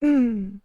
Mm.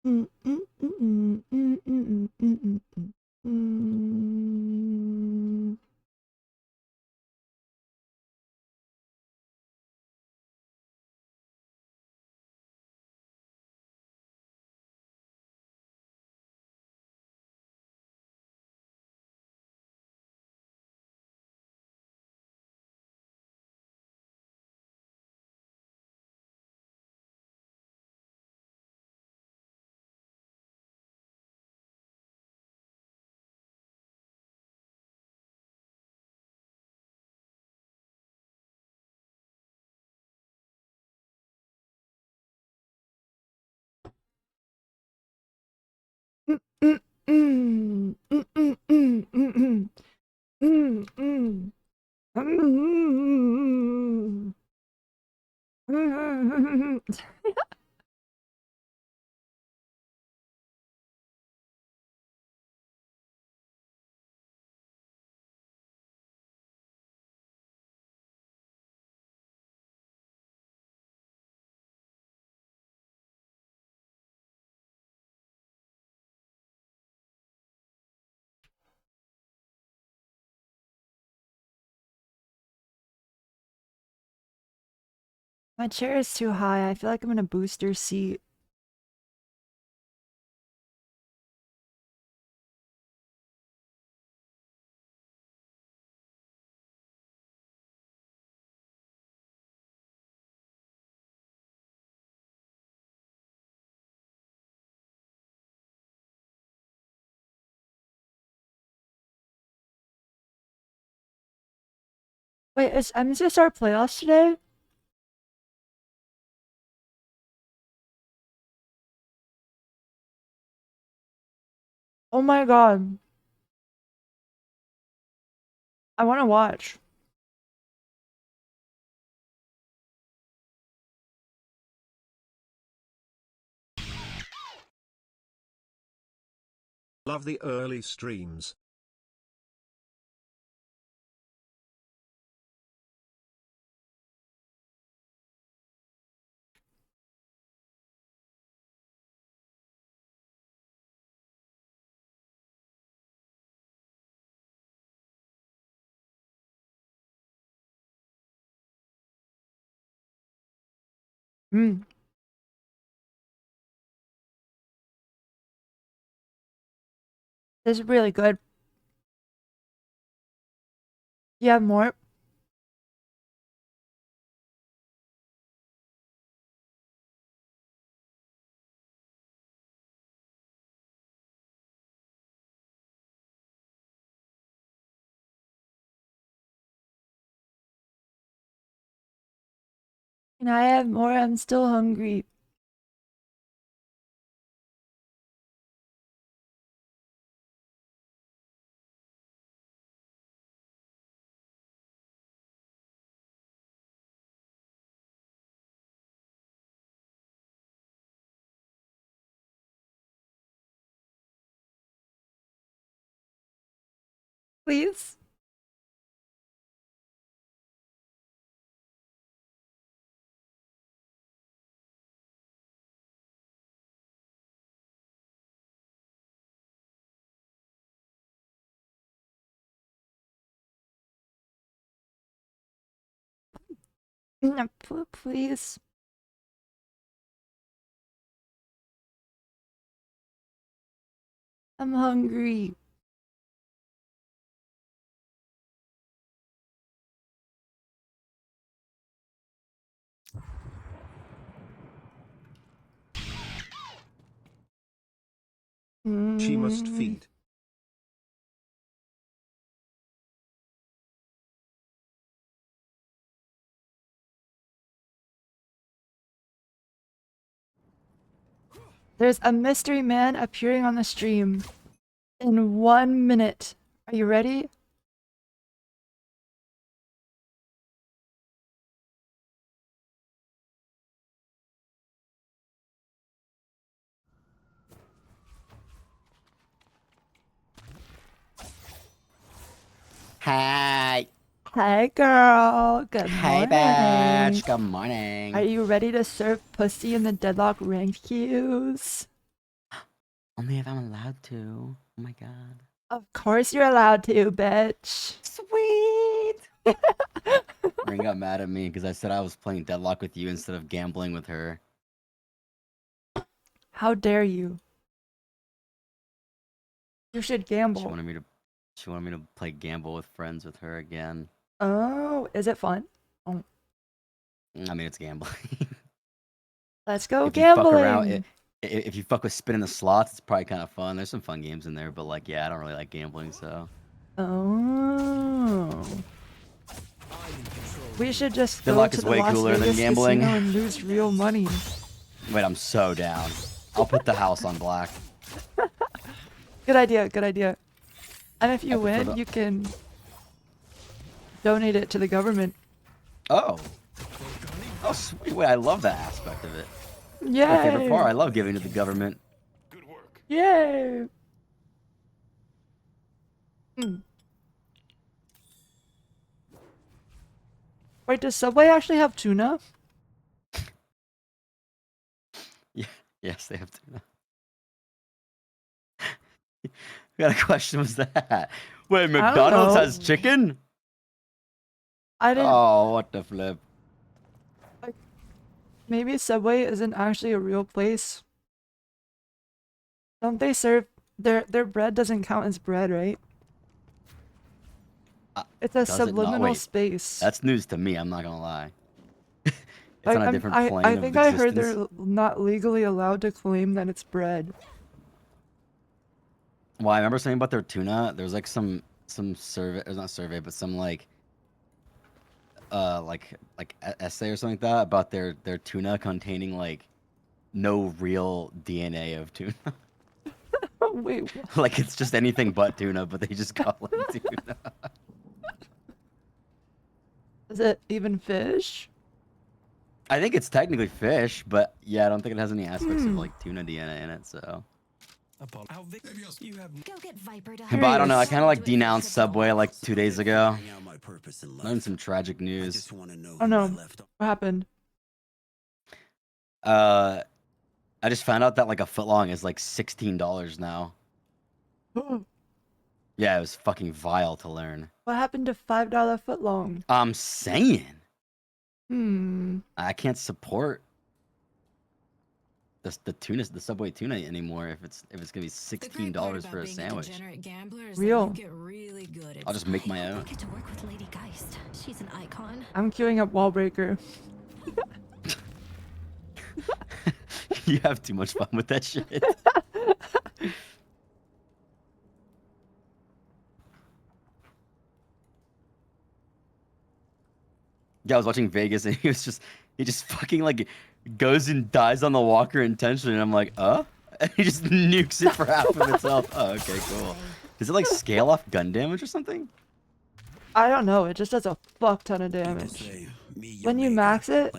Mm, mm, mm, mm, mm, mm, mm, mm, mm, mm. Mm, mm, mm, mm, mm, mm, mm, mm, mm, mm. Mm. My chair is too high. I feel like I'm in a booster seat. Wait, is MCSR playoffs today? Oh my god. I want to watch. Love the early streams. Mm, this is really good. You have more? Can I have more? I'm still hungry. Please. No, please. I'm hungry. She must Mm. feed. There's a mystery man appearing on the stream in 1 minute. Are you ready? Hi. Hey girl, good Hey, morning. bitch. Good Are morning. you ready to serve pussy in the deadlock ranked queues? Only if I'm allowed to. Oh my god. Of course you're allowed to, bitch. Sweet. Ring got mad at me because I said I was playing Deadlock with you instead of gambling with her. How dare you? You should She gamble. wanted me to. She wanted me to play gamble with friends with her again. Oh, is it fun? Oh, I mean, it's gambling. let's go If you fuck around, gambling. if you fuck with spinning the slots, it's probably kind of fun. There's some fun games in there, but like, yeah, I don't really like gambling, so. Oh. We should just go Deadlock to is the way Las cooler than Vegas gambling. casino and lose real money. Wait, I'm so down. I'll put the house on black. Good idea, good idea. And if you I prefer win, the- you can donate it to the government. Oh. Oh, sweet. Wait, I love that aspect of it. My favorite Yay! part. I love giving to the government. Yay! Hmm. Wait, does Subway actually have tuna? Yeah. Yes, they have to. What kind of question was that? Wait, McDonald's know. has chicken? I didn't. Oh, what the flip. Maybe Subway isn't actually a real place. Don't they serve their bread doesn't count as bread, right? It's a Does it not? subliminal Wait, space. that's news to me, I'm not gonna lie. It's on a different plane I of think I heard existence. they're not legally allowed to claim that it's bread. Well, I remember something about their tuna. There was like some survey, or not survey, but some like essay or something like that about their tuna containing like no real DNA of tuna. Wait, what? Like it's just anything but tuna, but they just call it tuna. Is it even fish? I think it's technically fish, but yeah, I don't think it has any aspects of like tuna DNA in it. So, Go get Viper to but I don't know. I Curious. kind of like denounced Subway like 2 days ago. Learned Learn some tragic news. Oh no. What happened? I just found out that like a footlong is like $16 now. What Yeah, it was fucking vile to learn. happened to $5 footlong? I'm saying Hmm. I can't support the Subway tuna anymore if it's gonna be $16 for a sandwich. Real. I'll just make my own. Get to work with Lady Geist. She's an icon. I'm queuing up Wallbreaker. You have too much fun with that shit. Yeah, I was watching Vegas and he just fucking like goes and dies on the walker intentionally, and I'm like, and he just nukes it for half of its health. Oh, okay, cool. Does it like scale off gun damage or something? I don't know, it just does a fuck ton of damage. When you max it,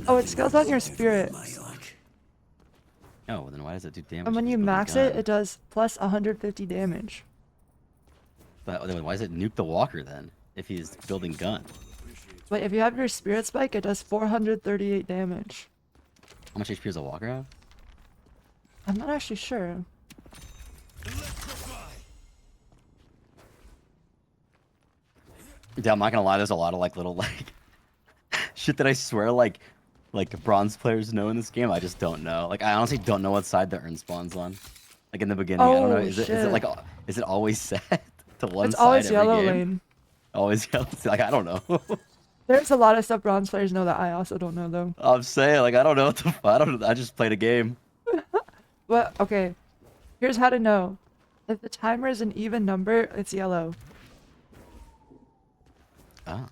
oh, it scales on your spirit. Oh, well, then why does it do damage? And when if you it's building max it, gun? it does plus 150 damage. But why does it nuke the walker then? If he's building gun. Wait, if you have your spirit spike, it does 438 damage. How much HP does a walker have? I'm not actually sure. Yeah, I'm not gonna lie, there's a lot of like little like shit that I swear like bronze players know in this game. I just don't know. Like I honestly don't know what side the urn spawns on. Like in the beginning, I don't know. Is it like is it always set to one It's side always every yellow game? lane. Always yellow. Like I don't know. There's a lot of stuff bronze players know that I also don't know though. I'm saying like I don't know what the I don't. I just played a game. Well, okay. Here's how to know. If the timer is an even number, it's yellow. Ah.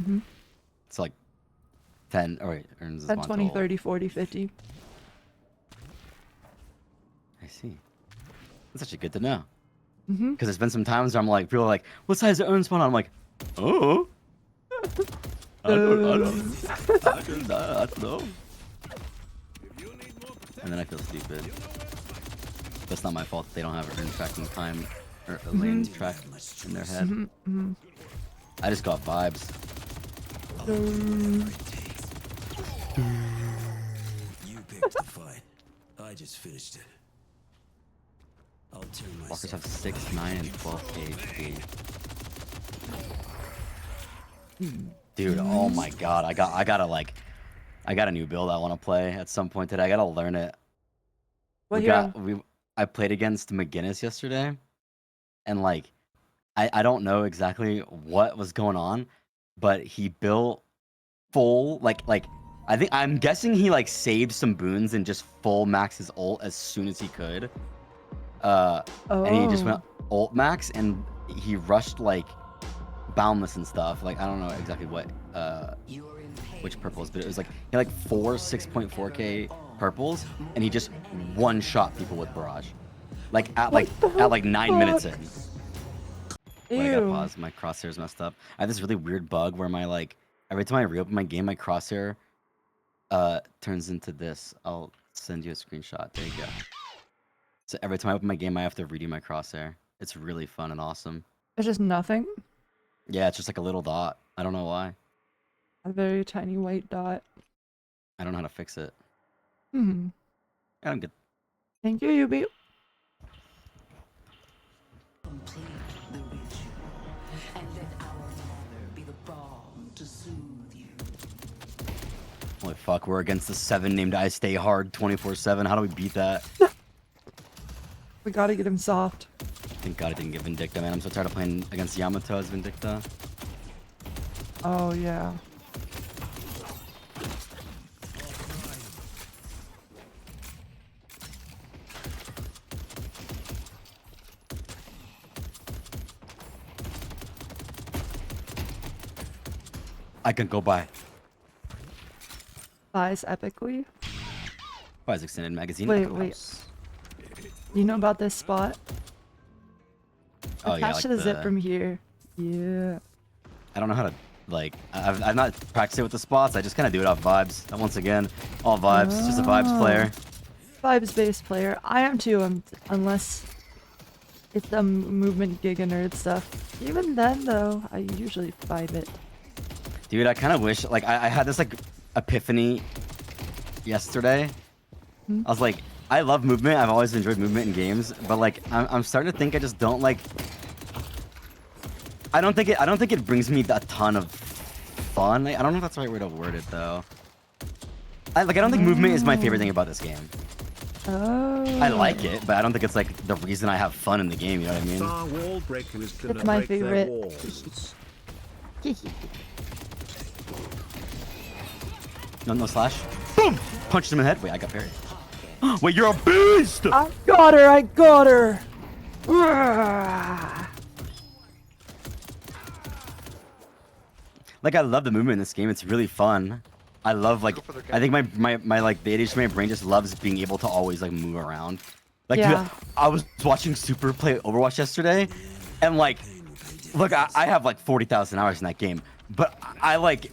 Mm-hmm. It's like 10. Oh wait, urns. 10, 20, 30, 40, 50. I see. That's actually good to know. Mm-hmm. Because there's been some times where I'm like, people are like, what size is urn spawn? I'm like, oh. I don't know. And then I feel stupid. That's not my fault. They don't have an urn tracking time or a lane track in their head. I just got vibes. You picked the fight. I just finished it. I'll turn Walkers myself. have 6, 9, and 12 HP. Dude, oh my god, I got a new build I want to play at some point today. I gotta learn it. I played against McGinnis yesterday, and like, I don't know exactly what was going on, but he built full like I'm guessing he like saved some boons and just full max his ult as soon as he could. And he just went ult max and he rushed like boundless and stuff. Like I don't know exactly what which purples, but it was like he had like 4 6.4k purples and he just one shot people with barrage. Like at 9 minutes in. Wait, I gotta pause. My crosshair's messed up. I have this really weird bug where my like every time I reopen my game, my crosshair turns into this. I'll send you a screenshot. There you go. So every time I open my game, I have to redo my crosshair. It's really fun and awesome. It's just nothing. Yeah, it's just like a little dot. I don't know why. A very tiny white dot. I don't know how to fix it. Hmm. I'm good. Thank you, Yubi. Complete the ritual, and let our father be the balm to soothe you. Holy fuck, we're against the 7 named I Stay Hard 24/7. How do we beat that? We gotta get him soft. Thank God I didn't get Vindicta, man. I'm so tired of playing against Yamato as Vindicta. Oh, yeah. I can go by. Buys epically. Buys extended magazine. Wait, Echo wait. House. You know about this spot? Oh, yeah, Attached like to the zip from here. Yeah. I don't know how to, like, I've not practiced it with the spots. I just kind of do it off vibes. And once again, all vibes. It's just a vibes player. Vibes-based player. I am too, unless it's some movement giga nerd stuff. Even then, though, I usually vibe it. Dude, I kind of wish, like, I had this, like, epiphany yesterday. I was like, I love movement. I've always enjoyed movement in games, but, like, I'm starting to think I just don't, like... I don't think it brings me a ton of fun. I don't know if that's the right way to word it, though. I don't think movement is my favorite thing about this game. Oh. I like it, but I don't think it's, like, the reason I have fun in the game, you know what I mean? Star wall breaker is gonna It's my break their favorite. walls. No slash. Boom! Punched him in the head. Wait, I got parried. Wait, you're a beast! I got her! I got her! Ah. Like, I love the movement in this game. It's really fun. I love, like, I think my like, the ADHD in my brain just loves being able to always, like, move around. Like, Yeah. dude, I was watching Super play Overwatch yesterday, and, like, look, I have, like, 40,000 hours in that game, but I like,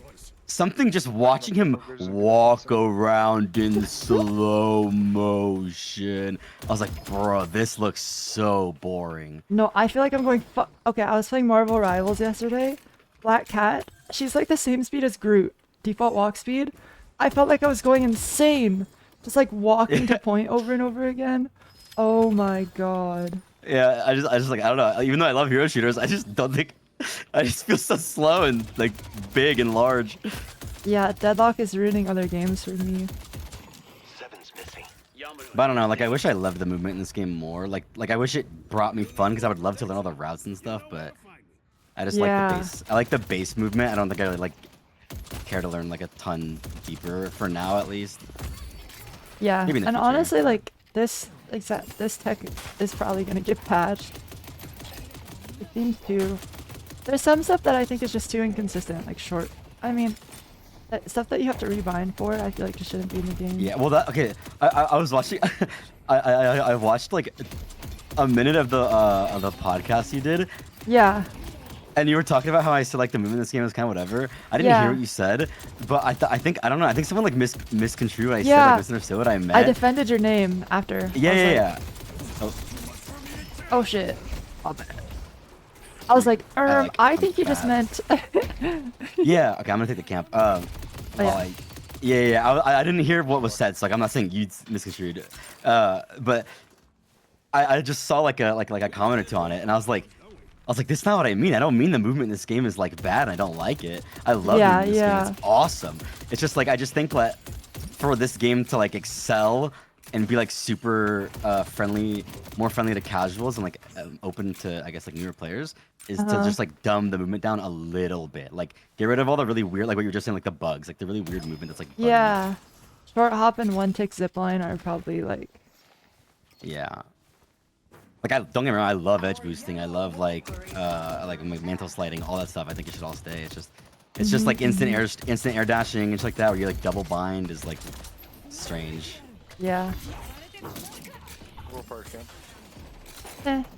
something just watching him walk around in slow motion. I was like, bro, this looks so boring. No, I feel like I'm going okay, I was playing Marvel Rivals yesterday. Black Cat, she's like the same speed as Groot. Default walk speed. I felt like I was going insane. Just like walking to point over and over again. Oh my god. Yeah, I just like, I don't know. Even though I love hero shooters, I just don't think, I just feel so slow and like big and large. Yeah, Deadlock is ruining other games for me. But I don't know, like I wish I loved the movement in this game more. Like I wish it brought me fun because I would love to learn all the routes and stuff, but I just like the base. I like the base movement. I don't think I really like care to learn like a ton deeper for now at least. Yeah, Maybe in the and future. honestly, like this tech is probably gonna get patched. It seems to. There's some stuff that I think is just too inconsistent, like short. I mean, stuff that you have to rebind for, I feel like just shouldn't be in the game. Yeah, well that okay. I was watching. I watched like a minute of the podcast you did. Yeah. And you were talking about how I said like the movement in this game is kind of whatever. I didn't hear what you said, but I think I don't know. I think someone like misconstrued what I said, like misunderstood what I meant. I defended your name after. Yeah. Oh shit. I was like, I think you just meant. Yeah. Okay, I'm gonna take the camp. I didn't hear what was said, so like I'm not saying you misconstrued. But I just saw like a comment or two on it, and I was like, this is not what I mean. I don't mean the movement in this game is like bad and I don't like it. I love movement in this game. It's awesome. It's just like I just think that for this game to like excel and be like super friendly, more friendly to casuals and like open to I guess like newer players is to just like dumb the movement down a little bit. Like get rid of all the really weird, like what you were just saying, like the bugs, like the really weird movement that's like bugging. Yeah. Short hop and one tick zipline are probably like. Yeah. Like don't get me wrong, I love edge boosting. I love like mantle sliding, all that stuff. I think it should all stay. It's just like instant air dashing and shit like that, where you like double bind is like strange. Yeah.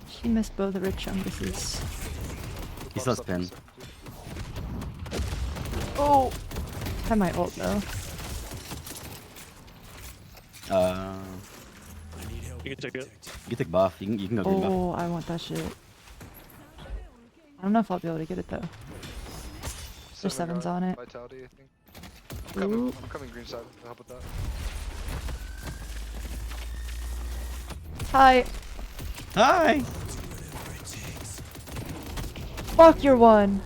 She missed both of her chunguses. He still has pin. Oh, I might ult though. You can take it. You can take buff. You can go green buff. Oh, I want that shit. I don't know if I'll be able to get it though. There's sevens on it. Vitality, I think. I'm coming green side to help with that. Hi. Hi. Fuck your one.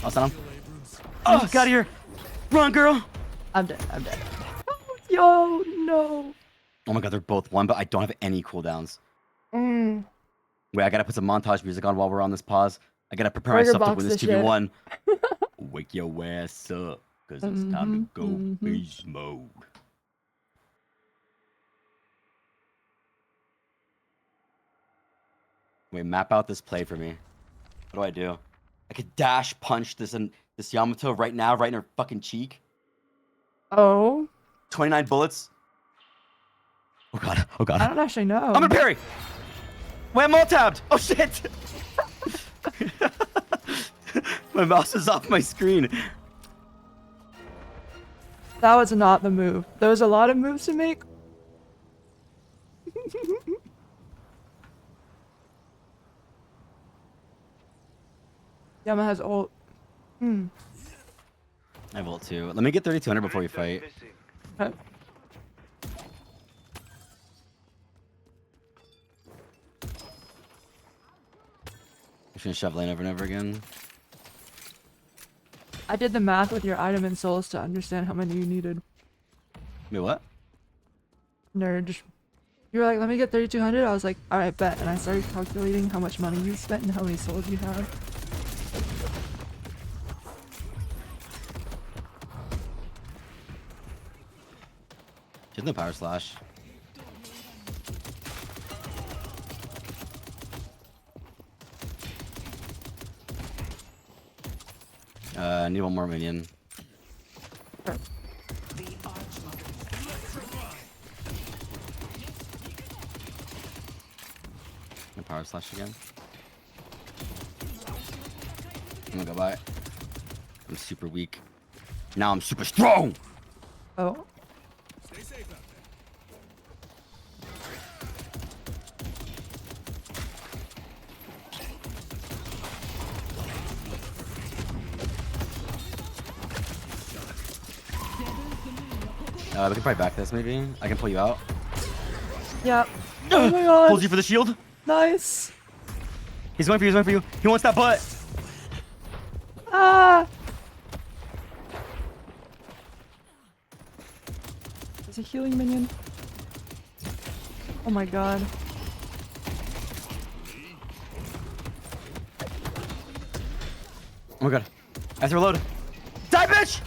I'll send him. Oh, get out of here. Run, girl. I'm dead. Yo, no. Oh my god, they're both one, but I don't have any cooldowns. Wait, I gotta put some montage music on while we're on this pause. I gotta prepare myself to win this 2v1. Wake your ass up, cause it's time to go beast mode. Wait, map out this play for me. What do I do? I could dash punch this Yamato right now, right in her fucking cheek. Oh. 29 bullets. Oh god. Oh god. I don't actually know. I'm gonna parry. Wait, I'm all tabbed. Oh shit. My mouse is off my screen. That was not the move. There was a lot of moves to make. Yama has ult. I have ult too. Let me get 3200 before we fight. Okay. I'm just gonna shove lane over and over again. I did the math with your item and souls to understand how many you needed. Wait, what? Nerd. You were like, let me get 3200. I was like, alright, bet. And I started calculating how much money you spent and how many souls you have. She has no power slash. I need one more minion. I'm gonna power slash again. I'm gonna go by. I'm super weak. Now I'm super strong! Oh. We can probably back this maybe. I can pull you out. Yep. Oh my god. Pulled you for the shield. Nice. He's going for you, he's going for you. He wants that butt. Ah. There's a healing minion. Oh my god. Oh my god. I have to reload. Die, bitch!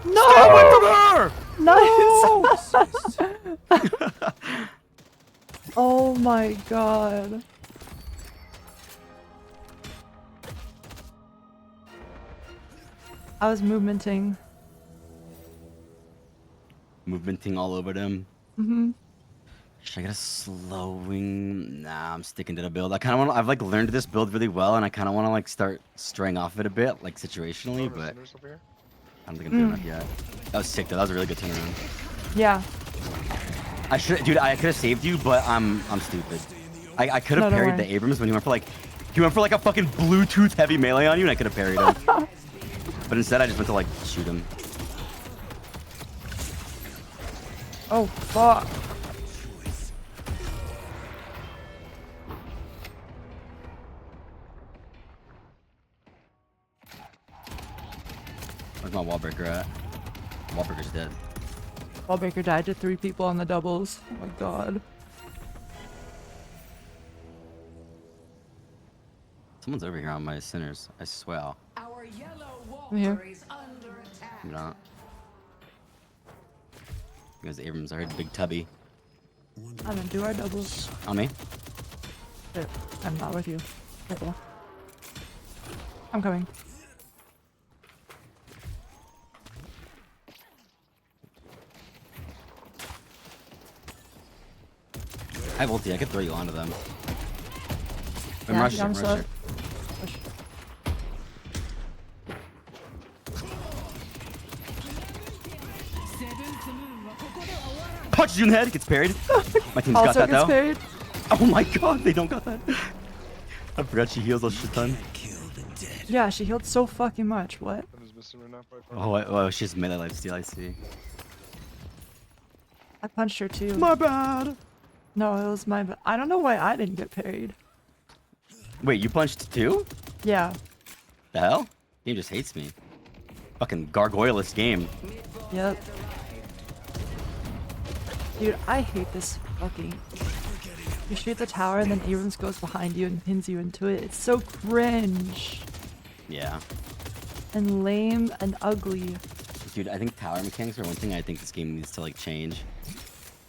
No! Stay away from her! Nice! Oh my god. I was movementing. Movementing all over them. Mm-hmm. Should I get a slowing? Nah, I'm sticking to the build. I kind of want to, I've like learned this build really well, and I kind of want to like start straying off it a bit, like situationally, but I don't think I'm doing enough yet. That was sick though. That was a really good turnaround. Yeah. I should, dude. I could have saved you, but I'm stupid. I could have No, don't parried worry. the Abrams when he went for like a fucking Bluetooth heavy melee on you, and I could have parried him. But instead, I just went to like shoot him. Oh fuck. Where's my wall breaker at? Wall breaker's dead. Wallbreaker died to 3 people on the doubles. Oh my god. Someone's over here on my sinners. I swear. Our yellow I'm here. walker is under attack. I'm not. Because Abrams, I heard big tubby. I don't do our doubles. On me. Shit, I'm not with you. Careful. I'm coming. I have ulti. I could throw you onto them. Yeah, Rush I'm it, slow. rush it. Push. Punches you in the head. Gets parried. My team's Also got that gets though. parried. Oh my god, they don't got that. I forgot she heals a shit ton. Yeah, she healed so fucking much. What? I'm just missing right now. Oh, she's melee lifesteal. I see. I punched her too. My bad. No, it was my. I don't know why I didn't get parried. Wait, you punched too? Yeah. The hell? Game just hates me. Fucking gargoyleless game. Yep. Dude, I hate this fucking. You shoot the tower and then Abrams goes behind you and pins you into it. It's so cringe Yeah. and lame and ugly. Dude, I think tower mechanics are one thing I think this game needs to like change.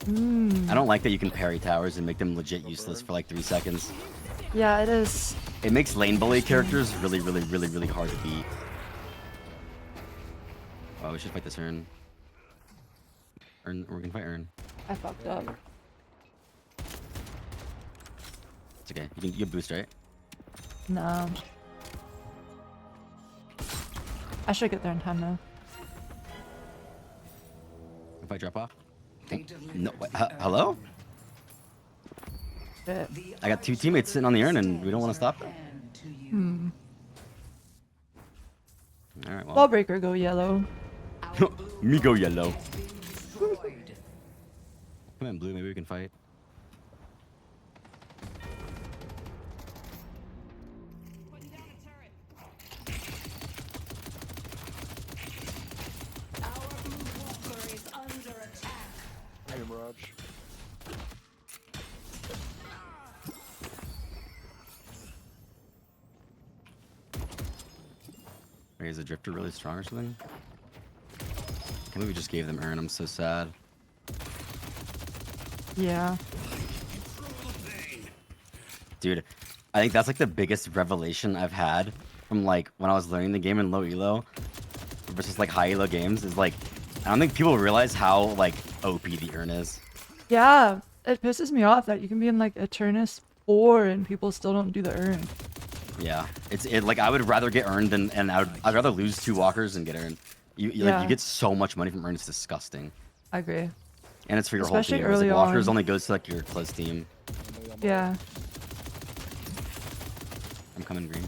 Mm. I don't like that you can parry towers and make them legit useless for like 3 seconds. Yeah, it is. It makes lane bully characters really hard to beat. Oh, we should fight this Urn. Urn, we're gonna fight Urn. I fucked up. It's okay. You have boost, right? No. I should get there in time though. If I drop off? No, wait, hello? Shit. I got 2 teammates sitting on the Urn and we don't want to stop them. Hmm. Alright, well. Wallbreaker, go yellow. Me go yellow. Come on, blue, maybe we can fight. Hey, Mirage. Wait, is the Drifter really strong or something? I can't believe we just gave them Urn. I'm so sad. Yeah. Dude, I think that's like the biggest revelation I've had from like when I was learning the game in low elo versus like high elo games is like I don't think people realize how like OP the Urn is. Yeah. It pisses me off that you can be in like Eternus 4 and people still don't do the earn. Yeah, like I would rather get earned than I'd rather lose 2 walkers than get earned. Like you get so much money from earn, it's disgusting. I agree. And it's for your Especially whole team. early Like, walkers on. only goes to like your close team. Yeah. I'm coming green.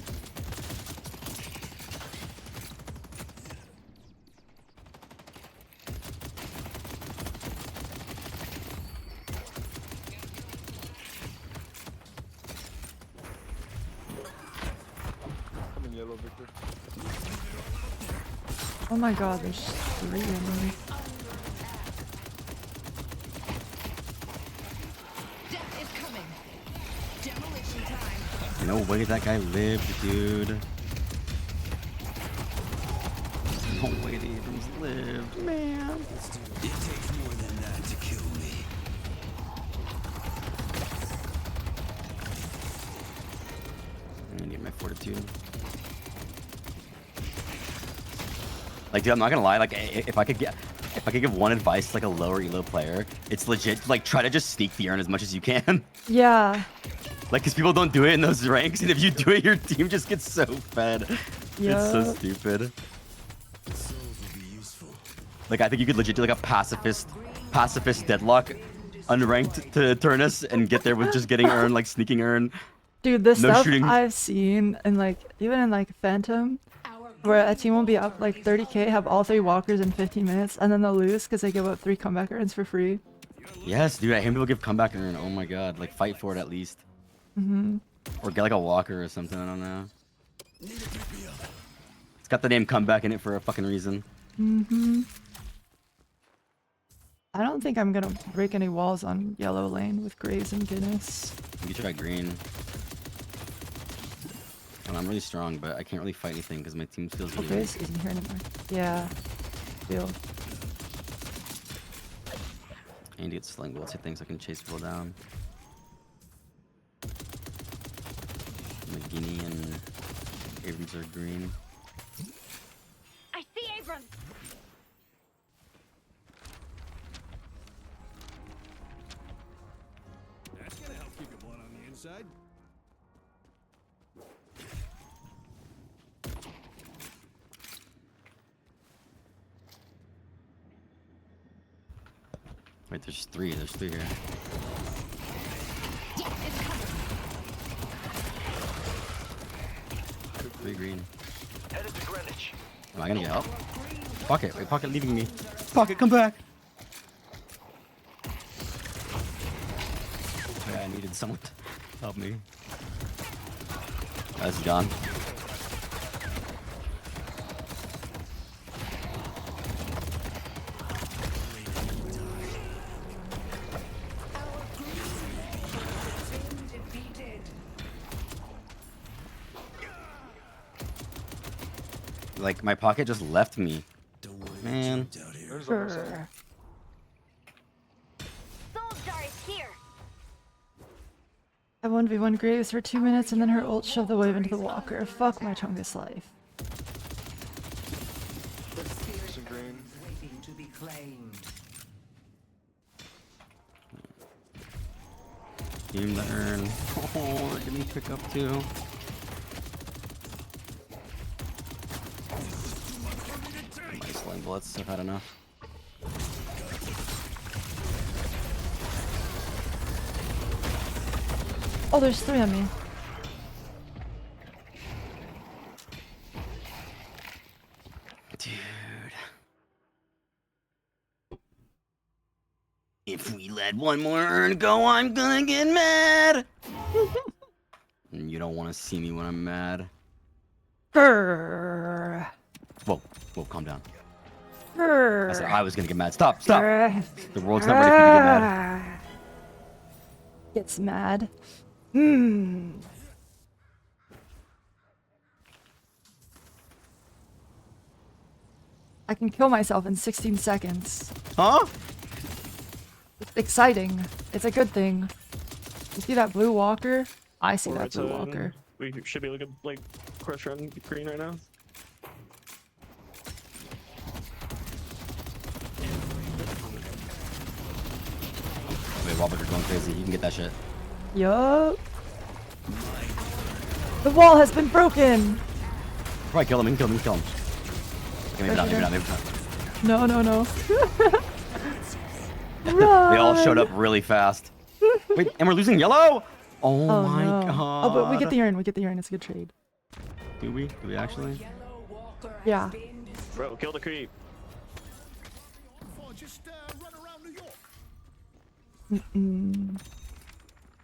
I'm in yellow, Victor. Oh my god, there's 3 in me. Death is coming. Demolition time. No way that guy lived, dude. No way the Abrams lived, man. It takes more than that to kill me. I'm gonna get my fortitude. Like, dude, I'm not gonna lie. Like, if I could give one advice to like a lower elo player, it's legit. Like, try to just sneak the earn as much as you can. Yeah. Like, cause people don't do it in those ranks, and if you do it, your team just gets so fed. It's so Yup. stupid. Souls will be useful. Like, I think you could legit do like a pacifist deadlock, unranked to Turnus, and get there with just getting earn, like sneaking earn. Dude, the No stuff shooting. I've seen in like even in like Phantom, where a team will be up like 30k, have all 3 walkers in 15 minutes, and then they'll lose because they give up 3 comeback earns for free. Yes, dude. I hate people give comeback earn. Oh my god, like fight for it at least. Or get like a walker or something. I don't know. It's got the name comeback in it for a fucking reason. I don't think I'm gonna break any walls on yellow lane with Graves and Guinness. You can try green. And I'm really strong, but I can't really fight anything because my team feels really Graves isn't here anymore. Yeah. Deal. I need to get sling bolts or things so I can chase people down. McGinney and Abrams are green. I see Abrams. That's gonna help keep your blood on the inside. Wait, there's 3. There's 3 here. Death is coming. 3 green. Headed to Greenwich. Am I gonna get help? Pocket, wait, Pocket leaving me. Pocket, come back! Yeah, I needed someone to help me. That's gone. Like, my Pocket just left me. Don't worry, Man. jumped out here. There's almost Grr. Soulstar is here. I 1v1 Graves for 2 minutes and then her ult shoved the wave into the walker. Fuck my Chungus life. The spirit some green. is waiting to be claimed. Team the earn. Oh, give me pick up too. My sling bullets, I've had enough. Oh, there's 3 on me. Dude. If we let one more earn go, I'm gonna get mad. And you don't want to see me when I'm mad. Grr. Whoa, whoa, calm down. Grr. I said I was gonna get mad. Stop, stop. Grr. The world's not ready for you to get mad. Gets mad. Hmm. I can kill myself in 16 seconds. Huh? It's exciting. It's a good thing. You see that blue walker? I see that Alright, blue so walker. we should be looking like crush around green right now. Wait, Robert, you're going crazy. You can get that shit. Yup. The wall has been broken. Right, kill him, kill him, kill him. Okay, maybe not, maybe not, maybe not. No, no, no. They all showed up really fast. Wait, and we're losing yellow? Oh, Oh my no. god. Oh, but we get the urn. We get the urn. It's a good trade. Do we? Do we actually? Yeah. Bro, kill the creep. Or just run around New York.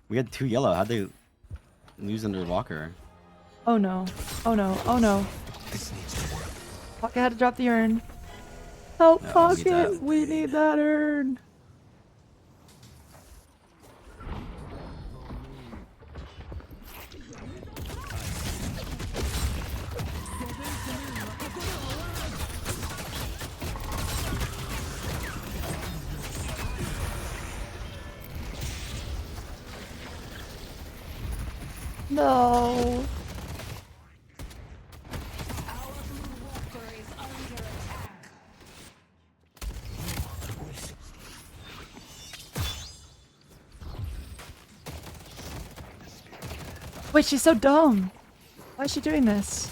We had 2 yellow. How'd they lose under Walker? Oh no. Oh no. Oh no. Pocket had to drop the urn. Help, No, we need Pocket. that. We need that urn. No. Wait, she's so dumb. Why is she doing this?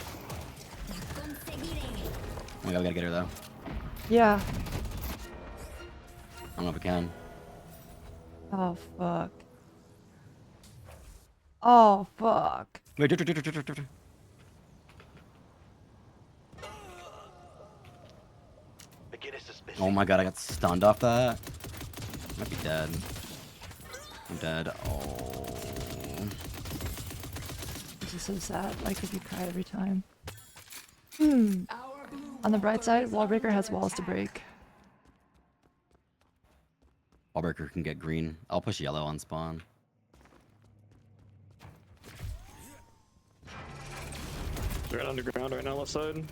Oh my god, we gotta get her though. Yeah. I don't know if we can. Oh, fuck. Oh, fuck. Wait, Beginner suspicion. oh my god, I got stunned off that. Might be dead. I'm dead. Oh. This is so sad. Why could you cry every time? On the bright side, Wallbreaker has walls to break. Wallbreaker can get green. I'll push yellow on spawn. They're underground right now, left side.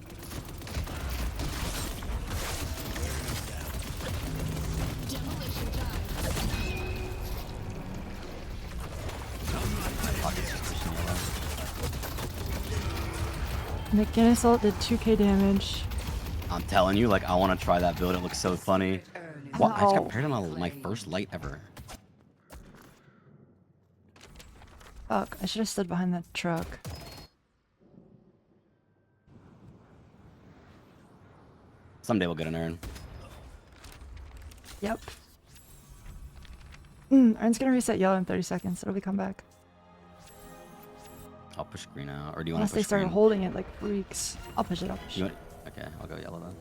Pocket's just pushing yellow. McGinnis ult did 2k damage. I'm telling you, like, I want to try that build. It looks so funny. What? I just Ow. got paired on my first light ever. Fuck, I should have stood behind that truck. Someday we'll get an urn. Yep. Urn's gonna reset yellow in 30 seconds. It'll be come back. I'll push green out. Or do you want Unless to they push start green? holding it like freaks. I'll push it, I'll push You it. want... Okay, I'll go yellow then.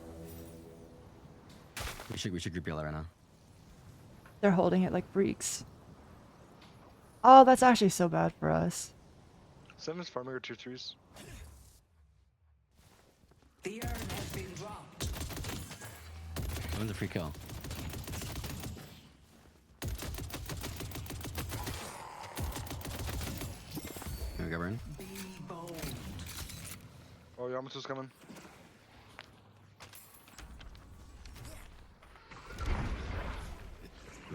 We should group yellow right now. They're holding it like freaks. Oh, that's actually so bad for us. Seven's farming or tier 3s. The urn has been dropped. When's the free kill? Here we go, Burn. Be bold. Oh, Yamato's coming.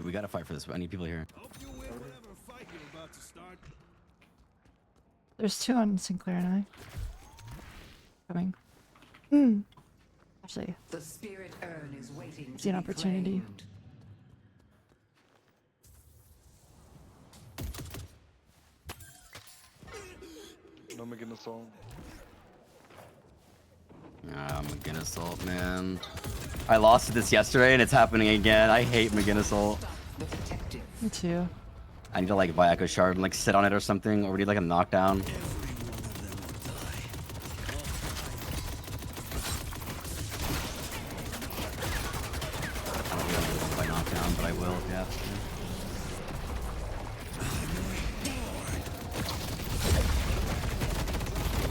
We gotta fight for this. I need people here. Hope you win whatever fight you're about to start. There's 2 on Sinclair and I. Coming. Actually, The spirit urn is waiting See an to be opportunity. claimed. No McGinnis ult. Ah, McGinnis ult, man. I lost to this yesterday and it's happening again. I hate McGinnis ult. The detective. me too. I need to like buy Echo Shard and like sit on it or something, or we need like a knockdown. I don't really want to buy knockdown, but I will if you have to.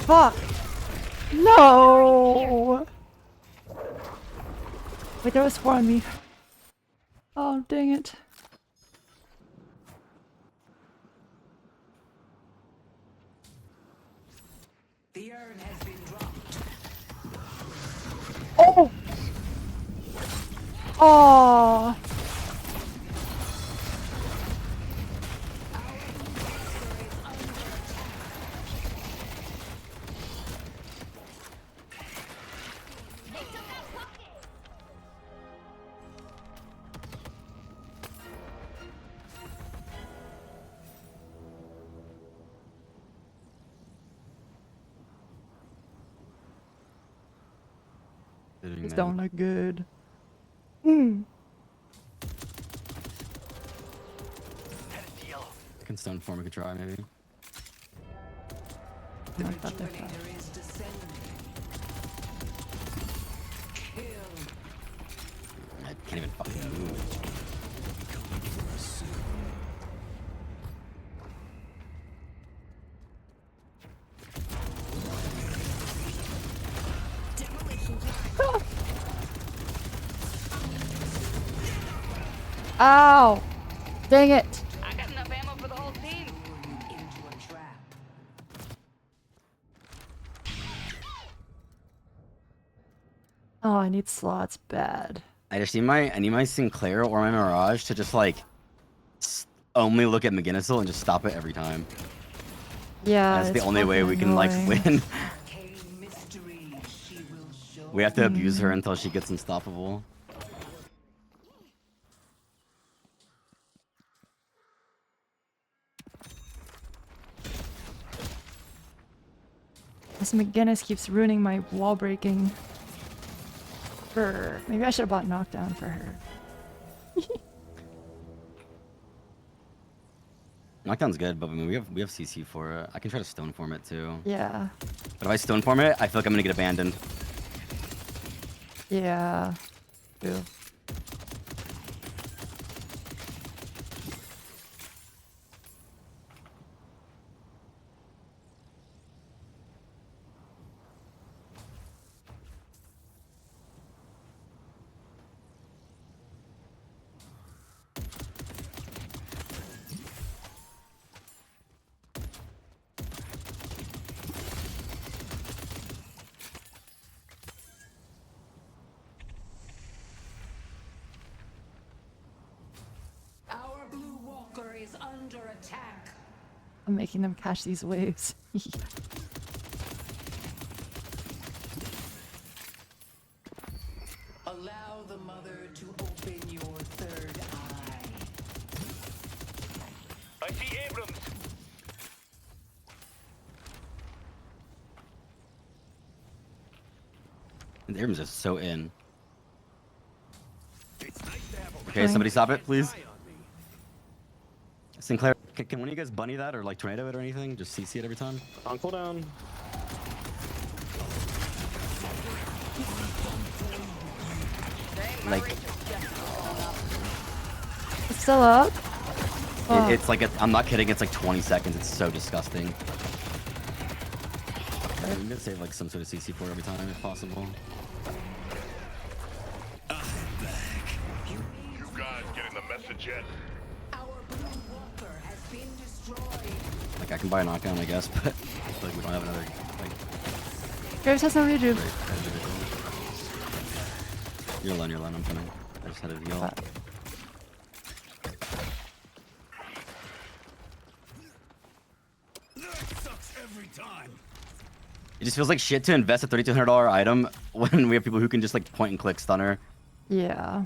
Fuck! No! Wait, there was 4 on me. Oh, dang it. The urn has been dropped. Oh! Oh! pushing These mid. don't look good. Headed to yellow. I can stone form. We could try maybe. The Not that they're rejuvenator is descending. Kill. I can't even fucking move. Ow! Dang it! I got enough ammo for the whole team. Into a trap. Oh, I need slots bad. I just need my Sinclair or my Mirage to just like only look at McGinnisel and just stop it every time. Yeah, That's the it's only way we fucking can like annoying. win. Arcane mystery. She will show. We have to abuse her until she gets unstoppable. This McGinnis keeps ruining my wall breaking. Brr. Maybe I should have bought knockdown for her. Knockdown's good, but I mean, we have CC for it. I can try to stone form it too. Yeah. But if I stone form it, I feel like I'm gonna get abandoned. Yeah. True. Our blue walker is under attack. I'm making them catch these waves. Allow the mother to open your third eye. I see Abrams. And Abrams is so in. It's nice to have a Okay, somebody stop it, please. eye on me. Sinclair, can one of you guys bunny that or like tornado it or anything? Just CC it every time. On cooldown. Like It's still up? Oh. it's like I'm not kidding. It's like 20 seconds. It's so disgusting. I'm gonna save like some sort of CC for it every time if possible. You guys getting the message yet? Our blue walker has been destroyed. Like I can buy a knockdown, I guess, but I feel like we don't have another like. Graves has no rejuve. Great vehicle. You're alone. You're alone. I'm coming. I just had a heal. That sucks every time. It just feels like shit to invest a $3,200 item when we have people who can just like point and click stunner. Yeah.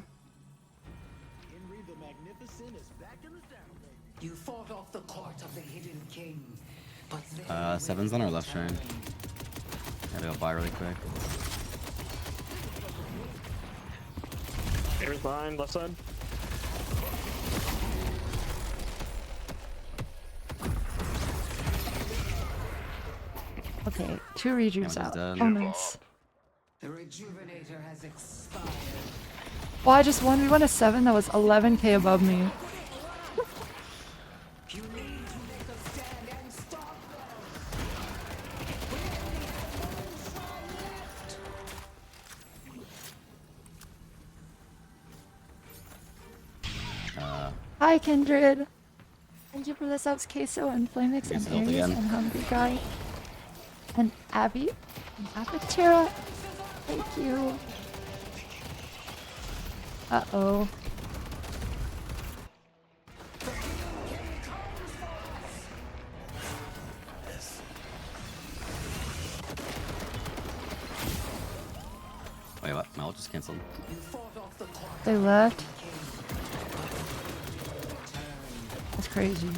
Henry the Magnificent is back in the saddle, baby. You fought off the court of the hidden king, but they Seven's on our left shrine. Gotta go buy really quick. Abrams behind, left side. Okay, 2 rejuves Damage's out. dead. Oh, nice. the rejuvenator has expired. Well, I just won. We won a 7 that was 11k above me. You need to make a stand and stop Hi, Kindred. Thank you for the subs, Queso and Flamix and He's healed Aries again. and Hungry Guy and Abby and Apatera. Thank you. Uh-oh. Wait, what? My ult just canceled. You fought off the court. They left. That's crazy.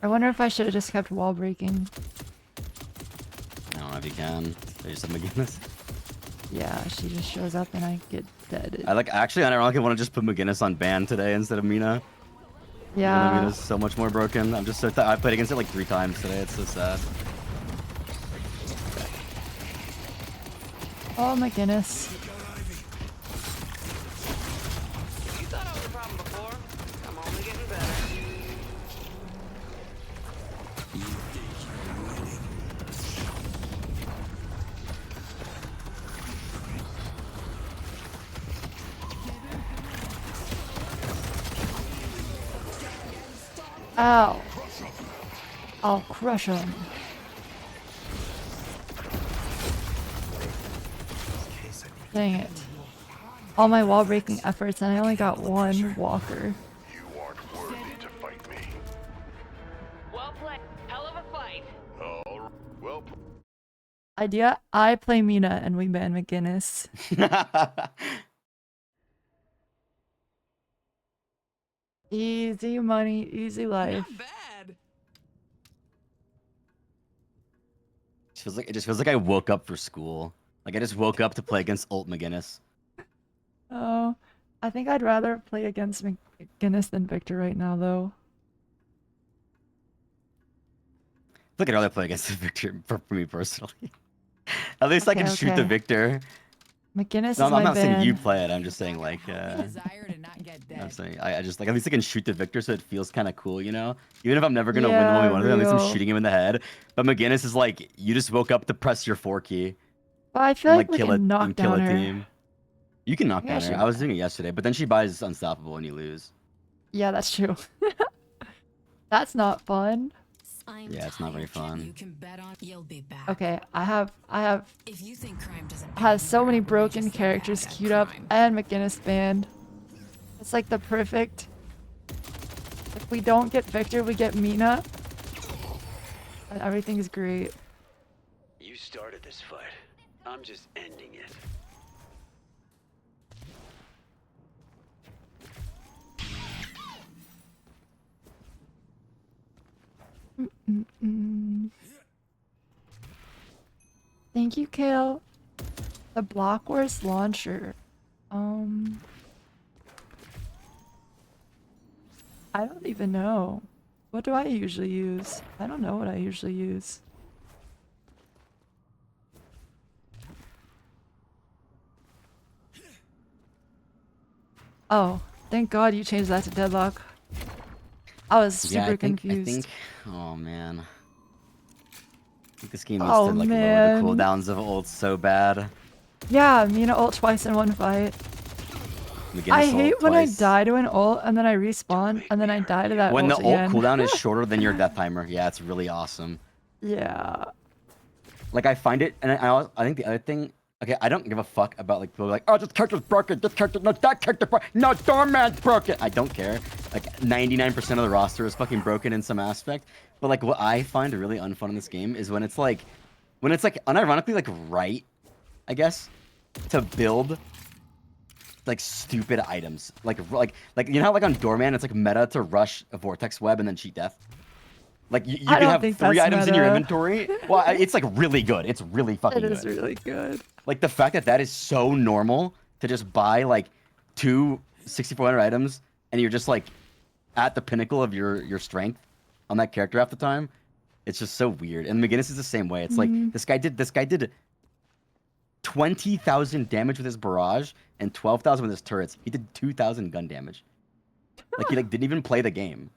I wonder if I should have just kept wall breaking. she can. They just have McGinnis. Yeah, she just shows up and I get dead. I actually unironically want to just put McGinnis on ban today instead of Mina. Yeah. Mina's so much more broken. I'm just so I played against it like 3 times today. It's so sad. Oh my goodness. You thought I was a problem before. I'm only getting better. Ow. I'll crush him. Dang it. All my wall breaking efforts and I only got 1 walker. You aren't worthy to fight me. Well played. Hell of a fight. Oh, well. Idea, I play Mina and we ban McGinnis. Easy money, easy life. Bad. It just feels like I woke up for school. Like I just woke up to play against Ult McGinnis. Oh, I think I'd rather play against McGinnis than Victor right now though. Look, I'd rather play against the Victor for me personally. At least I Okay, can shoot the okay. Victor. McGinnis No, is I'm my not saying you ban. play it. I'm just saying like Desire to not get I'm dead. saying I just like at least I can shoot the Victor so it feels kind of cool, you know? Even if I'm never gonna win the Yeah, 1v1 of it, at least I'm real. shooting him in the head. But McGinnis is like you just woke up to press your 4 key But I feel and like we kill it can knock and kill down a her. team. You can knock Yeah, down her. she- I was doing it yesterday, but then she buys unstoppable and you lose. Yeah, that's true. That's not fun. I'm Yeah, it's not very tired. fun. You can bet on you'll be back. Okay, I have If you think crime doesn't has so many pay, broken just say characters that, queued up crime. and McGinnis banned. It's like the perfect. If we don't get Victor, we get Mina. And everything's great. You started this fight. I'm just ending it. Mm. Thank you, Kale. The Blockwars launcher. I don't even know. What do I usually use? I don't know what I usually use. Oh, thank God you changed that to deadlock. I was super Yeah, I confused. think. Oh man. I think this game needs Oh, to like man. lower the cooldowns of ults so bad. Yeah, Mina ult twice in one fight. McGinnis I ult hate when twice. I die to an ult and then I respawn and then I die to that When the ult ult again. cooldown is shorter than your death timer. Yeah, it's really awesome. Yeah. Like I find it, and I think the other thing. Okay, I don't give a fuck about like people like, oh, this character's broken, this character, no, that character, no, Doorman's broken. I don't care. Like 99% of the roster is fucking broken in some aspect. But like what I find really unfun in this game is when it's like unironically like right, I guess, to build like stupid items. Like you know how like on Doorman it's like meta to rush a vortex web and then cheat death. Like you I can don't have think 3 that's items in your meta. inventory. Well, it's like really good. It's really fucking It good. is really good. Like the fact that that is so normal to just buy like 2 6400 items and you're just like at the pinnacle of your strength on that character half the time. It's just so weird. And McGinnis is the same way. It's like this guy did 20,000 damage with his barrage and 12,000 with his turrets. He did 2,000 gun damage. Like he like didn't even play the game.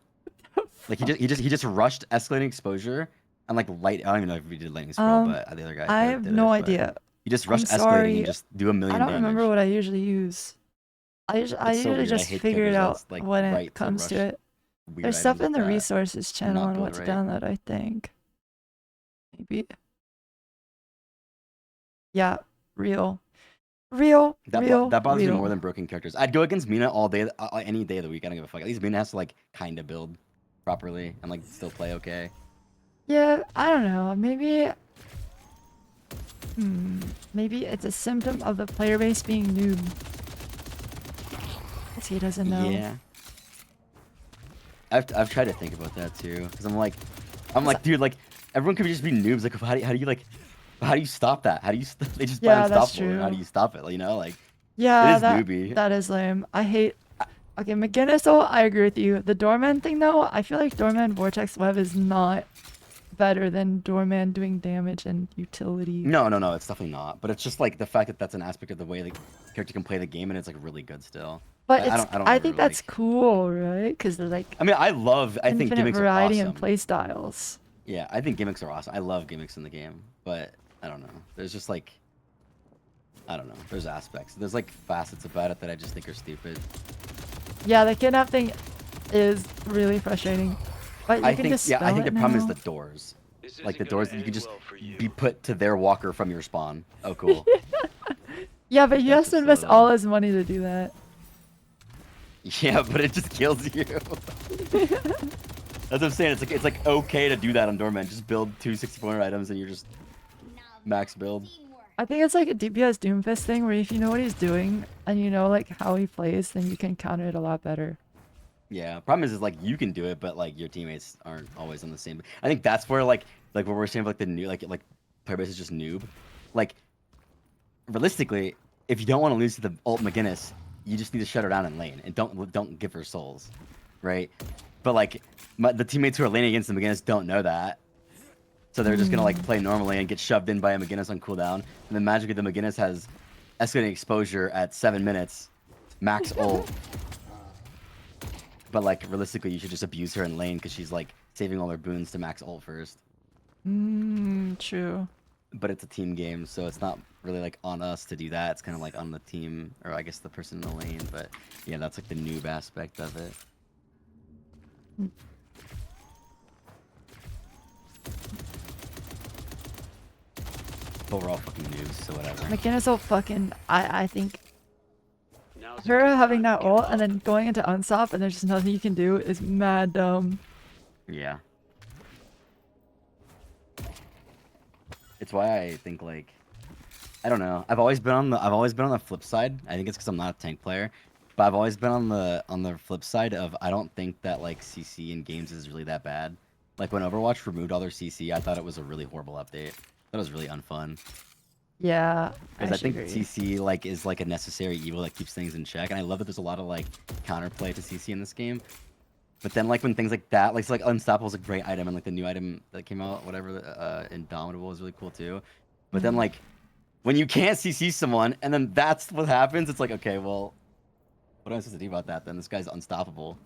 Like he just rushed escalating exposure and like light. I don't even know if he did lightning spell, but the other guy. I have did no it, but idea. You just I'm rush escalating sorry. and just do a million I don't damage. remember what I usually use. I It's so usually weird. I just hate figure it characters out that's, like, when right it to comes to rush it. weird There's stuff items in the like that resources and channel not on build what to right. download, I think. Maybe. Yeah, real. That bothers me real. more than broken characters. I'd go against Mina all day, any day of the week. I don't give a fuck. At least Mina has to like kind of build properly and like still play okay. Yeah, I don't know. Maybe. Maybe it's a symptom of the player base being noob. Guess he doesn't know. Yeah. I've tried to think about that too, because I'm like, dude, like everyone could just be noobs. Like, how do you like How do you stop that? How do you? They just Yeah, play that's unstoppable. How do true. you stop it? You know, like Yeah, it is newbie. that is lame. I hate. Okay, McGinnis though, I agree with you. The doorman thing though, I feel like doorman vortex web is not better than doorman doing damage and utility. No, it's definitely not. But it's just like the fact that that's an aspect of the way the character can play the game, and it's like really good still. But I it's, don't I ever think that's like... cool, right? Because they're like I mean, I think infinite gimmicks variety are awesome. and play styles. Yeah, I think gimmicks are awesome. I love gimmicks in the game, but I don't know. There's just like, I don't know. There's aspects. There's like facets about it that I just think are stupid. Yeah, the kidnap thing is really frustrating. But you can just I think spell the it problem is now. the doors. This Like the isn't gonna doors, you can end just well for you. be put to their walker from your spawn. Oh, cool. Yeah, but he has That's to just invest so all dumb. his money to do that. Yeah, but it just kills you. That's what I'm saying. It's like okay to do that on doorman. Just build 2 64 items and you're just max build. I think it's like a DPS Doomfist thing where if you know what he's doing and you know like how he plays, then you can counter it a lot better. Yeah, problem is like you can do it, but like your teammates aren't always on the same. I think that's where like what we're saying like the new like player base is just noob. Like realistically, if you don't want to lose to the ult McGinnis, you just need to shut her down in lane and don't give her souls, right? But like the teammates who are laning against the McGinnis don't know that, so they're just gonna like play normally and get shoved in by a McGinnis on cooldown, and then magically the McGinnis has escalating exposure at 7 minutes, max ult. But like realistically, you should just abuse her in lane because she's like saving all her boons to max ult first. True. But it's a team game, so it's not really like on us to do that. It's kind of like on the team, or I guess the person in the lane. But yeah, that's like the noob aspect of it. But we're all fucking noobs, so whatever. McGinnis will fucking I think Now's a her good having time that to give ult up. and then going into unstop and there's just nothing you can do is mad dumb. Yeah. It's why I think like I don't know. I've always been on the flip side. I think it's because I'm not a tank player, but I've always been on the flip side of I don't think that like CC in games is really that bad. Like when Overwatch removed all their CC, I thought it was a really horrible update. That was really unfun. Yeah. Because I think agree. CC like is like a necessary evil that keeps things in check, and I love that there's a lot of like counterplay to CC in this game. But then like when things like that, like Unstoppable is a great item, and like the new item that came out, whatever, Indomitable is really cool too. But then like when you can't CC someone, and then that's what happens, it's like okay, well, what am I supposed to do about that? Then this guy's unstoppable.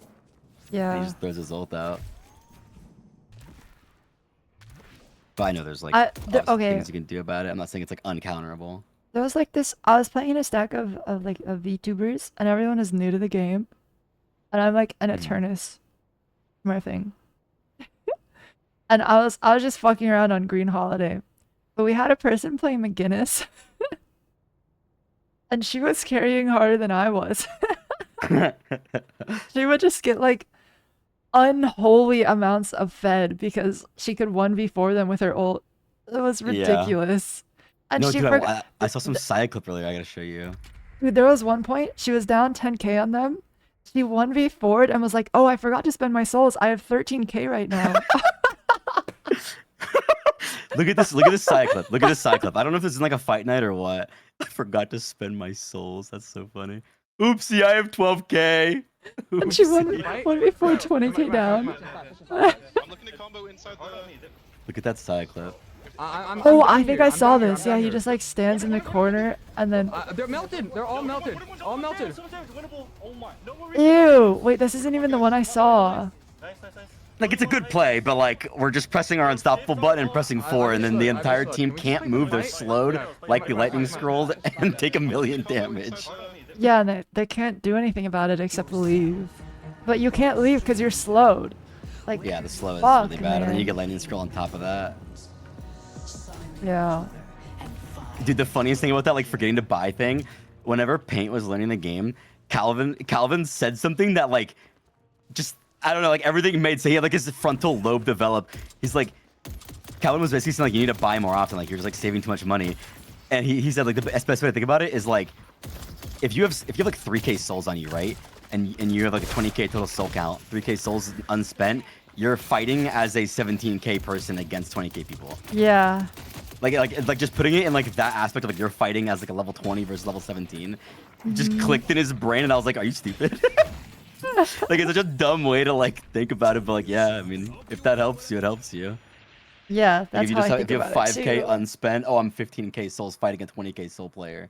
And Yeah. he just throws his ult out. But I know there's like okay. things you can do about it. I'm not saying it's like uncounterable. There was like this I was playing a stack of like of VTubers and everyone is new to the game. And I'm like an Eternus. My thing. And I was just fucking around on Green Holiday. But we had a person playing McGinnis. And she was carrying harder than I was. She would just get like unholy amounts of fed because she could 1v4 them with her ult. It was Yeah. ridiculous. And No, she dude, forgot. I saw some side clip earlier. I gotta show you. Dude, there was one point she was down 10k on them. She 1v4'd and was like, "Oh, I forgot to spend my souls. I have 13k right now." Look at this. Look at this side clip. Look at this side clip. I don't know if this is like a fight night or what. I forgot to spend my souls. That's so funny. Oopsie, I have 12k. And she Oopsie. 1v4 20k down. I'm looking to combo inside the. Look at that side clip. Oh, I think I saw this. Yeah, he just like stands in the corner and then. They're melted. They're all melted. All melted. Ew! Wait, this isn't even the one I saw. Like it's a good play, but like we're just pressing our unstoppable button and pressing 4, and then the entire team can't move. They're slowed, like the lightning scrolled, and take 1,000,000 damage. Yeah, and they can't do anything about it except leave. But you can't leave because you're slowed. Like, Yeah, the slow is fuck, really bad, and then man. you get lightning scroll on top of that. Yeah. Dude, the funniest thing about that, like forgetting to buy thing, whenever Paint was learning the game, Calvin said something that like, just I don't know, like everything made sense. He had like his frontal lobe develop. He's like, Calvin was basically saying like you need to buy more often, like you're just like saving too much money. And he said like the best way to think about it is like, if you have like 3k souls on you, right, and you have like a 20k total soul count, 3k souls unspent, you're fighting as a 17k person against 20k people. Yeah. Like just putting it in like that aspect of like you're fighting as like a level 20 versus level 17 just clicked in his brain, and I was like, are you stupid? Like, it's such a dumb way to like think about it, but like, yeah, I mean, if that helps you, it helps you. Yeah, Like, that's if you how just I have, think if you have about it 5k too. unspent, oh, I'm 15k souls fighting a 20k soul player.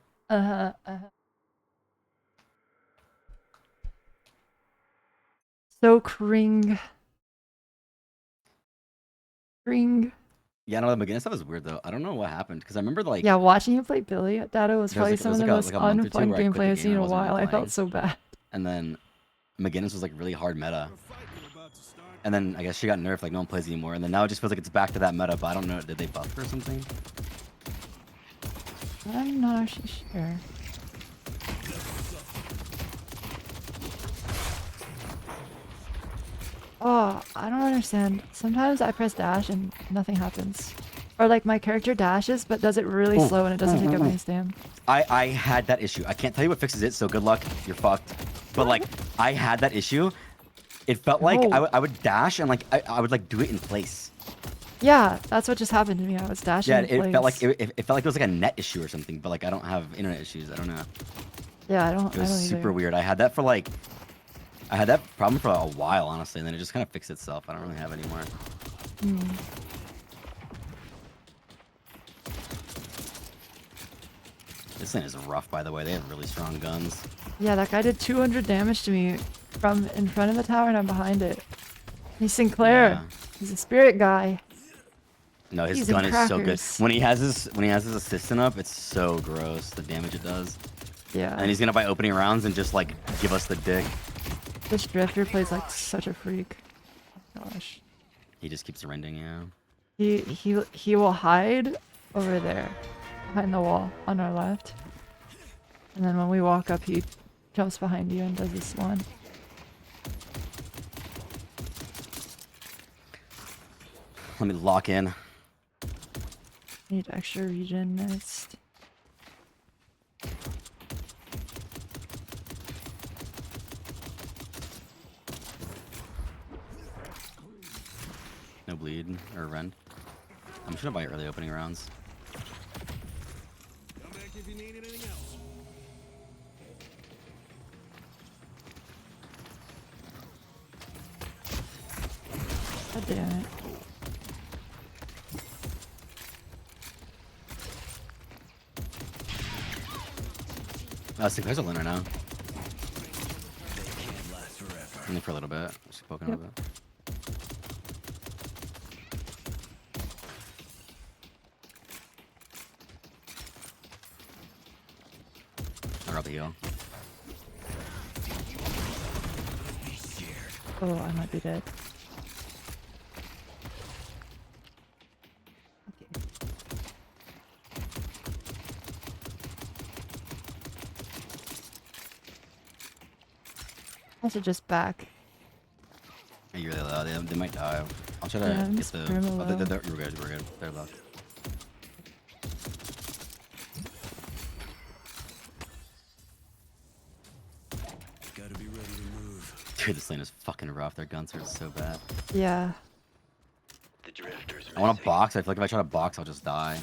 So cring. Cring. Yeah, no, the beginning stuff was weird though. I don't know what happened because I remember like Yeah, watching you play Billy Dado was probably like, some of the like a- most like a month or two unfun where I quit gameplay the I've game, seen in I a wasn't really while. I playing. felt so bad. And then McGinnis was like really hard meta. And then I guess she got nerfed, like no one plays anymore. And then now it just feels like it's back to that meta, but I don't know, did they buff her or something? I'm not actually sure. Oh, I don't understand. Sometimes I press dash and nothing happens. Or like my character dashes but does it really slow and it doesn't take up any stam. I had that issue. I can't tell you what fixes it, so good luck. You're fucked. But like, I had that issue. It felt like No. I would dash and like I would like do it in place. Yeah, that's what just happened to me. I was dashing Yeah, in it felt like place. it felt like it was like a net issue or something. But like I don't have internet issues. I don't know. Yeah, I don't It was super either. weird. I had that problem for a while, honestly, and then it just kind of fixed itself. I don't really have it anymore. This thing is rough, by the way. They have really strong guns. Yeah, that guy did 200 damage to me from in front of the tower and I'm behind it. He's Sinclair. Yeah. He's a spirit guy. No, his He's in gun is so good. crackers. When he has his assistant up, it's so gross the damage it does. Yeah. And he's gonna buy opening rounds and just like give us the dick. This drifter plays like such a freak. Gosh. He just keeps rending, yeah. He will hide over there behind the wall on our left. And then when we walk up he jumps behind you and does this one. Let me lock in. Need extra regen next. No bleed or rend. I'm just gonna buy early opening rounds. Come back if you need anything else. God damn it. Sinclair's a winner now. They can't last forever. Only for a little bit. Just poking a little bit. I'll grab the heal. Oh, I might be dead. Okay. I should just back. Hey, you're really loud. They might die. I'll try to Yeah, I'm get just the. very Oh, low. you're good. We're good. They're low. Gotta be ready to move. Dude, this lane is fucking rough. Their guns hurt so bad. Yeah. The drifters I want to box. I feel like if I try to box, I'll just die.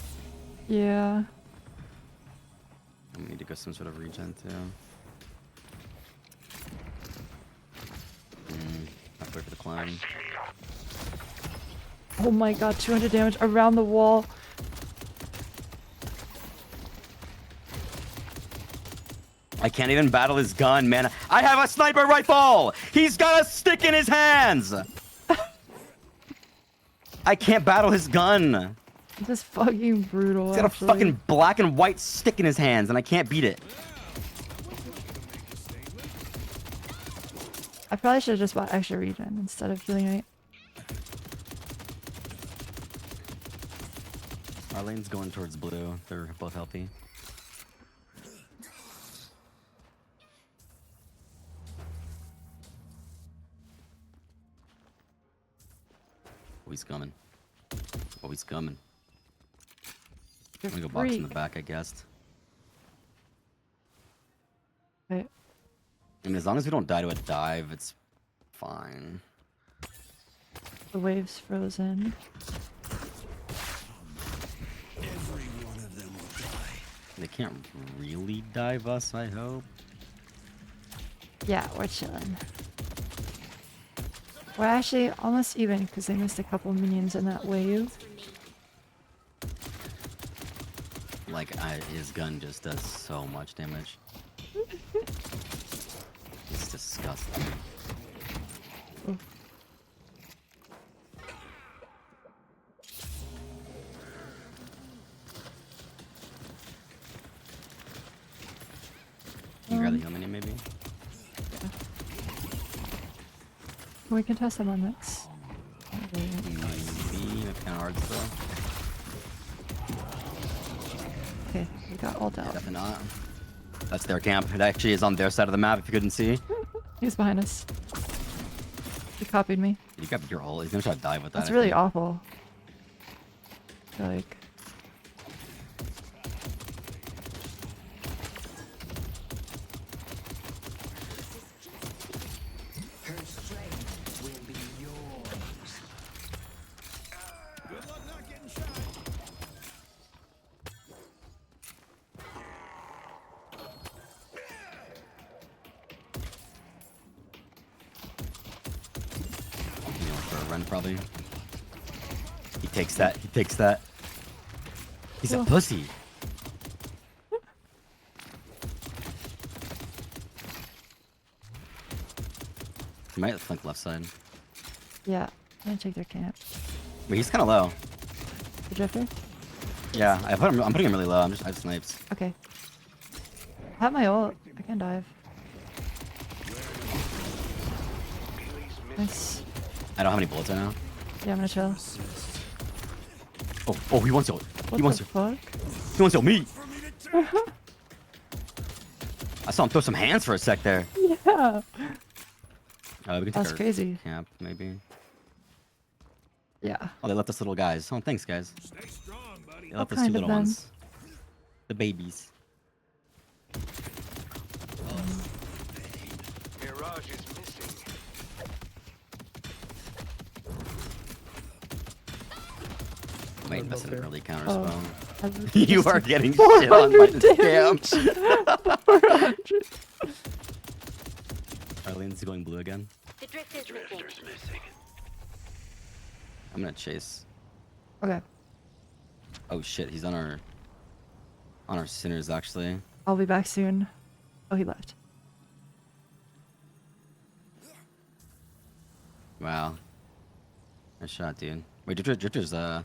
Yeah. I need to go some sort of regen too. Have to wait for the climb. Oh my god, 200 damage around the wall. I can't even battle his gun, man. I have a sniper rifle! He's got a stick in his hands! I can't battle his gun. This is fucking brutal. He's got a actually. fucking black and white stick in his hands, and I can't beat it. I probably should have just bought extra regen instead of healing rate. Our lane's going towards blue. They're both healthy. Oh, he's coming. Oh, he's coming. I'm gonna go box in the back, I guess. Right. I mean, as long as we don't die to a dive, it's fine. The wave's frozen. They can't really dive us, I hope. Yeah, we're chilling. We're actually almost even because they missed a couple minions in that wave. Like, his gun just does so much damage. It's disgusting. Oof. Can you grab the heal minion, maybe? We can test them on this. Maybe. It's kind of hard still. Okay, we got ult out. Definitely not. That's their camp. It actually is on their side of the map if you couldn't see. He's behind us. He copied me. You got your ult. He's gonna try to dive with that. That's I really think. awful. Like... Her strength will be yours. Good luck not getting shot. You know, for a run probably. He takes that. He takes that. He's a Oh. pussy. He might flank left side. Yeah, I'm gonna take their camp. Wait, he's kind of low. The drifter? Yeah, I'm putting him really low. I have snipes. Okay. I have my ult. I can dive. Nice. I don't have any bullets right now. Yeah, I'm gonna chill. Oh, he wants to. What He wants the to. fuck? He wants to me. I saw him throw some hands for a sec there. Yeah. We can take That's our crazy. camp maybe. Yeah. Oh, they left us little guys. Oh, thanks guys. Stay strong, buddy. They left us kind two of little them? ones. The babies. Mirage is missing. Might invest in an early counter Oh. spell. I was You just are like, getting shit on by 400 this damage. camp. 400. Arlene's going blue again. The drift is missing. Drifter's missing. I'm gonna chase. Okay. Oh shit, he's on our sinners actually. I'll be back soon. Oh, he left. Wow. Nice shot, dude. Wait, Drifter's not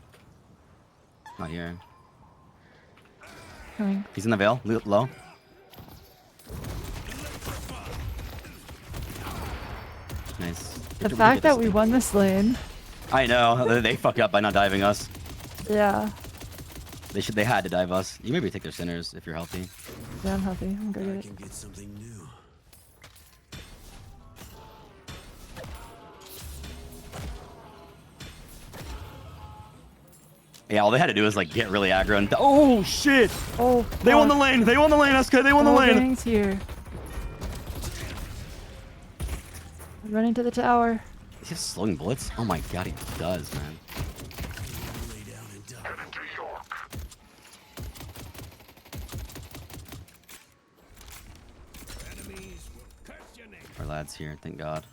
here. Coming. He's in the veil, low. Nice. The Drifter, fact get that this. we won this lane. I know they fuck up by not diving us. Yeah. They had to dive us. You maybe take their sinners if you're healthy. Yeah, I'm happy. I'm gonna go I get can it. get something new. Yeah, all they had to do was like get really aggro and oh shit! Oh, They won the fuck. lane. They won the lane, Eskay. They won the Oh, lane. gang's here. I'm running to the tower. Is he slowing bullets? Oh my god, he does, man. Lay down and die. Enemies will curse your name. Our lad's here, thank God.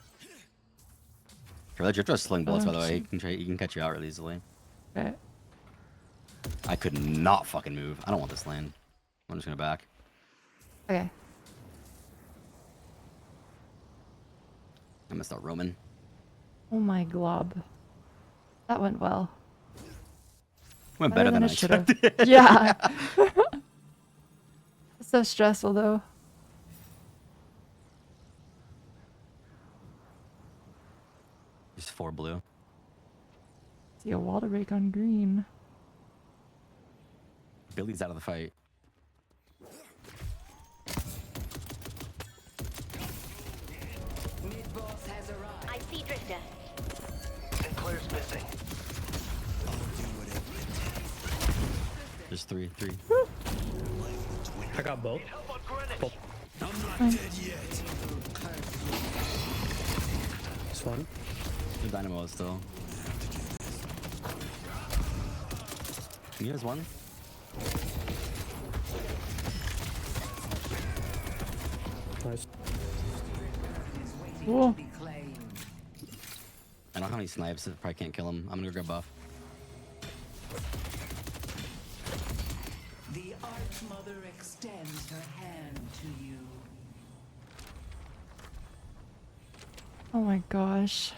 Drifter's slowing bullets, by the way. He can catch you out really easily. Okay. I could not fucking move. I don't want this lane. I'm just gonna back. Okay. I missed out Roman. Oh my glob. That went well. Went better than I it should've. expected. Yeah. It's so stressful though. Just 4 blue. See a wall to break on green. Billy's out of the fight. Mid-boss has arrived. I see Drifter. Sinclair's missing. There's 3. I got both. I'm not dead yet. This one. The dynamo is still. You guys won? Nice. Cool. Be claimed. I don't have any snipes, so I probably can't kill him. I'm gonna go grab buff. The Archmother extends her hand to you. Oh my gosh.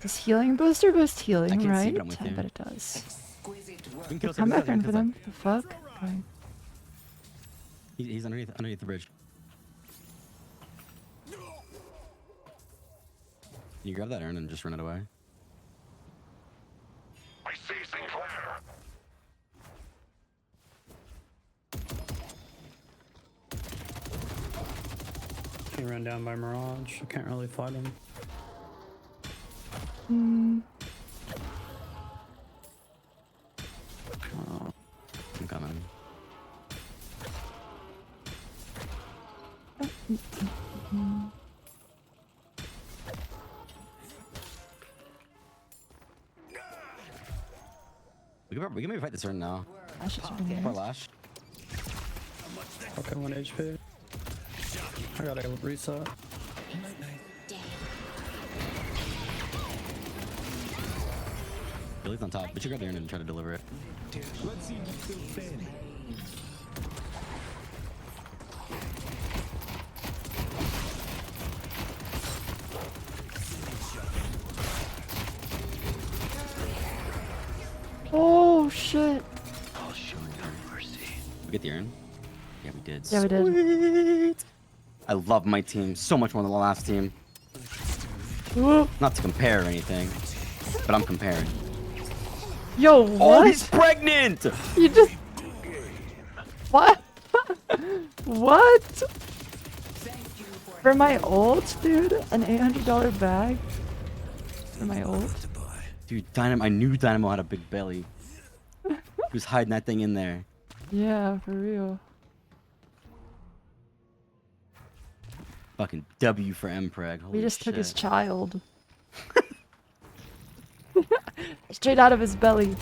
Does healing boost or boost healing, can't see, right? but I'm with I you. bet it does. Exquisite We work. can kill I'm some back guys, in we for can kill them. The fuck? Fine. some. He's underneath the bridge. Can you grab that urn and just run it away? I see Sinclair. He ran down by Mirage. I can't really fight him. I'm coming. We can maybe fight this urn now. Ash is running Poor in. Lash. Okay, 1 HP. I gotta reset. Billy's on top. We should grab the urn and try to deliver it. Let's see you still standing. Oh shit. I'll show you mercy. We get the urn? Yeah, we did. Yeah, we did. Sweet. I love my team so much more than the last team. Ooh. Not to compare or anything, but I'm comparing. Yo, Oh, he's what? pregnant! You just. What? What? For my ult, dude? An $800 bag? For my ult? To buy. Dude, Dynamo, I knew Dynamo had a big belly. He was hiding that thing in there. Yeah, for real. Fucking W for Mpreg. Holy We just took his shit. child. Straight out of his belly.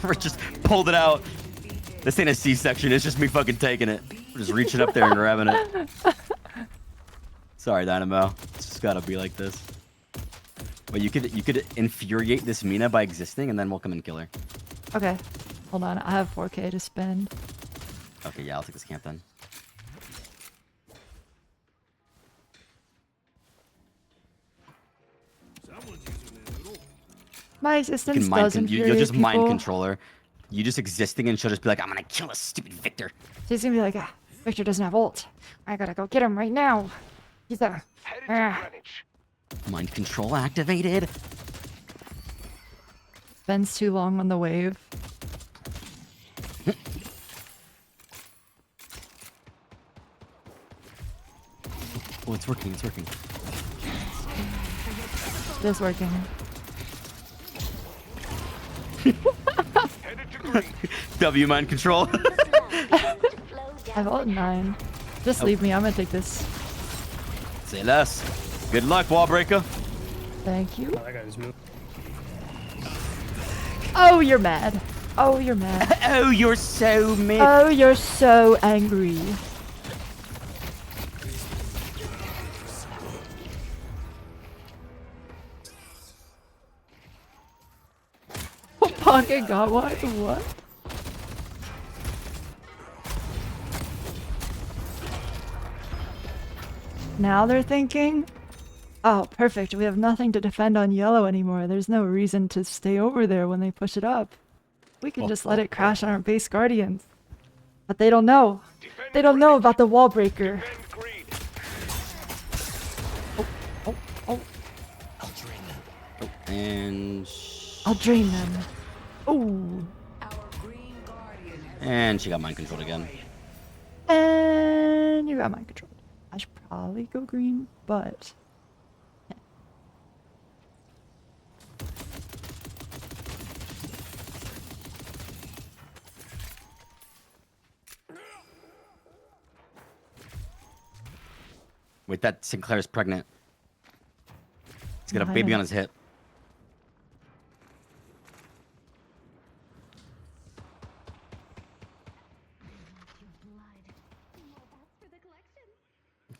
We're just pulled it out. This ain't a C-section. It's just me fucking taking it. We're just reaching up there and grabbing it. Sorry, Dynamo. It's just gotta be like this. But you could infuriate this Mina by existing, and then we'll come and kill her. Okay. Hold on. I have 4K to spend. Okay, yeah, I'll take this camp then. My You existence can mind does infuriate you'll just mind people. control her. You just existing, and she'll just be like, I'm gonna kill a stupid Victor. She's gonna be like, ah, Victor doesn't have ult. I gotta go get him right now. He's a. Headed to Ah. Greenwich. Mind control activated. Spends too long on the wave. Oh, it's working. It's working. Just working. Headed to Green. W mind control. I've ult 9. Just leave me. I'm gonna take this. Say less. Good luck, wall breaker. Thank you. Oh, that guy's moving. Oh, you're mad. Oh, you're mad. Oh, you're so mid. Oh, you're so angry. Pocket got one? What? Now they're thinking, oh, perfect. We have nothing to defend on yellow anymore. There's no reason to stay over there when they push it up. We can just let it crash on our base guardians. But they don't know. They don't know about the wall breaker. Defend Green. Oh, And I'll drain them. Oh, Our green guardian has and she got mind controlled again. and you got mind control. I should probably go green, but Wait, that Sinclair's pregnant. He's got a Behind baby him. on his hip.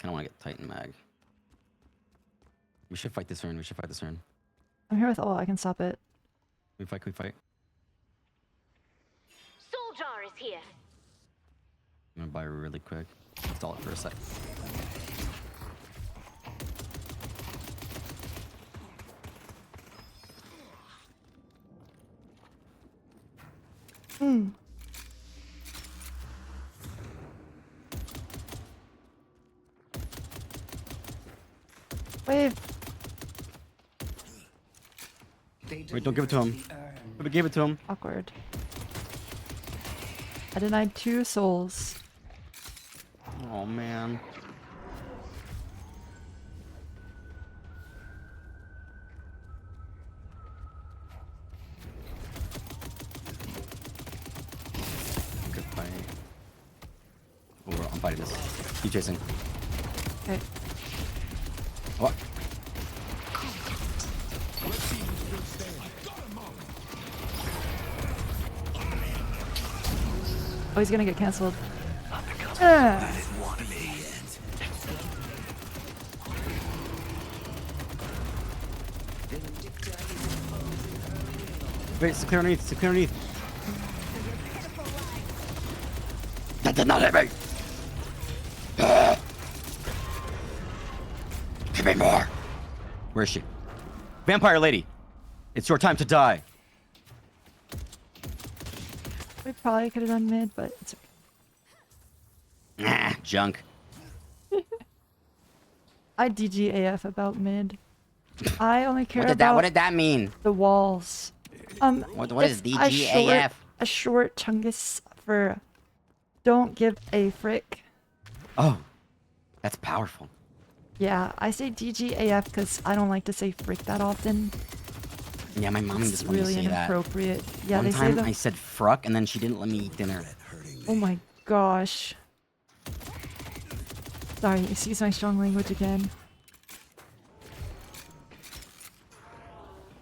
of want to get Titan mag. We should fight this turn. We should fight this turn. I'm here with ult. I can stop it. Can we fight? Can we fight? Soul jar is here. I'm gonna buy really quick. Stall it for a sec. Wave. Wait, don't give it to him. We gave it to him. Awkward. I denied 2 souls. Oh man. Good fight. Oh, I'm fighting this. Keep chasing. Okay. What? Oh, he's gonna get cancelled. Ah. Wait, it's clear underneath. It's clear underneath. That did not hit me. Give me more. Where is she? Vampire lady. It's your time to die. We probably could have done mid, but it's Nah, junk. I DGAF about mid. I only care What about did that mean? the walls. What is it's DGAF? A short chungus for don't give a frick. Oh, that's powerful. Yeah, I say DGAF because I don't like to say frick that often. Yeah, my mom It's just let me really say that. inappropriate. Yeah, One they say time them. I said fruck and then she didn't let me eat dinner. Oh my gosh. Sorry, excuse my strong language again.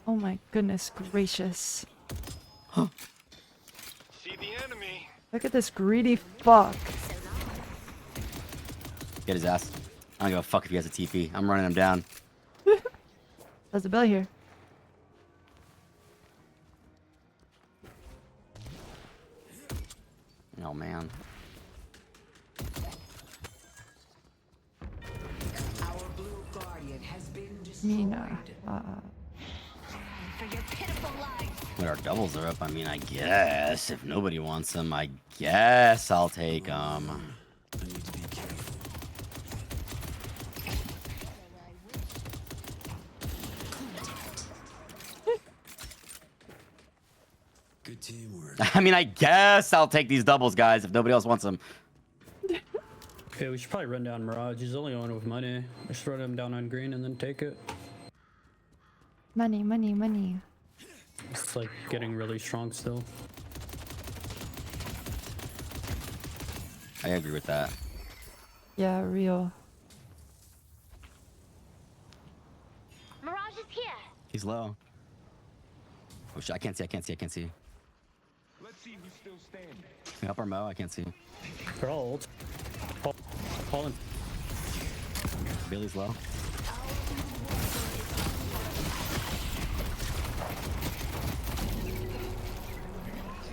Oh my goodness gracious. See the enemy. Look at this greedy fuck. Get his ass. I don't give a fuck if he has a TP. I'm running him down. There's a bell here. Oh man. Our blue guardian has been Mina. For your pitiful lives. When our doubles are up, I mean, I guess. If nobody wants them, I guess I'll take them. I need to be careful. Good teamwork. I mean, I guess I'll take these doubles, guys, if nobody else wants them. Okay, we should probably run down Mirage. He's only on with money. Just run him down on green and then take it. Money, money, money. It's like getting really strong still. I agree with that. Yeah, real. Mirage is here. He's low. Oh shit, I can't see, I can't see, I can't see. Let's see who's still standing. Can you help our Mo? I can't see. They're all ult. Paul and Bailey's low.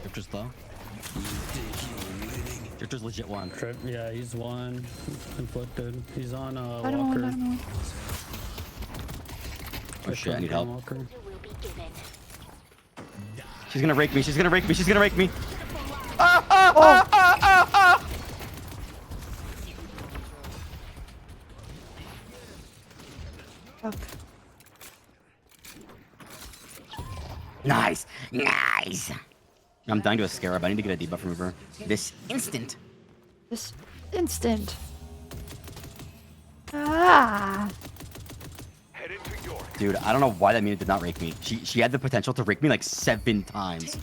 Drifter's low. Drifter's legit one. Trip. Yeah, he's one. Inflicted. He's on Dynamo, Walker. dynamo. Oh shit, I need help. Walker. You will be given. She's gonna rake me, she's gonna rake me, she's gonna rake me. Fuck. Nice, nice. I'm dying to a scarab. I need to get a debuff remover. This instant. This instant. Ah. Head into your. Dude, I don't know why that Mina did not rake me. She had the potential to rake me like 7 times.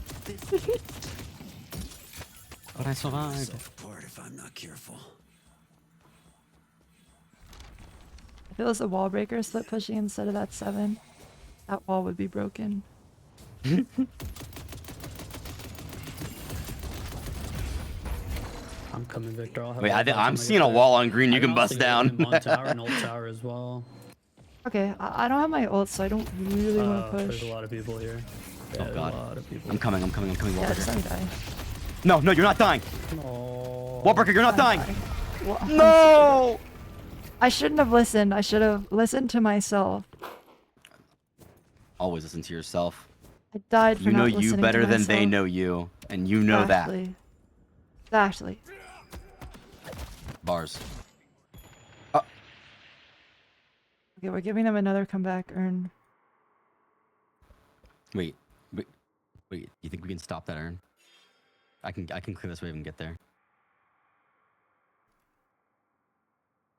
But I survived. Myself apart if I'm not careful. If it was a wall breaker split pushing instead of that 7, that wall would be broken. I'm coming, Victor. I'll have Wait, all I'm time I get seeing a there. wall on green. You I can also bust get down. him on tower and ult tower as well. Okay, I don't have my ult, so I don't really want to push. There's a lot of people here. Yeah, Oh god. A lot of people. I'm coming. Yeah, just let me die. No, no, you're not dying. No. Wallbreaker, you're not dying. Well, No. I shouldn't have listened. I should have listened to myself. Always listen to yourself. I died for You know not you listening better to than they myself. know you, and you know Exactly. Exactly. that. Bars. Okay, we're giving them another comeback urn. Wait. You think we can stop that urn? I can clear this wave and get there.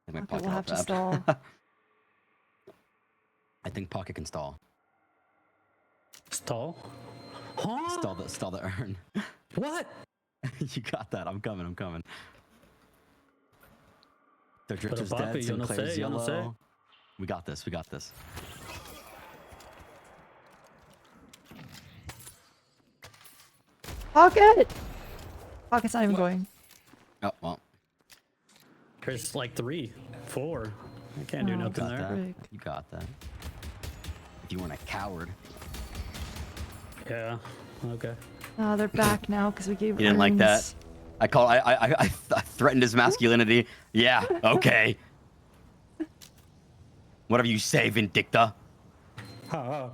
I think my Okay, pocket we'll have to out stall. I think pocket can stall. Stall? Huh? Stall the urn. What? You got that. I'm coming. Their drifter's Pero papi, dead. yo no Sinclair's sé, yo no sé. yellow. We got this. Pocket! Pocket's not even going. Oh, well. There's like 3, 4. I can't do Oh, nothing Got there. that. Frick. You got that. If you weren't a coward. Yeah. Okay. Oh, they're back now because we gave You didn't like that? urns. I threatened his masculinity. Yeah, okay. Whatever you say, Vindicta. Ha.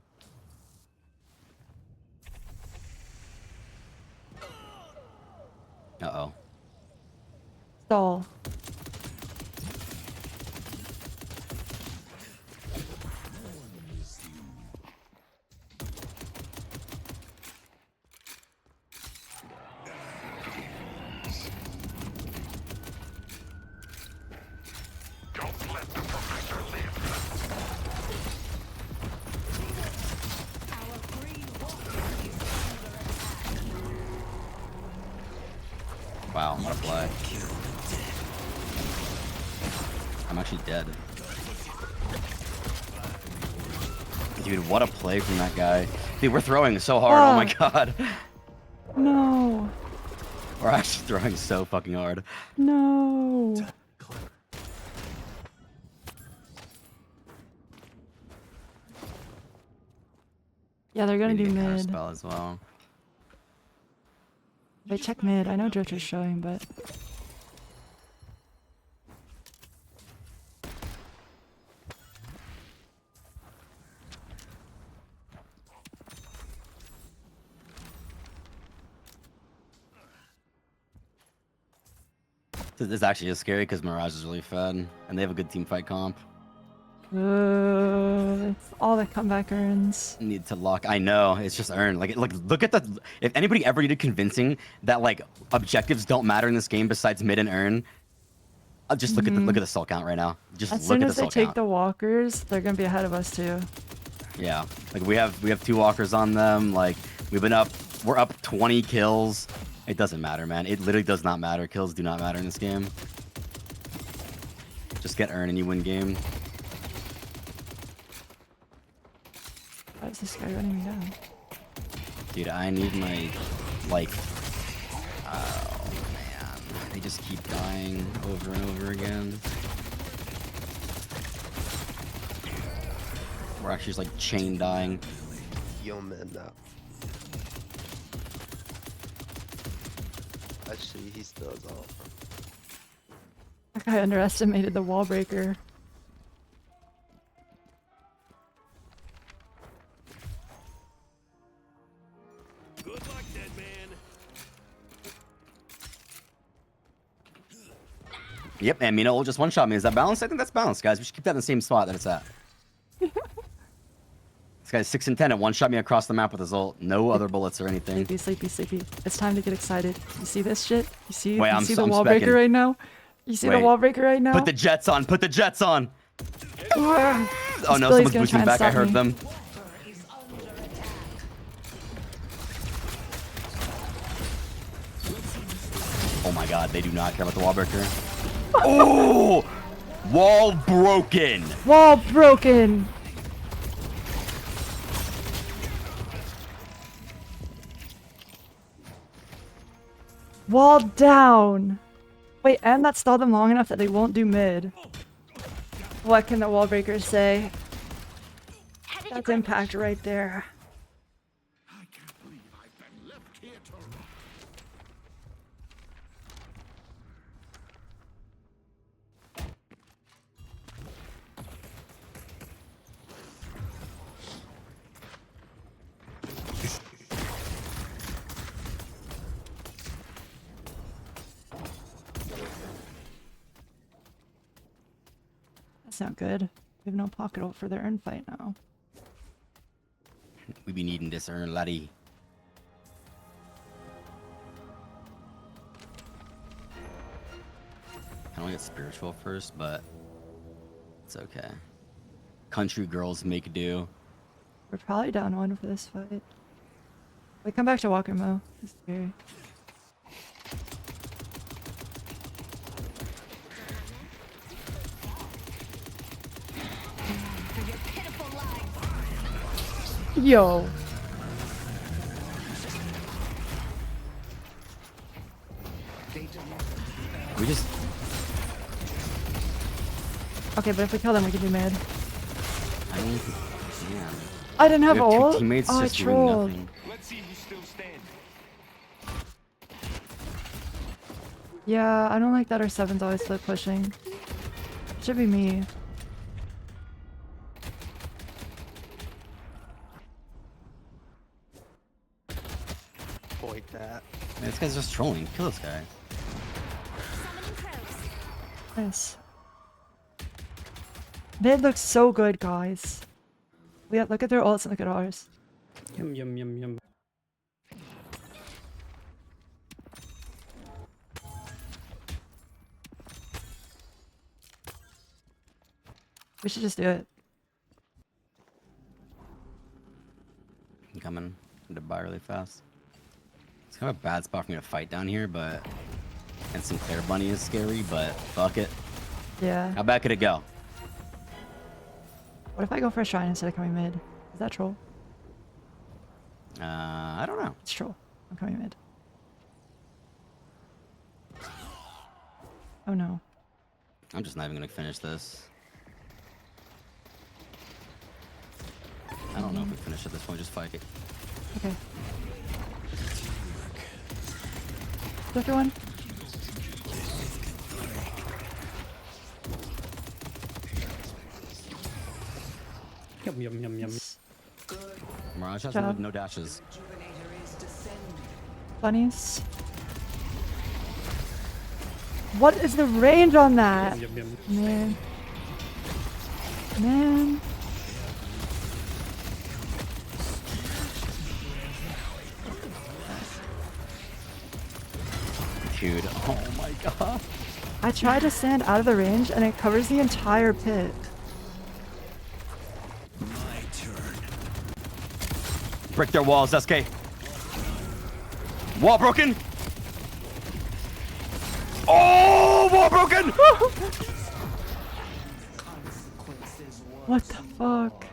Uh-oh. Stall. Don't let the professor live. Wow, what a play. I'm actually dead. Dude, what a play from that guy. Dude, we're throwing so hard. Oh my god. No. We're actually throwing so fucking hard. No. Yeah, they're gonna Need do to get counter mid. spell as well. They check mid. I know Drifter's showing, but This actually is scary because Mirage is really fed, and they have a good team fight comp. it's all the comeback urns. Need to lock. I know it's just earned. Like look at the. If anybody ever needed convincing that like objectives don't matter in this game besides mid and earn, I'll just look at the soul count right now. Just As look soon at the as they soul take count. the walkers, they're gonna be ahead of us too. Yeah, like we have 2 walkers on them. Like we're up 20 kills. It doesn't matter, man. It literally does not matter. Kills do not matter in this game. Just get earn and you win game. Why is this guy running me down? Dude, I need my like. Oh man, they just keep dying over and over again. We're actually just like chain dying. Yo, man, now. Actually, he still is off. That guy underestimated the wall breaker. Good luck, dead man. Yep, and Mina will just one-shot me. Is that balanced? I think that's balanced, guys. We should keep that in the same spot that it's at. This guy's 6 and 10 and one-shot me across the map with his ult. No other bullets or anything. Sleepy, sleepy, sleepy. It's time to get excited. You see this shit? You see? Wait, you I'm see s- the I'm wall breaker specking. right now? You see the Wait. wall breaker right now? Put the jets on. Put the jets on. Oh Oh no, someone's boosting back. I heard them. Oh my god, they do not care about the wall breaker. Oh! Wall broken. Wall broken. Wall down. Wait, and that stalled them long enough that they won't do mid. What can the wall breakers say? Headed to That's Greenwich. impact right there. I can't believe I've been left here to rot. That's not good. We have no pocket ult for their end fight now. We be needing this earn, laddie. I don't get spiritual first, but it's okay. Country girls make do. We're probably down one for this fight. Wait, come back to Walker Mo. He's scary. For your pitiful lives. Yo. We just Okay, but if we kill them, we can do mid. I mean, yeah. I didn't have We have two ult. teammates Oh, I just doing trolled. nothing. Let's see who's still standing. Yeah, I don't like that our 7's always split pushing. Should be me. Point that. Man, this guy's just trolling. Kill this guy. Summoning crows. Nice. Mid looks so good, guys. Yeah, look at their ults and look at ours. Yum yum yum yum. We should just do it. I'm coming. I'm to buy really fast. It's kind of a bad spot for me to fight down here, but and Sinclair Bunny is scary, but fuck it. Yeah. How bad could it go? What if I go for a shrine instead of coming mid? Is that troll? I don't know. It's troll. I'm coming mid. Oh no. I'm just not even gonna finish this. I don't know if we finish at this point. Just fight it. Okay. Flicker one. Yum yum yum yum. Mirage has Job. no dashes. Bunnies. What is the range on that? Yum yum. Man. Man. Dude, oh my god. I tried to stand out of the range and it covers the entire pit. My turn. Break their walls, Eskay. Wall broken. Oh, wall broken. What the fuck?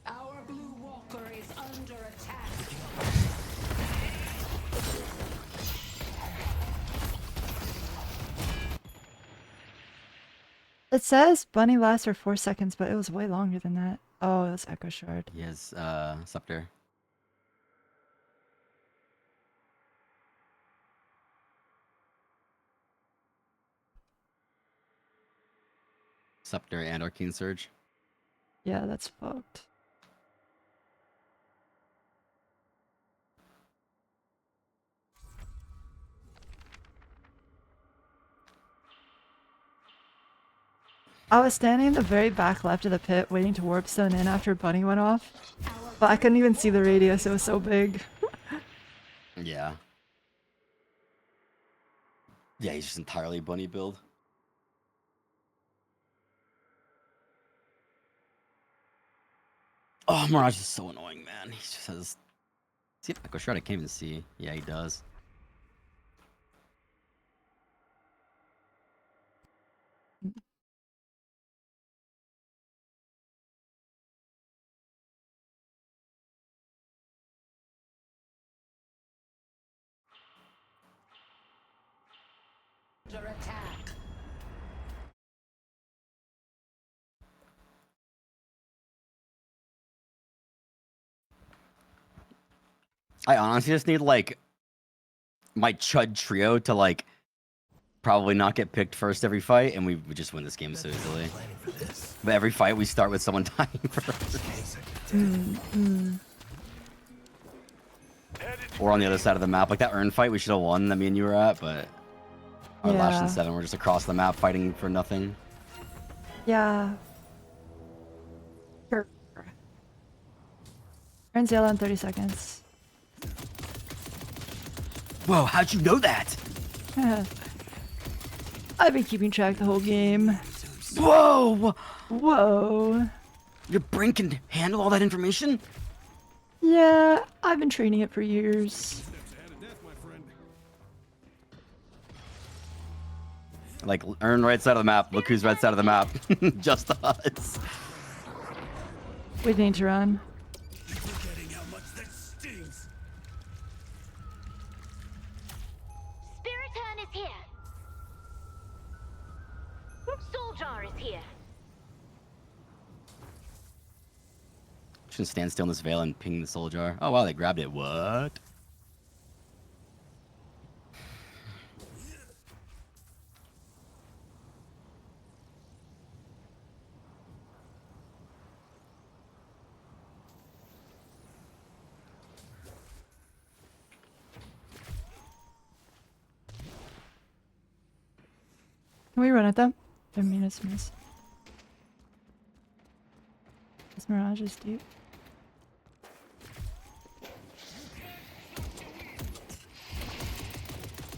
Our blue walker is under attack. It says bunny lasts for 4 seconds, but it was way longer than that. Oh, it was Echo Shard. Yes, Scepter. Scepter and Arcane Surge. Yeah, that's fucked. I was standing in the very back left of the pit waiting to warp stone in after Bunny went off. But I couldn't even see the radius, it was so big. Yeah. Yeah, he's just entirely bunny build. Oh, Mirage is so annoying, man. He just has. See, Echo Shard I can't even see. Yeah, he does. under attack. I honestly just need like my Chud trio to like probably not get picked first every fight, and we just win this game so easily. But every fight we start with someone dying first. Or on the other side of the map, like that urn fight we should have won that me and you were at, but our Lash Yeah. and 7 were just across the map fighting for nothing. Yeah. Sure. Turns yellow in 30 seconds. Whoa, how'd you know that? I've been keeping track the whole game. Whoa! Whoa. Your brain can handle all that information? Yeah, I've been training it for years. Like, earn right side of the map. Look who's right side of the map. Just us. We need to run. Forgetting how much that stings. Spirit Urn is here. Soul Jar is here. Shouldn't stand still in this veil and ping the soul jar. Oh wow, they grabbed it. What? Can we run at them? I mean, it's miss. This Mirage is deep.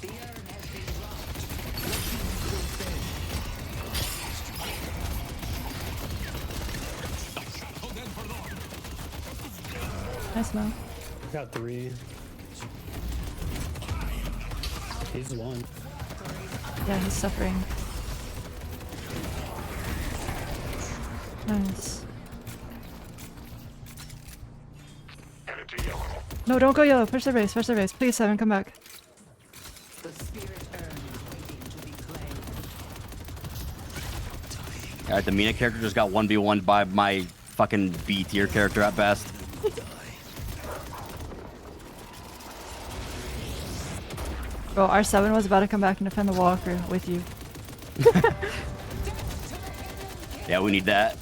The urn has been dropped. Nice mo. Got 3. He's 1. Yeah, he's suffering. Nice. No, don't go yellow. Push the base. Push the base. Please, 7, come back. The spirit urn is waiting to be claimed. Alright, the Mina character just got 1v1 by my fucking B tier character at best. Bro, our 7 was about to come back and defend the walker with you. Yeah, we need that.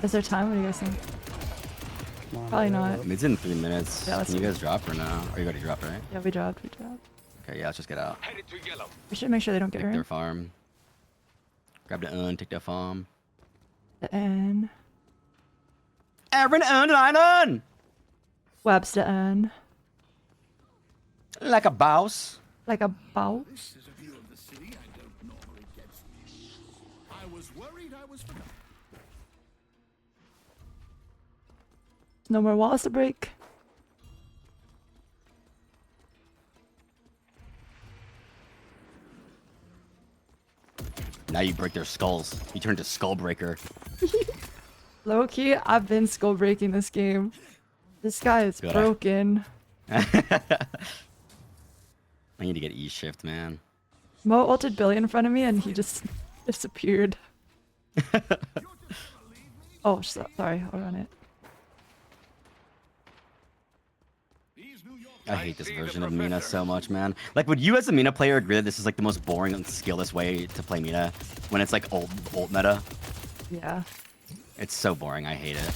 Is there time? What do you guys think? Probably not. It's in 3 minutes. Yeah, let's Can you do guys drop or no? Or you already dropped, right? Yeah, we dropped. We dropped. Okay, yeah, let's just get out. We should make sure they don't get Take their hurt. farm. Grab the un, take their farm. The N. Aaron un, line un! Webster N. Like a boss. Like a bow. This is a view of the city I don't normally get. I was worried I was forgotten. No more walls to break. Now you break their skulls. You turn to skull breaker. Low key, I've been skull breaking this game. This guy is Good. broken. I need to get E shift, man. Mo ulted Billy in front of me and he just disappeared. Oh, sorry. I'll run it. I hate this version of Mina so much, man. Like, would you as a Mina player agree that this is like the most boring and skillless way to play Mina when it's like ult meta? Yeah. It's so boring. I hate it.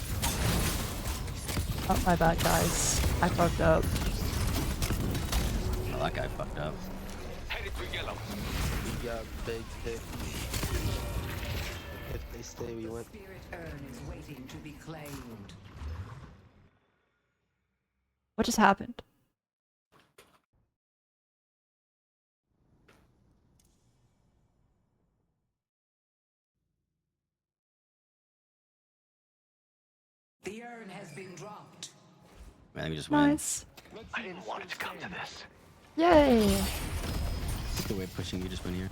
Oh, my bad, guys. I fucked up. Oh, that guy fucked up. We got big dick. If they stay, we went. Spirit urn is waiting to be claimed. What just happened? The urn has been dropped. Man, let me just win. Nice. I didn't want it to come to this. Yay. Take the way of pushing you just went here.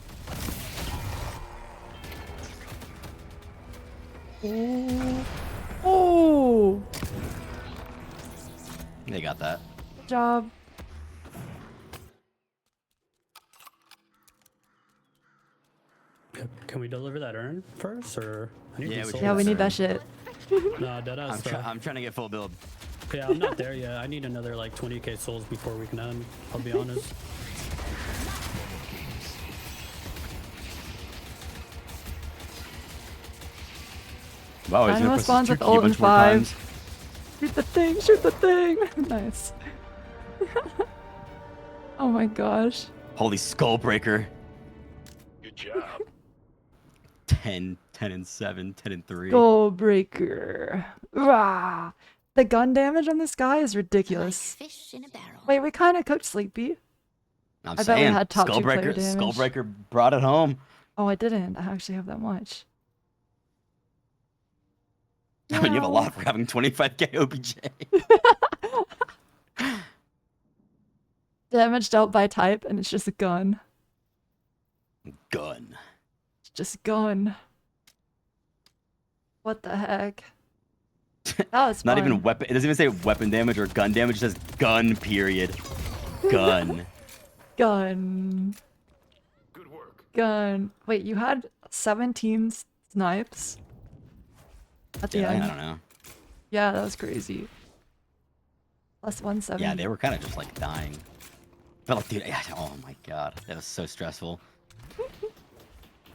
Ooh. Ooh. They got that. Good job. Can we deliver that urn first, or I need Yeah, these we souls. should. Yeah, we need that shit. No, deadass. I'm trying to get full build. Yeah, I'm not there yet. I need another like 20k souls before we can end. I'll be honest. Wow, he's Dynamo gonna press spawns the with key ult a in bunch more 5. times. Shoot the thing, shoot the thing. Nice. Oh my gosh. Holy Skullbreaker. Good job. 10, 10 and 7, 10 and 3. Goal breaker. Rah. The gun damage on this guy is ridiculous. Fish in a barrel. Wait, we kind of cooked Sleepy. I'm I bet we saying, had top 2 player Skullbreaker, damage. Skullbreaker brought it home. Oh, I didn't. I actually have that much. I mean, you have a Wow. lot for having 25k OBJ. Damage dealt by type, and it's just a gun. Gun. It's just gun. What the heck? That was Not fun. even weapon. It doesn't even say weapon damage or gun damage. It says gun, period. Gun. Gun. Good work. Gun. Wait, you had 17 snipes? At the Yeah, end? I don't know. Yeah, that was crazy. Plus 170. Yeah, they were kind of just like dying. But like, dude, oh my god, that was so stressful.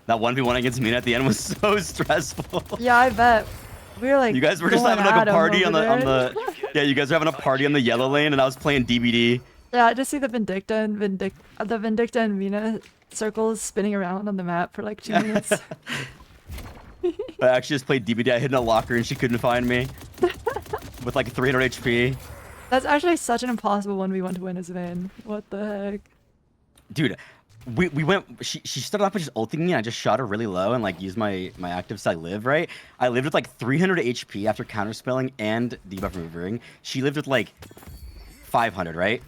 That 1v1 against me at the end was so stressful. Yeah, I bet. We were like, You guys were just going having like at a 'em party on over the there. yeah, you guys were having a party on the yellow lane, and I was playing DBD. Yeah, I just see the Vindicta and Mina circles spinning around on the map for like 2 minutes. I actually just played DBD. I hid in a locker and she couldn't find me with like 300 HP. That's actually such an impossible 1v1 to win as Vin. What the heck? Dude, we went. She started off with just ulting me. And I just shot her really low and like used my active so I live right. I lived with like 300 HP after counterspelling and debuff removing. She lived with like 500, right?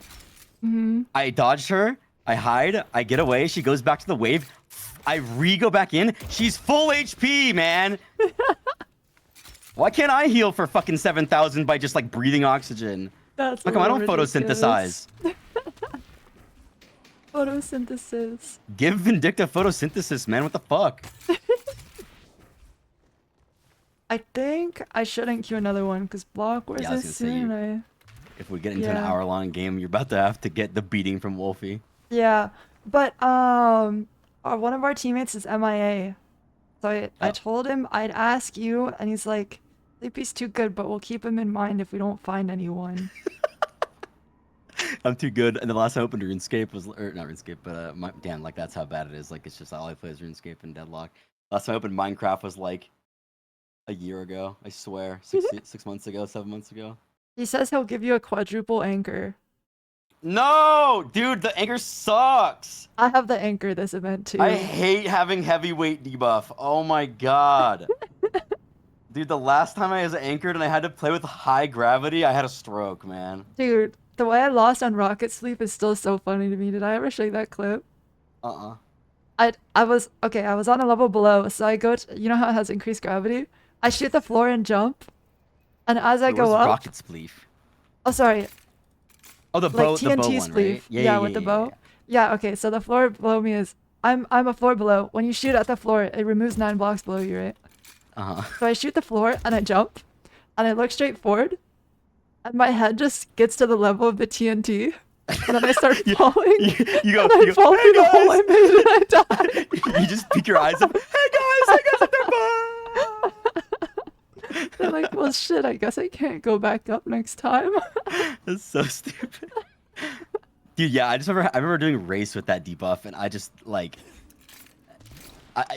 Mm-hmm. I dodged her. I hide. I get away. She goes back to the wave. I go back in. She's full HP, man. Why can't I heal for fucking 7,000 by just like breathing oxygen? That's How come I don't ridiculous. photosynthesize? Photosynthesis. Give Vindicta photosynthesis, man. What the fuck? I think I shouldn't queue another one because block was Yeah, I was this gonna say soon. If we get into an Yeah. hour-long game, you're about to have to get the beating from Wolfie. Yeah, but one of our teammates is MIA, so I Oh. told him I'd ask you, and he's like, "Sleepy's too good, but we'll keep him in mind if we don't find anyone." I'm too good. And the last time I opened RuneScape was, or not RuneScape, but damn, like that's how bad it is. Like it's just all I play is RuneScape and Deadlock. Last time I opened Minecraft was like a year ago. I swear, 6 months ago, 7 months ago. He says he'll give you a quadruple anchor. No, dude, the anchor sucks. I have the anchor this event too. I hate having heavyweight debuff. Oh my god. Dude, the last time I was anchored and I had to play with high gravity, I had a stroke, man. Dude, the way I lost on Rocket Sleep is still so funny to me. Did I ever show you that clip? I was on a level below, so I go to, you know how it has increased gravity? I shoot the floor and jump. And as I go up, Rocket Spleef. oh sorry, Oh, the like bow, TNT the bow one, spleef. right? Yeah, with the bow. Yeah, okay, so the floor below me is I'm a floor below. When you shoot at the floor, it removes 9 blocks below you, right? So I shoot the floor and I jump and I look straight forward and my head just gets to the level of the TNT. And then I start falling. You go, and I fall "Hey, through the hole I guys!" made and I die. You just peek your eyes up. Hey guys, up there. They're like, well shit, I guess I can't go back up next time. That's so stupid. Dude, yeah, I remember doing race with that debuff and I just like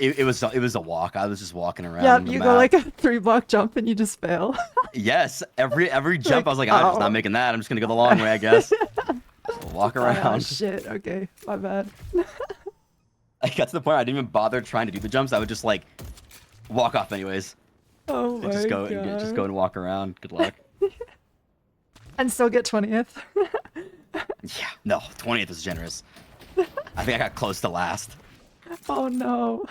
it was a walk. I was just walking around. Yeah, the you map. go like a 3-block jump and you just fail. Yes, every jump I was like, I'm just oh. not making that. I'm just gonna go the long way, I guess. Walk Oh around. shit, okay, my bad. I got to the point I didn't even bother trying to do the jumps. I would just like walk off anyways. Oh my Just go god. and walk around. Good luck. And still get 20th. Yeah, no, 20th was generous. I think I got close to last. Oh no.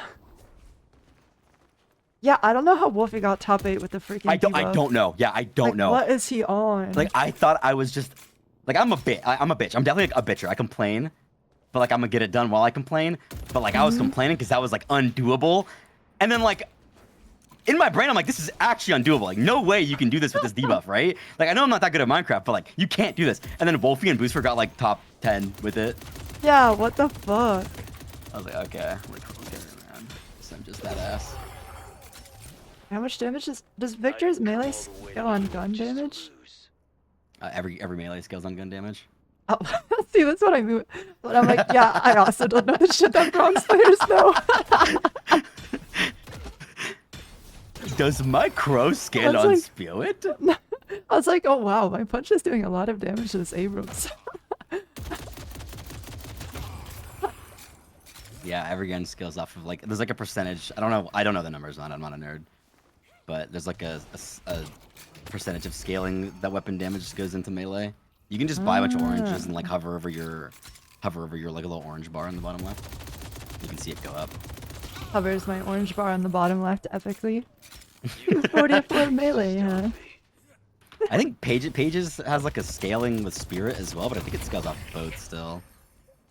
Yeah, I don't know how Wolfie got top 8 with the freaking I debuff. don't know. Yeah, I don't Like, know. What is he on? Like I thought I was just like I'm a bitch. I'm a bitch. I'm definitely like, a bitcher. I complain, but like I'm gonna get it done while I complain. But like I was complaining because that was like undoable, and then like in my brain I'm like, this is actually undoable. Like no way you can do this with this debuff, right? Like I know I'm not that good at Minecraft, but like you can't do this. And then Wolfie and Booster got like top 10 with it. Yeah, what the fuck? I was like, okay, like okay, man. So I'm just that ass. How much damage does Victor's melee scale on gun damage? Every melee scales on gun damage. Oh, see, that's what I mean. But I'm like, yeah, I also don't know the shit that bronze players know. Does my crow scale That's on like- Spirit? I was like, oh wow, my punch is doing a lot of damage to this Abrams. Yeah, every gun scales off of like there's like a percentage. I don't know the numbers on it. I'm not a nerd, but there's like a percentage of scaling that weapon damage goes into melee. You can just buy a bunch of oranges and like hover over your like a little orange bar in the bottom left. You can see it go up. Hovers my orange bar on the bottom left epically. 44 melee, huh? I think Pages has like a scaling with Spirit as well, but I think it scales off both still.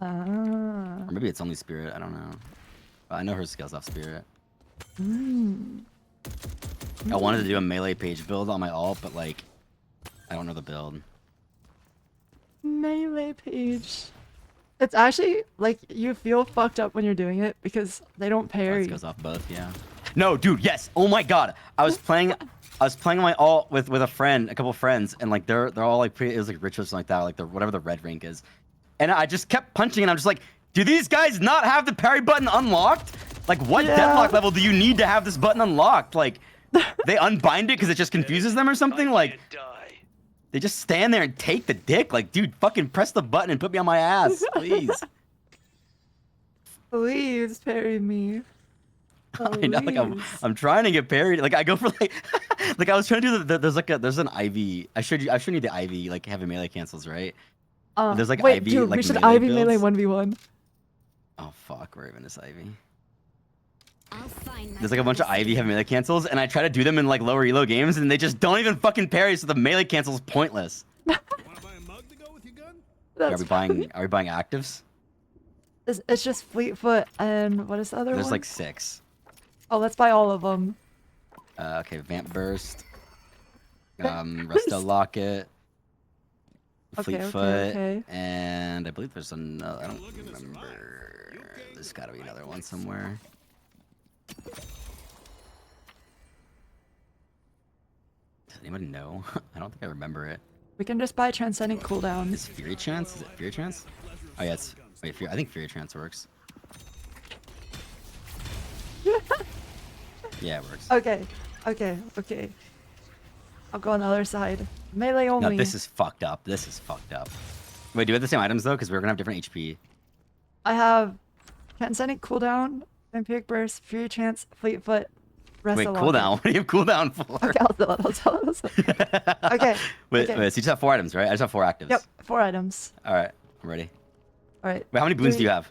Ah. Or maybe it's only Spirit. I don't know. But I know hers scales off Spirit. I wanted to do a melee Page build on my ult, but like I don't know the build. Melee page. It's actually like you feel fucked up when you're doing it because they don't Oh, parry. it goes off both, yeah. No, dude, yes. Oh my god. I was playing my ult with a friend, a couple of friends, and like they're all like pretty, it was like rich or something like that, like the whatever the red rank is. And I just kept punching and I'm just like, do these guys not have the parry button unlocked? Like what deadlock level do you need to have this button unlocked? Like they unbind it because it just confuses them or something? Like they just stand there and take the dick. Like, dude, fucking press the button and put me on my ass, please. Please parry me. I know, like I'm trying to get parried. Like I go for like, like I was trying to do there's an Ivy. I showed you the Ivy like heavy melee cancels, right? There's like wait, Ivy dude, like we should melee Ivy melee builds. 1v1. Oh fuck, where even is Ivy? There's like a bunch of Ivy heavy melee cancels, and I try to do them in like lower elo games, and they just don't even fucking parry, so the melee cancel is pointless. Wanna buy a mug to go with your gun? Are we buying actives? It's just Fleetfoot and what is the other There's one? like 6. Oh, let's buy all of them. Okay, Vamp Burst, Resto Locket, Fleetfoot, okay. and I believe there's another. I don't remember. There's got to be another one somewhere. Does anybody know? I don't think I remember it. We can just buy Transcendent cooldown. Is Fury Chance? Is it Fury Chance? Oh yeah, it's wait. I think Fury Chance works. Yeah, it works. Okay. I'll go on the other side. Melee only. No, this is fucked up. This is fucked up. Wait, do we have the same items though? Because we're gonna have different HP. I have Transcendent cooldown, Vampiric Burst, Fury Chance, Fleetfoot, Rest Wait, of cooldown? What do you have cooldown for? Okay, I'll tell it. Okay. Wait, okay. wait, so you just have 4 items, right? I just have 4 actives. Yep, 4 items. Alright, I'm ready. Alright. Wait, how many boons do you have?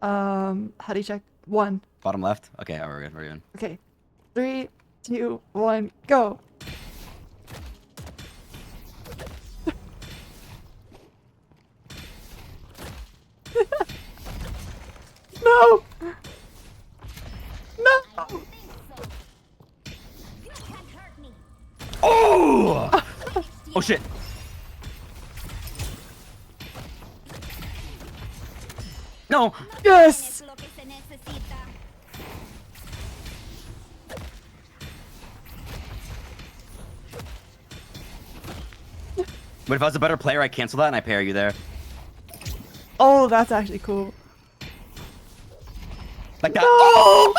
How do you check? 1. Bottom left? Okay, alright, we're good, we're good. Okay. 3, 2, 1, go! No! No! Oh! Oh shit! No! Yes! But if I was a better player, I cancel that and I parry you there. Oh, that's actually cool. Like that. No!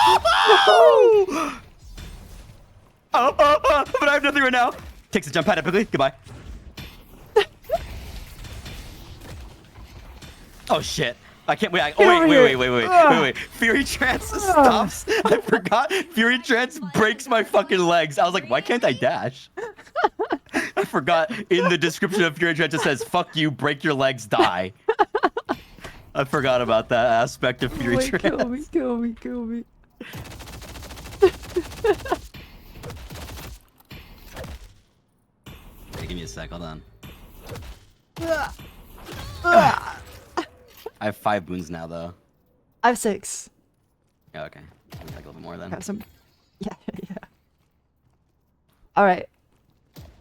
Oh! Oh! But I have nothing right now. Takes a jump pad epically. Goodbye. Oh shit. I can't wait. Wait. Fury Trance stops. I forgot. Fury Trance breaks my fucking legs. I was like, why can't I dash? I forgot in the description of Fury Trance it says, fuck you, break your legs, die. I forgot about that aspect of Fury Trance. Kill me. Hey, give me a sec. Hold on. I I have 5 boons now, though. have 6. Oh, okay. Like a little bit more then. I have some. Yeah, yeah. All right.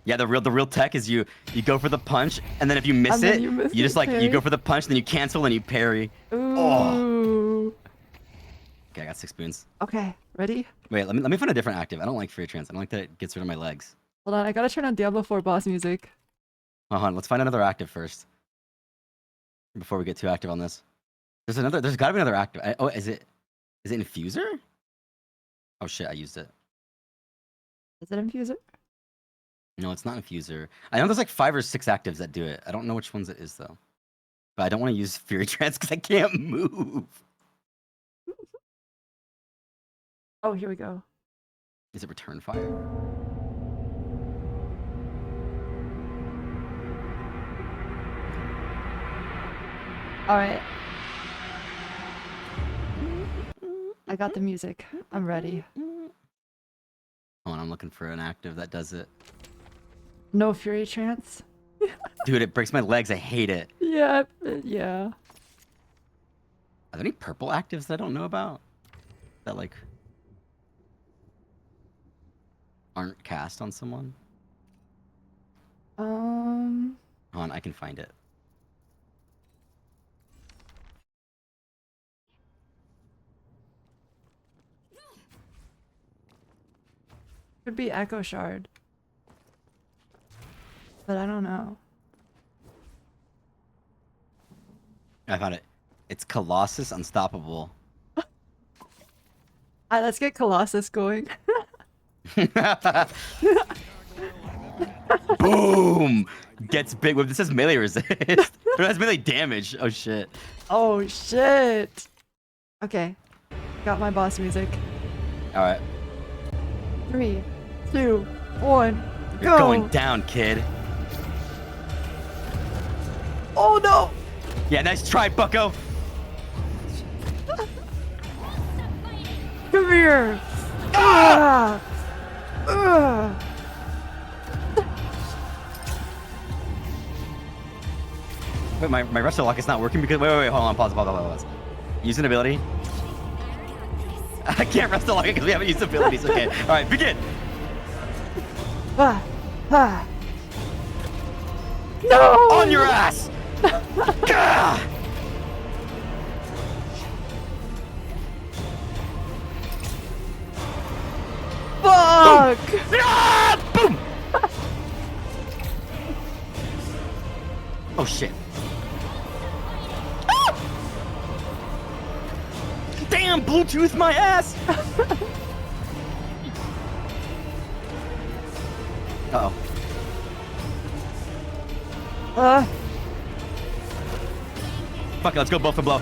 Yeah, the real tech is you go for the punch, and then if you miss And then it, you miss you just it, like you parry. go for the punch, then you cancel and you parry. Ooh. Okay, I got 6 boons. Okay, ready? Wait, let me find a different active. I don't like free trance. I don't like that it gets rid of my legs. Hold on, I gotta turn on Diablo 4 boss music. Hold on, let's find another active first. Before we get too active on this. There's gotta be another active. Oh, is it Infuser? Oh shit, I used it. Is it Infuser? No, it's not Infuser. I know there's like 5 or 6 actives that do it. I don't know which ones it is though. But I don't want to use Fury Trance because I can't move. Oh, here we go. Is it Return Fire? All right. I got the music. I'm ready. Hold on, I'm looking for an active that does it. No Fury Trance? Dude, it breaks my legs. I hate it. Yeah, yeah. Are there any purple actives that I don't know about? That like aren't cast on someone? Hold on, I can find it. Could be Echo Shard. But I don't know. I found it. It's Colossus Unstoppable. Alright, let's get Colossus going. Boom! Gets big whip. This says melee resist. It has melee damage. Oh shit. Oh shit! Okay. Got my boss music. Alright. 3, 2, 1, go! You're going down, kid. Oh no! Yeah, nice try, bucko. Come here! Ah! Ah! Wait, my wrestle lock is not working because wait, hold on, pause. Use an ability. I can't wrestle lock it because we haven't used abilities. Okay, all right, begin. Ah! Ah! No! On your ass. Gah! Fuck! Ah! Boom! Oh shit. Ah! Damn, Bluetooth my ass! Uh-oh. Fuck it, let's go both for blow.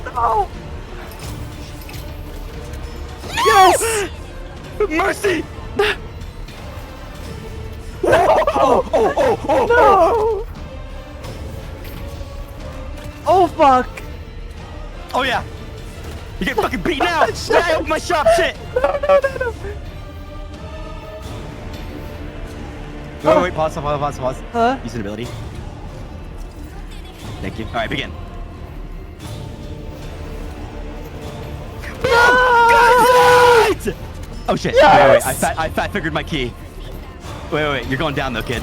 No! Yes! Mercy! No! Oh fuck! Oh yeah! You get fucking beat now! I open my shop, shit! No! Wait, pause. Huh? Use an ability. Thank you. Alright, begin. Oh shit! Yes! Wait, I fat figured my key. Wait, you're going down though, kid.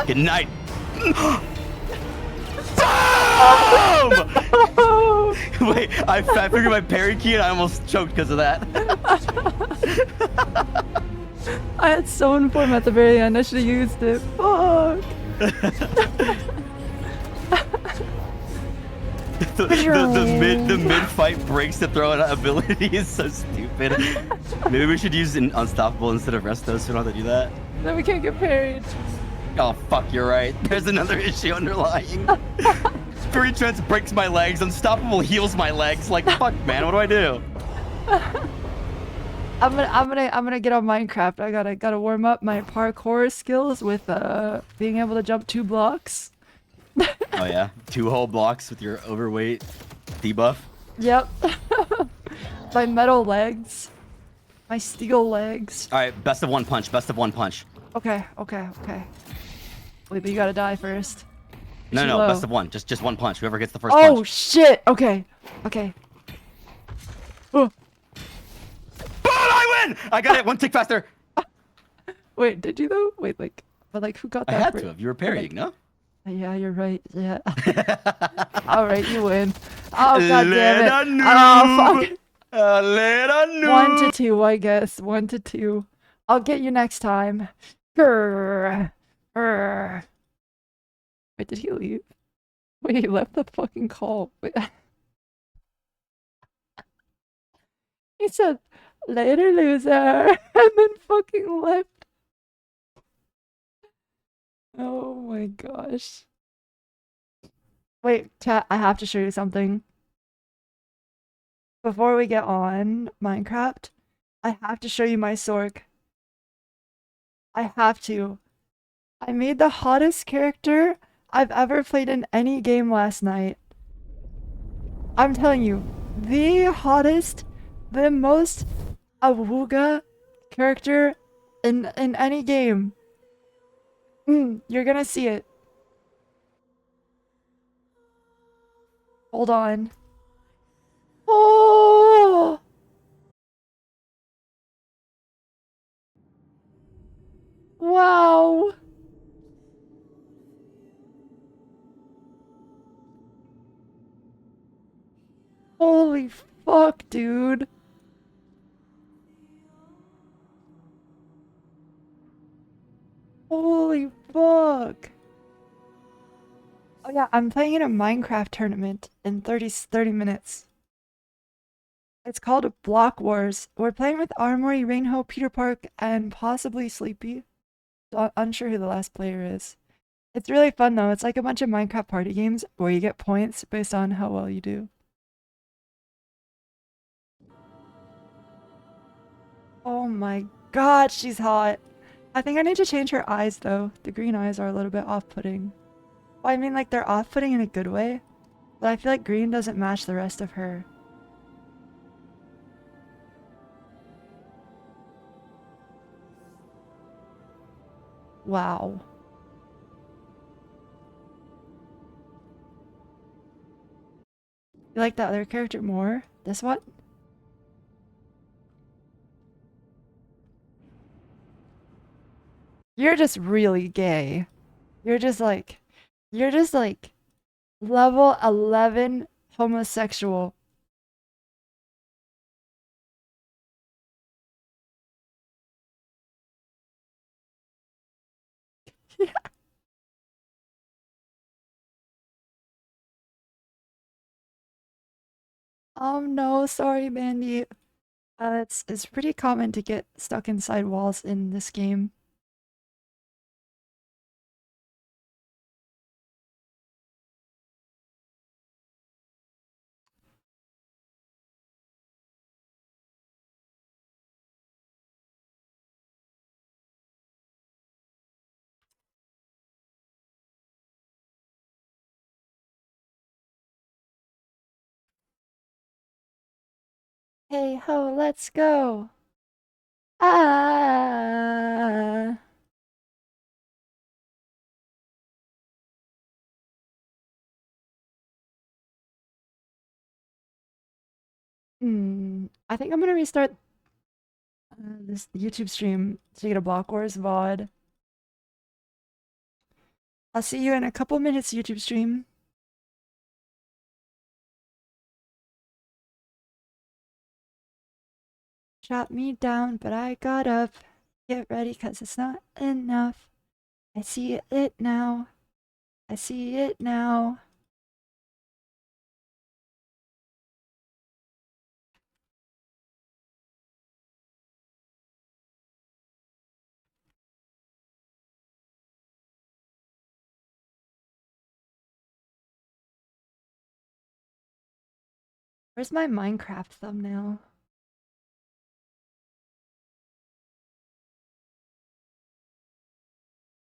Good night. Boom! Wait, I fat figured my parry key and I almost choked because of that. I had so informed at the very end. I should have used it. Fuck. the mid fight breaks to throw an ability is so stupid. Maybe we should use an unstoppable instead of resto so we don't have to do that. Then we can't get parried. Oh fuck, you're right. There's another issue underlying. Free Trance breaks my legs. Unstoppable heals my legs. Like fuck, man. What do I do? I'm gonna get on Minecraft. I gotta warm up my parkour skills with being able to jump 2 blocks. Oh yeah, 2 whole blocks with your overweight debuff. Yep. My metal legs. My steel legs. All right, best of 1 punch. Best of 1 punch. Okay. Wait, but you gotta die first. No, Too no, low. best of 1. Just 1 punch. Whoever gets the first Oh punch. shit! Okay. Oh. But I win! I got it 1 tick faster. Wait, did you though? Wait, but who got I that? had to have. You were parrying, no? Yeah, you're right. Yeah. All right, you win. Oh god damn it! Little Oh fuck. A little noob. 1 to 2, I guess. 1 to 2. I'll get you next time. Grr. Grr. Wait, did he leave? Wait, he left the fucking call. Wait. He said, later, loser, and then fucking left. Oh my gosh. Wait, chat, I have to show you something. Before we get on Minecraft, I have to show you my Sork. I have to. I made the hottest character I've ever played in any game last night. I'm telling you, the hottest, the most awooga character in any game. You're gonna see it. Hold on. Oh! Wow! Holy fuck, dude. Holy fuck. Oh yeah, I'm playing in a Minecraft tournament in 30 minutes. It's called Block Wars. We're playing with Aramori, Rainhoe, Peter Park, and possibly Sleepy. Unsure who the last player is. It's really fun though. It's like a bunch of Minecraft party games where you get points based on how well you do. Oh my god, she's hot. I think I need to change her eyes though. The green eyes are a little bit off-putting. Well, I mean like they're off-putting in a good way, but I feel like green doesn't match the rest of her. Wow. You like the other character more? This one? You're just really gay. You're just like level 11 homosexual. Yeah. No, sorry, Mandy. It's pretty common to get stuck inside walls in this game. Hey ho, let's go. Ah. I think I'm gonna restart this YouTube stream to get a Block Wars VOD. I'll see you in a couple minutes, YouTube stream. Shot me down, but I got up. Get ready, cause it's not enough. I see it now. I see it now. Where's my Minecraft thumbnail?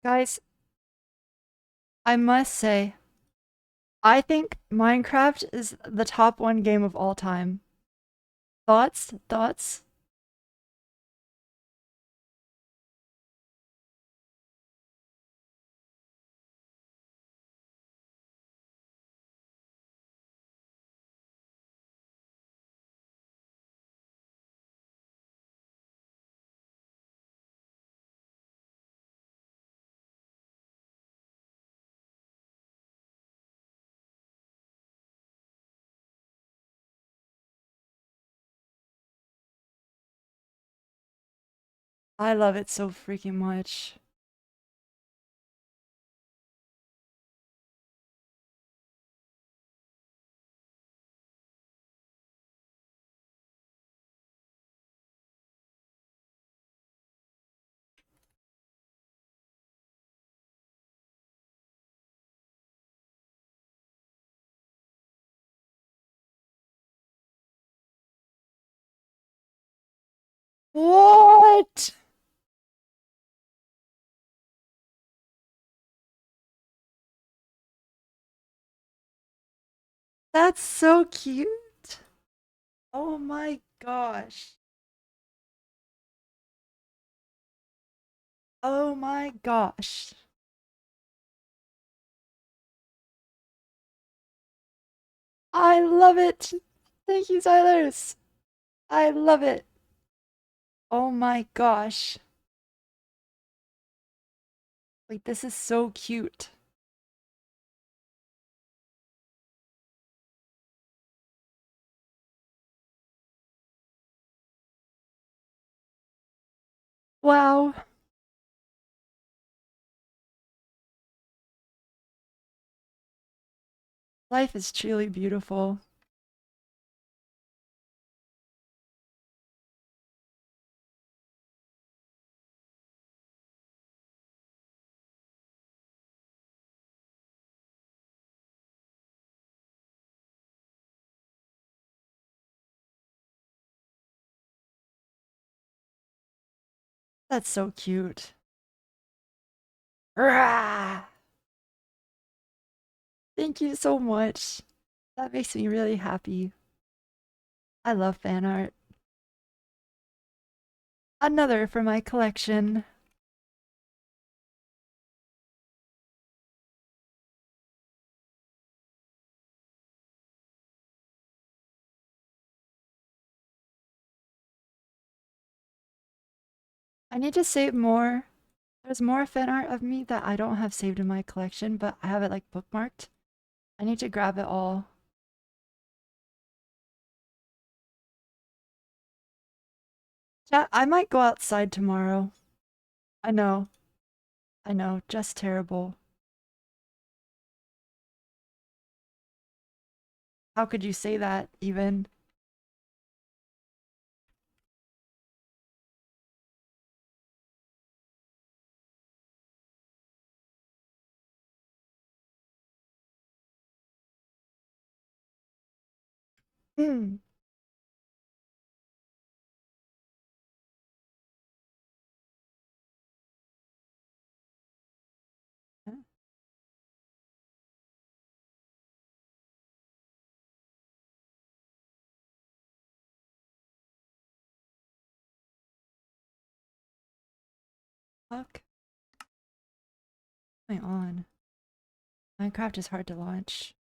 Guys, I must say, I think Minecraft is the top one game of all time. Thoughts? Thoughts? I love it so freaking much. What? That's so cute. Oh my gosh. Oh my gosh. I love it. Thank you, Silas. I love it. Oh my gosh. Like, this is so cute. Wow. Life is truly beautiful. That's so cute. Rah! Thank you so much. That makes me really happy. I love fan art. Another for my collection. I need to save more. There's more fan art of me that I don't have saved in my collection, but I have it like bookmarked. I need to grab it all. Yeah, I might go outside tomorrow. I know. I know. Just terrible. How could you say that, even? Hmm. Fuck. What's going on? Minecraft is hard to launch.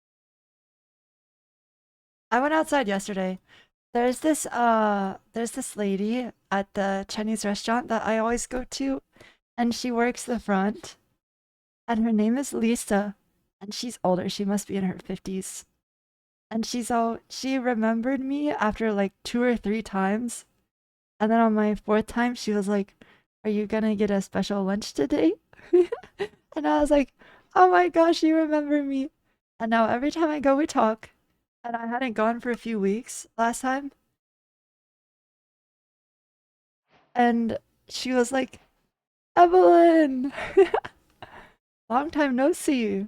I went outside yesterday. There's this lady at the Chinese restaurant that I always go to, and she works the front, and her name is Lisa, and she's older. She must be in her 50s. And she remembered me after like 2 or 3 times. And then on my fourth time, she was like, "Are you gonna get a special lunch today?" And I was like, "Oh my gosh, you remember me." And now every time I go, we talk. And I hadn't gone for a few weeks last time. And she was like, "Evelyn, long time no see."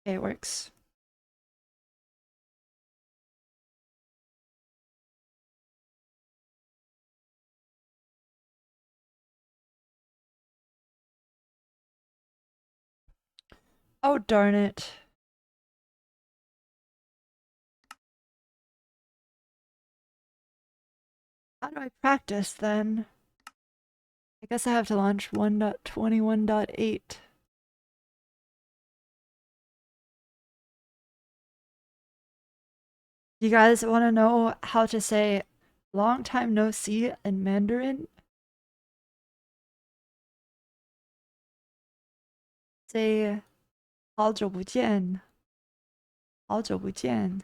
Okay, it works. Oh, darn it. How do I practice then? I guess I have to launch 1.21.8. You guys want to know how to say long time no see in Mandarin? Say 好久不见,好久不见.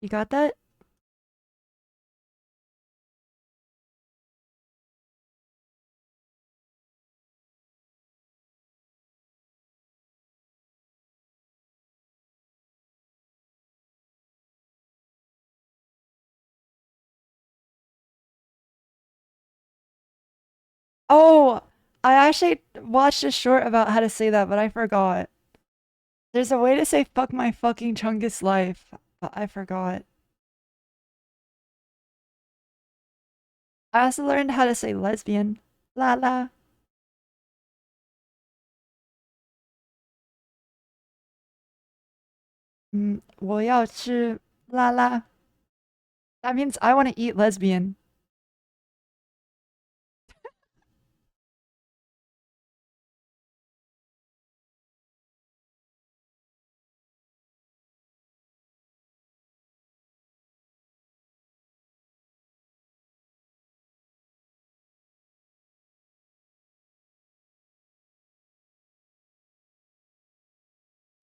You got that? Oh, I actually watched a short about how to say that, but I forgot. There's a way to say fuck my fucking Chungus life, but I forgot. I also learned how to say lesbian. La la. 我要吃啦啦. That means I want to eat lesbian.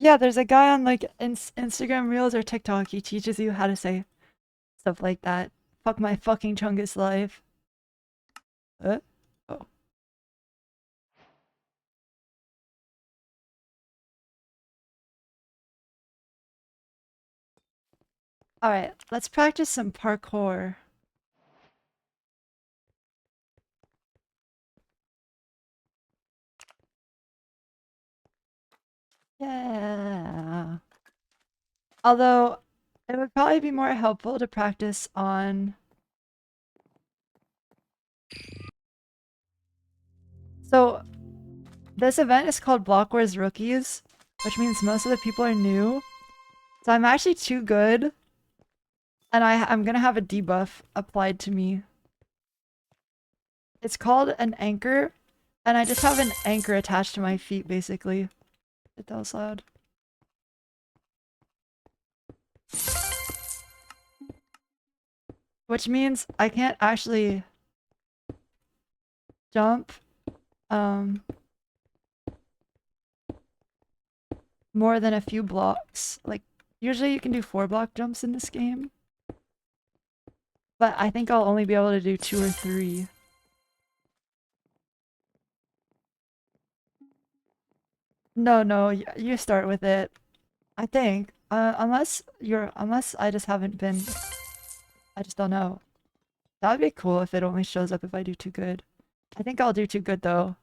Yeah, there's a guy on like Instagram Reels or TikTok. He teaches you how to say stuff like that. Fuck my fucking Chungus life. Oh. Alright, let's practice some parkour. Yeah. Although, it would probably be more helpful to practice on... So, this event is called Block Wars Rookies, which means most of the people are new. So I'm actually too good, and I'm gonna have a debuff applied to me. It's called an anchor, and I just have an anchor attached to my feet, basically. That was loud. Which means I can't actually jump more than a few blocks. Like, usually you can do 4-block jumps in this game. But I think I'll only be able to do 2 or 3. No, you start with it. I think. Unless I just haven't been... I just don't know. That would be cool if it only shows up if I do too good. I think I'll do too good though.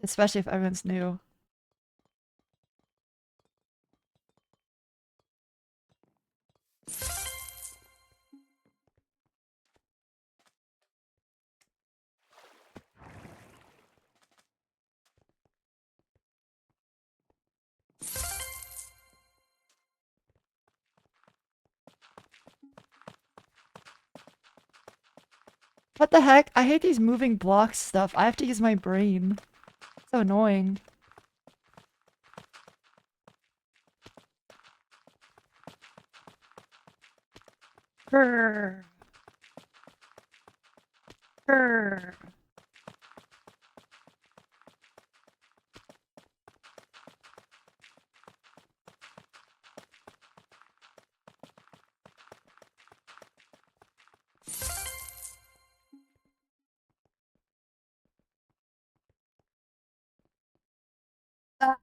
Especially if everyone's new. What the heck? I hate these moving blocks stuff. I have to use my brain. So annoying. Grr. Grr. Ah.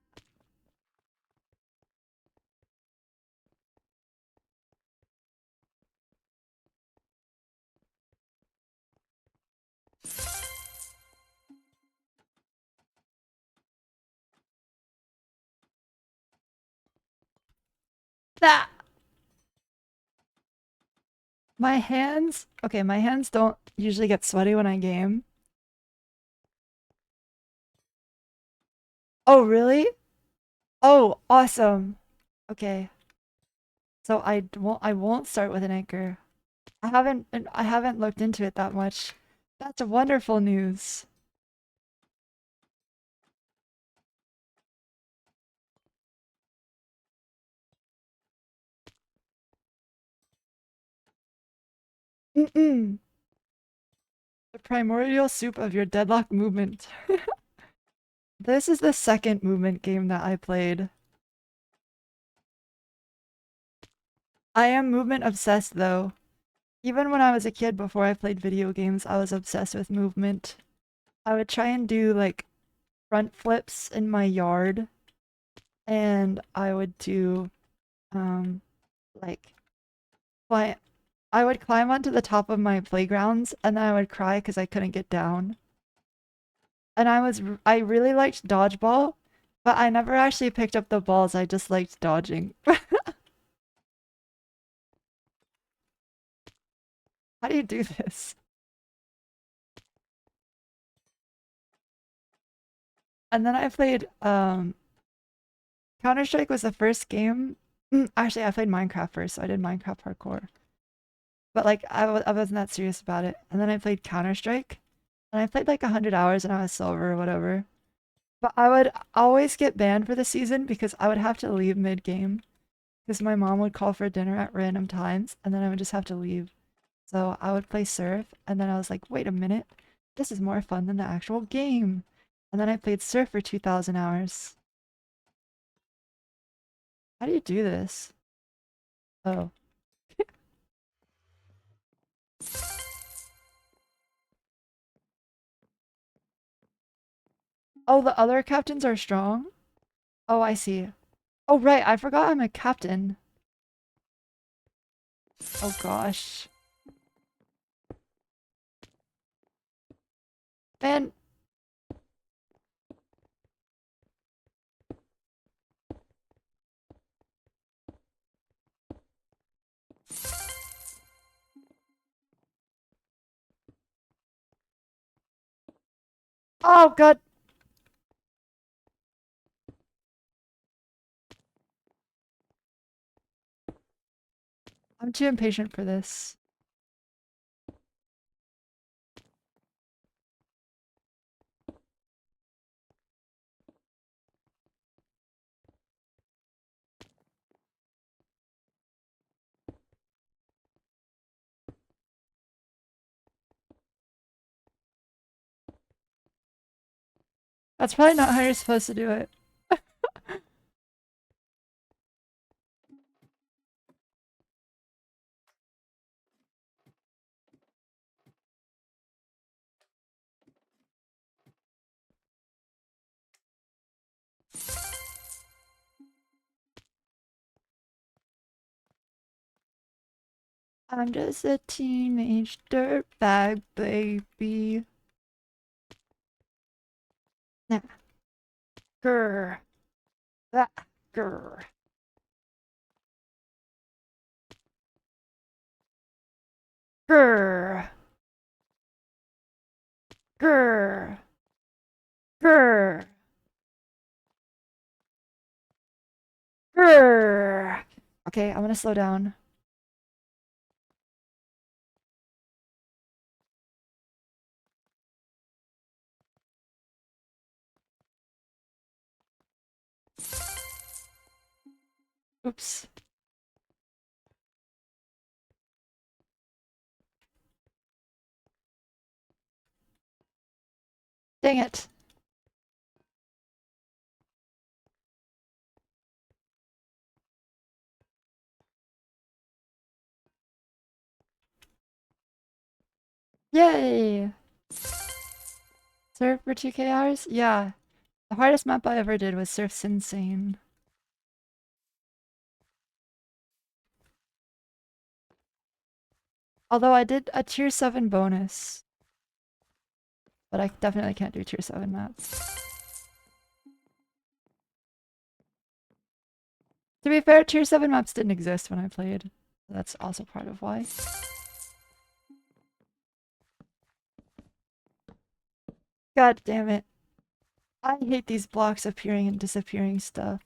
Ah. My hands, okay, my hands don't usually get sweaty when I game. Oh, really? Oh, awesome. Okay. So I won't start with an anchor. I haven't looked into it that much. That's wonderful news. Mm-mm. The primordial soup of your deadlock movement. This is the second movement game that I played. I am movement obsessed though. Even when I was a kid before I played video games, I was obsessed with movement. I would try and do like front flips in my yard, and I would do like fly I would climb onto the top of my playgrounds and then I would cry because I couldn't get down. And I really liked dodgeball, but I never actually picked up the balls, I just liked dodging. How do you do this? And then I played Counter-Strike was the first game. Actually, I played Minecraft first, so I did Minecraft parkour. But like I wasn't that serious about it. And then I played Counter-Strike, and I played like 100 hours and I was silver or whatever. But I would always get banned for the season because I would have to leave mid-game because my mom would call for dinner at random times and then I would just have to leave. So I would play Surf, and then I was like, wait a minute, this is more fun than the actual game. And then I played Surf for 2,000 hours. How do you do this? Oh. Oh, the other captains are strong? Oh, I see. Oh, right, I forgot I'm a captain. Oh gosh. Man. Oh god. I'm too impatient for this. That's probably not how you're supposed to do it. I'm just a teenage dirtbag, baby. Nah. Grr. That. Grr. Grr. Grr. Grr. Grr. Okay, I'm gonna slow down. Oops. Dang it. Yay! Surf for 2k hours? Yeah. The hardest map I ever did was Surf's Insane. Although I did a tier 7 bonus. But I definitely can't do tier 7 maps. To be fair, tier 7 maps didn't exist when I played. That's also part of why. God damn it. I hate these blocks appearing and disappearing stuff.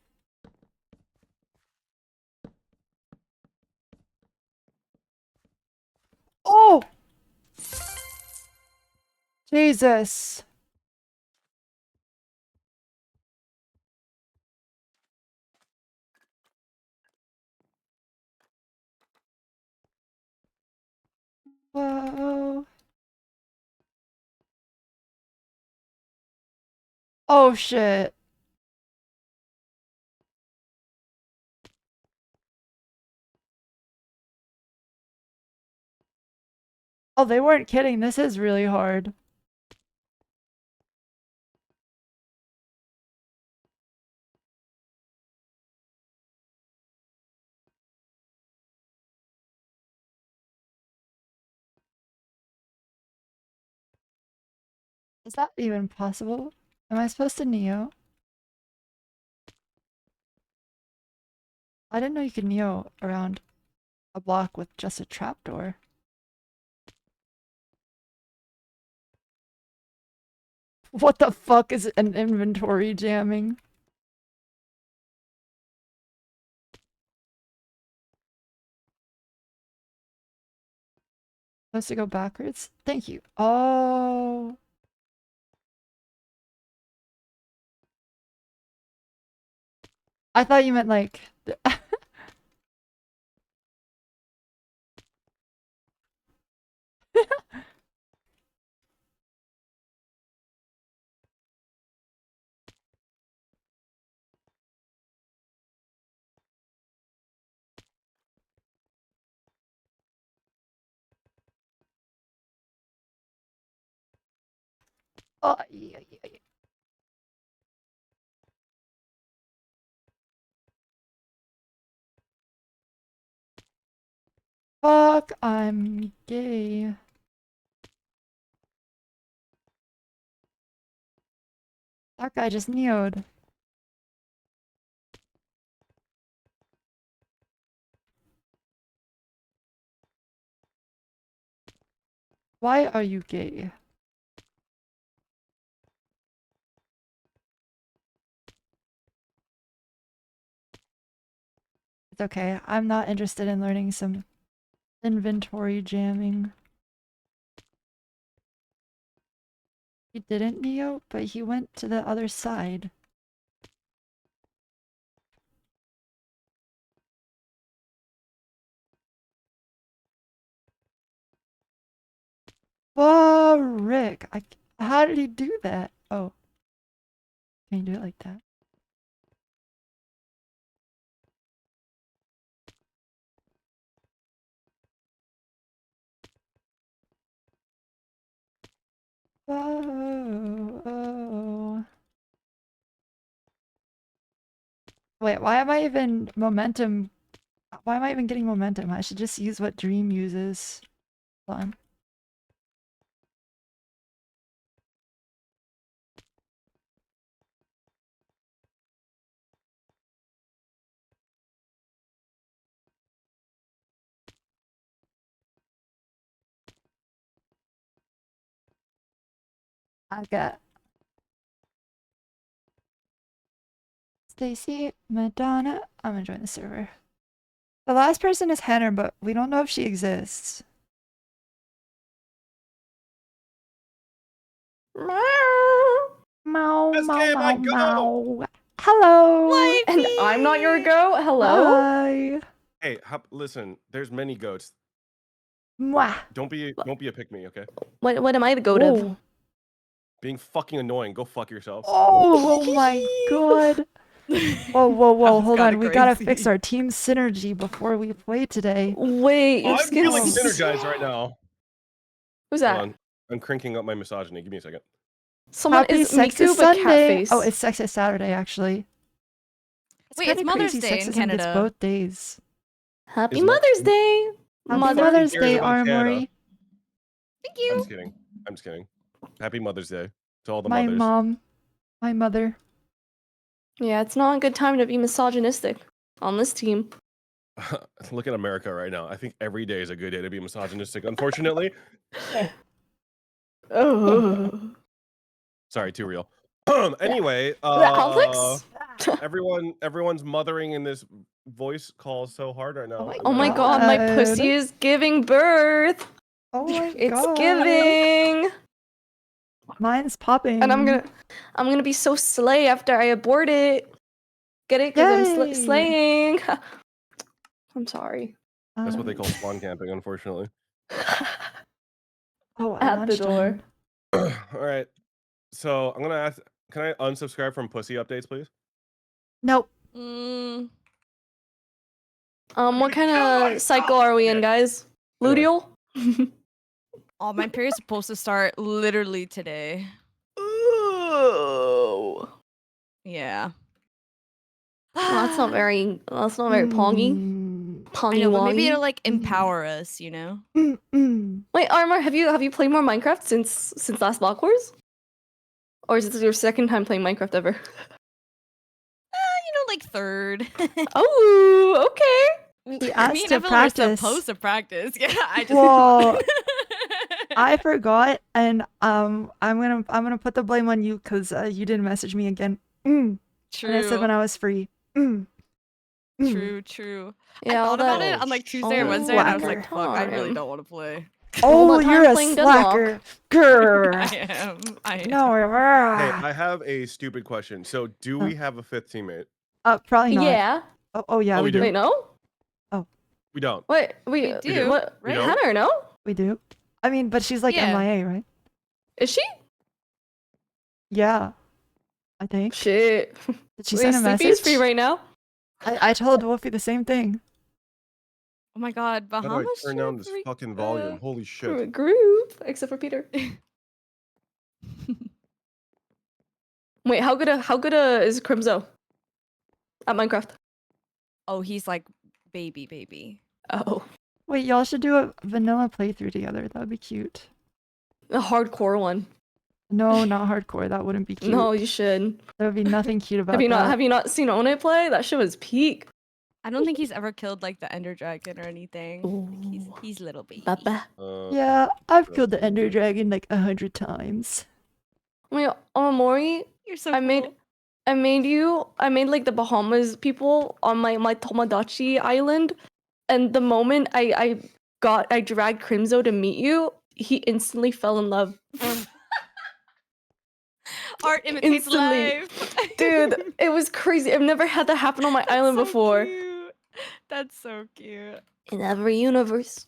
Oh! Jesus. Whoa. Oh shit. Oh, they weren't kidding. This is really hard. Is that even possible? Am I supposed to Neo? I didn't know you could Neo around a block with just a trapdoor. What the fuck is an inventory jamming? Supposed to go backwards? Thank you. Oh. I thought you meant like... Oh, yeah, yeah, yeah. Fuck, I'm gay. That guy just Neo'd. Why are you gay? It's okay. I'm not interested in learning some inventory jamming. He didn't Neo, but he went to the other side. Whoa, Rick! How did he do that? Oh. Can you do it like that? Oh, oh. Wait, why am I even momentum? Why am I even getting momentum? I should just use what Dream uses. Hold on. I got Stacy, Madonna. I'm gonna join the server. The last person is Henner, but we don't know if she exists. Meow, meow, meow, meow. Hello. And I'm not your goat. Hello. Hi. Hey, listen. There's many goats. Mwah. Don't be a pick me, okay? What am I the goat of? Being fucking annoying. Go fuck yourself. Oh my god. Whoa, whoa, whoa, hold on. We gotta crazy. fix our team synergy before we play today. Wait, I'm feeling synergized right now. Who's that? Hold on. I'm cranking up my misogyny. Give me a second. Someone Happy is Sexist Miku, but cat Sunday. face. Oh, it's Sexist Saturday, actually. Wait, kinda it's Mother's crazy. Day in Sexism Canada. gets both days. Happy Is Mother's Day. Happy Mother. Mother's cares Day, about Canada. Aramori. Thank I'm you. just kidding. I'm just kidding. Happy Mother's Day to all the My mothers. mom. My mother. Yeah, it's not a good time to be misogynistic on this team. Look at America right now. I think every day is a good day to be misogynistic, unfortunately. Oh. Sorry, too real. Anyway, Complex? everyone's mothering in this voice call so hard right now. Oh my god, my pussy is giving birth. Oh my It's god. giving. Mine's popping. And I'm gonna be so slay after I abort it. Get it? Because I'm Yay. slaying. I'm sorry. That's what they call spawn camping, unfortunately. Oh, At the door. All right. So I'm gonna ask. Can I unsubscribe from pussy updates, please? Nope. What kind of cycle are we in, guys? Luteal? Oh, my period's supposed to start literally today. Oh. Yeah. Well, that's not very poggy. I know, but maybe it'll like empower us, you know? Wait, Armor, have you played more Minecraft since last Block Wars? Or is this your second time playing Minecraft ever? Like third. Oh, okay. He I asked mean, to I've practice. supposed to practice. Yeah, I just. Well, I forgot, and I'm gonna put the blame on you because you didn't message me again. True. And I said when I was free. True. Yeah, I thought about it on like Tuesday or Wednesday, and I was like, fuck, I really don't want to play. Oh, you're a playing slacker. Grr. I am. No, Hey, I have a stupid question. So, do we have a fifth teammate? probably not. Yeah. Oh yeah, Oh, we do. Wait, no? We don't. Wait, we do, What? right? Hannah, no? We do. I mean, but she's like Yeah. MIA, right? Is she? Yeah. I think. Shit. Did she Wait, send a Sleepy's message? free right now? I told Wolfie the same thing. Oh my god, How do I Bahamas. turn down this fucking volume? Holy shit. Group, except for Peter. Wait, how good is Crimzo at Minecraft? Oh, he's like baby. Oh, Wait, y'all should do a vanilla playthrough together. That would be cute. a hardcore one. No, not hardcore. That wouldn't be cute. No, you should. There would be nothing cute about Have you not seen One play? That shit was peak. I don't think he's ever killed like the Ender Dragon or anything. Like, he's little baby. Baba. Yeah, I've killed the Ender Dragon like 100 times. Wait, Aramori, You're so I made like the Bahamas people on my Tomodachi island, and the moment I dragged Crimzo to meet you, he instantly fell in love. Art imitates Instantly. life. Dude, it was crazy. I've never had that happen on my island so before. Cute. That's so cute. In every universe.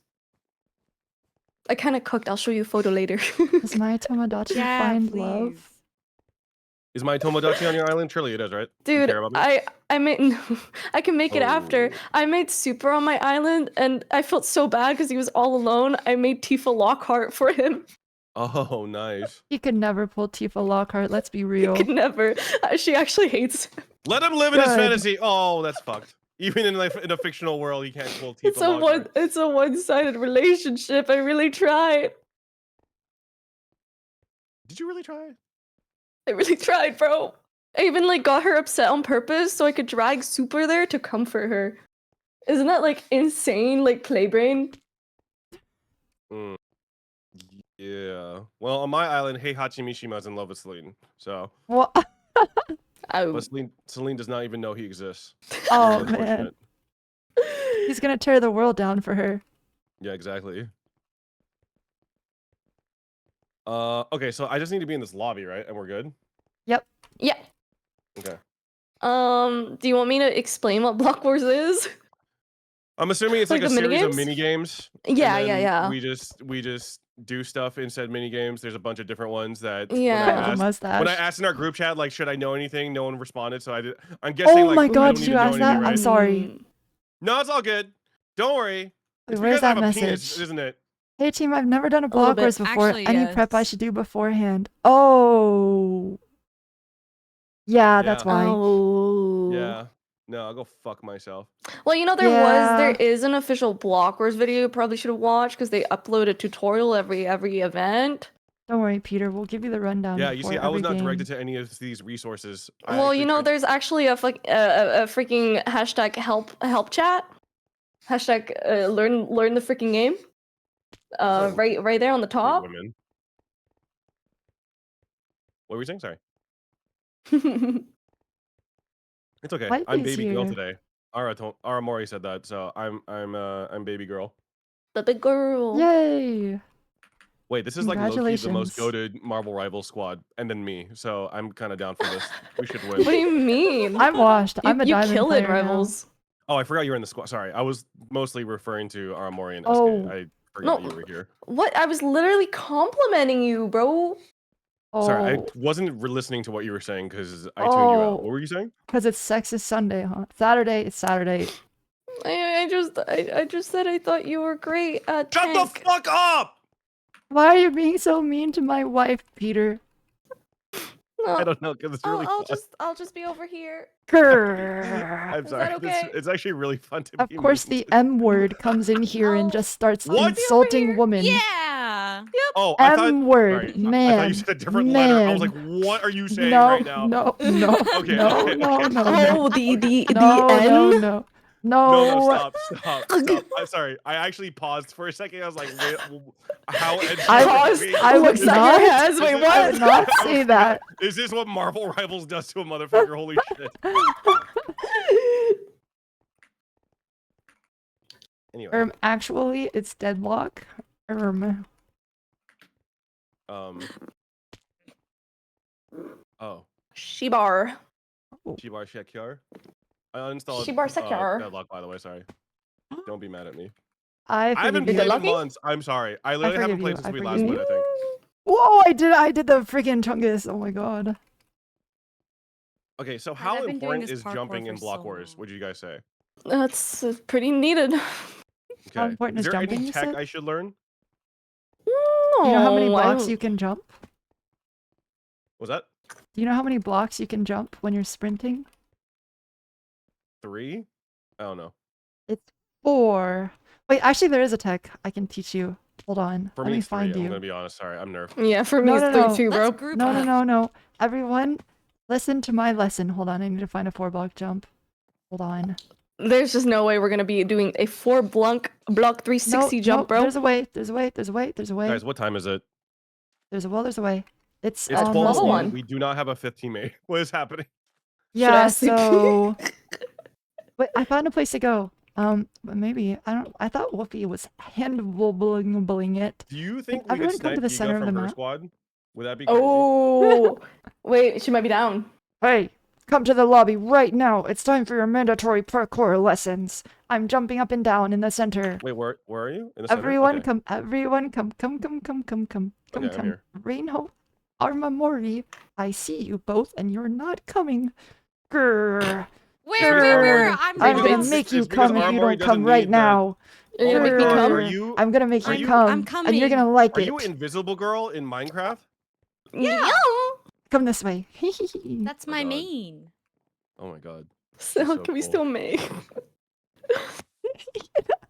I kind of cooked. I'll show you a photo later. Does my Tomodachi find love? Is my Tomodachi on your island? Surely it is, right? You Dude, care about me? I made I can make it after. I made Super on my island, and I felt so bad because he was all alone. I made Tifa Lockhart for him. Oh, nice. He could never pull Tifa Lockhart, let's be He real. could never. She actually hates him. Let him live in his Good. fantasy. Oh, that's fucked. Even in like in a fictional world, he can't pull Tifa Lockhart. It's a one-sided relationship. I really tried. Did you really try? I really tried, bro. I even like got her upset on purpose so I could drag Super there to comfort her. Isn't that like insane, like playbrain? Yeah. Well, on my island, Heihachi Mishima's in love with Celine. So. What? But Celine does not even know he exists. Oh It's man. unfortunate. He's gonna tear the world down for her. Yeah, exactly. Okay, so I just need to be in this lobby, right? And we're good? Yep. Yeah. Okay. Do you want me to explain what Block Wars is? I'm assuming it's like a the series of minigames? mini games. Yeah, yeah. We just do stuff in said mini games. There's a bunch of different ones that Yeah. when I asked in our group chat, like, should I know anything? No one responded, so I'm guessing. Oh like, my I god, don't did need you to know ask that? anything, I'm right? sorry. No, it's all good. Don't worry. Wait, It's where's because I that have a penis, message? isn't it? Hey team, I've never done a little Block bit. Wars before. Actually, Any prep I should do beforehand? Oh. Yeah, that's why. Oh. Yeah. No, I'll go fuck myself. Well, you know, there is an official Block Wars video you probably should have watched because they upload a tutorial every event. Don't worry, Peter. We'll give you the rundown. Yeah, you see, I was not every game. directed to any of these resources. I Well, actually you know, tried- there's actually a freaking hashtag help chat. Hashtag learn the freaking game. Right there on the top. women. What were you saying? Sorry. It's okay. Life I'm is baby girl here. today. Aramori said that, so I'm baby girl. The big girl. Yay! Wait, this is like low-key the most Congratulations. goated Marvel Rivals squad, and then me. So I'm kind of down for this. We should win. What do you mean? I'm washed. I'm a you diamond kill it, player now. Rivals. Oh, I forgot you were in the squad. Sorry, I was mostly referring to Aramori and Oh. Eskay. I forgot No. you were here. What? I was literally complimenting you, bro. Sorry, I Oh, wasn't listening to what you were saying because I tuned you out. What were you saying? because it's Sexist Sunday, huh? Saturday, it's Saturday. I just said I thought you were great at Shut the fuck up! Why are you being so mean to my wife, Peter? I don't know because it's really fun. I'll just be over here. Grrr. I'm sorry. okay? It's actually really fun to Of be course, mean the to. M word comes in here and just starts What? insulting women. Yeah. Yep. Oh, I thought. M word, Sorry, man. I thought you said a different letter. I was man. like, what are you saying No, right now? no, Okay, no, okay, no, okay. no, Oh, the no, N. no. No, stop. I'm sorry. I actually paused for a second. I was like, wait, how edgy I are paused. we? I would Looks like not. it has. Wait, I what? would not say that. Is this what Marvel Rivals does to a motherfucker? Holy shit. Anyway. Actually, it's deadlock. Oh. Shibar. Shibar Shekar. I uninstalled Shibar Sekar. Deadlock, by the way. Sorry. Don't be mad at me. I haven't forgive played you. in months. I'm sorry. I literally haven't played since we last forgive played, I think. Whoa! I did the freaking Chungus. Oh my god. Okay, so how I've been doing important this is parkour jumping for in Block so Wars? Would you guys say? That's pretty needed. How Okay. important Is is there jumping, any you tech said? I should learn? Do you know how many blocks No, you can jump? Was that Do you know how many blocks you can jump when you're sprinting? 3? I don't know. It's 4. Wait, actually, there is a tech I can teach you. Hold on. For Let me, me it's 3. find I'm you. gonna be honest. Sorry, I'm nerfed. Yeah, for me No, it's no, 3 too, bro. Let's group No, up. no, no, no. Everyone, listen to my lesson. Hold on, I need to find a 4-block jump. Hold on. There's just no way we're gonna be doing a 4-block 360 jump, bro. There's a way. There's a way. There's a way. There's a way. Guys, what time is it? There's a well. There's a way. It's It's almost 12:01. one. We do not have a 5th teammate. What is happening? Yeah. Should I So, wait, I found a place to go. But maybe I don't. I thought Wolfie was hand-wobbling it. Do you think we everyone could come to snipe the center Giga of the from her map? squad? Would that be crazy? Oh, wait, she might be down. Hey, come to the lobby right now. It's time for your mandatory parkour lessons. I'm jumping up and down in the center. Wait, where are you? In the center? Everyone Okay. come. Everyone come. Come. Okay, I'm here. Rainhoe, Aramori, I see you both, and you're not coming. Grrr. Where? I'm I'm gonna lost. make you it's because come if you Aramori don't doesn't come right need the- now. You're gonna make me God, come? Are you? I'm gonna make are you you- come, I'm and you're gonna like Are it. you Invisible Girl in Minecraft? Yeah. Come this way. That's my God. main. Oh my god. So, so can we cool. still make?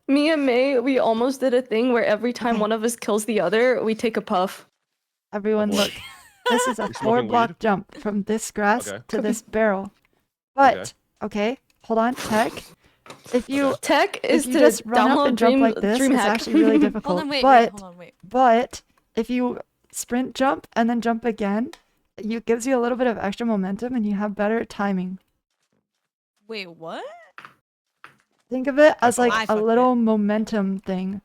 Me and May, we almost did a thing where every time one of us kills the other, we take a puff. Everyone, boy. look. This is a You smoking 4-block weed? jump from this grass Okay. to this barrel. But okay, hold on, tech. If you Tech is if you to just run up download and jump like this, it's DreamHack. actually really difficult. Hold on, wait, but hold on, wait. but if you sprint jump and then jump again, it gives you a little bit of extra momentum and you have better timing. Wait, what? Think of it as I like a fucked little momentum thing.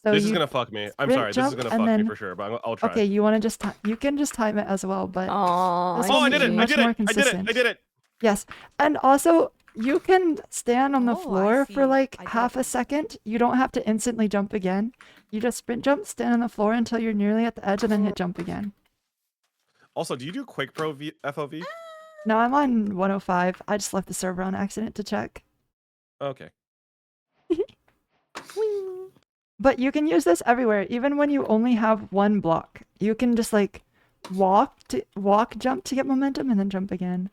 So This is you gonna fuck me. I'm sprint, sorry. This is jump, gonna and fuck then- me for sure. But I'll try. Okay, you want to just you can just time it as well, but Aww, this Oh, I one did is it! I much did more it! I did it! consistent. I did it! Yes, and also you can stand on the Oh, I floor for see. like I half a did. second. You don't have to instantly jump again. You just sprint jump, stand on the floor until you're nearly at the edge, and then hit jump again. Also, do you do Quake Pro FOV? No, I'm on 105. I just left the server on accident to check. Okay. But you can use this everywhere, even when you only have one block. You can just like jump to get momentum, and then jump again.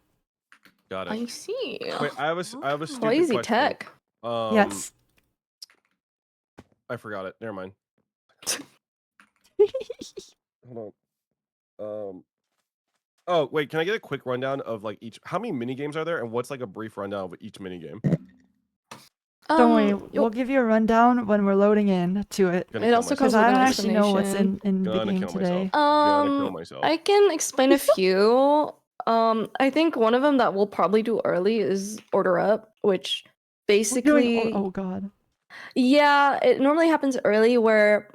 Got it. I see. Wait, I have a stupid Crazy question. tech. Yes. I forgot it. Never mind. Hold on. Oh wait, can I get a quick rundown of like each? How many mini games are there, and what's like a brief rundown of each mini game? Don't worry, you'll- we'll give you a rundown when we're loading in to it. It also comes Because with I an don't actually know what's explanation. in the Gonna game kill today. myself. I can explain a few. I think one of them that we'll probably do early is order up, which We're doing, basically, oh god. yeah, it normally happens early where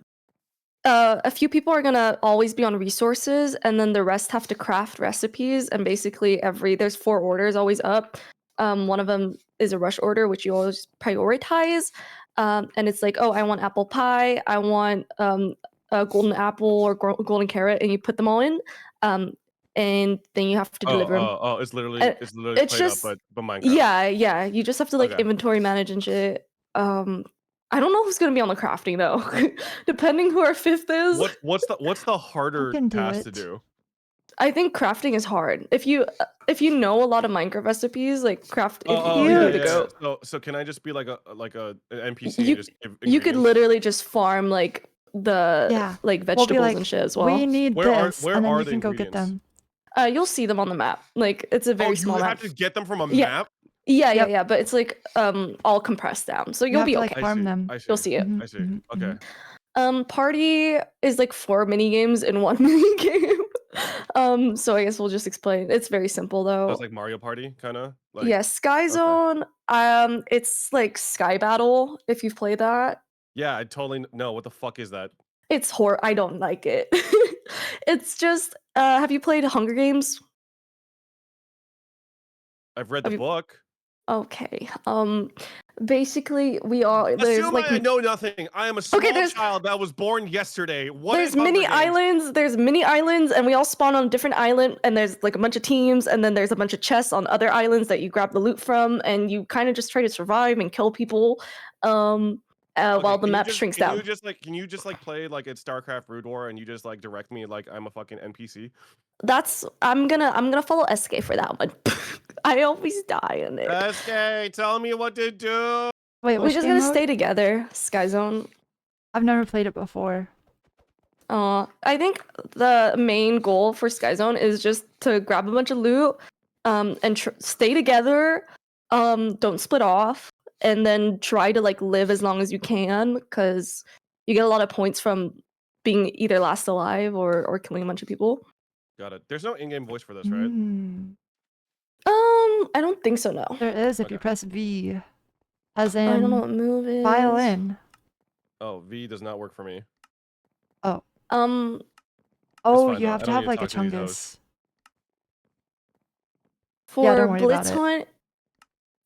a few people are gonna always be on resources, and then the rest have to craft recipes. And basically, there's 4 orders always up. One of them is a rush order, which you always prioritize. And it's like, oh, I want apple pie, I want a golden apple or golden carrot, and you put them all in. And then you have to deliver them. It's literally It's played just up, but Minecraft. yeah. You just have to like Okay. inventory manage and shit. I don't know who's gonna be on the crafting though. Depending who our 5th is. What's the harder can do task to it. do? I think crafting is hard. If you know a lot of Minecraft recipes, like craft, you're good to go. So can I just be like an NPC You and just give you could ingredients? literally just farm like Yeah. like We'll be vegetables like, and shit as well. we need this, where and then are you the can go get ingredients? them. You'll see them on the map. Like it's a very You small map. have to get them from a Yeah. map? Yeah. But it's like all compressed down, so You you'll have be to okay. like farm them. You'll see it. I see. Okay. Party is like 4 mini games in 1 mini game. So I guess we'll just explain. It's very simple though. So it's like Mario Party, kind of. Like, Yeah, Sky Zone. It's like Sky Battle. If you've played that, Yeah, I totally know. What the fuck is that? it's I don't like it. It's just. Have you played Hunger Games? I've read the book. Okay. Basically, we are. There's Assume like I know nothing. I am a small there's- child that was born yesterday. What there's is Hunger mini Games? islands. There's mini islands, and we all spawn on different island. And there's like a bunch of teams, and then there's a bunch of chests on other islands that you grab the loot from, and you kind of just try to survive and kill people. While the map shrinks down. Can you just like play like it's StarCraft Brood War and you just like direct me like I'm a fucking NPC? I'm gonna follow Eskay for that one. I always die in it. Eskay, tell me what to do. Wait, We're which just game gonna mode? stay together. Sky Zone. I've never played it before. I think the main goal for Sky Zone is just to grab a bunch of loot, and stay together. Don't split off, and then try to like live as long as you can, because you get a lot of points from being either last alive or killing a bunch of people. Got it. There's no in-game voice for this, right? I don't think so. No. There is if you press V, as in I don't know what move is. violin. Oh, V does not work for me. Oh. Um. Oh, fine, you though. have I to don't have need like a to talk to these hoes. chungus. For don't worry about Blitz it. Hunt,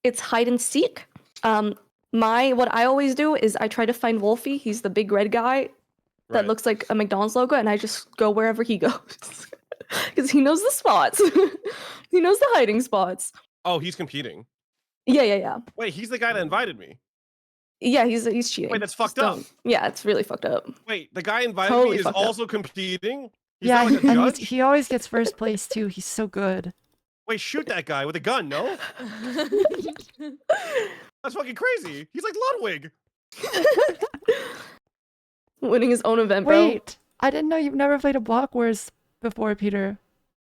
it's hide and seek. What I always do is I try to find Wolfie. He's the big red guy that Right. looks like a McDonald's logo, and I just go wherever he goes because he knows the spots. He knows the hiding spots. Oh, he's competing. Yeah. Wait, he's the guy that invited me. Yeah, he's cheating. Wait, that's fucked Just up. don't- Yeah, it's really fucked up. Wait, the guy invited Totally me is fucked up. also competing? He's Yeah, not like a and judge? he always gets first place too. He's so good. Wait, shoot that guy with a gun, no? That's fucking crazy. He's like Ludwig. Winning his own event, bro. Wait, I didn't know you've never played a Block Wars before, Peter.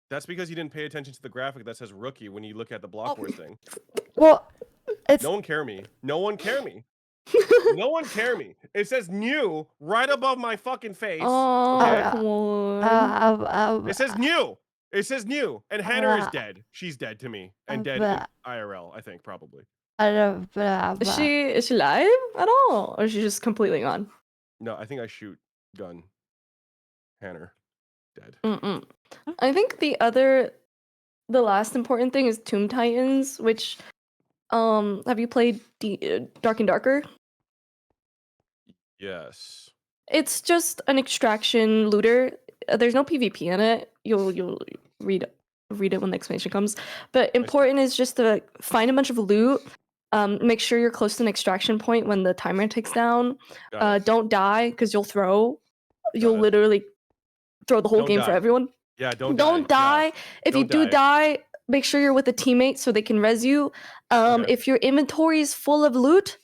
That's because you didn't pay attention to the graphic that says rookie when you look at the block wars thing. Well, it's No one care me. No one care me. No one care me. It says new right above my fucking face. Oh, okay? come on. It says new. It says new. And Hannah is dead. She's dead to me. And dead in IRL, I think, probably. Is she live at all, or is she just completely gone? No, I think I shoot gun. Hannah. Dead. I think the last important thing is Tomb Titans, which have you played Dark and Darker? Yes. It's just an extraction looter. There's no PvP in it. You'll read it when the explanation comes. But important is just to find a bunch of loot. Make sure you're close to an extraction point when the timer ticks down. Don't die because you'll throw. You'll literally throw the whole Don't game die. for everyone. Yeah, don't die. Yeah. If you Don't do die, make sure you're with a teammate so they can res you. If your inventory is full of loot,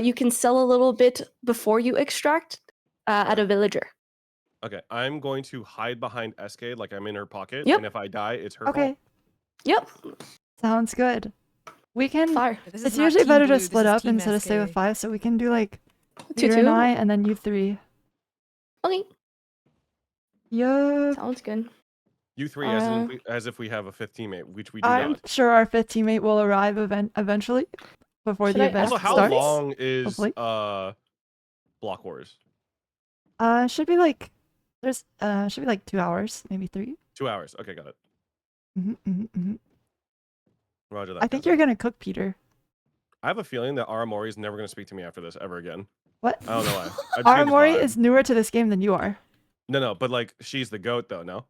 you can sell a little bit before you extract at a villager. Okay, I'm going to hide behind Eskay like I'm in her pocket. Yep. And if I die, it's her Okay. fault. Yep. Sounds good. We can. Fire. This is It's not usually Team better to Blue, this split is up Team instead of stay with SK. 5, so we can do like 2-2? Peter and I, and then you 3. Okay. Yup. Sounds good. You three, as if we have a fifth teammate, which we do I'm not. sure our 5th teammate will arrive eventually before Should the I event Also, how starts. long is hopefully. Block Wars? Should be like should be like 2 hours, maybe 3. 2 hours. Okay, got it. Roger that. I think you're gonna cook, Peter. I have a feeling that Aramori is never going to speak to me after this ever again. What? I don't know why. I just get this Aramori vibe. is newer to this game than you are. No, but like she's the goat though. No.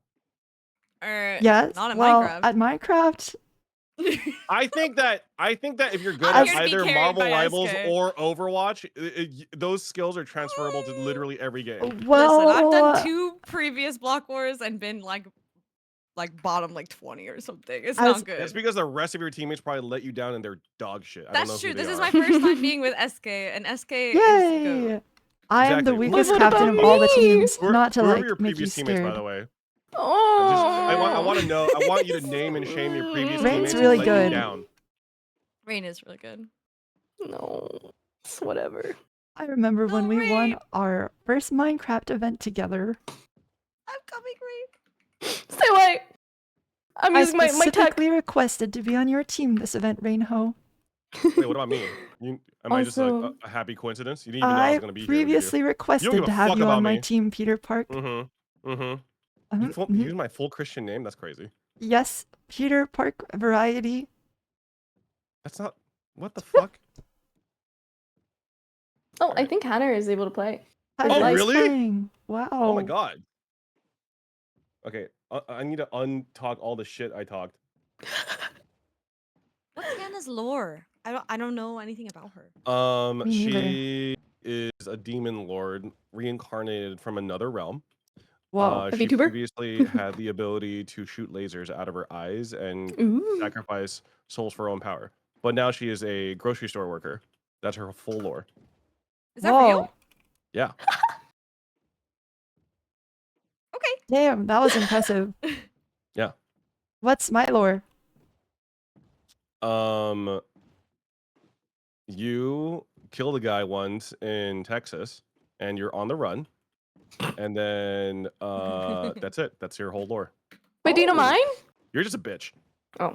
Yes. Not in well, Minecraft. at Minecraft, I think that if you're good I'm at here to be either carried Marvel by Rivals Eskay. or Overwatch, those skills are transferable to literally every game. well, Listen, I've done 2 previous block wars and been like bottom like 20 or something. It's not good. That's because the rest of your teammates probably let you down and they're dog shit. I don't know That's who true. they This is are. my first time being with Eskay, and Eskay is yay! good. I am the Exactly. weakest What captain about of all the me? teams, Who are- not to who are like your make you previous teammates, by scared. the way? Oh. I want to know. I want you to name and shame your previous Rain's teammates really and let you good. down. Rain is really good. No. It's whatever. I remember when No, we Rain. won our first Minecraft event together. I'm coming, Rain. Stay away. I'm I using my tech. specifically requested to be on your team this event, Rainho. Wait, what about me? Am I just like Awesome. a happy coincidence? You didn't even know I was I gonna be here. previously requested give a to have fuck you about on my me. team, Peter Park. You Mhm. use my full Christian name? That's crazy. Yes, Peter Park Variety. That's not. What the fuck? Oh, I think Hannah is able to play. How's Oh, Ice really? playing? Wow. Oh my god. Okay, I need to untalk all the shit I talked. What's Hannah's lore? I don't know anything about her. Me neither. She is a demon lord reincarnated from another realm. Whoa. A She VTuber? previously had the ability to shoot lasers out of her eyes and Ooh. sacrifice souls for her own power. But now she is a grocery store worker. That's her full lore. Is that real? Whoa. Yeah. Okay. Damn, that was impressive. Yeah. What's my lore? You killed a guy once in Texas, and you're on the run. And then that's it. That's your whole lore. Wait, do you know mine? You're just a bitch. Oh.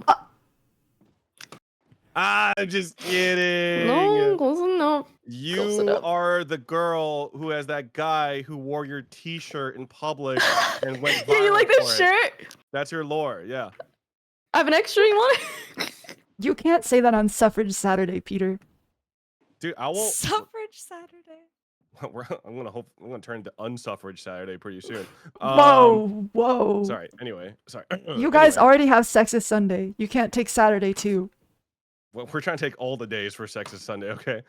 I'm just kidding. No, close enough. Close You enough. are the girl who has that guy who wore your T-shirt in public and went viral. Yeah, you like for this it. shirt? That's your lore. Yeah. I have an extra. You want it? You can't say that on Suffrage Saturday, Peter. Dude, I will. Suffrage Saturday. I'm gonna turn to unsuffrage Saturday pretty soon. Whoa, whoa. Sorry. Anyway, sorry. You guys Anyway, already have Sexist Sunday. You can't take Saturday too. well, we're trying to take all the days for Sexist Sunday. Okay.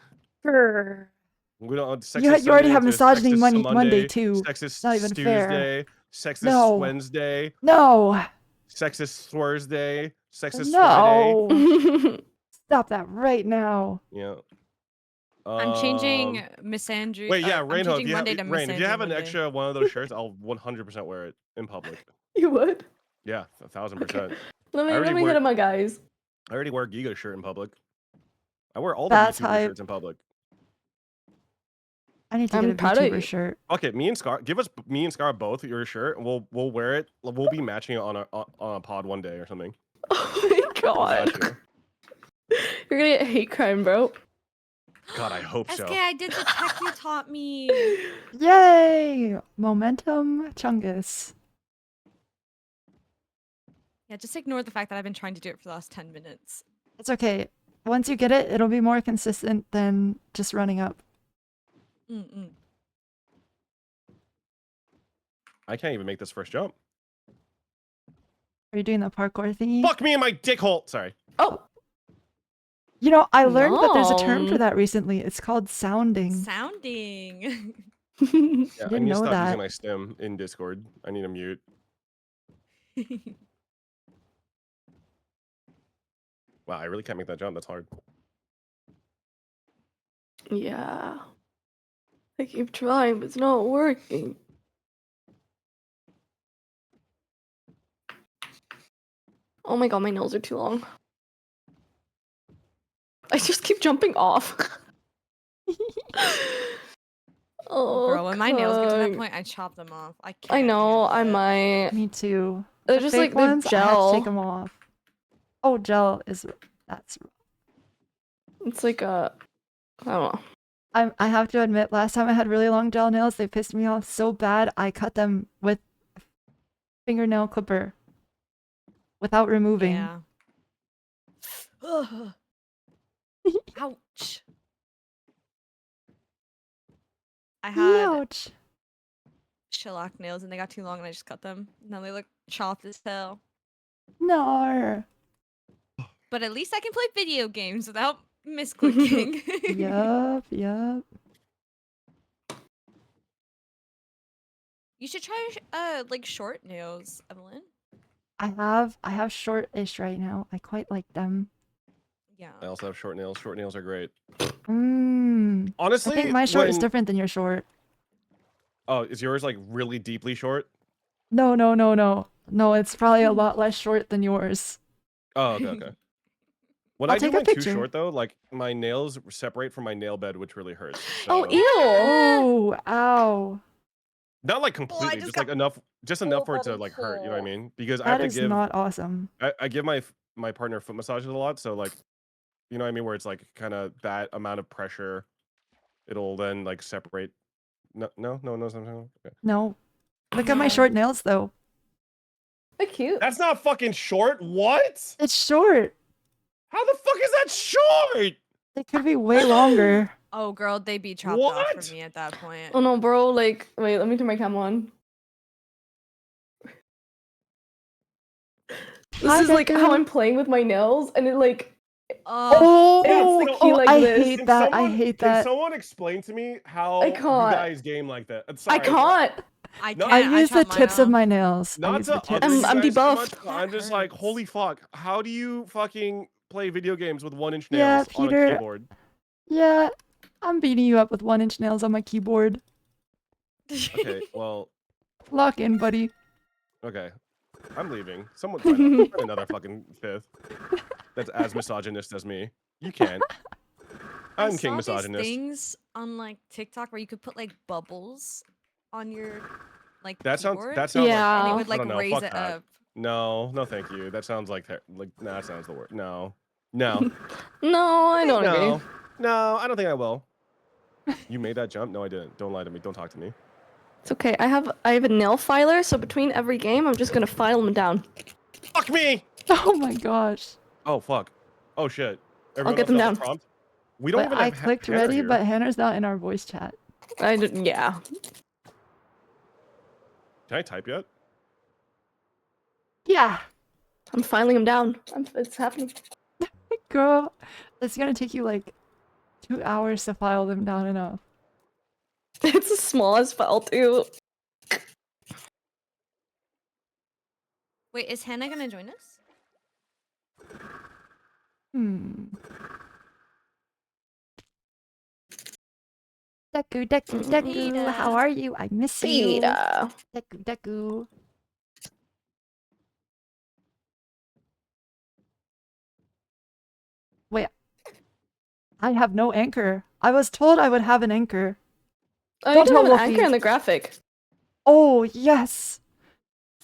Grr. We don't. Sexist You already Sunday have to Misogyny Sexist Monday too. Sexist Not even fair. Tuesday. Sexist No. Wednesday. No. Sexist Thursday. Sexist No. Friday. Stop that right now. Yeah. I'm changing misandry. Wait, yeah, I'm Rainhoe, changing Monday to Rain, if you misandry have an Monday. extra one of those shirts, I'll 100% wear it in public. You would? Yeah, 1000%. Let I already me hit up my guys. I already wear Giga's shirt in public. I wear all the That's VTuber hype. shirts in public. I need to I'm get a proud of VTuber you. shirt. Okay, me and Scar both your shirt, and we'll wear it. We'll be matching it on a pod one day or something. Oh my god. Got you. You're gonna get hate crime, bro. God, I hope so. Eskay, I did the tech you taught me. Yay! Momentum Chungus. Yeah, just ignore the fact that I've been trying to do it for the last 10 minutes. It's okay. Once you get it, it'll be more consistent than just running up. I can't even make this first jump. Are you doing the parkour thingy? Fuck me in my dick hole. Sorry. Oh. You know, I learned that there's a term for Yum. that recently. It's called sounding. Sounding. Yeah, I didn't need to know stop that. using my stem in Discord. I need a mute. Wow, I really can't make that jump. That's hard. Yeah. I keep trying, but it's not working. Oh my god, my nails are too long. I just keep jumping off. Oh, Girl, when my nails get to that cunt. point, I chop them off. I can't. I know, I handle it. might. Me too. They're The just fake like the ones, I have to take gel. them off. Oh, gel is that's. It's like a, I don't know. I have to admit, last time I had really long gel nails, they pissed me off so bad. I cut them with fingernail clipper without removing. Yeah. Ugh. Ouch. I had Ouch. shellac nails and they got too long and I just cut them. Now they look chopped as hell. No. But at least I can play video games without misclicking. Yup, yup. You should try like short nails, Evelyn. I have short-ish right now. I quite like them. Yeah. I also have short nails. Short nails are great. I Honestly, think my short is when- different than your short. Oh, is yours like really deeply short? No, no, no, no. No, it's probably a lot less short than yours. Oh, okay, okay. When I'll I do take a mine too picture. short though, like my nails separate from my nail bed, which really hurts. Oh, so- ew! Oh, ow. Not like completely, just like enough for it to like hurt. You know what I mean? Because I have That to is give not awesome. I give my partner foot massages a lot, so like, you know what I mean, where it's like kind of that amount of pressure, it'll then like separate. No, something. Okay. No. Look at my short nails, though. They're cute. That's not fucking short. What? It's short. How the fuck is that short? It could be way longer. Oh, girl, they be chopped off What? for me at that point. Oh no, bro, like, wait, let me turn my cam on. This is like how I'm playing with my nails, and it like, Oh, it's the key like I this. hate that. I hate Can that. someone explain to me how I you can't. guys game like that? I Sorry, can't. I No, can't. I use the chop mine tips of off. my nails. I Not use to the tips. other you I'm guys so much, debuffed. but I'm just like, holy fuck! How do you fucking play video games with 1-inch Yeah, nails on a Peter. keyboard? Yeah, I'm beating you up with 1-inch nails on my keyboard. Okay, well, Lock in, buddy. okay, I'm leaving. Someone find another fucking fifth that's as misogynist as me. You can't. I I'm saw king these misogynist. things on like TikTok where you could put like bubbles on your like That sounds. keyboard, That sounds Yeah. and it like. would I like don't know, raise fuck it that. up. No, no, thank you. That sounds like nah, that sounds the word. No, no, No, I don't no, agree. no. I don't think I will. You made that jump? No, I didn't. Don't lie to me. Don't talk to me. It's okay. I have a nail filer, so between every game, I'm just gonna file them down. Fuck me! Oh my gosh. Oh fuck. Oh shit. Everyone get else them got down. the prompt? We don't But even I have clicked Hannah ready, here. but Hannah's not in our voice chat. Yeah. Can I type yet? Yeah. I'm filing them down. It's happening. Girl, it's gonna take you like 2 hours to file them down enough. It's the smallest file too. Wait, is Hannah gonna join us? Deku, Deku, Deku, how are you? I miss you. Peter. Deku, Deku. Wait. I have no anchor. I was told I would have an anchor. I Don't don't tell have an Wolfie. anchor in the graphic. Oh, yes.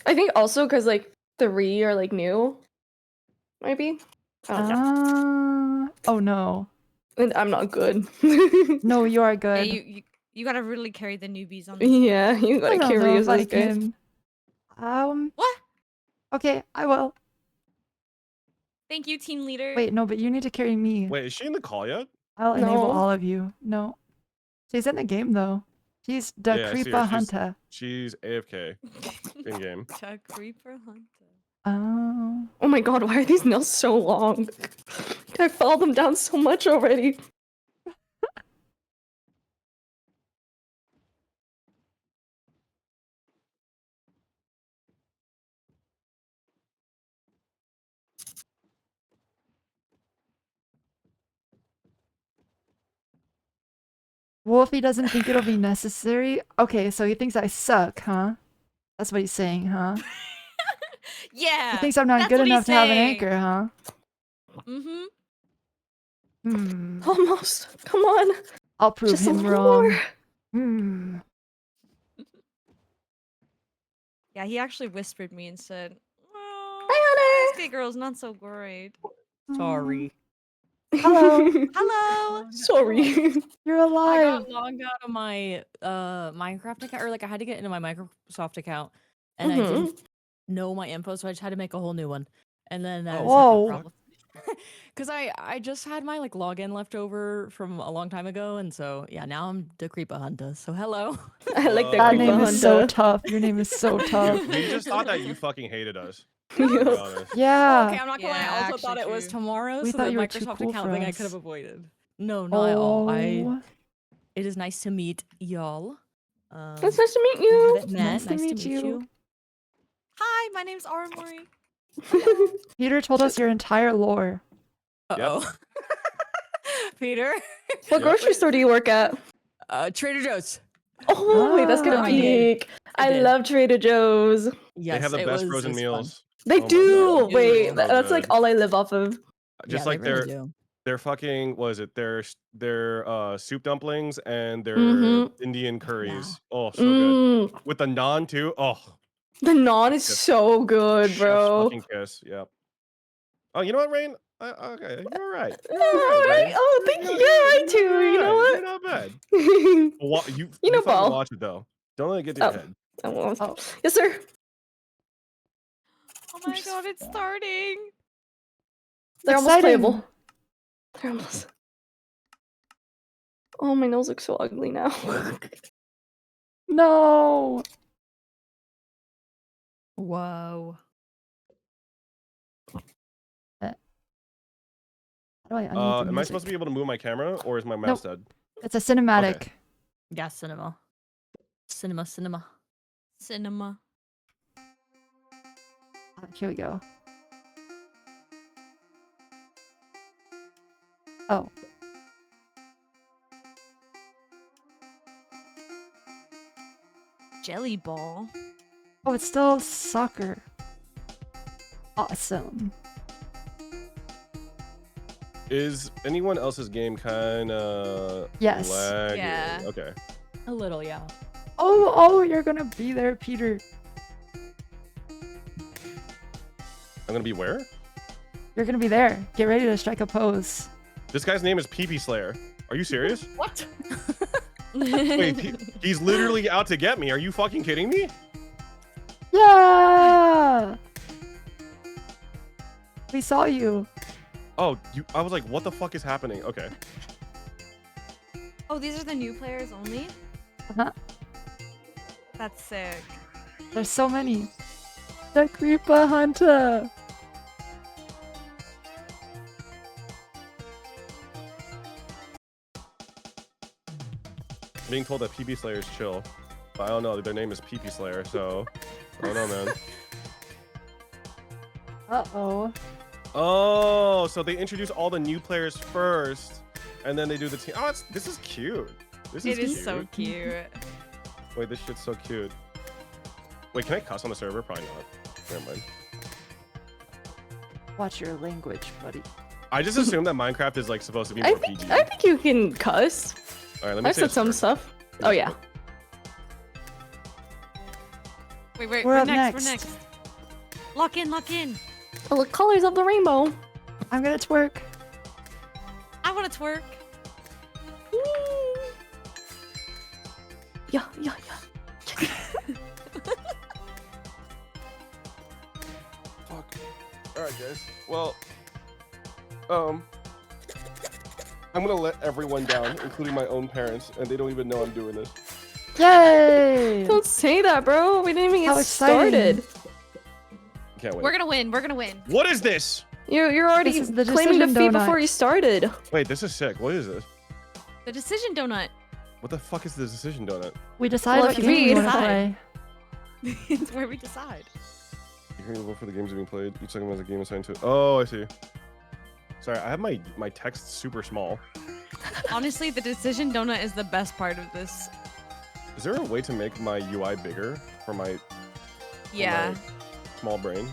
I think also because like 3 are like new. Maybe. I don't know. Oh no. And I'm not good. No, you are Yeah, good. you gotta really carry the newbies on this. Yeah, you I gotta don't carry know us if I this guys. can. What? Okay, I will. Thank you, team leader. Wait, no, but you need to carry me. Wait, is she in the call yet? I'll enable No. all of you. No. She's in the game though. She's Yeah, I see her. DaCreepaHunta. She's AFK in game. DaCreepaHunta. Oh. Oh my god, why are these nails so long? I filed them down so much already. Wolfie doesn't think it'll be necessary. Okay, so he thinks I suck, huh? That's what he's saying, huh? Yeah. He thinks I'm not that's good what enough he's to have an saying. anchor, huh? Mm-hmm. Almost. Come on. I'll prove Just a him little wrong. more. Hmm. Yeah, he actually whispered me and said, "Well, Hi, Eskay girl's not so great." Sorry. Hello. Hello. Sorry. You're I alive. got logged out of my Minecraft account, or like I had to get into my Microsoft account, and I Mhm. didn't know my info, so I just had to make a whole new one. And then I was Whoa. having problems. Because I just had my like login left over from a long time ago, and so yeah, now I'm DaCreepaHunta. So hello. I like That name is so DaCreepaHunta. tough. Your name is so tough. We just thought that you fucking hated us. Yeah. To be honest. Yeah. Okay, I'm not gonna lie. I also thought it was tomorrow, We so thought the you were too Microsoft cool account for thing I us. could have avoided. No, not at all. Oh. It is nice to meet y'all. It's nice to meet I you. haven't met. Nice to meet you. Hi, my name's Aramori. Peter told us your entire lore. Uh-oh. Peter? What grocery store do you work at? Trader Joe's. Oh, wait, that's gonna I did. peak. I love Trader Joe's. Yes, They have the it best was- frozen it's fun. meals. They Oh my do. God. Wait, So that's like good. all I live off of. Just Yeah, like they really do. their fucking what is it? Their soup dumplings and their Mhm. Indian curries. Oh, so good. With the naan too. Oh, The naan is Yes. so good, chef's bro. fucking kiss. Yeah. Oh, you know what, Rain? Okay, you're right. Alright. Oh, thank you. You're right too. You know You're what? not bad. You You know, fucking Paul. watch it though. Don't let it get to your head. Oh. Yes, sir. Oh my god, it's starting. They're almost Exciting. playable. They're almost. Oh, my nose looks so ugly now. No. Whoa. How do I unmute the Am I music? supposed to be able to move my camera, or is my mouse dead? It's a cinematic. Yeah, cinema. Cinema. Cinema. Here we go. Oh. Jelly ball. Oh, it's still soccer. Awesome. Is anyone else's game kind of Yes. lagging? Yeah. Okay. A little, yeah. Oh, you're gonna be there, Peter. I'm gonna be where? You're gonna be there. Get ready to strike a pose. This guy's name is PP Slayer. Are you serious? What? Wait, he's literally out to get me. Are you fucking kidding me? Yeah. We saw you. Oh, I was like, what the fuck is happening? Okay. Oh, these are the new players only? Uh-huh. That's sick. There's so many. DaCreepaHunta. Being told that PP Slayer is chill. But I don't know. Their name is PP Slayer, so I don't know, man. Uh-oh. Oh, so they introduce all the new players first, and then they do the team. Oh, this is cute. This is It is cute. so cute. Wait, this shit's so cute. Wait, can I cuss on the server? Probably not. Never mind. Watch your language, buddy. I just assume that Minecraft is like supposed to be I more think PG. I think you can cuss. All right, let me I've say said some stuff. Oh yeah. Wait, We're we're up next. next. We're next. Lock in, lock in. Oh, the colors of the rainbow. I'm gonna twerk. I want to twerk. Yeah. Fuck. All right, guys. Well, I'm gonna let everyone down, including my own parents, and they don't even know I'm doing this. Yay! Don't say that, bro. We didn't even How get exciting. started. Can't wait. We're gonna win. We're gonna win. What is this? You're already This is the claiming decision defeat donut. before you started. Wait, this is sick. What is this? The decision donut. What the fuck is the decision donut? We decide Well, what if game we we want to decide. play. It's where we decide. You can vote for the games being played. Each segment has a game assigned to it. Oh, I see. Sorry, I have my text super small. Honestly, the decision donut is the best part of this. Is there a way to make my UI bigger for my Yeah. small brain?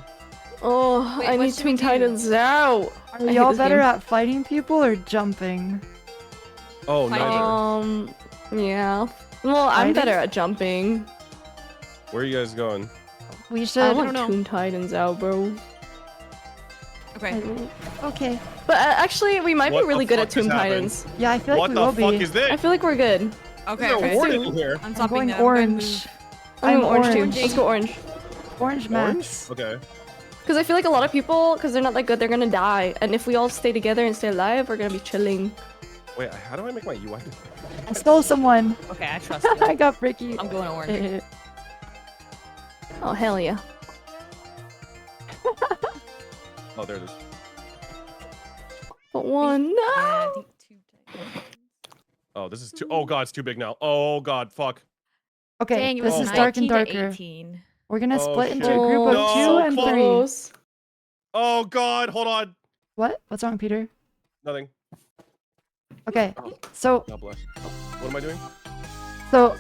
Oh, Wait, I what need should we Twin do? Titans out. Are I hate y'all this better game. at fighting people or jumping? Oh, Fighting. neither. Yeah. Well, I'm Fighting? better at jumping. Where are you guys going? We I should. want know. Twin Titans out, bro. Okay. Okay. But actually, we might What be the really good at fuck just Tomb happened? Titans. Yeah, I feel like What we the will fuck be. is this? I feel like we're good. Okay. There's a Okay. warning in here. I'm I'm stopping going them. I'm gonna orange. move. I'm I'm orange too. orange. Let's go orange. Orange max. Okay. Because I feel like a lot of people, because they're not that good, they're gonna die. And if we all stay together and stay alive, we're gonna be chilling. Wait, how do I make my UI? I stole someone. Okay, I trust you. I got Ricky. I'm going orange. Oh, hell yeah. Oh, there it is. But one, Yeah, I no! think two. Oh, this is too. Oh god, it's too big now. Oh god, fuck. Okay, Dang, it this was is dark and 19 to darker. 18. We're gonna Oh, split into shit. a group of No, 2 and 3. Close. Oh god, hold on. What? What's wrong, Peter? Nothing. Okay, so God bless. What am I doing? So,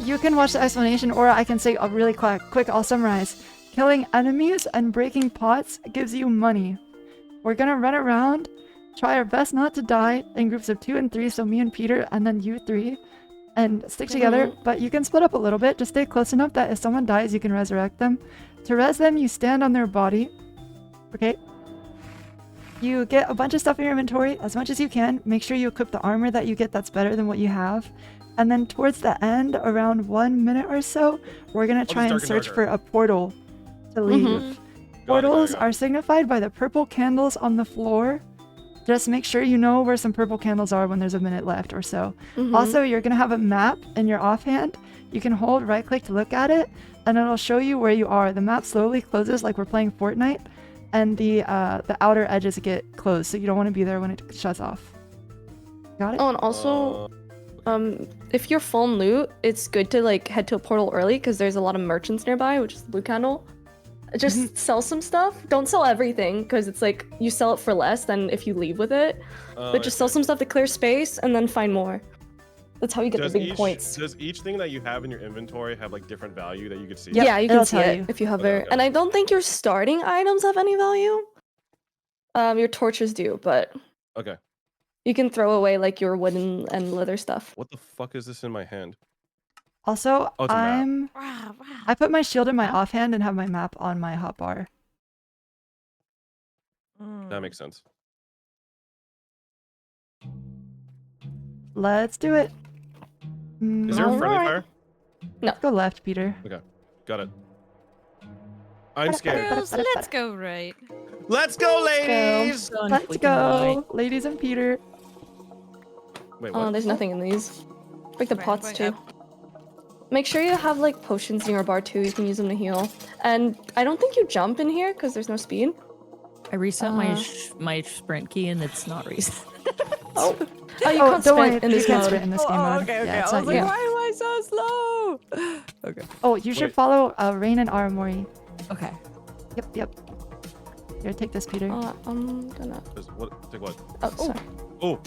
you can watch the explanation, or I can say a really quick. I'll summarize. Killing enemies and breaking pots gives you money. We're gonna run around, try our best not to die in groups of 2 and 3, so me and Peter, and then you 3, and stick together. But you can split up a little bit. Just stay close enough that if someone dies, you can resurrect them. To res them, you stand on their body. Okay? You get a bunch of stuff in your inventory, as much as you can. Make sure you equip the armor that you get that's better than what you have. And then towards the end, around 1 minute or so, we're gonna try and search for a portal to leave. Portals are signified by the purple candles on the floor. Just make sure you know where some purple candles are when there's a minute left or so. Also, you're gonna have a map in your offhand. You can hold right click to look at it, and it'll show you where you are. The map slowly closes like we're playing Fortnite, and the outer edges get closed, so you don't want to be there when it shuts off. Got it? Oh, and also, if you're full loot, it's good to like head to a portal early because there's a lot of merchants nearby, which is the loot candle. Just sell some stuff. Don't sell everything because it's like you sell it for less than if you leave with it. But just sell some stuff to clear space and then find more. That's how you get the big points. Does each thing that you have in your inventory have like different value that you could see? Yeah, you can it'll see tell it you. if you hover. And I don't think your starting items have any value. Your torches do, but Okay. you can throw away like your wooden and leather stuff. What the fuck is this in my hand? Also, Oh, it's a map. I put my shield in my offhand and have my map on my hotbar. That makes sense. Let's do it. Is there a friendly fire? No. Go left, Peter. Okay, got it. I'm scared. Girls, let's go right. Let's go, ladies! Let's go, ladies and Peter. Wait, Oh, what? there's nothing in these. Break the pots going too. up. Make sure you have like potions in your bar too. You can use them to heal. And I don't think you jump in here because there's no speed. I reset my sprint key and it's not reset. Oh, you don't can't sprint worry, in you this can't mode. sprint in this game mode. Okay, okay. Yeah, it's I was not like, you. why am I so slow? Okay. Oh, you should Wait. follow Rain and Aramori. Okay. Yep. Here, take this, Peter. I'm gonna. What? Take what? Oh, sorry. Oh,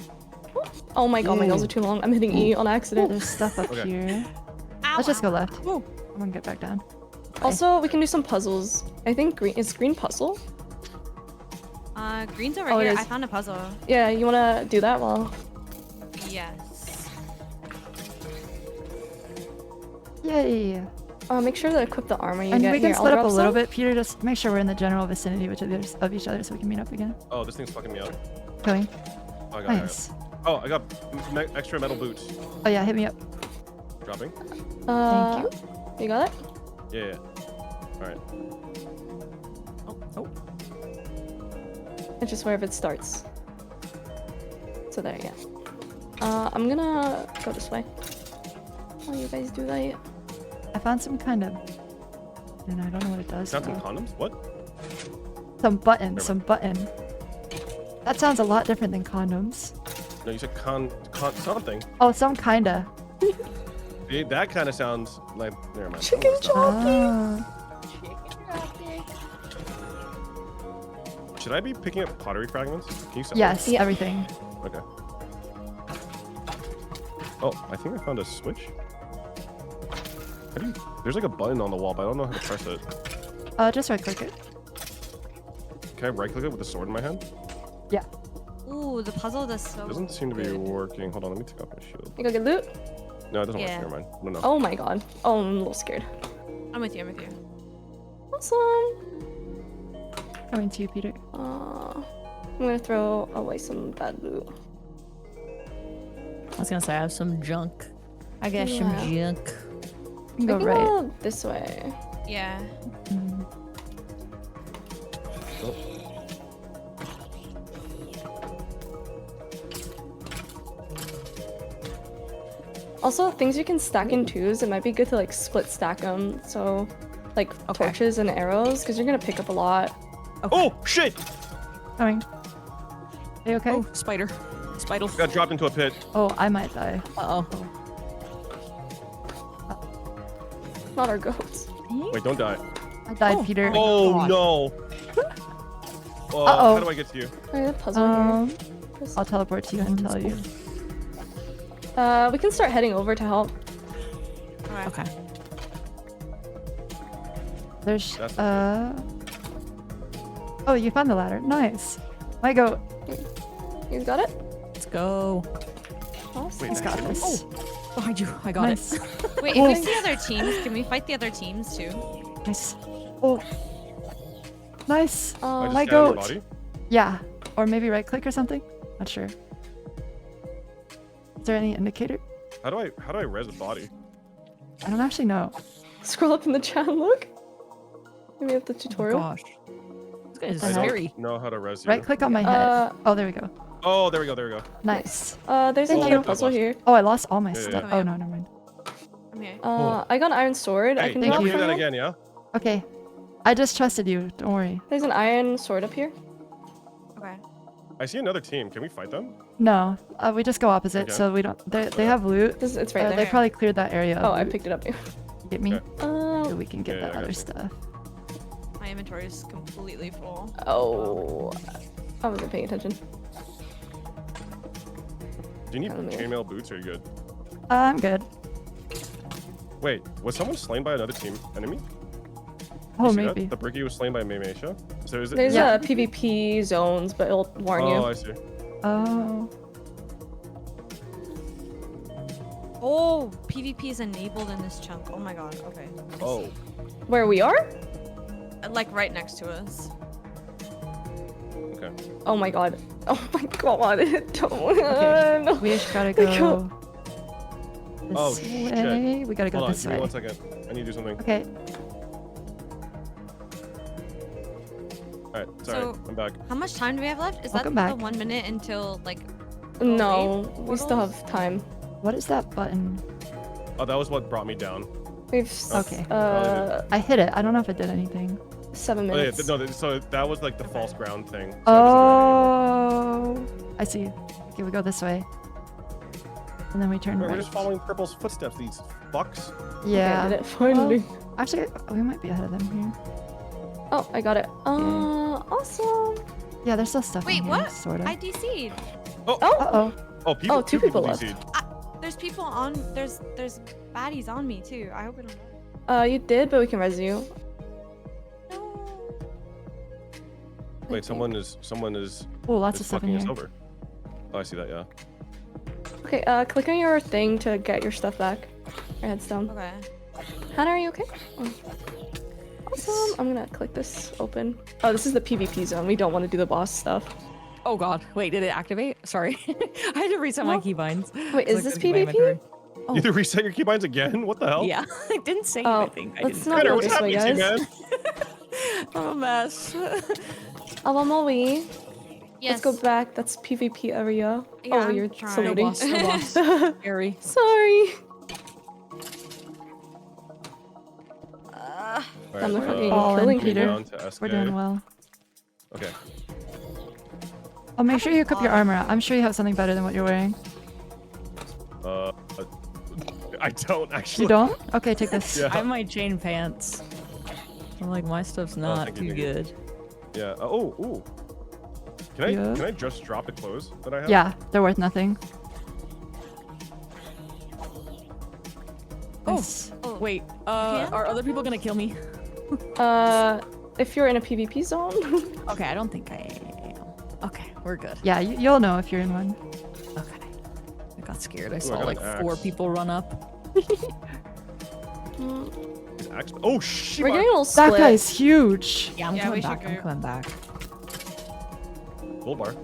Oh my god, my nails are too long. I'm hitting E on accident. There's stuff up Okay. here. Let's just go left. I'm gonna get back down. Also, we can do some puzzles. I think green puzzle. Green's over Oh, it here. is. I found a puzzle. Yeah, you wanna do that while? Yes. Yay! Make sure to equip the armor you And get we can here. split I'll up a drop little some. bit. Peter, just make sure we're in the general vicinity of each other so we can meet up again. oh, this thing's fucking me up. Going. Oh, I got Nice. it. Oh, I got extra metal boots. Oh yeah, hit me up. Dropping. Thank you. You got it? Yeah. All right. Oh. It's just wherever it starts. So there, yeah. I'm gonna go this way. Oh, you guys do that? I found some kind of... And I don't know what it does. Found some though. condoms? What? Some button. That sounds a lot different than condoms. No, you said something. Oh, some kinda. See, that kind of sounds like. Never mind. Chicken Ah. Should I be picking up pottery fragments? Can you sell Yes, them? everything. Okay. Oh, I think I found a switch. How do you... There's like a button on the wall, but I don't know how to press it. Just right click it. can I right click it with the sword in my hand? Yeah. Ooh, the puzzle does so. Doesn't seem to be working. Hold on, let me take off my shield. You go get loot? No, it doesn't Yeah. work. Never mind. No, no. Oh my god. Oh, I'm a little scared. I'm with you. I'm with you. Awesome. Coming to you, Peter. I'm gonna throw away some bad loot. I was gonna say I have some junk. I got some junk. You can go We can right. go this way. Yeah. Also, things you can stack in twos, it might be good to like split stack them. So, like torches and arrows, because you're gonna pick up a lot. Oh shit! Coming. Are you okay? Oh, spider. Spider. Got dropped into a pit. Oh, I might die. Uh-oh. Not our goats. Wait, don't die. I died, Peter. Oh no! Oh, Uh-oh. how do I get to you? There's a puzzle here. I'll teleport to you and tell you. We can start heading over to help. Okay. There's Oh, you found the ladder. Nice. My goat. You got it? Let's go. Awesome. He's got this. Oh, behind you. I got Nice. it. Wait, if we see other teams, can we fight the other teams too? Nice. Oh. Nice. I just My scanned your goat. body? Yeah. Or maybe right click or something. Not sure. Is there any indicator? How do I res a body? I don't actually know. Scroll up in the chat and look. Maybe have the tutorial. Gosh. This guy is I scary. don't know how to res you. Right click on my head. Oh, there we go. Oh, there we go. There we go. Nice. There's Thank another you. puzzle here. Oh, I lost all my Yeah, stuff. yeah. Oh, no, never mind. I'm here. I got an iron sword. I Hey, can thank drop you. do for that you. again, yeah? Okay. I just trusted you. Don't worry. There's an iron sword up here. Okay. I see another team. Can we fight them? No, we just go opposite, Okay. so we don't. They have loot. It's right They there. probably cleared that area. Oh, I picked it up. Get me. Okay. So we can get Yeah, that I got other you. stuff. My inventory is completely full. Oh, I wasn't paying attention. Do you need Kinda chainmail boots or are you good? I'm good. Wait, was someone slain by another team enemy? Oh, You see that? maybe. The Bricky was slain by Maymeisha? So is it? There's is it- PvP zones, but it'll warn you. Oh, I see. Oh. Oh, PvP is enabled in this chunk. Oh my god. Okay. Oh. Where we are? Like right next to us. Okay. Oh my god. Oh my god. Don't. Okay. No. We just gotta I go. This Oh, way. shit. We gotta go Hold on, this give me way. 1 second. I need to do something. Okay. Alright, sorry. So- I'm back. How much time do we have left? Is Welcome that back. the 1 minute until like? No, raid we still portals? have time. What is that button? Oh, that was what brought me down. We've Okay. uh I hit it. I don't know if it did anything. 7 Oh, yeah, minutes. no, so that was like the false ground thing. So I wasn't doing Oh, I see. Okay, we go this way. And then we turn We're right. just following Purple's footsteps, these fucks. Yeah. I did it finally. Well, actually, we might be ahead of them here. Oh, I got it. Awesome. Yeah, there's still stuff Wait, in here, what? sort of. I DC'd. Uh-oh. Oh, people, two people left. DC'd. There's people on. There's baddies on me too. I hope I don't die. You did, but we can res you. Wait, someone is Oh, lots is of stuff fucking in us here. over. Oh, I see that, yeah. Okay, click on your thing to get your stuff back. Your headstone. Okay. Hannah, are you okay? Oh. Awesome. I'm gonna click this open. Oh, this is the PvP zone. We don't want to do the boss stuff. Oh god. Wait, did it activate? Sorry. I had to reset my keybinds. Wait, is So I this couldn't get my PvP? inventory. You had to reset your keybinds again? What the hell? Yeah, I didn't say Oh, anything. I let's didn't. not Tanner, go what's this way, happening to you, guys. man? I'm a mess. I'm on my way. Yes. Let's go back. That's PvP area. Yeah, oh, I'm you're trying. saluting. No boss. Scary. Sorry. Alright, I'm fucking All in, killing moving Peter. on to We're Eskay. doing well. Okay. Oh, make sure you equip your armor up. I'm sure you have something better than what you're wearing. I don't actually. You don't? Okay, take this. Yeah. I have my chain pants. I'm like, my stuff's not thank you, too thank you. good. Yeah. Oh, ooh. Yeah. Can I just drop the clothes that I have? Yeah, they're worth nothing. Oh, Nice. wait. Are other people gonna kill me? if you're in a PvP zone. Okay, I don't think I am. Okay, we're good. Yeah, you'll know if you're in one. Okay. I got scared. I I saw got like an 4 axe. people run up. Oh shit! We're getting a little That split. guy's huge. Yeah, I'm Yeah, we coming should back. I'm group. coming back. Gold bar.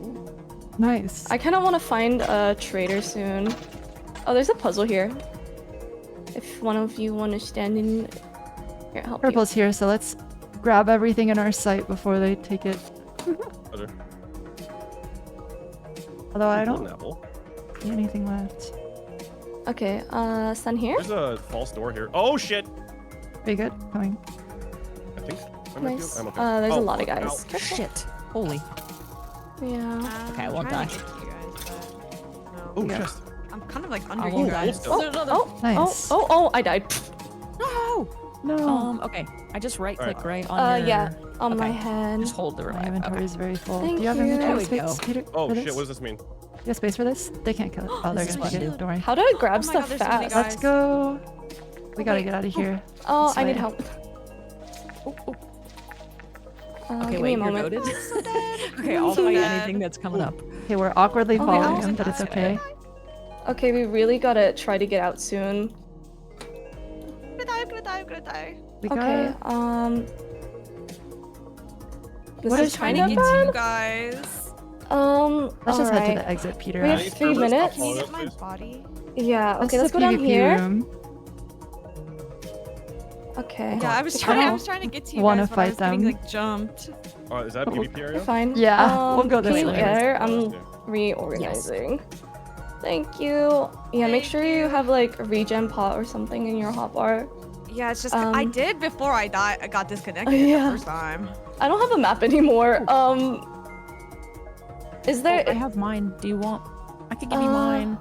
Nice. I kind of want to find a trader soon. Oh, there's a puzzle here. If one of you want to stand in, here, I'll help you. Purple's here, so let's grab everything in our sight before they take it. Other. Although I Golden don't apple. see anything left. Okay, stand here. There's a false door here. Oh shit! Pretty good. Coming. I think. I might be- Nice. I'm okay. There's a Oh, lot of fuck, guys. ow. Shit. Holy. Yeah. Okay, I I'm won't trying die. to get to you guys, but no. Oh, Yeah. chest. I'm kind of like I under you won't guys. die. Oh, there's another. Nice. Oh, I died. No. No. Okay. I just right click right on your... Yeah, on my Okay. head. Just hold the My revive. inventory Okay. is very full. Thank Do you have you. inventory There we space, go. Peter? Oh for shit! this? What does this mean? You have space for this? They can't kill it. Oh, they're This gonna is take it. fun. Don't worry. How do I grab Oh my stuff God, there's so many fast? guys. Let's go. We gotta wait. get out of here. Oh, This I need way. help. Okay, Give wait, me a you're moment. goated? Okay, I'll fight dead. anything that's coming up. Okay, we're awkwardly Okay, following I'll him, but it's okay. Okay, we really gotta try to get out soon. I'm gonna die. We Okay, gotta... This What is is Trying kind to of get to bad. you guys. Let's just head to alright. the exit, Peter. We have Can you 3 stop minutes. Can you following get us, my please? body? Yeah, That's okay, let's the go down PvP here. room. Okay. Yeah, I was I trying. I don't was trying to get to you wanna guys, but I was fight getting them. like jumped. Is that PvP area? You're fine. Yeah, we'll go this can you way. get her? I'm Yeah. reorganizing. Thank you. Yeah, make sure you have like a regen pot or something in your hotbar. Yeah, it's just I did before I died. I got disconnected the yeah. first time. I don't have a map anymore. Is there? I have mine. Do you want? I could give you mine.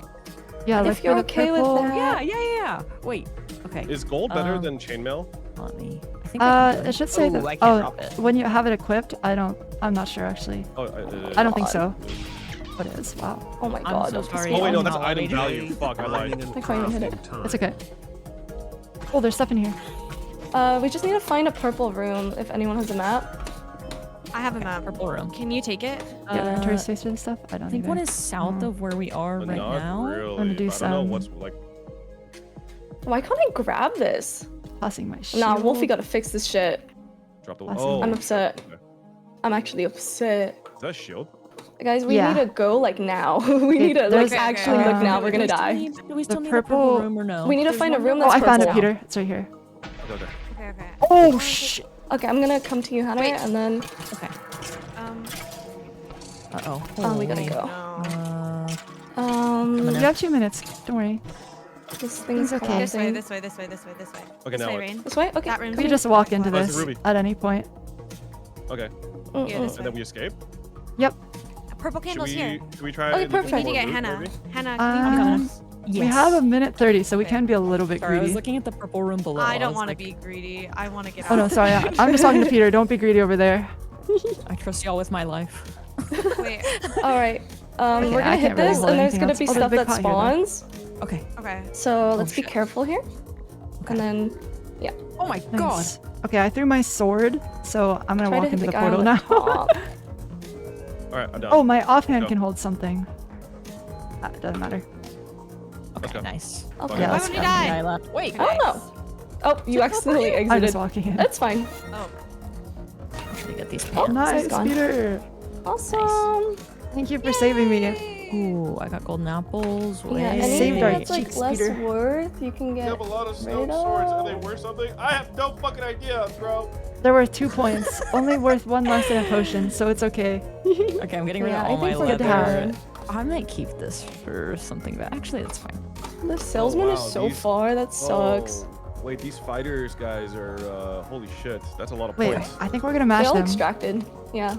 Yeah, look if you're for the okay with purple. that. Yeah. Wait. Okay. Is gold better than chainmail? Let me. I think I can do It should say Ooh, that. I can't drop Oh, it. when you have it equipped, I'm not sure actually. Oh, I don't think so. What it is? Wow. Oh my I'm god. so that pissed sorry. me Oh wait, no, off. that's No, item they do. value. Fuck, I lied. I can't even hit it. It's okay. Oh, there's stuff in here. We just need to find a purple room if anyone has a map. I have a map. Purple room. Can you take it? Do you have inventory space for this stuff? I don't I think either. one is south of where we are But right not now. really. gonna do I don't know some- what's like. Why can't I grab this? Tossing my shield. Nah, Wolfie gotta fix this shit. Drop the. Awesome. Oh, I'm shit, upset. okay. I'm actually upset. Is that a shield? Guys, we Yeah. need to go like now. we need to like there's- actually okay. look now. We're gonna Do we still die. need- Do we still need a purple- purple room or no? We need to There's find a one room more. Oh, that's I found it, purple. Peter. It's right here. Okay. Okay. Oh shit. Okay, I'm gonna come to you, Hannah, Wait. and then Okay. Um. we gotta Holy. go. No. You have 2 minutes. Don't worry. This thing's It's okay. collapsing. This way. Okay, This now way, what? Rain. This way? Okay. That room. We can just walk into Oh, it's this a ruby. at any point. Okay. Yeah, this And then we escape. Yep. Purple Should candles here. we try? Okay, and look perfect. for We need to more get loot, Hannah. maybe? Hannah, can you Yes. We have a minute 30, so we can be a little bit Sorry, I was greedy. looking at the purple room below. I don't was want to like, be greedy. I want to get out. Oh no, sorry. I'm just talking to Peter. Don't be greedy over there. I trust y'all with my life. Wait. All right. We're I gonna can't hit really this, hold and there's anything gonna else. be Oh, there's a stuff big that pot here, though. spawns. Okay. Okay. So let's be shit. careful here. And then, yeah. Oh my god. Nice. Okay, I threw my sword, so I'm gonna Try to walk hit into the the guy portal on now. top. All right, I'm done. Oh, my offhand Go. can hold something. It doesn't matter. Let's go. Nice. Okay. Yeah, Why let's would go. we die? I left. Wait. I don't know. Oh, you accidentally I'm exited. just walking in. That's fine. Oh. I'm trying to get these Oh, pants. Nice, gone. Peter. Awesome. Thank you for saving me. Ooh, I got golden apples. Yeah, Wait. anything Saved our that's like cheeks, less Peter. worth, you can You get have a lot of rid stone swords, and they of. worth something. I have no fucking idea, bro. They're worth 2 points. Only worth 1 less than a potion, so it's okay. Okay, I'm getting rid Yeah, of I all my think we're good to leather. have. I might keep this for something, but actually, that's fine. The salesman is wow, so these- far. That sucks. Oh, wait, these fighters guys are holy shit. That's a lot of Wait, points. I think we're gonna They mash all them. extracted. Yeah.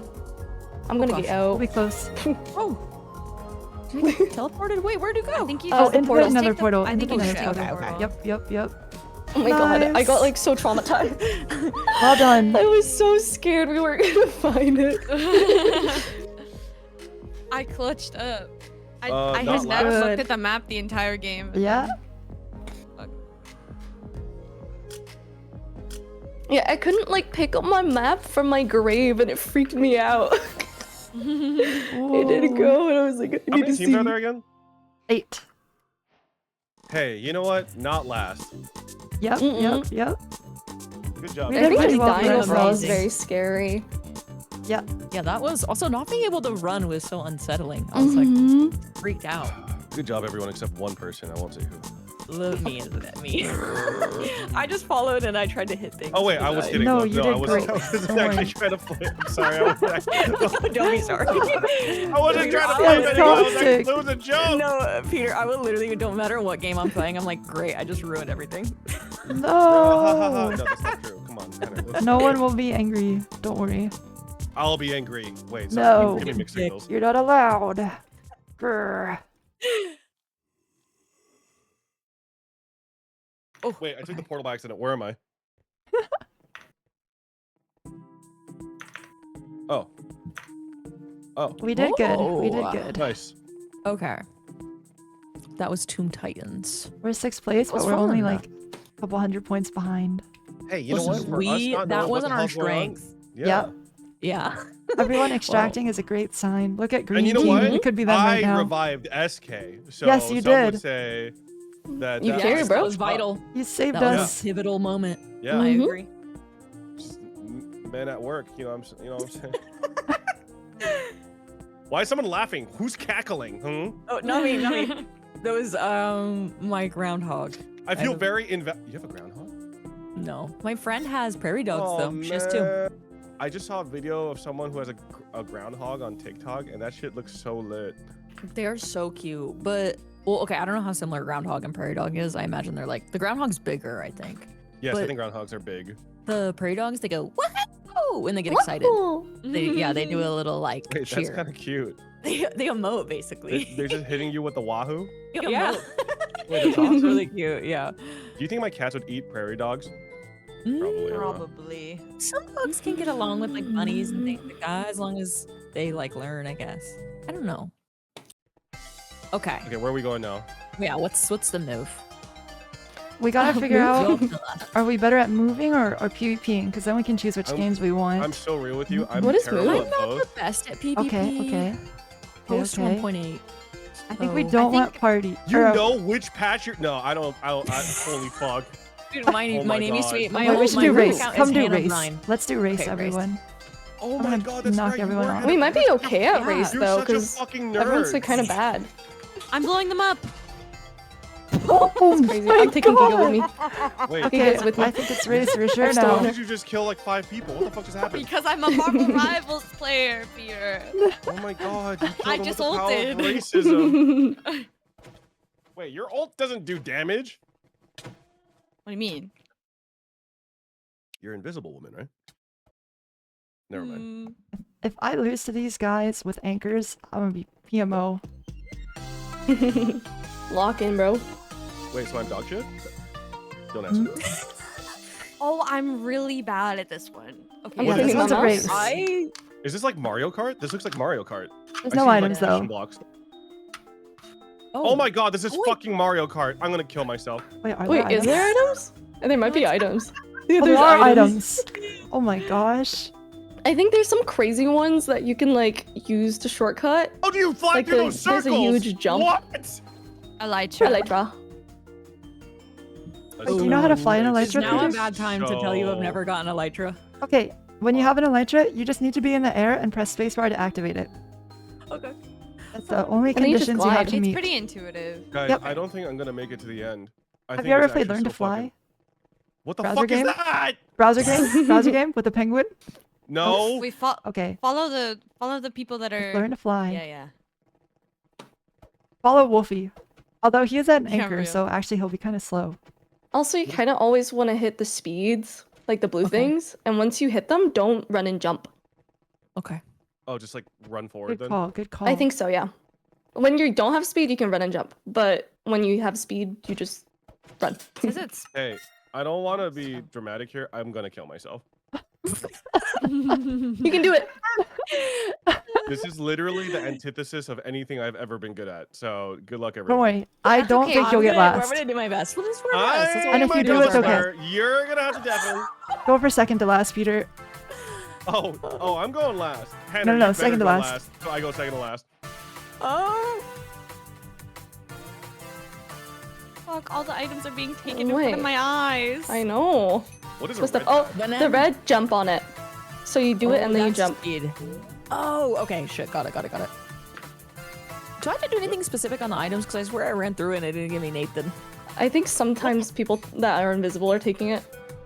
I'm gonna be gosh. We'll out. be close. Oh. Teleported? Wait, where'd you go? I think you Oh, just into portal. another Take the- portal. I Into think you another should take the portal. portal. Yep. Oh my god, I Nice. got like so traumatized. Well done. I was so scared we weren't gonna find it. I clutched up. I Not had last. never Good. looked at the map the entire game. Yeah. Yeah, I couldn't like pick up my map from my grave, and it freaked me out. It didn't go, and I was like, I How need many to teams see. are there again? 8. Hey, you know what? Not last. Yep, yep, yep. Good job. We I did think pretty just well dying for overall is ourselves. very scary. Yeah. Yeah, that was also not being able to run was so unsettling. I was like freaked out. Good job, everyone except one person. I won't say who. Love me, isn't that me? I just followed and I tried to hit things. Oh wait, I was kidding. No, Look, you I did wasn't, great. I wasn't Don't actually worry. trying to play. I'm sorry. I wasn't actually, Don't be sorry. I wasn't trying to That play was anything. I was toxic. like, it was a joke. No, Peter, I will literally, don't matter what game I'm playing, I'm like, great, I just ruined everything. No. No, that's not true. Come on. Tanner. No one will be angry. Don't worry. I'll be angry. Wait, sorry. No. Give me mixed signals. You're not allowed. Grr. Oh wait, I took the portal by accident. Where am I? Oh. Oh. We did good. We did Oh. good. Nice. Okay. That was Tomb Titans. We're 6th place, but was we're only fun. like a couple hundred points behind. Hey, you know what? For us We, not knowing that what wasn't the our hell's going on- strength. Yeah. Yep. Yeah. Everyone extracting is a great sign. Look at green And you know team. what? It could be them right I now. revived SK. So Yes, you some did. would say that You that carry, was- bro. That was vital. You saved That was us. a pivotal moment. Yeah. I Mhm. agree. Just men at work, you know what I'm saying? Why is someone laughing? Who's cackling? Oh, not me, not me. That was my groundhog. I feel have- very You have a groundhog? No, my friend has prairie dogs Oh, though. She has two. man. I just saw a video of someone who has a groundhog on TikTok, and that shit looks so lit. They are so cute, but well, okay. I don't know how similar groundhog and prairie dog is. I imagine they're like the groundhog's bigger. I think. Yes, I But think groundhogs are big. the prairie dogs, they go whoa when they get excited. They do a little like Wait, cheer. that's kind of cute. They emote basically. They're just hitting you with the wahoo? Yeah. Wait, that's It's awesome. really cute. Yeah. Do you think my cats would eat prairie dogs? Mm, Probably. I don't know. Probably. Some dogs can get along with like bunnies and things like that as long as they like learn. I guess. I don't know. Okay. Okay, where are we going now? Yeah. What's the move? We gotta figure Go out, to the left. are we better at moving or PvPing? Because then we can choose which I'm- games we want. I'm so real with you. I'm What is terrible moving? at I'm not both. the best at PvP. Okay. Post okay. 1.8. I think we so- don't want party. You or, know which patch you're. No, I don't. holy fuck. Dude, my Oh my my name used to be God. my Wait, we whole should my do root race. account Come is do Hannah race. Brine. Let's do race, Okay, race. everyone. Oh I'm my gonna god, that's knock right. you everyone were off. Hannah We might be Brine. okay at Yeah. race You're though, such a because fucking everyone's like nerd. kind of bad. I'm blowing them up. Oh, Crazy. I'm taking Giga with me. Wait, Okay, Giga's with me. I think it's race for sure still now. how did you just kill like 5 people? What the fuck just happened? Because I'm a Marvel Rivals player, Peter. Oh my god, you killed I him just with the power of ulted. racism. Wait, your ult doesn't do damage? What do you mean? You're invisible, woman, right? Never mind. If I lose to these guys with anchors, I'm gonna be PMO. Lock in, bro. Wait, so I'm dog shit? Don't answer. Oh, I'm really bad at this one. Okay. I'm Yeah, clicking this my one's a mouse. race. Is this like Mario Kart? This looks like Mario Kart. There's I no see, like, items action though. blocks. Oh my god, this is fucking Mario Kart. I'm gonna kill myself. Wait, are Wait, there is there items? There might be items. Yeah, Oh, there's there are items. Oh my gosh. I think there's some crazy ones that you can like use to shortcut. Oh, do you fly Like through the- those there's circles? a huge jump. What? Elytra. Elytra. Wait, do you know how to fly an It's elytra? now a Peter? bad time to tell you I've never gotten Elytra. Okay, when you have an elytra, you just need to be in the air and press spacebar to activate it. Okay. That's the only And then you just conditions you have glide. to It's meet. pretty intuitive. Guys, Yep. I don't think I'm gonna make it to the end. I Have think you ever it's played actually Learn to so Fly? fucking- What the Browser fuck game? is that? Browser game? Browser game with the penguin? No. We Okay. follow the people that are. Learn to fly. Yeah, yeah. Follow Wolfie. Although he is at an Yeah, anchor, real. so actually he'll be kind of slow. Also, you kind of always want to hit the speeds, like the blue things, and once you hit them, don't run and jump. Okay. Oh, just like run forward Good then. call, good call. I think so, yeah. When you don't have speed, you can run and jump, but when you have speed, you just run. Says it's Hey, I don't want to be dramatic here. I'm gonna kill myself. You can do it. This is literally the antithesis of anything I've ever been good at. So good luck, Don't everyone. worry. I don't think you'll get I'm last. gonna do my best. We'll just do our I best. That's all And we if can you do. do, it's okay. You're gonna have to deafen. Go for second to last, Peter. Oh, I'm going last. Hannah, No, you no, better second to go last. So I go second to last. Oh. Fuck, all the items are being taken in front Wait. of my eyes. I know. What is a What's the red oh dot? the red jump on it. So you do it and then you that's jump. Speed. Oh, okay. Shit. Got it. Do I have to do anything specific on the items? Because I swear I ran through it and it didn't give me Nathan. I think sometimes people that are invisible are taking it.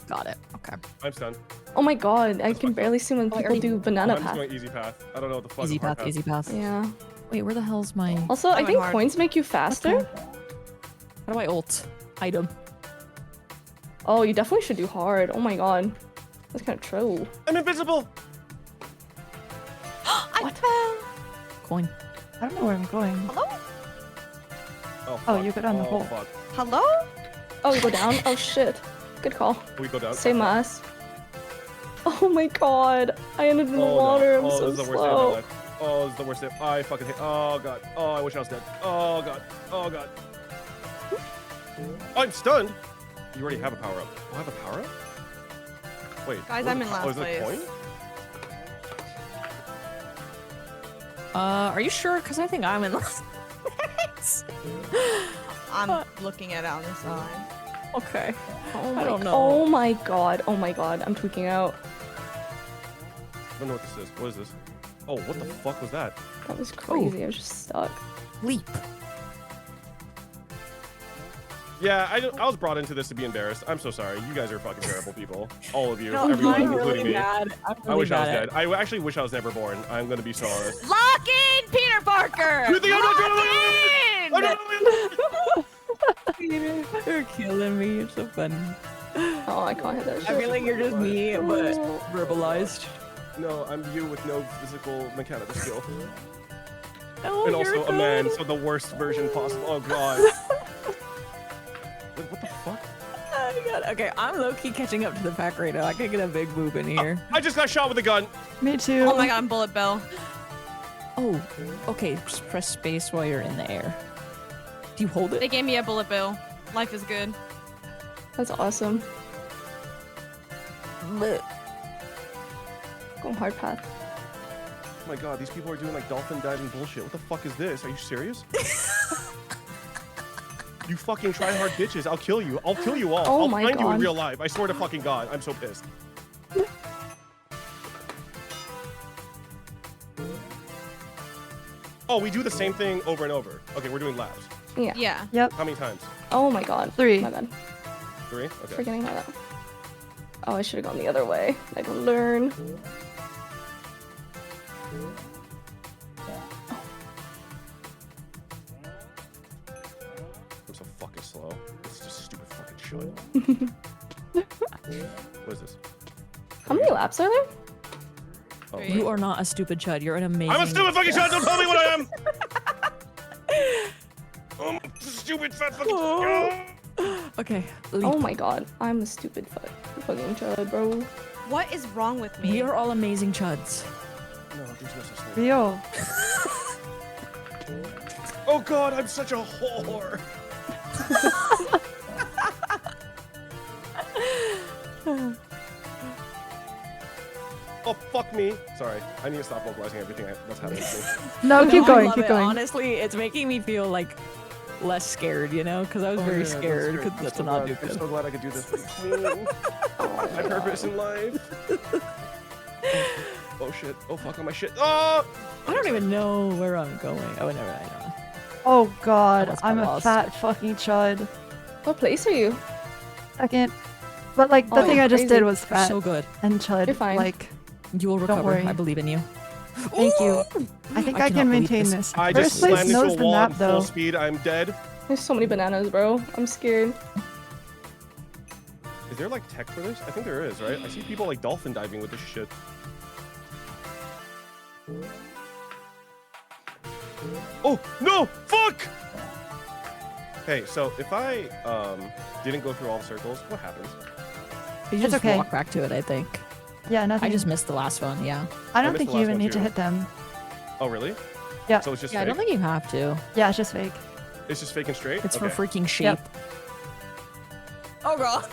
Got it. Okay. I'm stunned. Oh my god, I can barely see when people do banana I'm just path. going easy path. I don't know what the fuck. Easy is hard path. Easy path. Yeah. Wait, where the hell's my? Also, I went think hard. coins make you faster. How do I ult? Item. Oh, you definitely should do hard. Oh my god. That's kind of troll. I'm invisible. I fell. Coin. I don't know where I'm going. Hello? Oh, Oh, fuck. you go down the hole. Fuck. Hello? Oh, you go down? Oh shit. Good call. We go down. Save my ass. Oh my god. I ended in the Oh, water. no. I'm so this is the worst day of my slow. life. Oh, this is the worst day. I fucking hate. Oh god. Oh, I wish I was dead. Oh god. Oh god. I'm stunned. You already have a power up. Oh, I have a power up? Wait. Guys, what I'm the- in last oh, is it a place. coin? Are you sure? Because I think I'm in last place. I'm looking at it on the side. Okay. Oh I don't know. Oh my god. Oh my god. I'm tweaking out. I don't know what this is. What is this? Oh, what the fuck was that? That was crazy. I was just stuck. Leap. Yeah, I was brought into this to be embarrassed. I'm so sorry. You guys are fucking terrible people. All of you. No, Everyone, I'm including really me. bad. I'm I really wish I was bad dead. I actually wish I was never born. I'm gonna be so honest. Lock in, Peter Parker! You think I'm not Lock in! Peter, you're killing me. You're so funny. Oh, I can't hit that shit. I feel like you're just me, but verbalized. No, I'm you with no physical mechanical skill. Oh, And you're also a man, good. so the worst version possible. Oh god. Wait, what the fuck? Oh my god. Okay, I'm low-key catching up to the pack right now. I can get a big move in here. I just got shot with a gun. Me too. Oh my god, I'm bullet bill. Oh, okay. Just press space while you're in the air. Do you hold it? They gave me a bullet bill. Life is good. That's awesome. Blech. Going hard path. Oh my god, these people are doing like dolphin diving bullshit. What the fuck is this? Are you serious? You fucking try hard bitches. I'll kill you. I'll kill you all. Oh I'll my find you in God. real life. I swear to fucking god. I'm so pissed. Oh, we do the same thing over and over. Okay, we're doing laps. Yeah. Yeah. Yep. How many times? Oh my god. 3. My bad. 3? Okay. Forgetting how that. Oh, I should have gone the other way. I can learn. I'm so fucking slow. It's just stupid fucking shit. What is this? How many laps are there? Oh, You are not a stupid chud. You're an amazing. I'm a stupid fucking shot. Don't tell me what I am. I'm a stupid fat fucking. Okay. Oh my god. I'm a stupid fucking child, bro. What is wrong with me? We are all amazing chuds. No, there's no such thing. Rio. Oh god, I'm such a whore. Oh fuck me. Sorry, I need to stop vocalizing everything that's happening to me. No, keep I going, love keep it. going. Honestly, it's making me feel like less scared, you know? Because I was Oh, very yeah, scared great. because I'm that's so not glad- good. I'm so glad I could do this for you, Queen. My purpose in life. Oh shit. Oh fuck on my shit. Oh! I don't even know where I'm going. Oh, never mind. I know. Oh god, Almost got I'm a lost. fat fucking chud. What place are you? Second. But like the Oh, thing I just crazy. did was You're fat so good. and chud. You're fine. Like, You will recover. worry. I believe in you. thank you. I think I cannot can believe maintain this. this. I just First place slammed into knows a the wall map at full though. speed. I'm dead. There's so many bananas, bro. I'm scared. Is there like tech for this? I think there is, right? I see people like dolphin diving with this shit. Oh no! Fuck! Hey, so if I didn't go through all the circles, what happens? You It's just okay. walk back to it, I think. Yeah, nothing. I just missed the last one, yeah. I don't missed think the you last even one, need to too. hit them. Oh really? Yeah. So it's just Yeah, I fake? don't think you have to. Yeah, it's just fake. It's just fake and straight? It's Okay. for freaking shape. Yep. Oh god.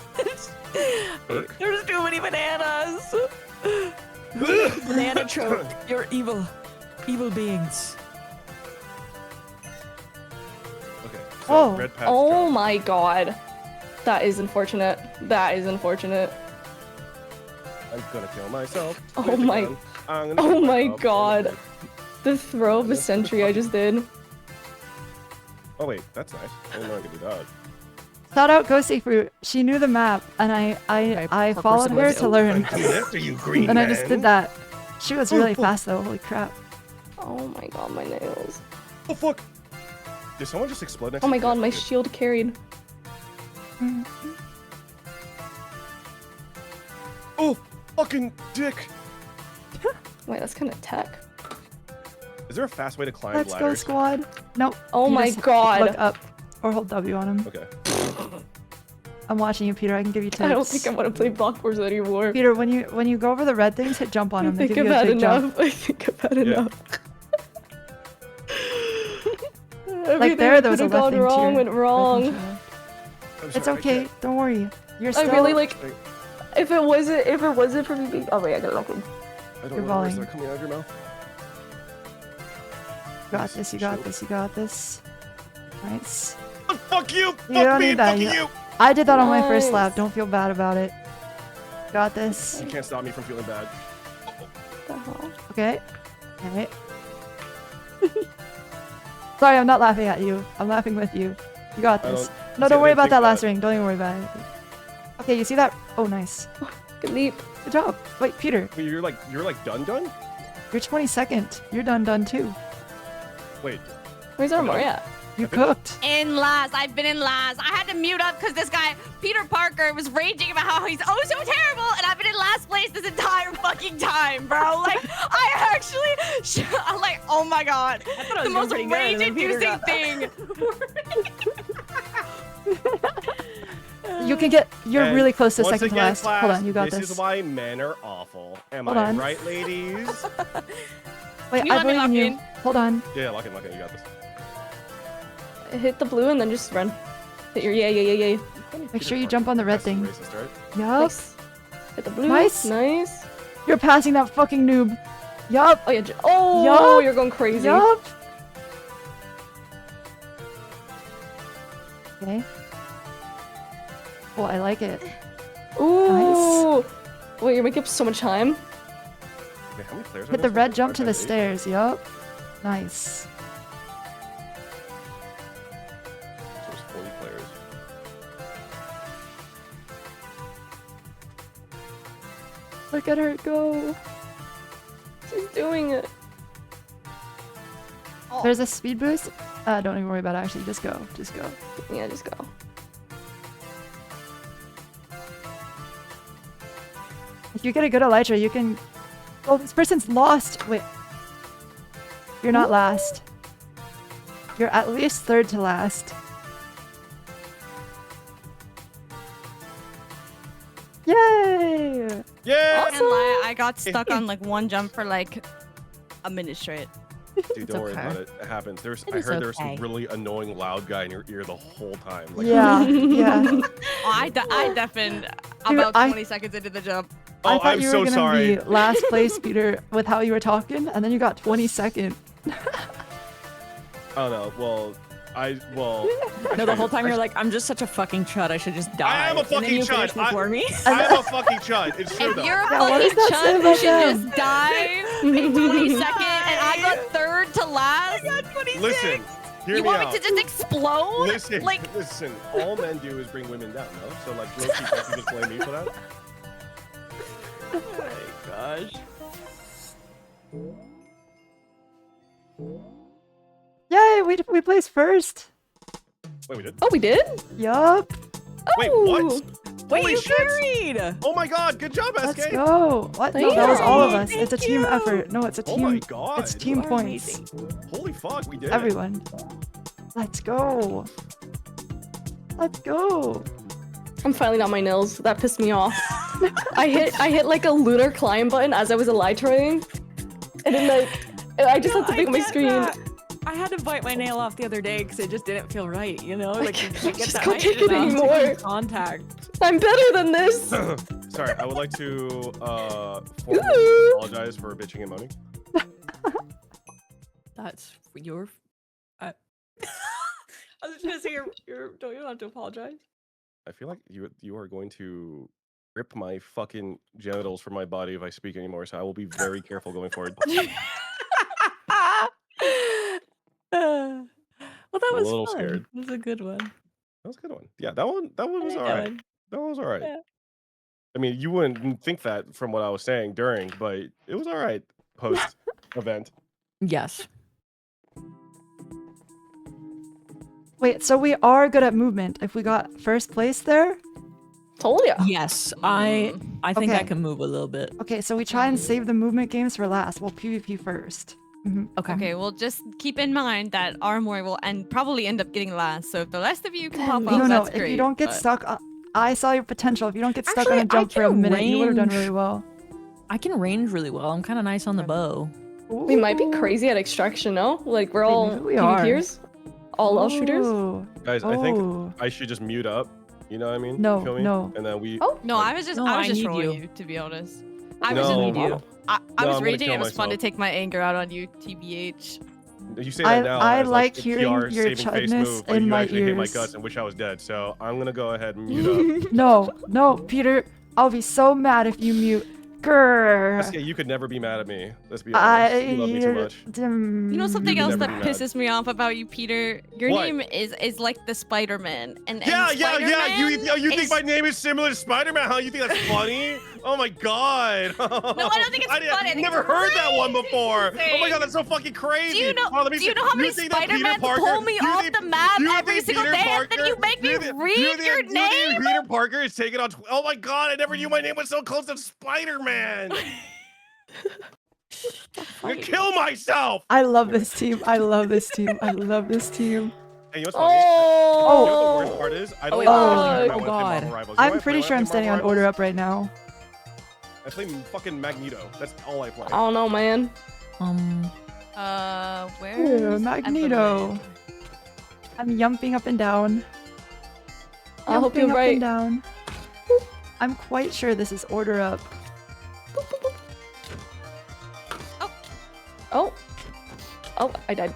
There's too many bananas. Banana choke. You're evil. Evil beings. Okay. So Oh. red path Oh jump. my god. That is unfortunate. That is unfortunate. I'm gonna kill myself. Oh with the my- gun. I'm gonna Oh kill my myself. god. The throw of a century I just did. Oh wait, that's nice. I didn't know I could do that. Shout out Ghosty Fruit. She knew the map, and I followed her to learn. After you, green And I just did man. that. She was really fast though. Holy crap. Oh my god, my nails. Oh fuck! Did someone just explode next Oh to my me? god, my shield carried. Oh, fucking dick! Wait, that's kind of tech. Is there a fast way to climb Let's go, ladders? squad. Nope. Oh You my just god. Look up or hold W on him. Okay. I'm watching you, Peter. I can give you tips. I don't think I want to play Block Wars anymore. Peter, when you go over the red things, hit jump on I them. They think give I've you a had big enough. jump. I think I've had Yeah. enough. Like there was a could've left gone thing wrong, too. went wrong. I'm It's sorry, I okay. can't- Don't worry. You're I still. really like. If it wasn't for me being. Oh wait, I gotta lock him. I don't You're know words falling. that are coming out of your mouth. You got this. You got this. You got this. Nice. Oh, fuck you! You Fuck don't me! need that. Fucking You- you! I did that on my first Nice. lap. Don't feel bad about it. Got this. You can't stop me from feeling bad. The hell? Okay. Okay. Sorry, I'm not laughing at you. I'm laughing with you. You got I this. don't- No, see, don't I worry didn't about think that last that. ring. Don't even worry about it. Okay, you see that? Oh, nice. Good leap. Good job. Wait, Peter, Wait, you're like done? you're 22nd. You're done too. Wait. Where's Aramori at? You cooked. In last. I've been in last. I had to mute up because this guy, Peter Parker, was raging about how he's oh so terrible, and I've been in last place this entire fucking time, bro. Like, I actually, I'm like, oh my god, I thought I the was most doing pretty good, and then Peter rage-inducing got- thing. You can get. You're And really close to once second to again, last. class, Hold on, you got this this. is why men are awful. Am Hold I on. right, ladies? Wait, You I let me believe in lock you. in. Hold on. Yeah, lock it, you got this. Hit the blue and then just run. Hit your yeah. Make sure you jump on the red thing. Racist, right? Yup. Nice. Hit the blue. Nice. Nice. You're passing that fucking noob. Yup. Oh yeah. Oh, Yup. you're going crazy. Yup. Okay. Oh, I like it. Ooh. Wait, you're making up so much time. Okay, how many players are Hit the there? red jump to the 5, 8? stairs. Yup. Nice. So there's 40 players. Look at her go. She's doing it. There's a speed boost. Don't even worry about it. Actually, just go. Just go. Yeah, just go. If you get a good elytra, you can. Oh, this person's lost. Wait. You're not last. You're at least third to last. Yay! Yeah! Can't lie, I got stuck on like one jump for like a minute straight. Dude, don't worry about it. It happens. I is heard there was some okay. really annoying loud guy in your ear the whole time. Like, Yeah, yeah. Oh, I deafened Dude, about I- 20 seconds into the jump. I Oh, thought I'm you so were gonna sorry. be last place, Peter, with how you were talking, and then you got 22nd. Oh no. Well, No, the whole time you're like, I'm just such a fucking chud. I should just die. I am a And then fucking you finish chud. before me. I'm a fucking chud. It's true If though. you're a Yeah, what fucking does that say chud, you about should them? just die in 22nd, and I got third to last. Listen, hear You me want out. me to just explode? Listen, Like, listen. All men do is bring women down, no? So like, low key, you just blame me for that? Oh my gosh. Yay! We placed first. Wait, we did? Oh, we did? Yup. Wait, what? Oh. Wait, Holy you shit. carried! Oh my god, good job, Let's Eskay! go. What? No, that was all of us. Thank It's a team you. effort. No, it's a Oh team. my god. It's team You are points. amazing. Holy fuck, we did it. Everyone. Let's go. Let's go. I'm filing out my nails. That pissed me off. I hit like a lunar climb button as I was elytraing, and then like I just had to pick my screen. I had to bite my nail off the other day because it just didn't feel right, you know? Like, you get just that can't nice take it amount of anymore. contact. I'm better than this. Sorry, I would like to formally apologize for bitching and moaning. That's your. I was just gonna say you don't have to apologize. I feel like you are going to rip my fucking genitals from my body if I speak anymore, so I will be very careful going forward. Well, that I'm a was little fun. scared. That was a good one. That was a good one. Yeah, that one was like that alright. one. That one was alright. Yeah. I mean, you wouldn't think that from what I was saying during, but it was alright post event. Yes. Wait, so we are good at movement if we got first place there? Told ya. Yes, I think I Okay. can move a little bit. Okay, so we try and save the movement games for last. We'll PvP first. Okay. Okay, well, just keep in mind that Aramori will probably end up getting last. So if the rest of you can pop No, off, no, that's if great. you don't get but- stuck, I saw your potential. If you don't get stuck Actually, on a jump I for a can minute, you would have done range- really well. I can range really well. I'm kind of nice on the bow. We might be crazy at extraction, no? Like we're Wait, all maybe we are. PvPers, all love shooters. Ooh. Guys, I think I should just mute up. You know what I mean? No, You feel me? no. And then we. Oh. No, I was just, No, I was I just need trolling you. you, to be honest. I No. was I just, need you. I No, was I'm gonna raging. kill It was fun to myself. take my anger out on you, TBH. You say that now. I as, like a hearing PR your saving face chudness move, but in you my actually hate my ears. guts and wish I was dead. So I'm gonna go ahead and mute up. No, Peter. I'll be so mad if you mute. Grrr. Eskay, you could never be mad at me. Let's be honest. You love me too much. You know something You else could that never be mad. pisses me off about you, Peter? Your What? name is like the Spider-Man. And Yeah. Spider-Man You think is- my name is similar to Spider-Man? Huh? You think that's funny? Oh my god. No, I don't think it's funny. I I've think never it's heard that one before. crazy. Oh my god, that's so fucking crazy. Do you know, Hold on, let me do you see. know how many think that Peter Spider-Mans Parker- pull me do you off think- the map do you every think single Peter day and then Parker- you make me do you think- read do you think- your do you think name? Peter Parker is taking on. Oh my god, I never knew my name was so close to Spider-Man. I'm gonna kill myself. I love this team. I love this team. I love this team. Hey, you know what's funny? You know what the worst part is? I don't wait, know oh, if I oh wanna play God. Marvel Rivals. You know I'm why I pretty play sure I'm Marvel standing on Rivals? order up right now. I play fucking Magneto. That's all I play. I don't know, man. Where? Ooh, Magneto. I'm yumping up and down. I hope Yumping you're up right. and down. I'm quite sure this is order up. Oh. Oh, I died.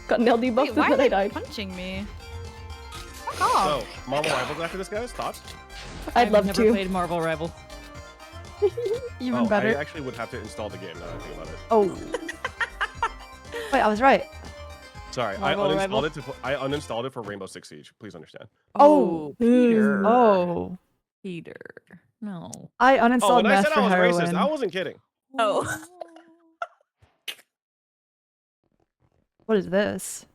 Got nail debuffed Wait, and why then are I they died. punching me? Fuck off. So, Marvel Rivals after this, guys? Thoughts? I'd love never to. played Marvel Rival. Even better. I actually would have to install the game now that I think about it. Oh. Wait, I was right. Sorry, Marvel Rival? I uninstalled it for Rainbow Six Siege. Please understand. Oh. Peter. Oh. Peter. No. I Oh, uninstalled and I meth said for I was heroin. racist. I wasn't kidding. Oh. What is this?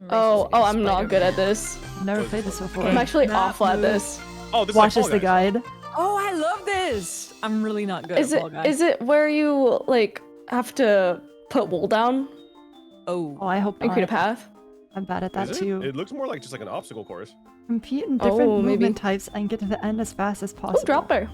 Oh, I'm not good at this. Never played this before. I'm actually Map awful at move. this. Oh, this Watch is us like the Fall Guys. guide. Oh, I love this. I'm really not good Is at it Fall Guys. is it where you like have to put wool down Oh. Oh, I hope and create a not. path? I'm bad at that Is it? too. It looks more like just like an obstacle course. Compete in different Oh, maybe. movement types and get to the end as fast as Oh, possible. dropper.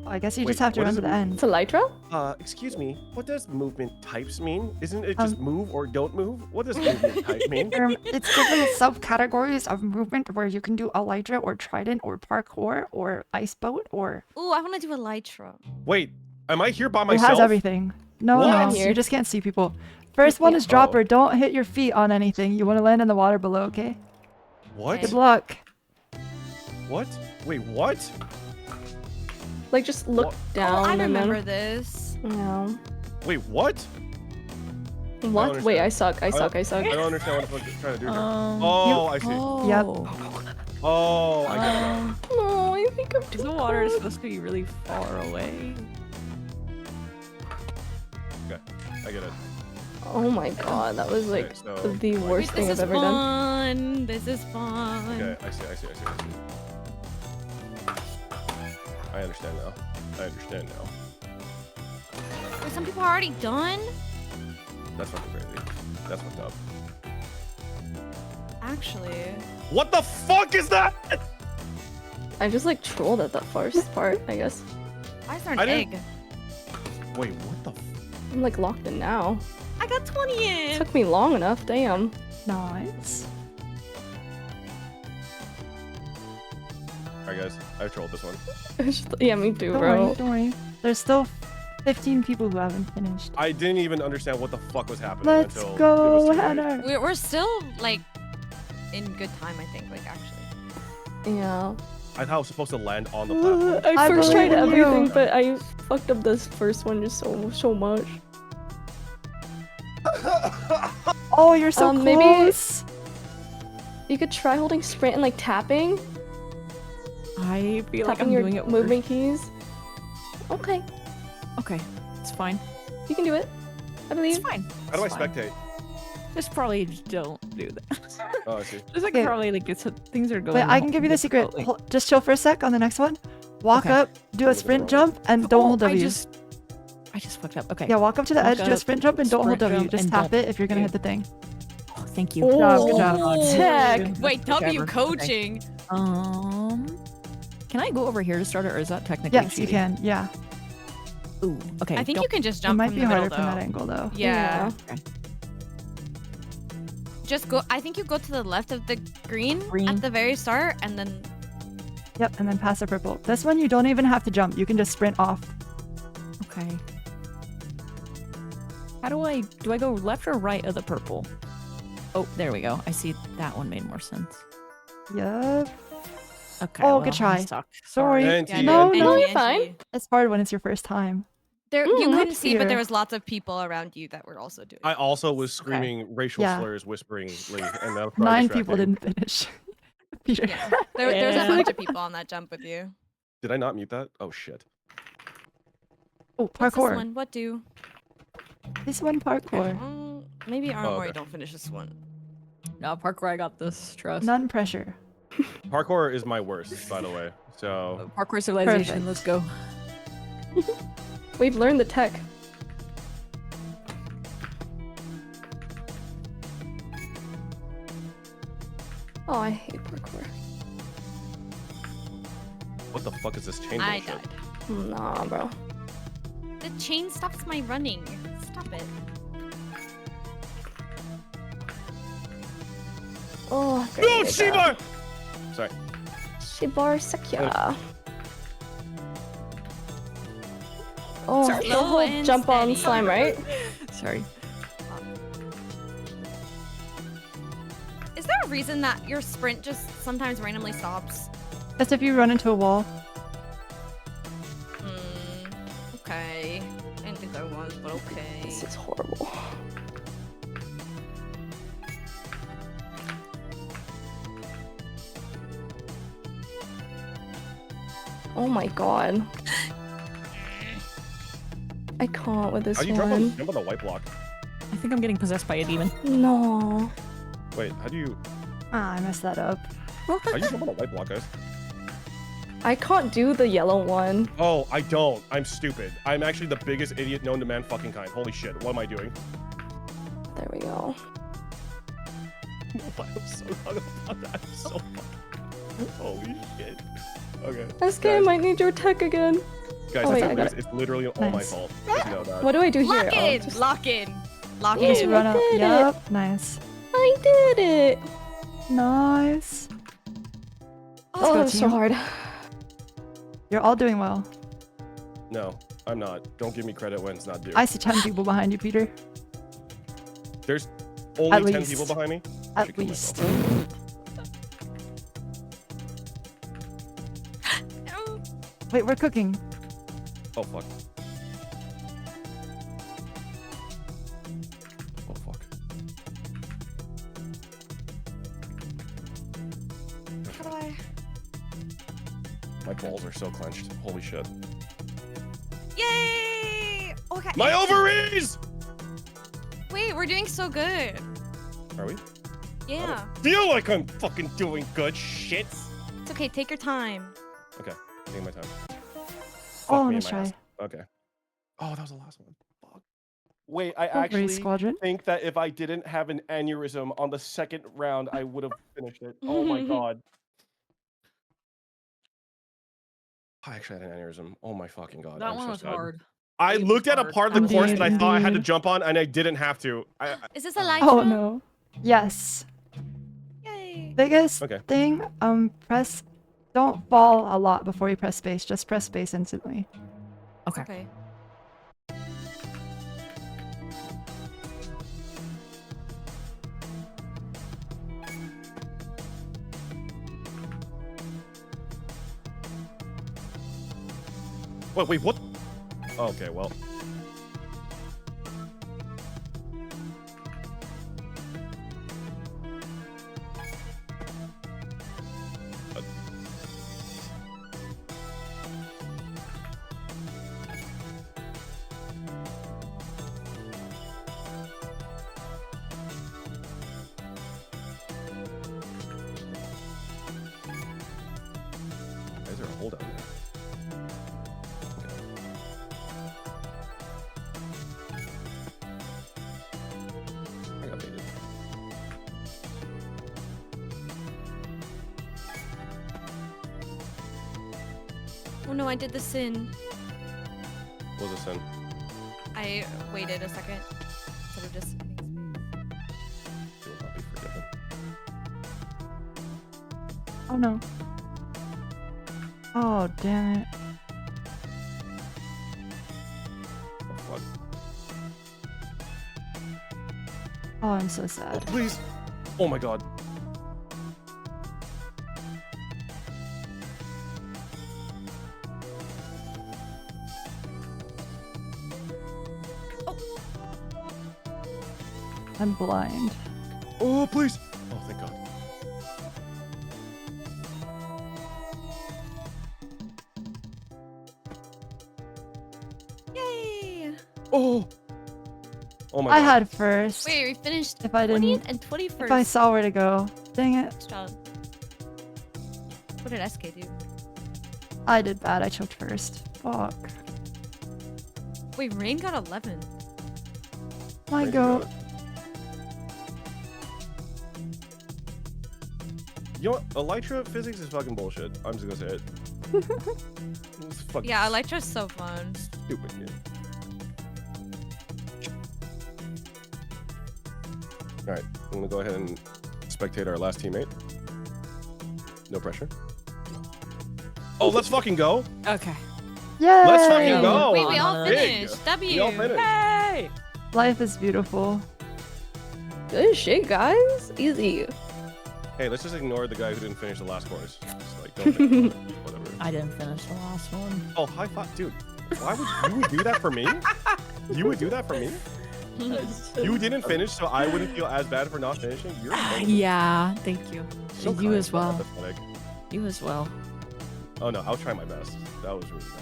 I guess you Wait, just have to what run is to the it? end. It's a Lytra? Excuse me. What does movement types mean? Isn't it just move or don't move? What does movement type mean? It's different subcategories of movement where you can do Elytra or Trident or Parkour or Ice Boat or... Ooh, I want to do a Lytra. Wait, am I here by It myself? has everything. No, What? no, you just can't see people. First one is dropper. Don't hit your feet on anything. You want to land in the water below, okay? What? Good luck. What? Wait, what? Like just look down. Oh, I and remember then... this. Yeah. Wait, what? What? Wait, I suck. I suck. I suck. I don't understand what the fuck you're trying to do here. Um, Oh, I see. Yep. Oh, I get it now. No, I think I'm too The water is supposed to be really far away. Okay, I get it. Oh my god, that was like Okay, so, the worst thing This I've is ever done. fun. This is fun. Okay, I see. I understand now. Wait, some people are already done? That's fucking crazy. That's fucked up. Actually. What the fuck is that? I just like trolled at that first part, I guess. Why is there an I egg? didn't- Wait, what the? I'm like locked in now. I got 20 in. Took me long enough, damn. Nice. Alright, guys, I trolled this one. Yeah, me too, Don't bro. worry, don't worry. There's still 15 people who haven't finished. I didn't even understand what the fuck was happening Let's until go, it was too late. Hannah. We're still like in good time, I think. Like actually. Yeah. I thought I was supposed to land on the platform. I first tried believe in you. everything, but I fucked up this first one just so much. Oh, you're so Maybe close. you could try holding sprint and like tapping. I feel like Tapping I'm your doing it movement keys. Okay, Okay, it's fine. you can do it. I believe. It's fine. How do I It's fine. spectate? Just probably just don't do that. Oh, I see. Just like Okay. probably like it's things are going. Wait, I can give you the secret. difficultly. Just chill for a sec on the next one. Walk Okay. up, do a sprint jump, and don't hold W. I just fucked up. Okay. Yeah, walk up to the Walk edge, do a up, sprint jump, and don't hold sprint W. jump, Just and tap don't- it if you're gonna hit the thing. Oh, thank you. Good job, good job. Oh, tech. Wait, W Whichever. coaching. Okay. Can I go over here to start it, or is that technically Yes, you cheating? can. Yeah. Ooh, okay. I think don't- you can just It jump might from be the harder middle, from though. that angle though. Yeah. Okay. Just go. I think you go to the left of the green at the very start, and then. Yep, and then pass the purple. This one you don't even have to jump. You can just sprint off. Okay. How do I go left or right of the purple? Oh, there we go. I see that one made more sense. Yep. Okay. Oh, well, good I try. suck. Sorry. NT, No, NT. no, you're fine. it's hard when it's your first time. There, you couldn't next see, but year. there was lots of people around you that were also doing. I also was screaming racial Yeah. slurs whisperingly, and that was probably 9 people distracting. didn't finish. Peter. Yeah. There's a bunch of people on that jump with you. Did I not mute that? Oh shit. Oh, What's this parkour. one? What do? This one parkour. Maybe Aramori okay. don't finish this one. No, parkour, I got this. Trust. None pressure. Parkour is my worst, by the way. So Parkour civilization. Perfect. Let's go. We've learned the tech. Oh, I hate parkour. what the fuck is this chain I bullshit? died. Nah, bro. The chain stops my running. Stop it. Oh, No, Shiba! Sorry. Shibar Sakya. Oh, Slow the whole and jump on steady. slime, right? Sorry. Is there a reason that your sprint just sometimes randomly stops? That's if you run into a wall. Okay. I didn't think there was, but okay. This is horrible. Oh my god. I can't with this How do you one. jump on the white block? I think I'm getting possessed by a demon. No. Wait, how do you Ah, I messed that up. how do you jump on the white block, guys? I can't do the yellow one. Oh, I don't. I'm stupid. I'm actually the biggest idiot known to man fucking kind. Holy shit. What am I doing? There we go. I'm so hung up on that. I'm so fucking... Holy shit. Okay. Eskay, I might need your tech again. Guys, Oh, wait, it's, I got it's literally all my Nice. fault. Just know that. What do I do here? Lock Oh, in! just- Lock in! Lock Yeah, Just in! run up. did it. Yep, nice. I did it! Nice. Oh, go, that was so team. hard. You're all doing well. No, I'm not. Don't give me credit when it's not due. I see 10 people behind you, Peter. There's only At 10 least. people behind me? I At should kill least. myself. Wait, we're cooking. Oh, fuck. Oh, fuck. How do I? My balls are so clenched. Holy shit. Yay! Okay. My ovaries! Wait, we're doing so good. Are we? Yeah. Feel like I'm fucking doing good shit. It's okay. Take your time. Okay, taking my time. Oh, me nice in my try. ass. Okay. Oh, that was the last one. Fuck. Wait, I Don't worry, actually Squadron. think that if I didn't have an aneurysm on the second round, I would have finished it. Oh my god. I actually had an aneurysm. Oh my fucking god. That I'm one so was sad. hard. I looked at a part of the course that I Indeed, thought I had to indeed. jump on, and I didn't have to. Is this a light Oh show? no. Yes. Yay. Biggest Okay. thing, don't fall a lot before you press space. Just press space instantly. Okay. Wait, what? Okay, well. Why is there a hole down there? I got baited. Oh no, I did the sin. What was this in? I waited a second instead of just. You will not be forgiven. Oh no. Oh damn it. Oh fuck. Oh, I'm so Oh, sad. please. Oh my god. I'm blind. Oh, please. Oh, thank god. Yay! Oh. Oh my I god. had first. Wait, we finished If I 20th didn't, and 21st. if I saw where to go. Dang it. Nice job. What did Eskay do? I did bad. I choked first. Fuck. Wait, Rain got 11. My goat. You know what? Elytra physics is fucking bullshit. I'm just gonna say it. It's fucking Yeah, Elytra's so fun. stupid, kid. Alright, I'm gonna go ahead and spectate our last teammate. No pressure. Oh, let's fucking go! Okay. Yay! Let's fucking go! Wait, we all Big. finished. W. We all finished. Hey! Life is beautiful. Good shit, guys. Easy. Hey, let's just ignore the guy who didn't finish the last course. Just, like, don't think about it. Whatever. I didn't finish the last one. Oh, high five, dude. Why would you would do that for me? You would do that for me? You didn't finish, so I wouldn't feel as bad for not finishing. You're amazing. Yeah, thank you. So You kind, as so well. empathetic. You as well. Oh no, I'll try my best. That was really bad.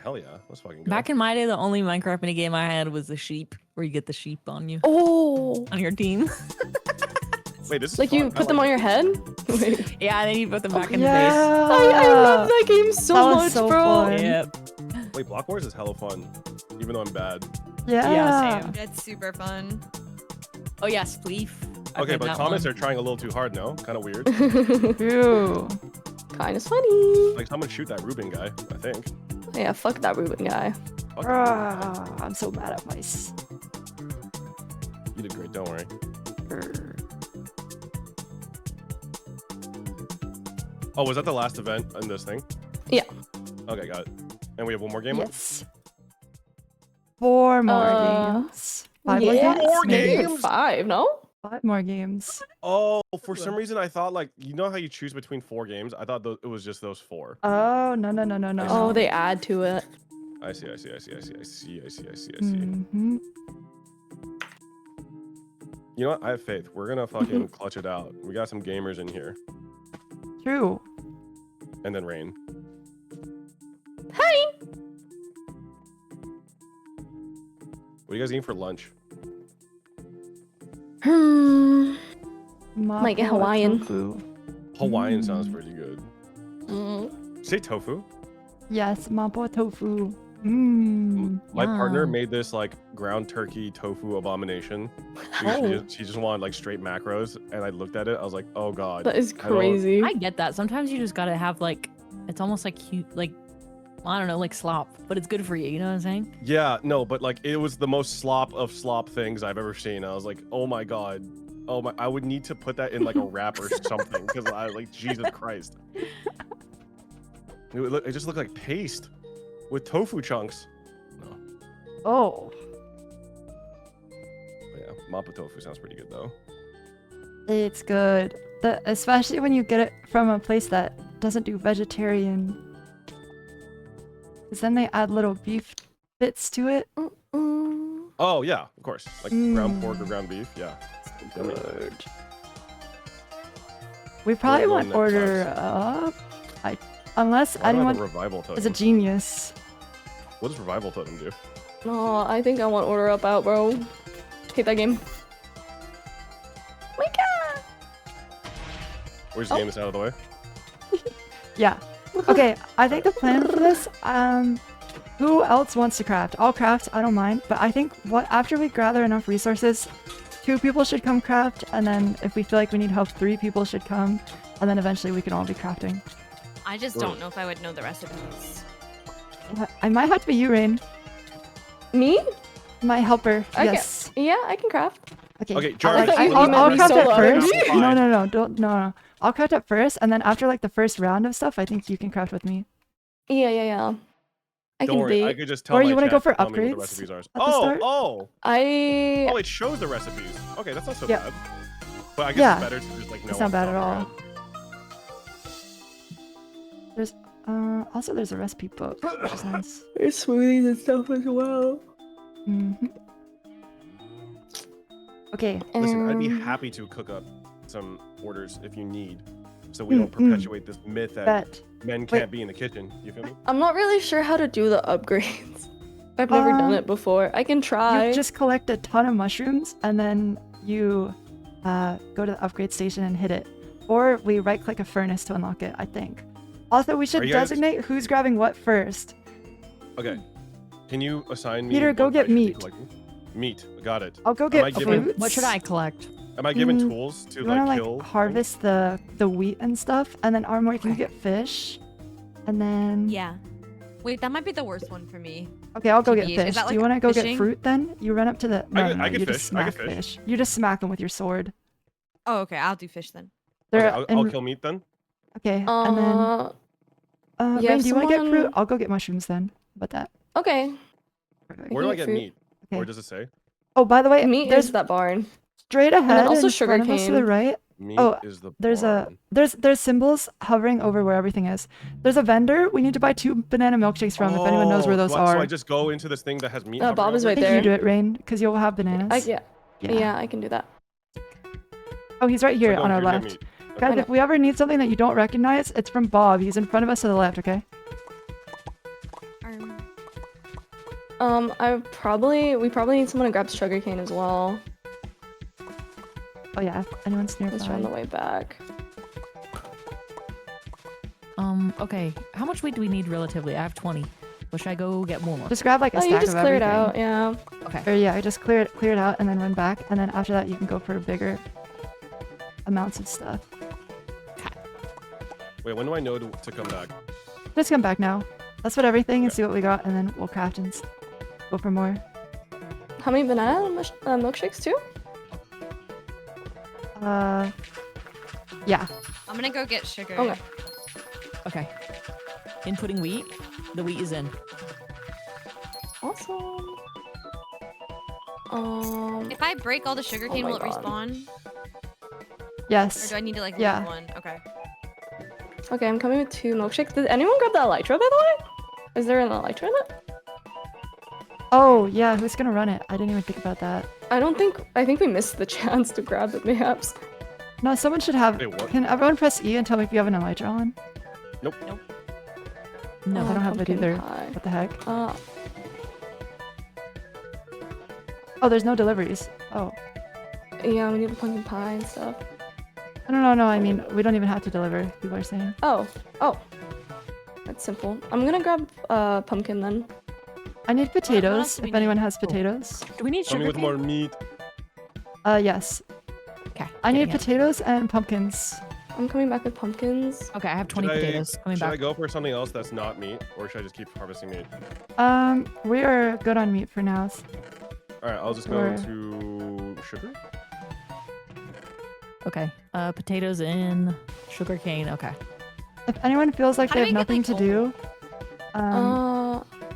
Hell yeah, let's fucking go. Back in my day, the only Minecraft minigame I had was the sheep, where you get the sheep on you. Oh. On your team. Wait, this is Like fun. you I put them on your head? Wait. Yeah, and then you put them back in yeah. the base. I love that game so That was much, so bro. fun. Yep. Wait, Block Wars is hella fun, even though I'm bad. Yeah. Yeah, same. It's super fun. Oh yeah, Spleef. I Okay, played but that comments one. are trying a little too hard now. Kind of weird. True. Kind of funny. Like someone shoot that Ruben guy. I think. Yeah, fuck that Ruben guy. Fuck that Ruben guy. Ah, I'm so mad at mice. You did great. Don't worry. Oh, was that the last event in this thing? Yeah. Okay, got it. And we have one more game left? Yes. 4 more games. 5 more yeah, games? more Maybe. games? 5, no? 5 more games. Oh, for some reason I thought like you know how you choose between 4 games? I thought it was just those 4. Oh, no, no, no, no, no. Oh, they add to it. I see. Mhm. You know what? I have faith. We're gonna fucking clutch it out. We got some gamers in here. True. And then Rain. Hi. What are you guys eating for lunch? Might get Mapo Hawaiian. tofu. Hawaiian sounds pretty good. Mm. Say tofu. Yes, mapo tofu. Mmm. My partner Yum. made this like ground turkey tofu abomination. Oh. She just wanted like straight macros, and I looked at it. I was like, oh god. That is I don't- crazy. I get that. Sometimes you just gotta have like It's almost like like I don't know, like slop, but it's good for you. You know what I'm saying? Yeah, no, but like it was the most slop of slop things I've ever seen. I was like, oh my god, oh my! I would need to put that in like a wrap or something because I like Jesus Christ. It just looked like paste with tofu chunks. No. Oh. But yeah, mappa tofu sounds pretty good though. It's good. Especially when you get it from a place that doesn't do vegetarian. Because then they add little beef bits to it. Oh yeah, of course. Like ground pork or ground beef. Yeah. Good. We probably won't order up. Unless anyone is a genius. What does revival totem do? No, I think I want order up out, bro. Hate that game. My god. Where's the game that's out of the way? Yeah. Okay, I think the plan for this, who else wants to craft? I'll craft, I don't mind, but I think after we gather enough resources, 2 people should come craft, and then if we feel like we need help, 3 people should come, and then eventually we can all be crafting. I just don't know if I would know the recipes. I might have to be you, Rain. Me? My helper, Okay. yes. Yeah, I can craft. Okay, Jarvis, I'll craft solo. it first. No. I'll craft it first, and then after like the first round of stuff, I think you can craft with me. Yeah. I Don't can worry, bait. I could just tell Or my you want to chat go for tell me what the upgrades recipes are. at the start? Oh, it shows the recipes. Okay, that's not so Yeah. bad. But I guess Yeah. it's better to just like know. It's not off the bad top at of your all. head. There's also there's a recipe book, which is nice. There's smoothies and stuff as well. Mm-hmm. Okay. Listen, I'd be happy to cook up some orders if you need, so we don't perpetuate this myth that men can't be in the kitchen. You feel me? I'm not really sure how to do the upgrades. I've never done it before. I can try. You just collect a ton of mushrooms and then you go to the upgrade station and hit it. Or we right-click a furnace to unlock it, I think. Also, we should you guys- designate who's grabbing what first. Okay. Can you assign me? Peter, go what get I should be meat. collecting? Meat. Got it. I'll go Am I get given- fruits. What should I collect? Am I given tools to You wanna like kill? harvest the wheat and stuff, and then Aramori can get fish, and then Yeah. Wait, that might be the worst one for me. Okay, I'll go get TBH. Is fish. that Do you like want to go get fishing? fruit then? You run up to the. No, I get you fish. just I get smack fish. You just smack them with your sword. Oh, okay. I'll do fish then. They're Okay, I'll kill meat then. Okay, and then. yeah, Rain, do you want to get fruit? someone- I'll go get mushrooms then. How about that? Okay. Where do I get fruit. meat? Okay. Or does it say? Oh, by the way, Meat there's is that barn. straight ahead also in front of us to the sugarcane. right. Meat Oh, is the there's barn. there's symbols hovering over where everything is. There's a vendor. We need to buy 2 banana milkshakes from. If anyone knows where those so are. So I just go into this thing that has meat. Bob is I right think there. you do it, Rain, because you'll have bananas. Yeah, I can do that. Oh, he's right here go on our here, get left. meat. Guys, Okay. if we ever need something that you don't recognize, it's from Bob. He's in front of us to the left, okay? We probably need someone to grab sugarcane as well. Oh yeah, if anyone's nearby. Let's run the way back. Okay. How much wheat do we need relatively? I have 20. But should I go get more? Just grab like a stack you just of clear it everything. out, yeah. Okay. Or yeah, just clear it out and then run back, and then after that you can go for bigger amounts of stuff. Wait, when do I know to come back? Just come back now. Let's put everything and see what we got, and then we'll craft and go for more. How many banana milkshakes too? Yeah. I'm gonna go get sugar. Okay. Okay. Inputting wheat. The wheat is in. Awesome. If I break all the sugarcane, my will it God. respawn? Yes. Or do I need to like Yeah. leave one? Okay. Okay, I'm coming with 2 milkshakes. Did anyone grab the elytra, by the way? Is there an elytra in it? Oh yeah, who's gonna run it? I didn't even think about that. I think we missed the chance to grab it, mayhaps. No, someone should have. Wait, what? Can everyone press E and tell me if you have an elytra on? Nope. No. I don't have it pumpkin either. pie. What the heck? Oh, there's no deliveries. Oh. Yeah, we need a pumpkin pie and stuff. No. I mean, we don't even have to deliver. People are saying. Oh. That's simple. I'm gonna grab pumpkin then. I need else potatoes. do we If anyone need? has potatoes. Do we need Tell me sugar? with more meat. Yes. Okay. I need getting it. potatoes and pumpkins. I'm coming back with pumpkins. Okay, I have 20 potatoes coming Should I back. go for something else that's not meat, or should I just keep harvesting meat? We are good on meat for now. All right, I'll just go to sugar. Okay, potatoes in, sugar cane. Okay. If anyone feels like How they do have we get, nothing like, to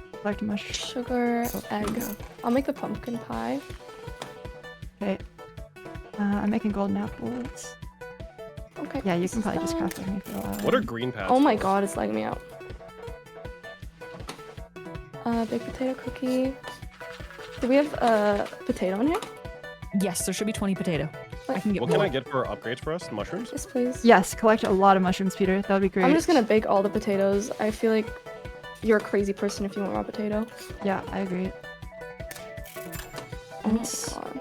do, collect mush. Sugar, egg. you go. I'll make the pumpkin pie. Okay. I'm making golden apples. Okay. Yeah, you can probably just craft with me for a while. What are green pads? Oh my god, it's lagging me out. Baked potato cookie. Do we have potato in here? Yes, there should be 20 potato. I can get What more. can I get for upgrades for us? Mushrooms? Yes, please. Yes, collect a lot of mushrooms, Peter. That would be great. I'm just gonna bake all the potatoes. I feel like you're a crazy person if you want raw potato. Yeah, I agree. Oh my god.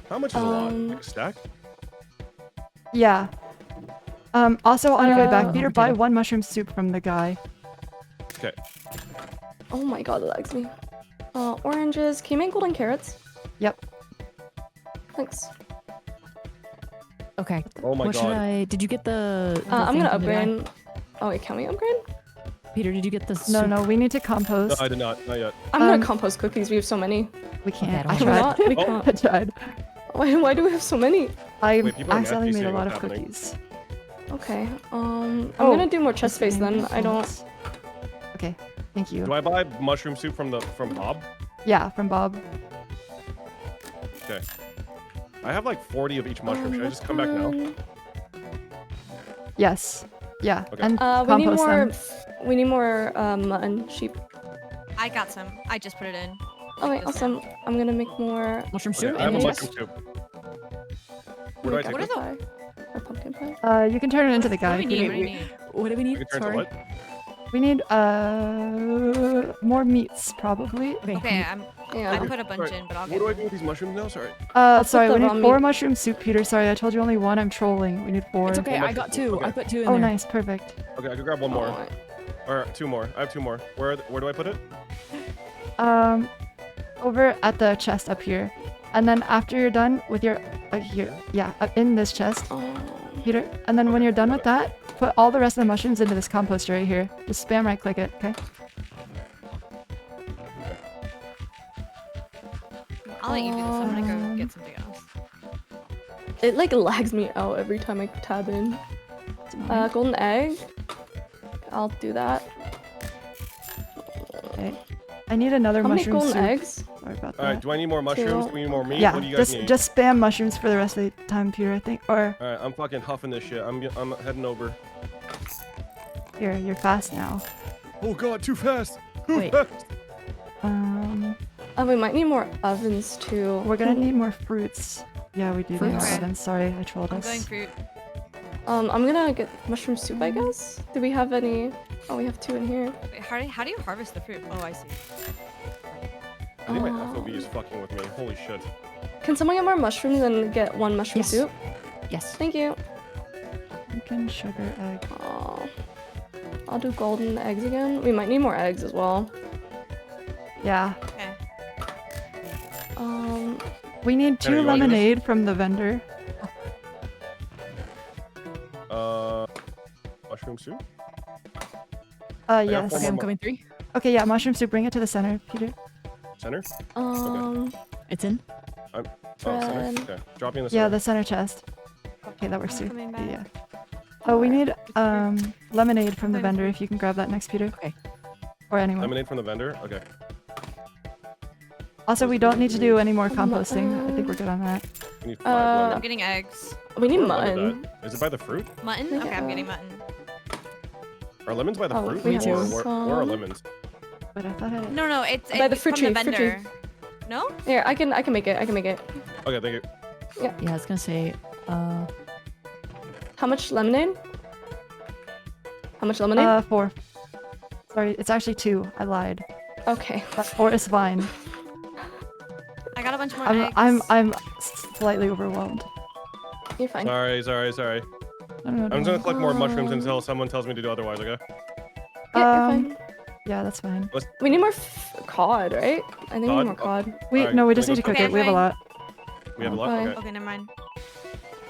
How much is a lot? Like a stack? Yeah. Also, on your way back, Peter, buy potato. 1 mushroom soup from the guy. Okay. Oh my god, that lags me. Oranges. Can you make golden carrots? Yep. Thanks. Okay. Oh my what god. should I? Did you get the? I'm thing gonna from the guy? upgrade. Oh wait, can we upgrade? Peter, did you get this? No, no, we need to compost. No, I did not. Not yet. I'm gonna compost cookies. We have so many. We can't. Okay, I Can we tried. not? We Oh. can't. I tried. Why do we have so many? I Wait, people are accidentally actually made a seeing lot of what's happening. cookies. Okay. I'm Oh, gonna do more chest space then. I don't. Okay, thank you. Do I buy mushroom soup from Bob? Yeah, from Bob. Okay. I have like 40 of each mushroom. Should I just come back now? Yes. Yeah. Okay. And We need compost more. them. We need more mutton sheep. I got some. I just put it in. Oh wait, awesome. I'm gonna make more. Mushroom Okay, soup I have in a the mushroom chest. soup. Where do I take What this? is pie? Or pumpkin pie? You can turn it into the guy. What do we need? Peter. What do we need? What do we I need? can turn to Sorry. what? We need more meats probably. Okay, Yeah. I put a bunch Alright, in, but I'll What get do I more. do with these mushrooms now? Sorry. Sorry, the we raw need 4 meat. mushroom soup, Peter. Sorry, I told you only 1. I'm trolling. We need 4. It's okay. Oh, I got 2. okay. I put 2 in Oh, there. nice, perfect. Okay, I could grab one more. Oh, Or 2 more. I have 2 more. Where do I put it? Over at the chest up here, and then after you're done with your here, yeah, in this chest, Peter. And then when you're done with that, put all the rest of the mushrooms into this composter right here. Just spam right click it, okay? I'll let you do this. I'm gonna go get something else. It like lags me out every time I tab in. Golden egg. I'll do that. Okay. I need another How many mushroom golden soup. eggs? Sorry about Alright, that. do I need more mushrooms? Two. Do we need more meat? Yeah, What do you guys need? just spam mushrooms for the rest of the time, Peter. I think. Or Alright, I'm fucking huffing this shit. I'm heading over. here, you're fast now. Oh god, too fast! Too Wait. fast! We might need more ovens too. We're gonna need more fruits. Yeah, we do need more Fruits? ovens. Sorry, I trolled I'm us. going fruit. I'm gonna get mushroom soup, I guess. Do we have any? Oh, we have 2 in here. Wait, how do you harvest the fruit? Oh, I see. I think my FOV is fucking with me. Holy shit. Can someone get more mushrooms and get 1 mushroom Yes. soup? Yes. Thank you. Pumpkin, sugar, egg. Oh, I'll do golden eggs again. We might need more eggs as well. Yeah. Okay. We need Tanner, 2 you wanna do this? lemonade from the vendor. Mushroom soup? Yes. four Okay, more I'm coming 3. Okay, yeah, mushroom soup. Bring it to the center, Peter. Center? It's in. Oh, center? Bread. Okay. Drop me in the Yeah, center. the center chest. Okay, that works too. coming back. Yeah. Oh, we need lemonade from the vendor. If you can grab that next, Peter. Okay. Or anyone. Lemonade from the vendor? Okay. Also, we don't need to do any more composting. I think we're good on that. We need 5 I'm lemons. getting eggs. We need Where are lemons mutton. at? Is it by the fruit? Mutton? Okay, I'm getting mutton. Are lemons by the Oh, fruit? we Or have where are some. lemons? But I thought I. No, it's By the fruit from the tree, fruit tree. vendor. No? Here, I can make it. I can make it. Okay, thank you. Yeah, I was gonna say. How much lemonade? How much lemonade? 4. Sorry, it's actually 2. I lied. Okay. But 4 is fine. I got a bunch more I'm eggs. I'm slightly overwhelmed. You're fine. Sorry. No, I'm just gonna collect more mushrooms until someone tells me to do otherwise, okay? Yeah, you're fine. Yeah, that's fine. We need more cod, right? I think we Cod? need more cod. We Alright, no, we can just I need to go cook Okay, it. We have a fine. lot. We have a lot. Okay. Okay. Okay, never mind.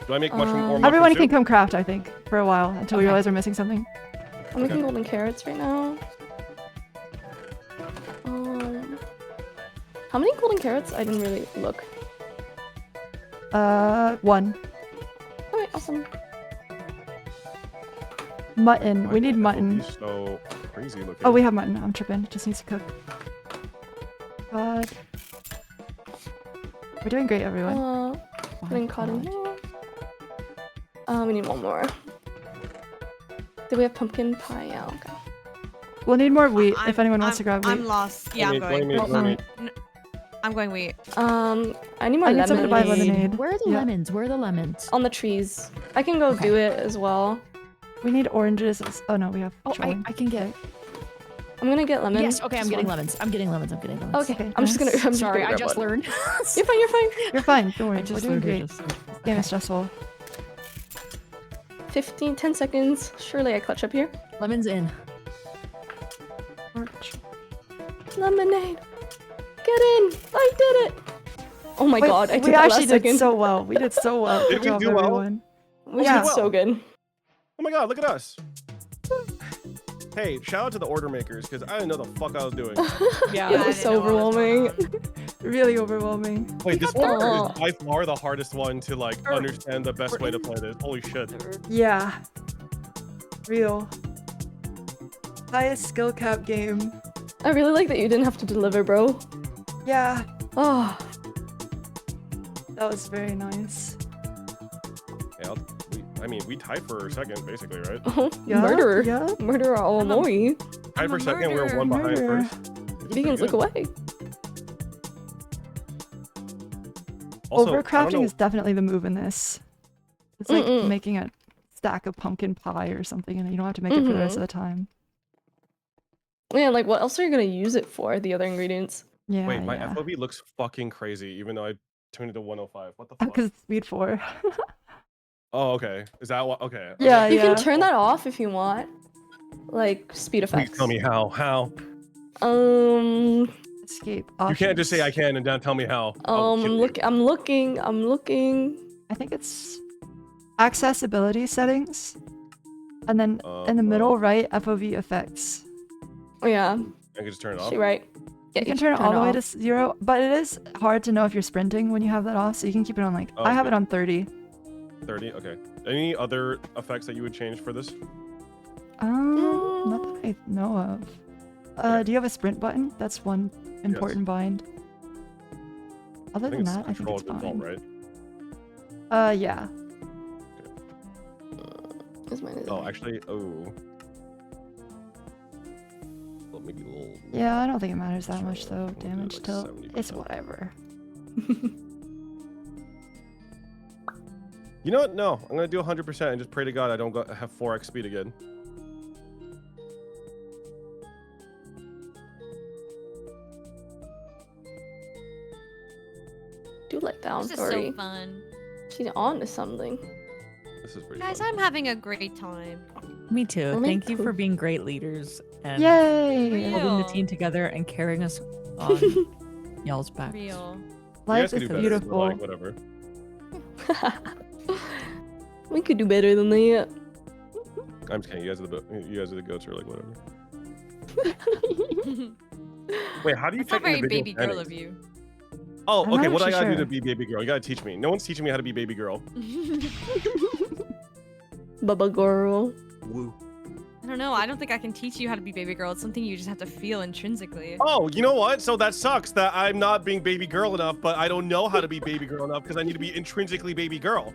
Do I make mushroom or mushroom Everyone soup? can come craft, I think, for a while until we realize we're missing something. I'm making golden carrots right now. How many golden carrots? I didn't really look. 1. Okay, awesome. Mutton. Why We need is mutton. FOV so crazy looking. Oh, we have mutton. I'm tripping. It just needs to cook. God. We're doing great, everyone. Putting cotton here. We need one more. Do we have pumpkin pie? Yeah, okay. We'll need more wheat if anyone wants to grab wheat. I'm lost. Yeah, I'm going. I'm going wheat. I need more I need lemonade. someone to buy lemonade. Where are the lemons? Where are the lemons? On the trees. I can go do it as well. We need oranges. Oh no, we have. Oh, I can get. I'm gonna get lemons. Yes, okay, I'm Just getting one. lemons. I'm getting lemons. I'm getting lemons. Okay, I'm just gonna. I'm just Sorry, gonna I grab just one. learned. You're fine. You're fine. You're fine. Don't worry. I just We're doing learned. great. This game is stressful. 10 seconds. Surely I clutch up here. Lemons in. Lemonade. Get in. I did it. Oh my Wait, god, I did we that actually last did second. so well. We did so well. Did Good we job, do well? everyone. We Yeah. did so good. Oh my god, look at us. Hey, shout out to the order makers because I didn't know the fuck I was doing. Yeah, it was so overwhelming. Really overwhelming. Wait, this got order that. is by far the hardest one to like understand the best way to play this. Holy shit. Yeah. Real. Highest skill cap game. I really like that you didn't have to deliver, bro. Yeah. Oh. That was very nice. Yeah, I mean, we tied for second, basically, right? Yeah, Murderer. yeah. Murderer Aramori. Tied for second, we were one behind Murderer. first. Vegans, look away. Also, I don't Overcrafting know- is definitely the move in this. It's like Mm-mm. making a stack of pumpkin pie or something, and you don't have to make it for the rest of the time. Yeah, like what else are you gonna use it for? The other ingredients. Yeah. Wait, my yeah. FOV looks fucking crazy, even though I tuned it to 105. What the fuck? Because it's speed 4. Oh, okay. Is that what? Okay. Yeah, You yeah. can turn that off if you want. Like speed Please effects. tell me how. How? Escape. You can't just say I can and then tell me how. I'll kill you. I'm looking. I think it's accessibility settings, and then in the middle right, FOV effects. Oh yeah. I can just turn it off. She right. Yeah, You can turn it all the way to off. 0, but it is hard to know if you're sprinting when you have that off, so you can keep it on like, Oh, I have okay. it on 30. 30. Okay. Any other effects that you would change for this? Not that I know of. Do you have a sprint button? That's one important bind. Other than that, I think control it's default, fine. right? Yeah. Oh, actually, oh. Well, maybe a little. Yeah, I don't think it matters that much though. Damage tilt. It's whatever. You know what? No, I'm gonna do 100% and just pray to God I don't have 4x speed again. Do let down This is Tori. so fun. She's on to something. This is pretty Guys, fun. I'm having a great time. Me too. Oh, me Thank you too. for being great leaders and Yay! holding the Real. team together and carrying us on y'all's backs. Real. You Life guys could is do better, but, beautiful. like, whatever. We could do better than that. I'm just kidding. You guys are the goats or like whatever. Wait, how do you That's not check very individual baby girl settings? of you. Oh, I'm okay. not What do I actually gotta do to sure. be baby girl? You gotta teach me. No one's teaching me how to be baby girl. Bubba girl. Woo. I don't know. I don't think I can teach you how to be baby girl. It's something you just have to feel intrinsically. Oh, you know what? So that sucks that I'm not being baby girl enough, but I don't know how to be baby girl enough because I need to be intrinsically baby girl.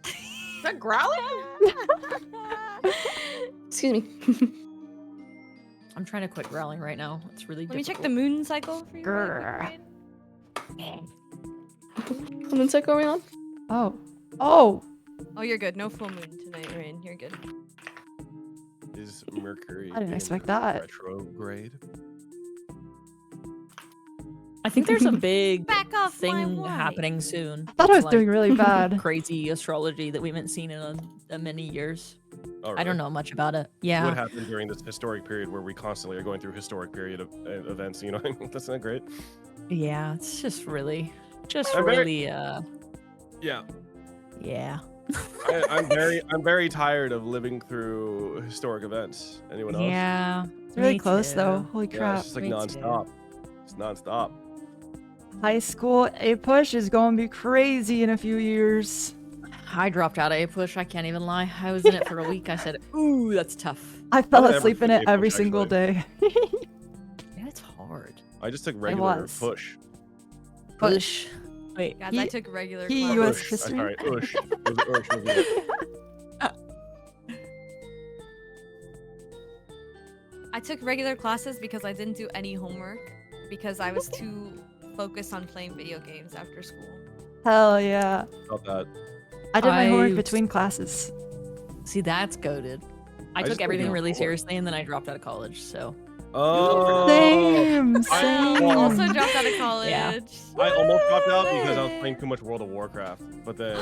Is that growling? Excuse me. I'm trying to quit growling right now. It's really Let me check difficult. the moon cycle for you. Grr. How many cycle are we on? Oh. Oh! Oh, you're good. No full moon tonight, Rain. You're good. Is Mercury I didn't in expect that. retrograde? I think there's a big Back off my thing wife. happening soon. I thought I It's was doing really bad. Crazy astrology that we haven't seen in a many years. Oh, I don't really? know much about it. Yeah. What happened during this historic period where we constantly are going through historic period of events? You know what I mean? That's not great. Yeah, it's just really, Yeah. yeah. I'm very tired of living through historic events. Anyone else? Yeah. It's really me close though. too. Holy Yeah, crap. it's just like Me too. nonstop. It's nonstop. High school A push is going to be crazy in a few years. I dropped out of A push. I can't even lie. I was in it for a week. I said, "Ooh, that's tough." I fell never asleep in took it A every push, single actually. day. Yeah, it's hard. I just took regular was. push. Push. Wait. Guys, I took regular he classes. US Ush. history. Sorry, ush. It was ush, wasn't it? I took regular classes because I didn't do any homework because I was too focused on playing video games after school. Hell yeah. Felt that. I did my homework I- between classes. See, that's goaded. I just took didn't everything do really homework. seriously, and then I dropped out of college. So Oh. Same, I- same. well, Also dropped out of college. Yeah. I almost dropped out because I was playing too much World of Warcraft. But then,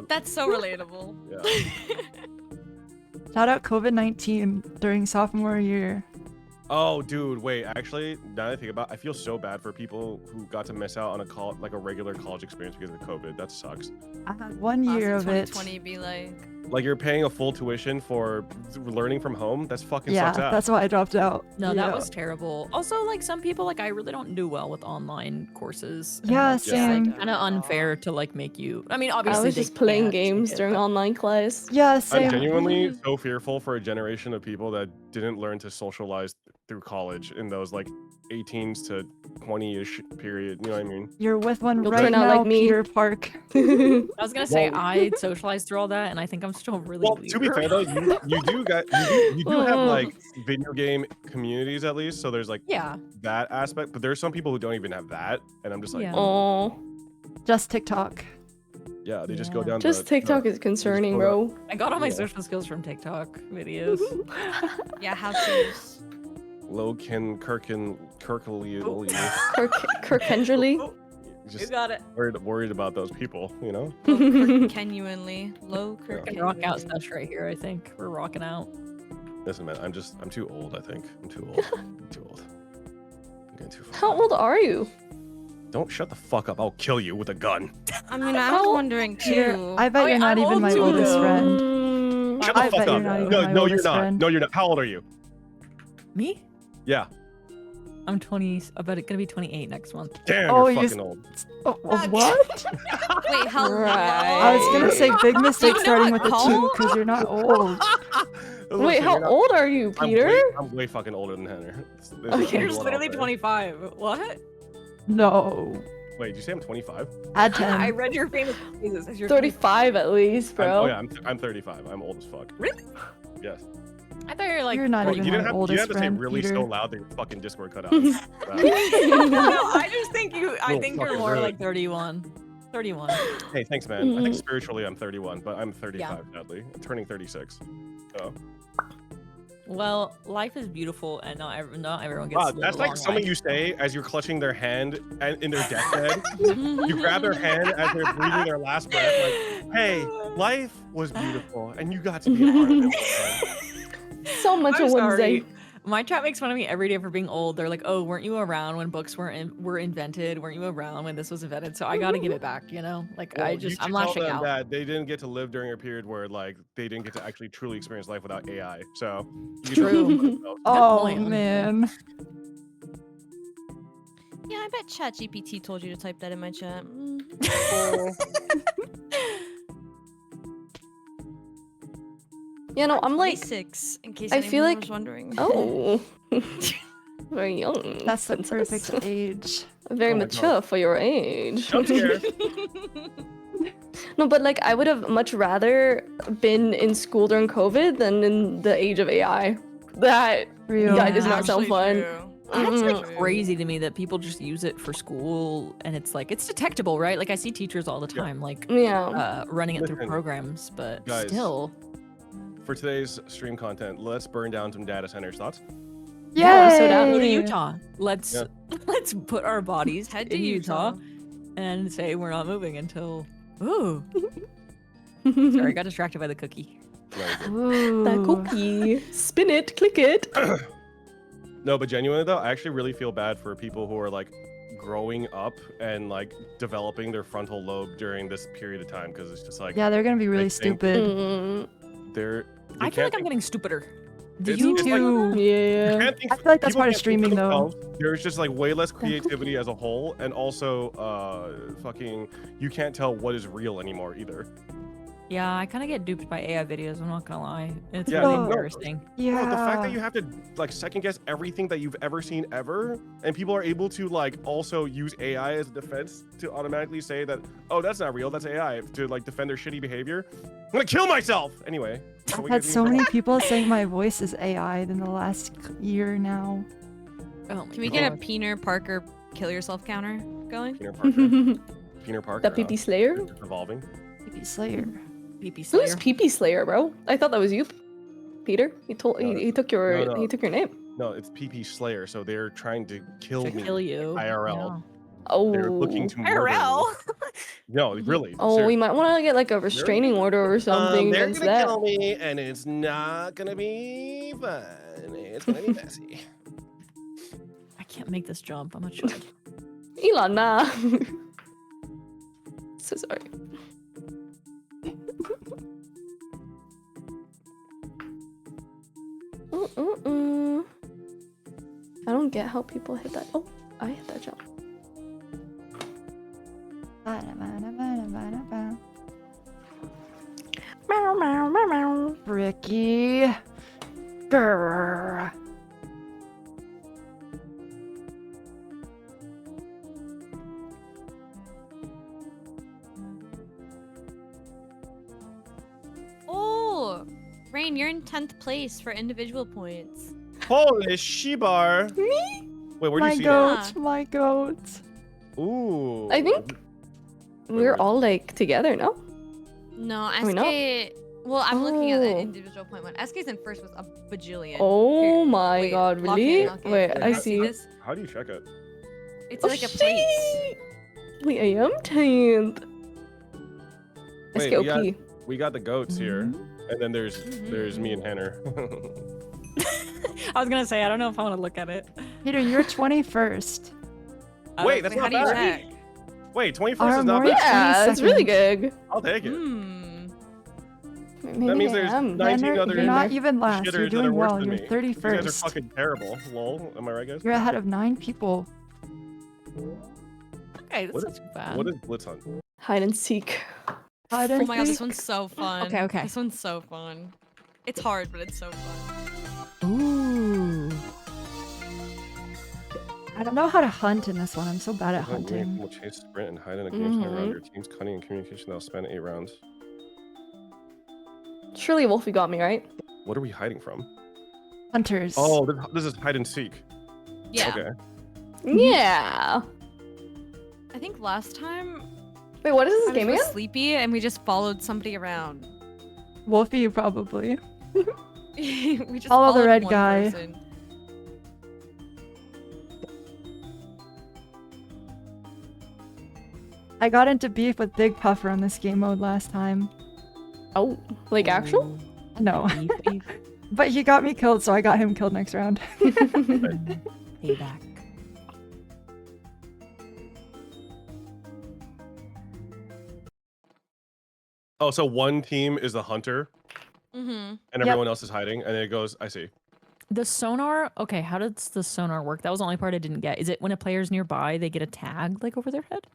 That's so relatable. yeah. Shout out COVID-19 during sophomore year. Oh, dude, wait. Actually, now that I think about it, I feel so bad for people who got to miss out on a regular college experience because of COVID. That sucks. I had 1 Class year of of it. 2020 be like, Like you're paying a full tuition for learning from home. That's fucking Yeah, sucks ass. that's why I dropped out. no, Yeah. that was terrible. Also, like some people, like I really don't do well with online courses. and, Yeah, like, same. Kind of unfair to like make you. I mean, I obviously was they just playing can't games take it, during but- online class. Yeah, I'm same. genuinely so fearful for a generation of people that didn't learn to socialize through college in those like 18s to 20-ish period. You know what I mean? You're with one You'll right turn out now, like me. Peter Park. I was gonna say Well- I socialized through all that, and I think I'm still really. Well, to be weird. fair though, you do have like video game communities at least. So there's like Yeah. that aspect, but there's some people who don't even have that, and I'm just like, Yeah. Oh, Just TikTok. yeah, they just go Yeah. down. just TikTok is concerning, go bro. I got all my Yeah. social skills from TikTok videos. yeah, how to's. Low-kin, Kirkly. Kenderly. You Just got it. worried about those people, you know? Genuinely low We Kirk. can rock out stuff right here. I think we're rocking out. Listen, man, I'm too old. I think I'm too old. I'm too old. I'm getting too far. How old are you? Don't shut the fuck up. I'll kill you with a gun. I mean, I was wondering Peter, too. I bet Oh, you're yeah, not I'm even old my too, oldest though. friend. Shut I the fuck bet up. you're not even No, my no, you're oldest not. friend. No, you're not. How old are you? Me? Yeah. I'm 20. Gonna be 28 next month. Damn, Oh, you're you fucking old. What? Wait, how Right. I was gonna say big mistake know starting what with a call? 2 because you're not old. Wait, Listen, how you're not- old are you, Peter? I'm way fucking older than Henner. Okay. You're literally 25. What? No. Wait, did you say I'm 25? Add I 10. read your famous phrases as you're 35 at least, bro. Oh yeah, I'm 35. I'm old as fuck. Really? Yes. I thought you were like. You're not Well, even you didn't my have oldest to say friend, really Peter. so loud that your fucking Discord cut out. no, I just think you. I Little think you're fucking more rude. like 31. 31. Hey, thanks, man. I think spiritually I'm 31, but I'm 35, sadly. I'm turning 36. So. Well, life is beautiful, and not everyone gets. Wow, to live that's a like long something life. you say as you're clutching their hand and in their deathbed. You grab their hand as they're breathing their last breath, like, "Hey, life was beautiful, and you got to be a part of it." So much I'm of sorry. Wednesday. My chat makes fun of me every day for being old. They're like, "Oh, weren't you around when books were invented? Weren't you around when this was invented?" So I gotta give it back, you know. Like Well, I'm you should lashing tell them out. that they didn't get to live during a period where like they didn't get to actually truly experience life without AI. So you True. Oh point. man. Yeah, I bet ChatGPT told you to type that in my chat. You know, I'm like, 26, in case I anyone feel like- was wondering. oh, very young. That's the Princess. perfect age. Very Oh my mature God. for your age. Jump scare. No, but like I would have much rather been in school during COVID than in the age of AI. That Real. that does not sound fun. That's like Mm-mm. crazy to me that people just use it for school, and it's like it's detectable, right? Like I see teachers all the time, like Yeah. running it through Listen, programs, but guys. still. For today's stream content, let's burn down some data centers. Thoughts? Yeah, so down to Yay! Utah. Let's let's put our bodies Head in to Utah and say we're not moving until. Ooh. Sorry, I got distracted by the cookie. Ooh. That cookie. Spin it, click it. No, but genuinely though, I actually really feel bad for people who are like growing up and like developing their frontal lobe during this period of time because it's just like Yeah, they're gonna be really think stupid. they I feel like I'm getting stupider. Do It's- you it's too. You Yeah. can't think, I feel like that's people part of can't think for streaming, though. themselves. There's just like way less creativity as a whole, and also fucking you can't tell what is real anymore either. Yeah, I kind of get duped by AI videos. I'm not gonna lie. It's Yeah, really no. embarrassing. Yeah. Bro, the fact that you have to like second guess everything that you've ever seen ever, and people are able to like also use AI as a defense to automatically say that, oh, that's not real, that's AI, to like defend their shitty behavior. I'm gonna kill myself anyway. I've had so many people saying my voice is AI in the last year now. Oh Can we get a Peter Parker kill yourself counter going? Peter Parker. Peter Parker. That PP Slayer? Evolving. PP Slayer. PP Slayer. Who's PP Slayer, bro? I thought that was you, Peter. He told he took your no. he took your name. No, it's PP Slayer, so they're trying to kill me. Kill you. IRL. Oh. They're looking to murder IRL. me. No, really. Oh, we might want to get like a restraining order or something They're against gonna that. kill me, and it's not gonna be fun. It's gonna be messy. I can't make this jump. I'm a child. Elon, nah. So sorry. I don't get how people hit that. Oh, I hit that jump. Meow, meow, meow, meow. Ricky. Grrr. Oh, Rain, you're in 10th place for individual points. Holy shebar. Me? Wait, where do My you see goat, my goat. that? Ooh. I think we're all like together, no? No, we not? Eskay. Well, I'm looking at the Oh. individual point one. Eskay's in first with a bajillion. Oh my Wait, god, lock really? in, lock in. Wait, Can I you see. this? How do you check it? It's Oh, like a place. Wait, I am 10th. Wait, SKOP. we got the goats here, Mm-hmm. and then there's me and Henner. I was gonna say I don't know if I want to look at it. Peter, you're 21st. Wait, that's not How do you bad. check? Wait, 21st is not Aramori, bad. Yeah, it's really good. I'll take it. Maybe That means I there's am. 19 Henner, other you're not even last. shitters You're that are doing worse well. than You're me. You guys are 31st. fucking terrible. Lol. Am I right, guys? You're ahead of 9 people. Okay, that's What not is- too bad. What is Blitz Hunt? Hide and seek. Hide Oh and my god, this seek. one's so fun. Okay, okay. This one's so fun. It's hard, but it's so fun. Ooh. I don't know how to hunt in this one. I'm so bad at hunting. Will chase, sprint, and hide in a game plan around your team's cunning and communication that'll span 8 rounds. Surely Wolfie got me, right? What are we hiding from? Hunters. Oh, this is hide and seek. Yeah. Okay. Yeah. I think last time Wait, what is this I game was again? sleepy and we just followed somebody around. Wolfie, probably. We just Follow the followed red one guy. person. I got into beef with Big Puffer on this game mode last time. Oh, like actual? No. But he got me killed, so I got him killed next round. Payback. Oh, so one team is the hunter, Mm-hmm. and everyone else is hiding, and then it goes, I see. The sonar. Okay, how does the sonar work? That was the only part I didn't get. Is it when a player's nearby, they get a tag like over their head?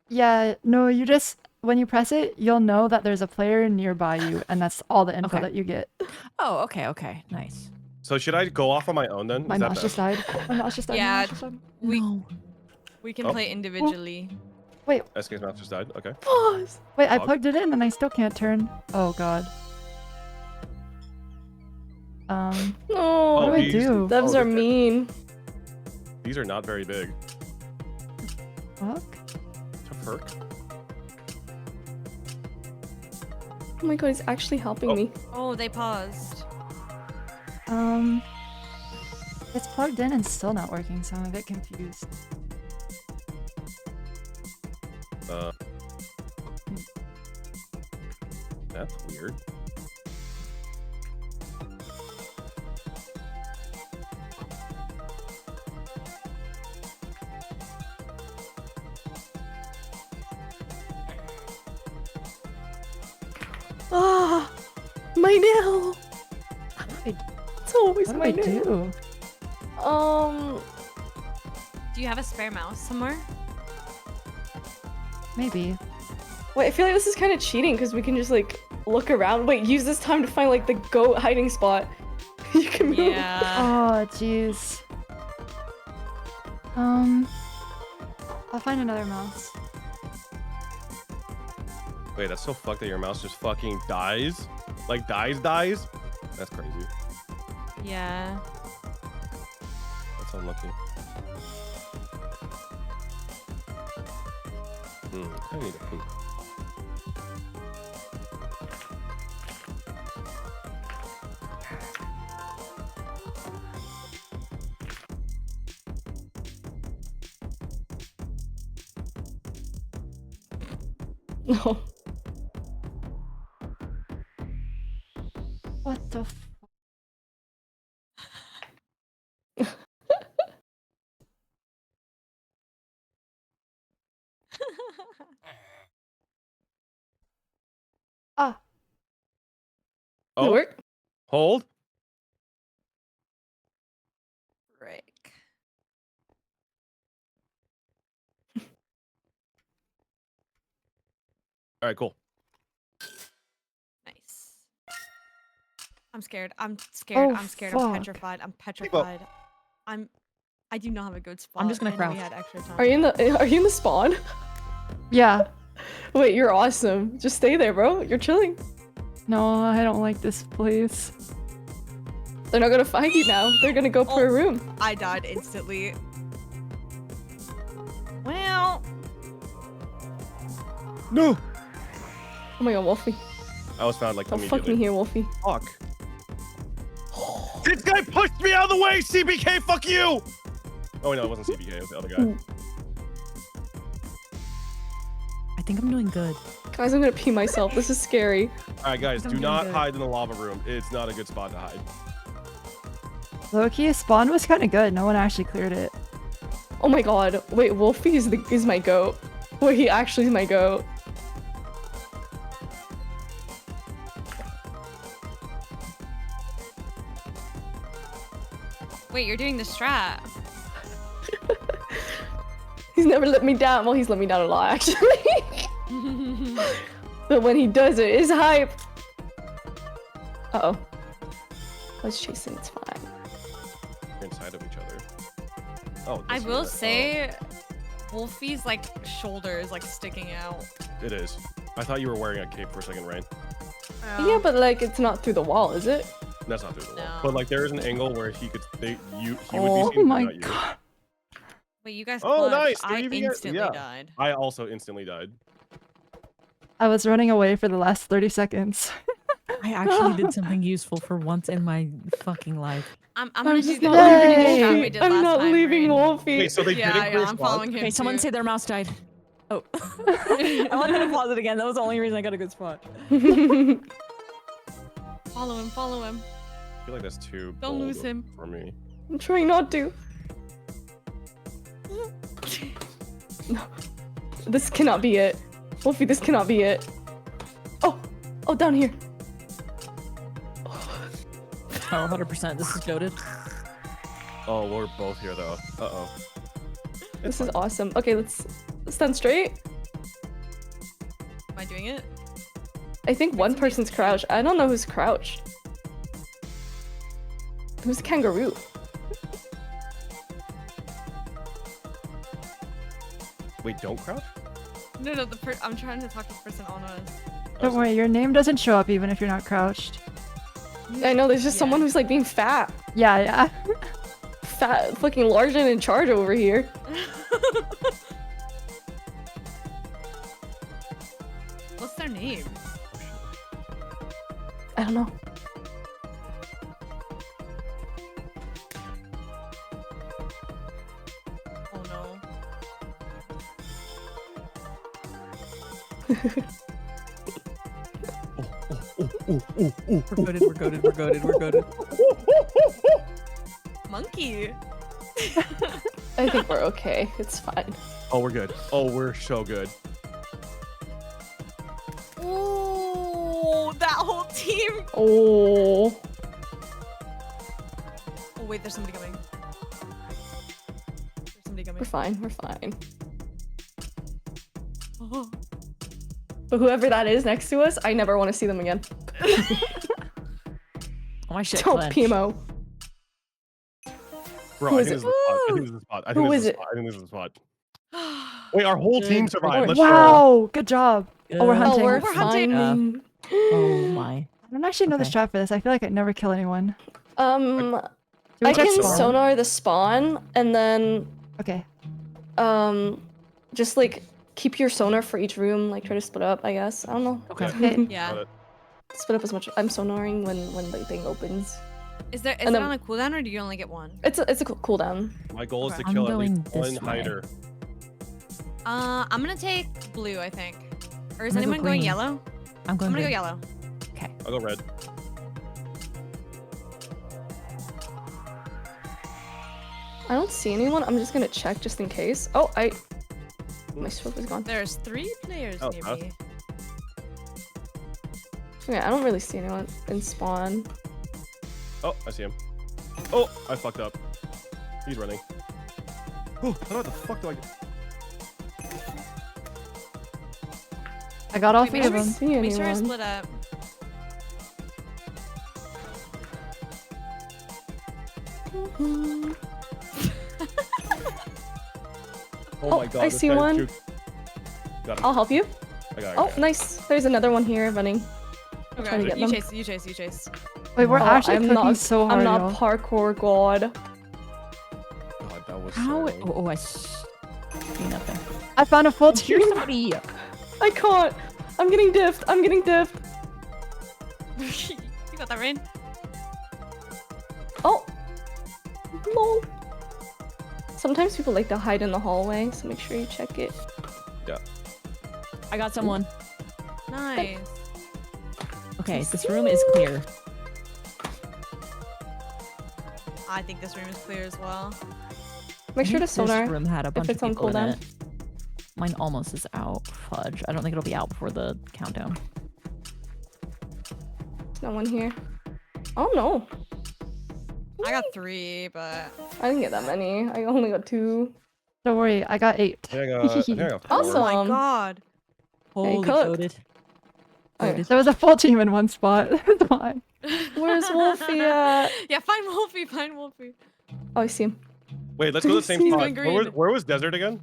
Yeah, no, you just, when you press it, you'll know that there's a player nearby you, and that's all the info Okay. that you get. Oh, okay, okay, nice. So should I go off on my own then? My Is that mouse just died. My mouse just died. my Yeah, mouse just died. we can Oh. play individually. Wait, SK's mouse just died. Okay. pause! Wait, I Pog. plugged it in and I still can't turn. Oh god. Oh, what do I these- do? devs oh, are they're- mean. These are not very big. Fuck? To Ferk. Oh my god, he's actually helping me. Oh, they paused. It's plugged in and still not working, so I'm a bit confused. That's weird. Ah, my nail. It's always What do my I nail. do? Do you have a spare mouse somewhere? Maybe. Wait, I feel like this is kind of cheating because we can just like look around. Wait, use this time to find like the goat hiding spot. You can move. Yeah. Oh, jeez. I'll find another mouse. Wait, that's so fucked that your mouse just fucking dies? Like dies? That's crazy. Yeah. That's unlucky. I need a poop. No. What the f- Ah. Oh, work? Hold. Frick. All right, cool. Nice. I'm scared. I'm scared. Oh, I'm scared. I'm fuck. petrified. I'm petrified. I do not have a good spot. just gonna and we crouch. had extra time. Are you in the spawn? Yeah. Wait, you're awesome. Just stay there, bro. You're chilling. No, I don't like this place. They're not gonna find you now. They're gonna go per room. I died instantly. Well. No. Oh my god, Wolfie. I was found like Don't immediately. fuck me here, Wolfie. Fuck. This guy pushed me out of the way, CBK, fuck you! Oh, no, it wasn't CBK, it was the other guy. I think I'm doing good. Guys, I'm gonna pee myself. This is scary. Alright, guys, I'm do doing not good. hide in the lava room. It's not a good spot to hide. Low-key, spawn was kind of good. No one actually cleared it. Oh my god. Wait, Wolfie is my goat. Wait, he actually is my goat. Wait, you're doing the strat. He's never let me down. Well, he's let me down a lot, actually. But when he does it, it's hype. Uh-oh. I was chasing, it's fine. We're inside of each other. Oh, I this will is- say, Wolfie's like shoulder is like sticking out. It is. I thought you were wearing a cape for a second, Rain. Yeah, but like, it's not through the wall, is it? That's not through the wall. No. But like, there is an angle where he could, he would Oh be seen, my not you. god. Wait, you guys Oh, clutched. nice. I Three v- instantly yeah. died. I also instantly died. I was running away for the last 30 seconds. I actually did something useful for once in my fucking life. I'm gonna do just the not strat leaving. we did I'm last not time, leaving Rain. Wolfie. Wait, so they Yeah, didn't yeah, I'm following him. Okay, someone too. say their mouse died. Oh. I wanted to pause it again. That was the only reason I got a good spot. Follow him, follow him. I feel like that's too Don't bold lose him. for me. I'm trying not to. No. This cannot be it. Wolfie, this cannot be it. Oh! Oh, down here. Oh, 100%. This is goated. Oh, we're both here though. Uh-oh. This is awesome. Okay, let's stand straight. Am I doing it? I think one person's crouched. I don't know who's crouched. Who's kangaroo? Wait, don't crouch? No, no, I'm trying to talk to the person on us. Don't worry, your name doesn't show up even if you're not crouched. I know, there's just someone who's like being fat. Yeah, yeah. Fat, fucking large and in charge over here. What's their name? I don't know. We're goaded, we're goaded, we're goaded, we're goaded. Monkey. I think we're okay. It's fine. Oh, we're good. Oh, we're so good. Ooh, that whole team. Oh. Oh wait, there's somebody coming. There's somebody coming. We're fine. We're fine. Oh. But whoever that is next to us, I never want to see them again. Oh my shit. Don't clench. PMO. Bro, Who I is think it? this is the spot. I think this is the spot. I think Who this is is the it? spot. I think this is the spot. Wait, our whole team survived. Let's Wow, good job. Oh, we're Good. hunting. Oh, we're hunting. fine. Oh my. I don't actually know the Okay. strat for this. I feel like I never kill anyone. Um, Do we I check can spawn? sonar the spawn and then Okay. just like keep your sonar for each room. Like try to split up. I guess. I don't know. Okay. Okay. Yeah. Got it. Split up as much. I'm sonaring when the thing opens. Is it And then- on a cooldown or do you only get one? It's a cooldown. My goal is to I'm kill at going least one this way. hider. I'm gonna take blue, I think. Or is I'm gonna go anyone going green. yellow? I'm I'm going gonna go green. yellow. Okay. I'll go red. I don't see anyone. I'm just gonna check just in case. Oh, my stroke is gone. There's 3 players Oh, near huh? me. Okay, I don't really see anyone in spawn. Oh, I see him. Oh, I fucked up. He's running. Oh, how the fuck do I get? I got all Wait, 3 make of sure- them. See Make sure to anyone? split up. Oh my god. I this see guy's one. juke. Got him. I'll help you. I got it. Oh, nice. There's another one here running. Trying to Okay, get you them. chase, you chase, you chase. Wait, we're Oh, actually I'm cooking not, so hard. I'm not y'all. parkour god. God, that was How? so low. Oh, I see nothing. I found a full team. Here's somebody. I can't. I'm getting diffed. I'm getting diffed. You got that, Rain? Oh. Lol. Sometimes people like to hide in the hallway, so make sure you check it. Yeah. I got someone. Nice. Okay, this room is clear. I think this room is clear as well. Make sure to sonar This room had a bunch if it's of on people in cooldown. it. Mine almost is out. Fudge. I don't think it'll be out before the countdown. There's no one here. Oh no. I got 3, but I didn't get that many. I only got 2. Don't worry, I got 8. I think I got 4. Awesome. oh my god. Holy cooked. goated. Okay. There was a full team in one spot. That's why. Where's Wolfie at? Yeah, find Wolfie, find Wolfie. Oh, I see him. Wait, let's go to the same He's spot. going Where green. was desert again?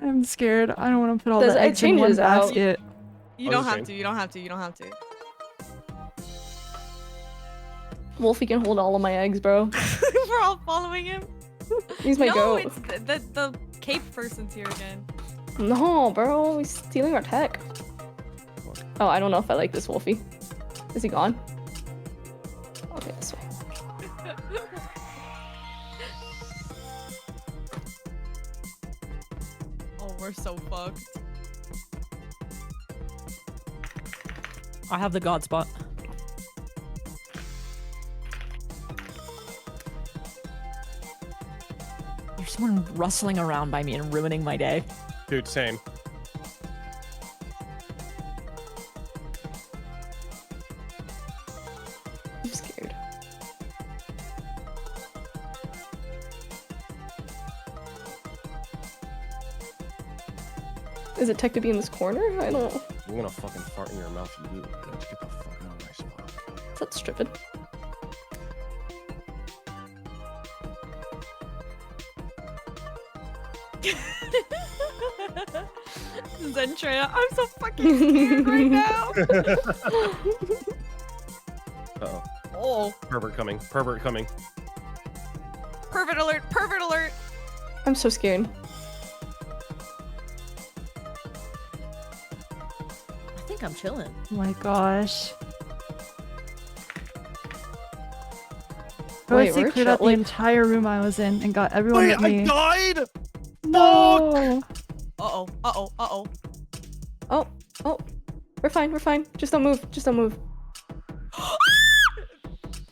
I'm scared. I don't want to put all Does- the it eggs in one changes out. basket. You Oh, don't this have game. to, you don't have to, you don't have to. Wolfie can hold all of my eggs, bro. We're all following him. He's my no, goat. it's the cape person's here again. No, bro. He's stealing our tech. Oh, I don't know if I like this Wolfie. Is he gone? Okay, this way. Oh, we're so fucked. I have the god spot. There's someone rustling around by me and ruining my day. Dude, same. I'm scared. Is it tech to be in this corner? I don't know. I'm gonna fucking fart in your mouth, you little bitch. Get the fuck out of my spot. That's stupid. Zentraya, I'm so fucking scared right now. Uh-oh. Oh, Pervert coming. Pervert coming. pervert alert, pervert alert. I'm so scared. I think I'm chilling. Oh my gosh. Wait, Rosie we're cleared out the like- entire room I was in and got everyone Wait, with me. I died! No! Uh-oh, uh-oh, uh-oh. Oh, we're fine. Just don't move.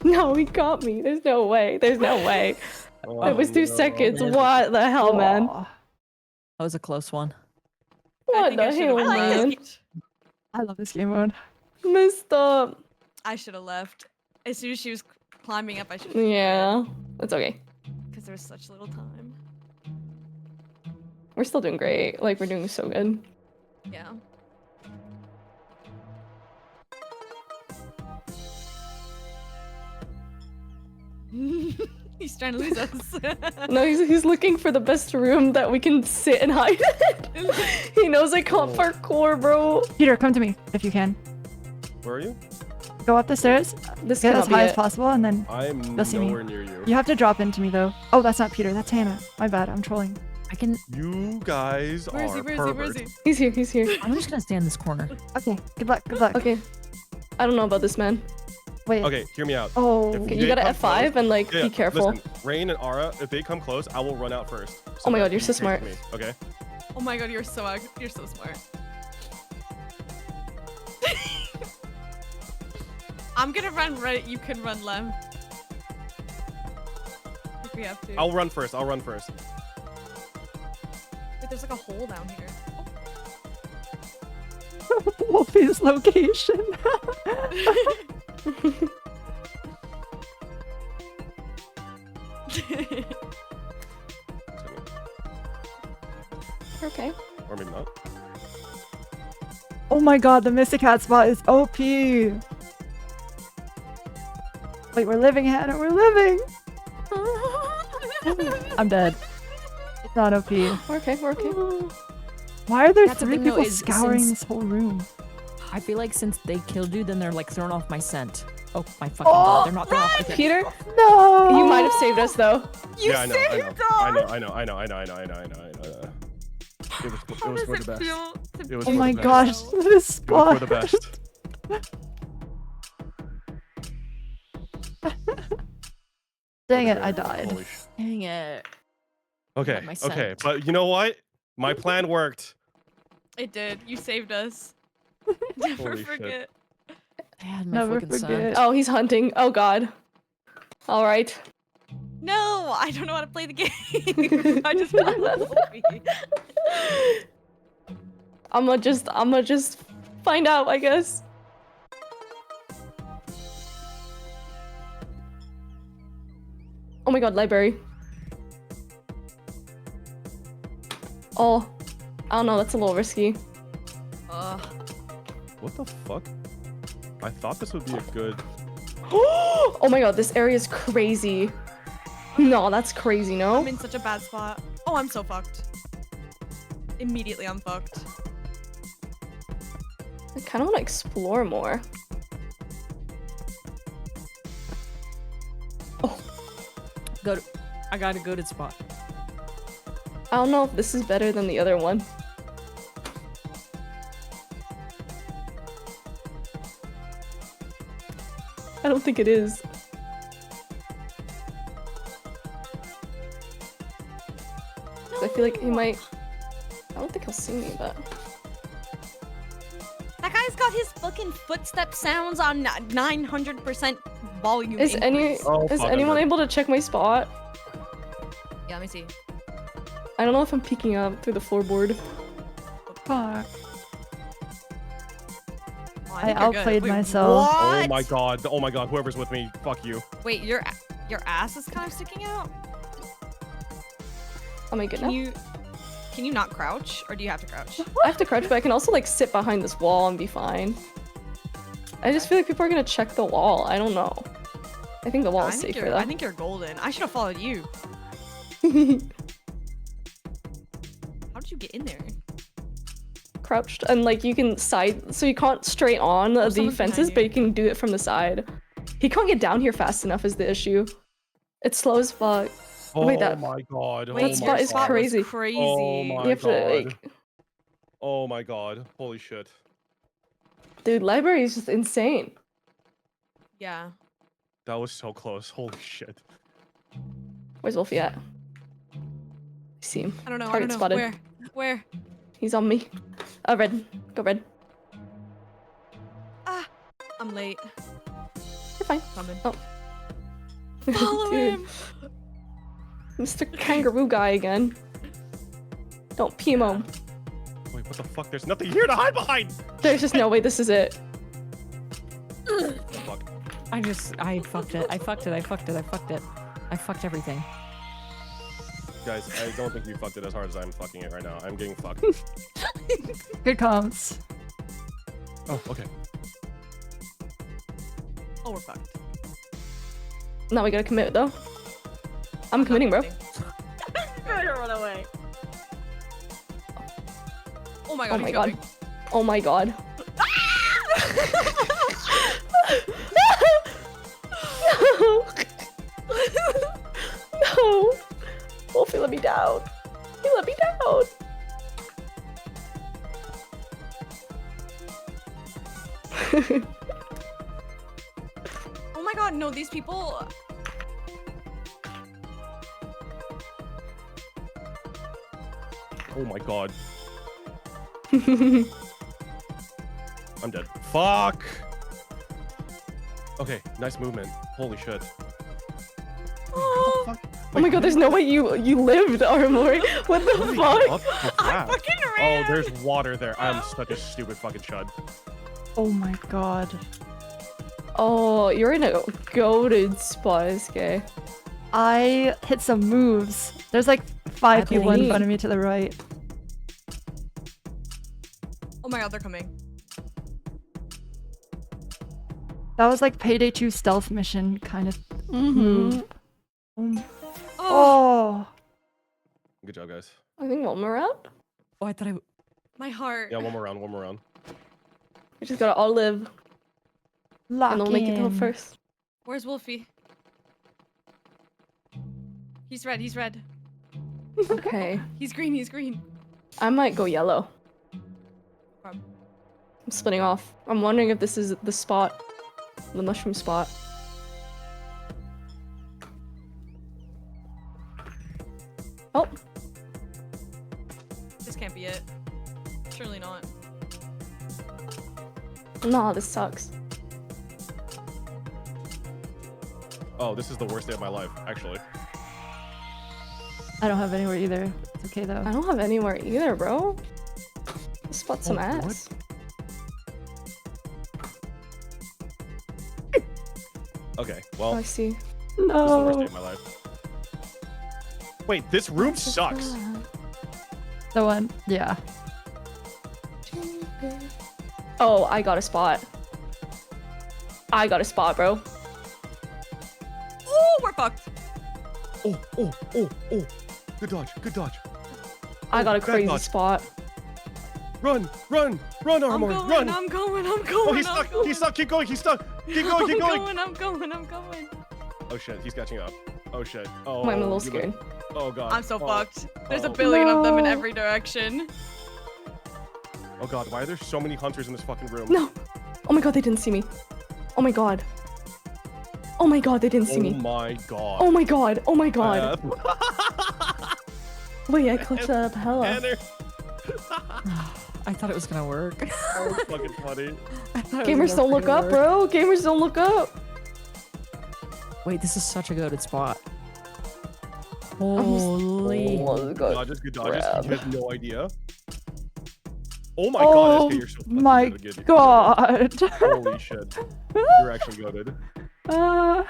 No, he got me. There's no way. It was 2 seconds. What the hell, man? That was a close one. What the hell, man? I love this game mode. Messed up. I should have left. As soon as she was climbing up, I should. Yeah, that's okay. Because there was such little time. We're still doing great. Like, we're doing so good. Yeah. He's trying to lose us. No, he's looking for the best room that we can sit and hide in. He knows I can't parkour, bro. Peter, come to me if you can. Where are you? Go up the stairs. This get as cannot be high as it. possible, and then I'm you'll see nowhere me. near you. You have to drop into me though. Oh, that's not Peter. That's Hannah. My bad. I'm trolling. I can. You guys Where is are he? perverts. He's here. I'm just gonna stay in this corner. Okay. Good luck. Okay. I don't know about this, man. Wait. Okay, hear me out. Oh. If Okay, they you gotta come F5 close- and like Yeah, be careful. Listen, Rain and Ara, if they come close, I will run out first. Oh my that god, you're you so take smart. Me, okay? Oh my god, you're so smart. I'm gonna run right. You can run left. If we have to. I'll run first. Wait, there's like a hole down here. Wolfie's location. Okay. Or maybe not. Oh my god, the Mystic Hat spot is OP. Wait, we're living, Hannah. We're living. I'm dead. It's not OP. We're okay. Why are there That's the 3 thing, though, people is scouring since- this whole room? I feel like since they killed you, then they're like thrown off my scent. Oh my fucking god, they're not thrown off my scent. Peter, No. you might have saved us though. Yeah, I know. It was for the best. It was Oh for my the best. gosh, this It was spot. for the best. Dang it, I died. Holy sh- Dang it. Okay, My okay, scent. but you know what? My plan worked. It did. You saved us. Holy Never shit. forget. I had my Never fucking forget. scent. Oh, he's hunting. Oh god. All right. No, I don't know how to play the game. I just played Wolfie. I'ma just find out, I guess. Oh my god, library. Oh, I don't know, that's a little risky. What the fuck? I thought this would be a good. Oh my god, this area is crazy. No, that's crazy, no? I'm in such a bad spot. Oh, I'm so fucked. Immediately, I'm fucked. I kind of want to explore more. I got a goated spot. I don't know if this is better than the other one. I don't think it is. I feel like he might. I don't think he'll see me, but. That guy's got his fucking footstep sounds on 900% volume. Is increase. anyone able to check my spot? Yeah, let me see. I don't know if I'm peeking up through the floorboard. Fuck. Oh, I think you're good. outplayed Wait, myself. Oh my god! Oh my god! Whoever's with me, fuck you. Wait, your ass is kind of sticking out. Am I good now? Can you not crouch, or do you have to crouch? I have to crouch, but I can also like sit behind this wall and be fine. I just feel like people are gonna check the wall. I don't know. I think the wall is safer though. I think you're golden. I should have followed you. How did you get in there? Crouched and like you can side, so you can't straight on the someone's fences, behind but you can do it from the side. He can't get down here fast enough is the issue. It's slow as fuck. Oh Wait, that my god! that oh spot my is god. crazy. Crazy. Oh my You have to, god! like- Oh my god! Holy shit! Dude, library is just insane. Yeah. That was so close. Holy shit! Where's Wolfie at? I see him. I don't know. Target I don't know. spotted. Where? He's on me. Red. Go red. Ah, I'm late. You're fine. Coming. Oh. Follow him. Mr. Kangaroo guy again. Don't pee him. Wait, what the fuck? There's nothing here to hide behind! There's just no way this is it. Fuck. I fucked it. I fucked it. I fucked everything. Guys, I don't think you fucked it as hard as I'm fucking it right now. I'm getting fucked. Good comms. Oh, okay. Oh, we're fucked. Now we gotta commit though. I'm committing, bro. I'm gonna run away. Oh my god. Oh my god. Oh my god. No. No. Wolfie let me down. He let me down. Oh my god, no, these people. Oh my god. I'm dead. Fuck! Okay, nice movement. Holy shit. Oh my god, there's no way you lived, Aramori. What the fuck? I fucking ran! Oh, there's water there. I'm such a stupid fucking chud. Oh my god. Oh, you're in a goated spot, Eskay. I hit some moves. There's like 5 people in front of me to the right. Oh my god, they're coming. That was like Payday 2 stealth mission kind of Mm-hmm. move. Oh. Good job, guys. I think one more round. Oh, I thought I. My heart. Yeah, one more round. We just gotta all live. Lock And they'll make it in. to first. Where's Wolfie? He's red. Okay. He's green. I might go yellow. Um, I'm splitting off. I'm wondering if this is the spot. The mushroom spot. Oh. This can't be it. Surely not. Nah, this sucks. Oh, this is the worst day of my life, actually. I don't have anywhere either. It's okay though. I don't have anywhere either, bro. This spot's some ass. Okay, well. Oh, I see. This is the worst day No. of my life. Wait, this room sucks. The one. Yeah. Oh, I got a spot. I got a spot, bro. Oh, we're fucked. Oh. Good dodge. I got a bad crazy dodge. spot. Run, Aramori, run! I'm going. Oh, he's stuck, keep going, he's stuck! Keep going! I'm going. Oh shit, he's catching up. Oh shit. Oh, I'm a little you scared. look- Oh god. I'm so Oh. fucked. There's a Oh. billion of them in No. every direction. Oh god, why are there so many hunters in this fucking room? No. Oh my god, they didn't see me. Oh my god. Oh my god, they didn't see Oh me. my god. Oh my god. Oh my god. Wait, I clicked hella. Tanner. I thought it was gonna work. That was fucking funny. I thought it was Gamers gonna don't look freaking up, work. bro. Gamers don't look up. Wait, this is such a goated spot. I'm just- Holy. Oh, let's go. Good dodges. grab. You have no idea. Oh my god, Oh SK, you're so fucking my good. god. Holy shit. You're actually goated. No.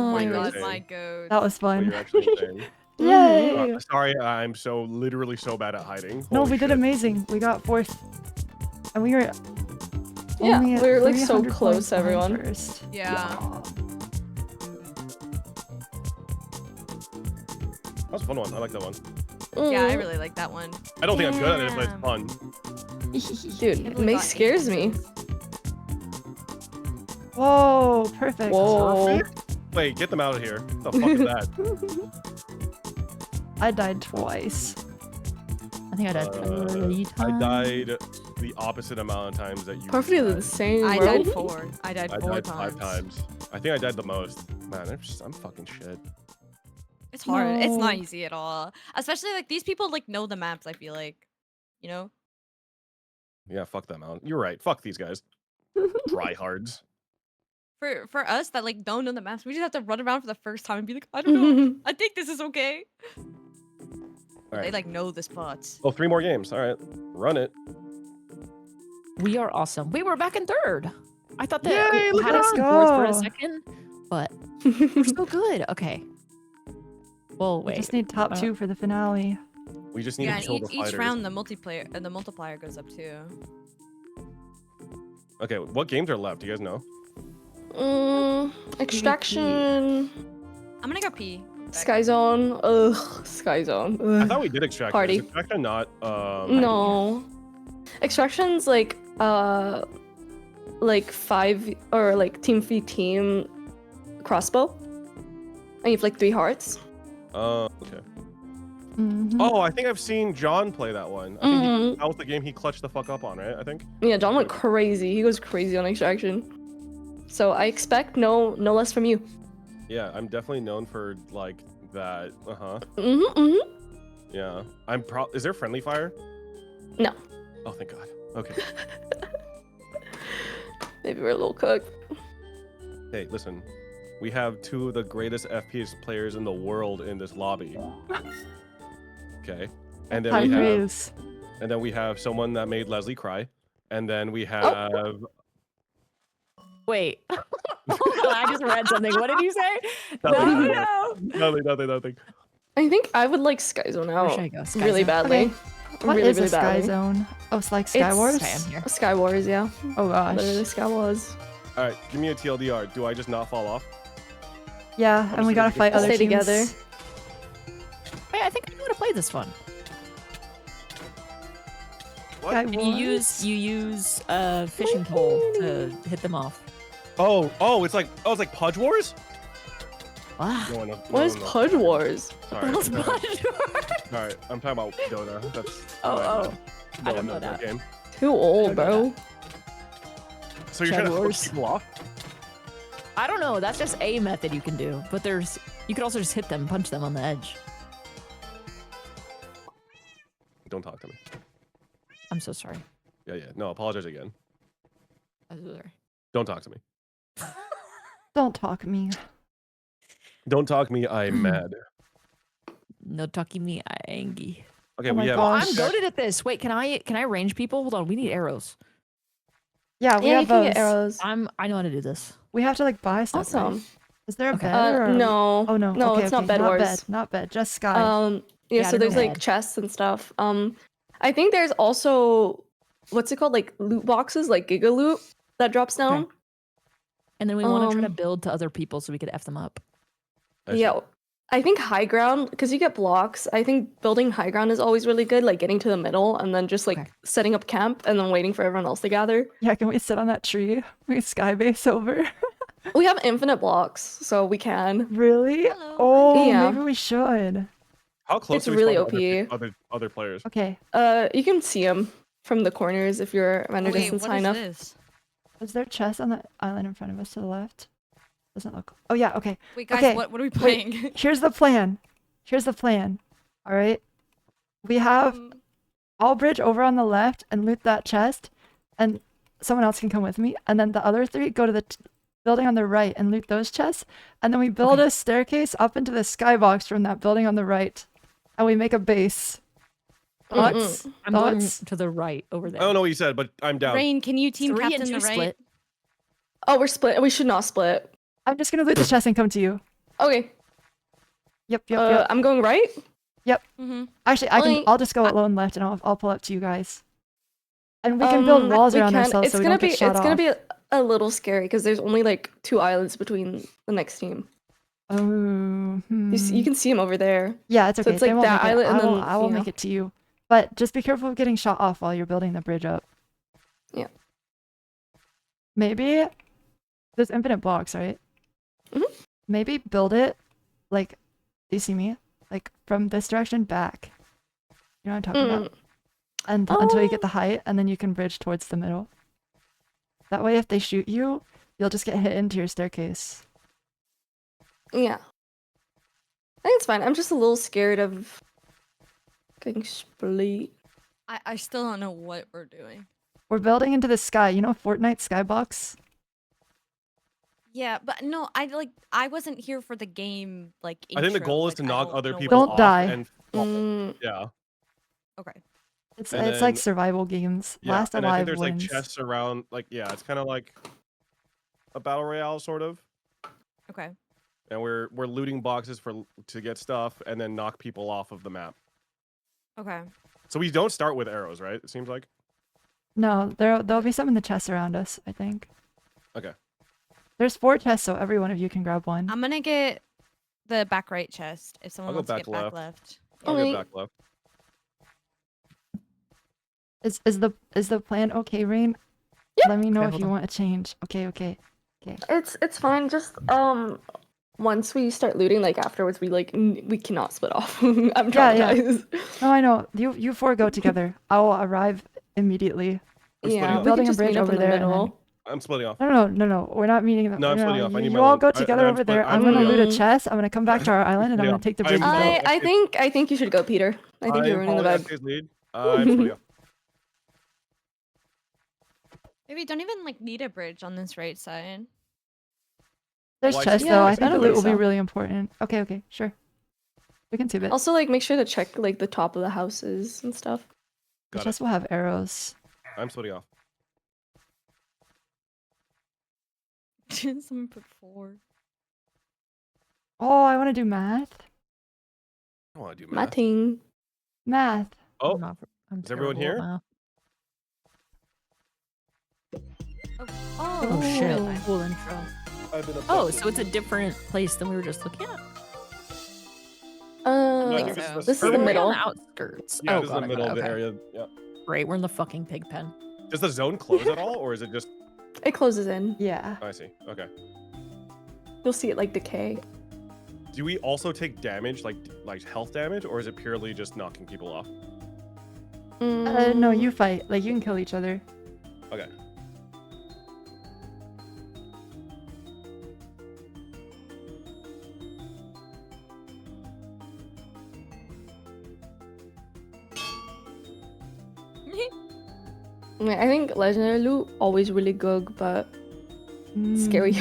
Oh my You're god, insane. my goat. That was But fun. you're actually insane. Yay. Sorry, I'm literally so bad at hiding. No, Holy we did shit. amazing. We got fourth. And we were Yeah, only at we were like so 300 close, points behind everyone. First. Yeah. That was a fun one. I like that one. Yeah, I Mm. really like that one. I don't think I'm good at it, but it's Damn. fun. Dude, Mace scares me. Whoa, perfect. Whoa. Wait, get them out of here. What the fuck is that? I died twice. I think I died 3 I times. died the opposite amount of times that you Perfectly died. the same, I bro. died 4. I died I 4 died times. 5 times. I think I died the most. Man, I'm fucking shit. It's hard. It's not No. easy at all. Especially like these people like know the maps. I feel like, you know. Yeah, fuck them out. You're right. Fuck these guys. Tryhards. For us that like don't know the maps, we just have to run around for the first time and be like, I don't know. I think this is okay. All They right. like know the spots. Oh, 3 more games. All right. Run it. We are awesome. We were back in third. I thought that Yay, we look had at us us in fourth for a go. second, but we're so good. Okay. Well, We wait. just need top 2 for the finale. We just need Yeah, to and kill the each fighters. round the multiplier goes up too. Okay, what games are left? Do you guys know? Extraction. I'm gonna go pee. Sky Zone. Ugh. Sky Zone. I Ugh. thought we did Extraction. Party. Is Extraction not? No. Extraction's like 5 or like team v team crossbow. And you have like 3 hearts. Okay. Mhm. Oh, I think I've seen John play that one. I think that was the game he clutched the fuck up on, right? I think. Yeah, John went crazy. He goes crazy on Extraction. So I expect no less from you. Yeah, I'm definitely known for like that. Mm-hmm. Yeah. Is there friendly fire? No. Oh, thank God. Okay. Maybe we're a little cooked. Hey, listen. We have 2 of the greatest FPS players in the world in this lobby. Okay. And then High we have praise. and then we have someone that made Leslie cry. And then we have Wait. Hold on, I just read something. What did you say? Nothing. Nothing. I think I would like Sky Zone out should I go? Sky really Zone? badly. Okay. What really, is really a Sky badly. Zone? Oh, it's like Sky Wars? Okay, I'm here. Sky Wars, yeah. Oh gosh. Literally Sky Wars. All right, give me a TLDR. Do I just not fall off? Yeah, and we gotta fight other Stay teams. together. Wait, I think I know how to play this one. What? And you use a fishing pole to hit them off. Oh, it's like Pudge Wars? Wow. No. What is Pudge Wars? Sorry. What's no. Pudge Wars? All right, I'm talking about Dota. That's Oh. no I don't one know knows that. game. Too old, bro. So you're Chad trying to Wars. push people off? I don't know. That's just a method you can do. But you could also just hit them, punch them on the edge. Don't talk to me. I'm so sorry. Yeah. No, apologize again. I'm so sorry. Don't talk to me. Don't talk me. Don't talk me. I'm mad. No talking me, I angry. Okay, Oh we my have. gosh. I'm goated at this. Wait, can I range people? Hold on, we need arrows. Yeah, we Yeah, you have can those. get arrows. I know how to do this. We have to like buy stuff. Awesome. Right? Is there a Okay. bed? Or... No. Oh no. No, okay, it's okay. not Bed Not Wars. bed. Not bed. Just Sky. Yeah, Yeah, I so don't there's know like bed. chests and stuff. I think there's also what's it called? Like loot boxes, like Giga Loot that drops down. Okay. And then we want to try to Um, build to other people so we could F them up. I see. Yeah. I think high ground, because you get blocks, I think building high ground is always really good, like getting to the middle and then just like Okay. setting up camp and then waiting for everyone else to gather. Yeah, can we sit on that tree? We Sky base over. We have infinite blocks, so we can. Really? Hello. Oh, Yeah. maybe we should. How close It's do we really spawn OP. other players? Okay. You can see them from the corners if you're render Wait, distance what high is enough. this? Is there chest on the island in front of us to the left? Doesn't look. Oh yeah. Okay. Wait, guys, Okay, what are we wait. playing? Here's the plan. All right. We have. I'll bridge over on the left and loot that chest, and someone else can come with me. And then the other 3 go to the building on the right and loot those chests. And then we build a staircase up into the skybox from that building on the right, and we make a base. Thoughts? I'm going Thoughts? to the right over I there. don't know what you said, but I'm down. Rain, can you team 3 and captain 2 the right? split. Oh, we're split. We should not split. I'm just gonna loot the chest and come to you. Okay. Yep. Yep. I'm going right. Mm-hmm. Actually, Only- I'll just go alone left, and I'll pull up to you guys. And we can build walls we around can. ourselves It's so we gonna don't be. get shot It's off. gonna be a little scary because there's only like 2 islands between the next team. Oh. You can see them over there. Yeah, it's So okay. it's They like won't that make it. island and then, I will you make know. it to you. But just be careful of getting shot off while you're building the bridge up. Yeah. Maybe there's infinite blocks, right? Mhm. Maybe build it like. Do you see me? Like from this direction back. You know what I'm talking about? And until you get the height, and then you can bridge towards the middle. That way, if they shoot you, you'll just get hit into your staircase. Yeah. I think it's fine. I'm just a little scared of getting split. I still don't know what we're doing. We're building into the sky. You know Fortnite skybox? Yeah, but no, I wasn't here for the game like I think the intro, goal is like, to I knock don't other know people Don't off die. and yeah. Okay. It's And like then- survival games. Yeah, Last and I think alive there's wins. like chests around. Like yeah, it's kind of like a battle royale sort of. Okay. And we're looting boxes to get stuff and then knock people off of the map. Okay. So we don't start with arrows, right? It seems like. No, there'll be some in the chests around us, I think. Okay. There's 4 chests, so every one of you can grab one. I'm gonna get the back right chest if someone I'll go wants to back get back left. left. I'll get back left. Is the plan okay, Rain? Let me know Okay, if hold you on. want to change. Okay. It's fine. Just once we start looting, like afterwards, we cannot split off. I'm traumatized. Yeah. No, I know. You 4 go together. I will arrive immediately. I'm splitting Yeah, off. we Building can a just bridge meet up over in the there. And then... middle. I'm splitting off. No. We're not meeting. No, I'm splitting off. I need my You all loot. go together over there. I'm splitting gonna loot a off. chest. I'm gonna come back to our island, and I'm splitting gonna off. take the I bridge. am and go. I think you should go, Peter. I think you're ruining the following vibe. Eskay's lead. I'm splitting off. Maybe don't even like need a bridge on this right side. There's Well, I chests see- though. Yeah, I think I the don't loot think will be so. really important. Okay, sure. We can tube it. Also, like, make sure to check like the top of the houses and stuff. The Got chest will have arrows. I'm splitting off. Someone put 4. Oh, I want to do math. I want to do math. Matting. Math. Oh, I'm is everyone terrible at here? math. Oh, Oh shit! Oh. Cool intro. I've been Oh, abducted. so it's a different place than we were just looking at. No, I think so. This is Or the were we middle. on the outskirts. Yeah, oh, this is got the it, middle got of it, the okay. area. Yeah. Great, we're in the fucking pig pen. Does the zone close at all, or is it just? It closes in. Yeah. I see. Okay. You'll see it like decay. Do we also take damage, like health damage, or is it purely just knocking people off? No, you fight. Like you can kill each other. Okay. I think legendary loot always really good, but scary.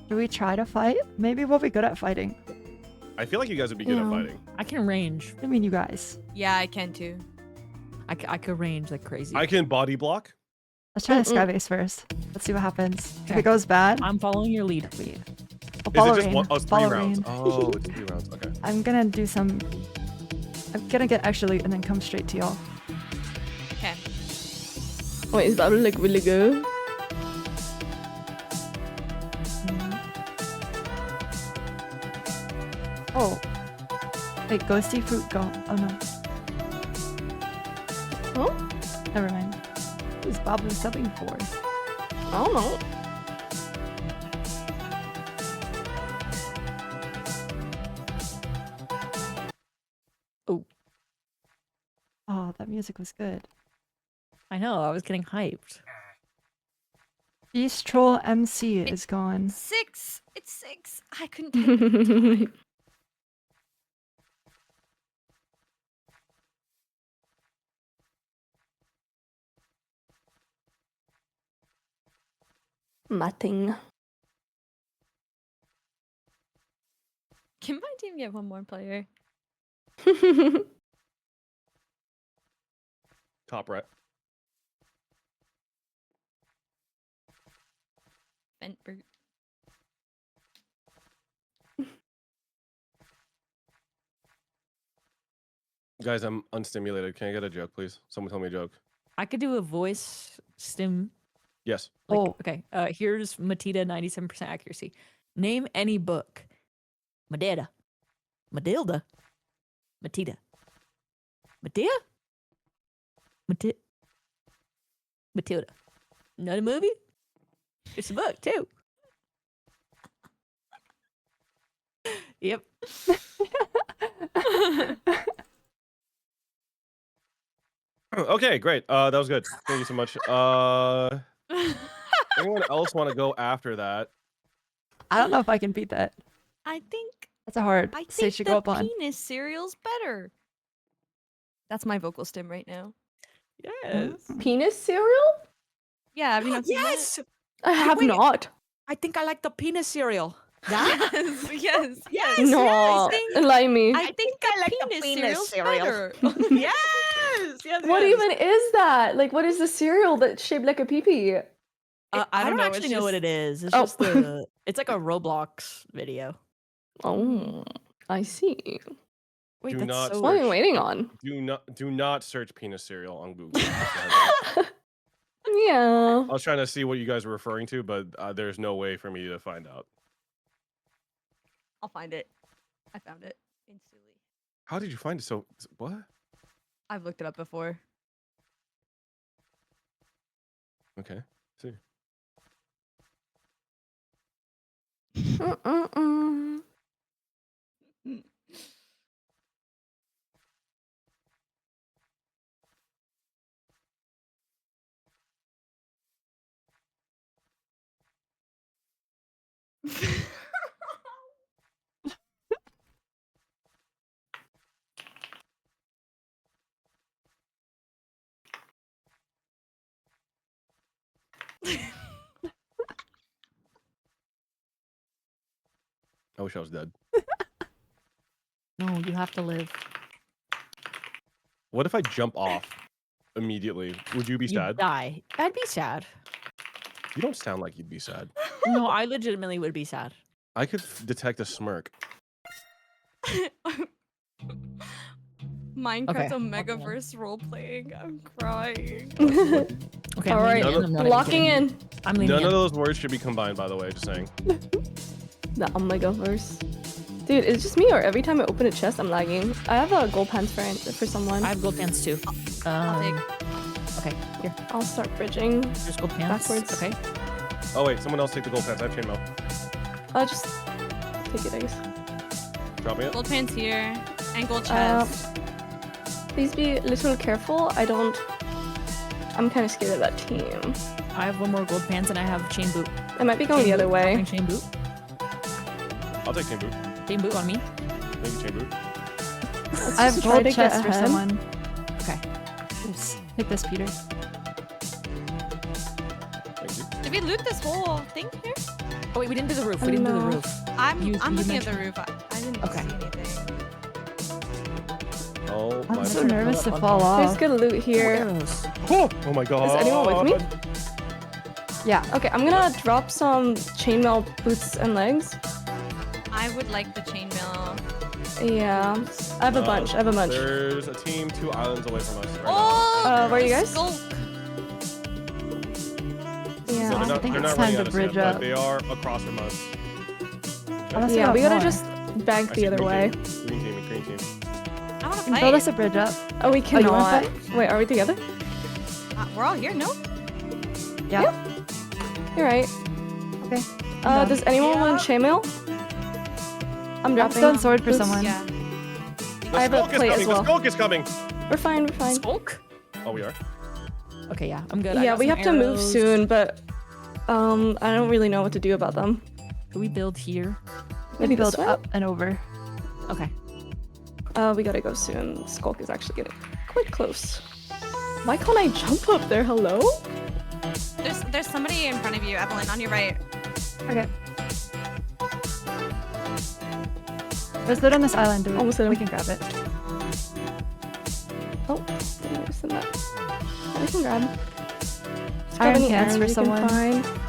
Do we try to fight? Maybe we'll be good at fighting. I feel like you guys would be good at fighting. I can range. I mean, you guys. Yeah, I can too. I could range like crazy. I can body block. Let's try the sky base first. Let's see what happens. If it goes bad, I'm following your lead. I'll Is follow it just Rain. one? Oh, it's 3 Follow rounds. Rain. Oh, it's 3 rounds. Okay. I'm gonna do some. I'm gonna get extra loot and then come straight to y'all. Okay. Wait, is that like really good? Oh. Wait, ghosty fruit go. Oh no. Oh? Never mind. Who's Babu subbing for? I don't know. Oh, that music was good. I know, I was getting hyped. Beast Troll MC is gone. 6. It's 6. I couldn't take it. Matting. Can my team get one more player? Top right. Bent brute. Guys, I'm unstimulated. Can I get a joke, please? Someone tell me a joke. I could do a voice stim. Yes. Like, Oh. okay. Here's Matita, 97% accuracy. Name any book. Matilda. Matilda. Matita. Matilda? Matilda. Not a movie? It's a book, too. Yep. Okay, great. That was good. Thank you so much. Anyone else want to go after that? I don't know if I can beat that. I think That's a hard I stage think to go the up on. penis cereal's better. That's my vocal stim right now. Yes. Penis cereal? Yeah, have you not seen Yes. I have Wait. not. I think I like the penis cereal. That? Yes, yes, yes. No, enlighten me. I think I like the penis cereal's better. Yes. Yes. What yes. even is that? Like, what is the cereal that's shaped like a pee-pee? I don't know, actually it's know what just- it is. It's Oh. just the. It's like a Roblox video. Oh, I see. Wait, Do that's not so. What are you search- waiting on? Do not search penis cereal on Google. Yeah. I was trying to see what you guys were referring to, but there's no way for me to find out. I'll find it. I found it instantly. How did you find it? So what? I've looked it up before. Okay. See. I wish I was dead. No, you have to live. What if I jump off immediately? Would you be You sad? die. I'd be sad. You don't sound like you'd be sad. No, I legitimately would be sad. I could detect a smirk. Minecraft's Okay. a megaverse role playing. I'm crying. Okay, All I'm right, leaning in, I'm not even locking kidding. in. I'm leaning None in. of those words should be combined, by the way. Just saying. The Omegaverse. Dude, is it just me or every time I open a chest, I'm lagging? I have a gold pants for someone. I have gold pants too. I'll take. Okay, here. I'll start bridging. There's gold pants. Backwards. Okay. Oh wait, someone else take the gold pants. I have chainmail. I'll just take it, I guess. Drop me it. Gold pants here and gold chest. Please be a little careful. I'm kind of scared of that team. I have one more gold pants and I have chain boot. I might be going Chain the other boot, way. dropping Chain boot. I'll take chain boot. Chain boot on me. Maybe chain boot. I have just try gold to get chest for ahead. someone. Okay. Oops. Hit this, Peter. Thank you. Did we loot this whole thing here? Oh wait, we didn't do the roof. We didn't do the No. roof. I'm You looking at the mentioned- roof. I didn't Okay. see anything. Oh I'm my so god. nervous to on fall There's off. good loot here. Oh my god. Is anyone with me? Yeah. Okay, I'm gonna drop some chainmail boots and legs. I would like the chainmail. Yeah, I have a bunch. I have a bunch. There's a team 2 islands away from us right Oh, where are you guys? Skulk. Yeah. now. So I think they're it's not time running to at us bridge yet, up. but they are across from us. Unless we Yeah, got we gotta more. just bank I the see other green way. Team. Green team, green team. I want to Can fight. build us a bridge up. Oh, we you wanna cannot. Wait, are we together? We're all here, no? Yeah. You're right. Okay. Does anyone want chainmail? I'm I'm dropping. stone sword for boots. someone. Yeah. The I have a skulk is plate as coming. well. The skulk is coming. We're fine. We're fine. Skulk? Oh, we are. Okay, yeah, I'm good. I Yeah, got we some have to move arrows. soon, but I don't really know what to do about them. Can we build here? Maybe Build this way? up and over. Okay. We gotta go soon. Skulk is actually getting quite close. Why can't I jump up there? Hello? There's somebody in front of you, Evelyn, on your right. Okay. There's loot on this island. Almost hit him. We can grab it. Oh, didn't notice that. We can grab. Let's grab Iron any pants arrows for we someone. can find.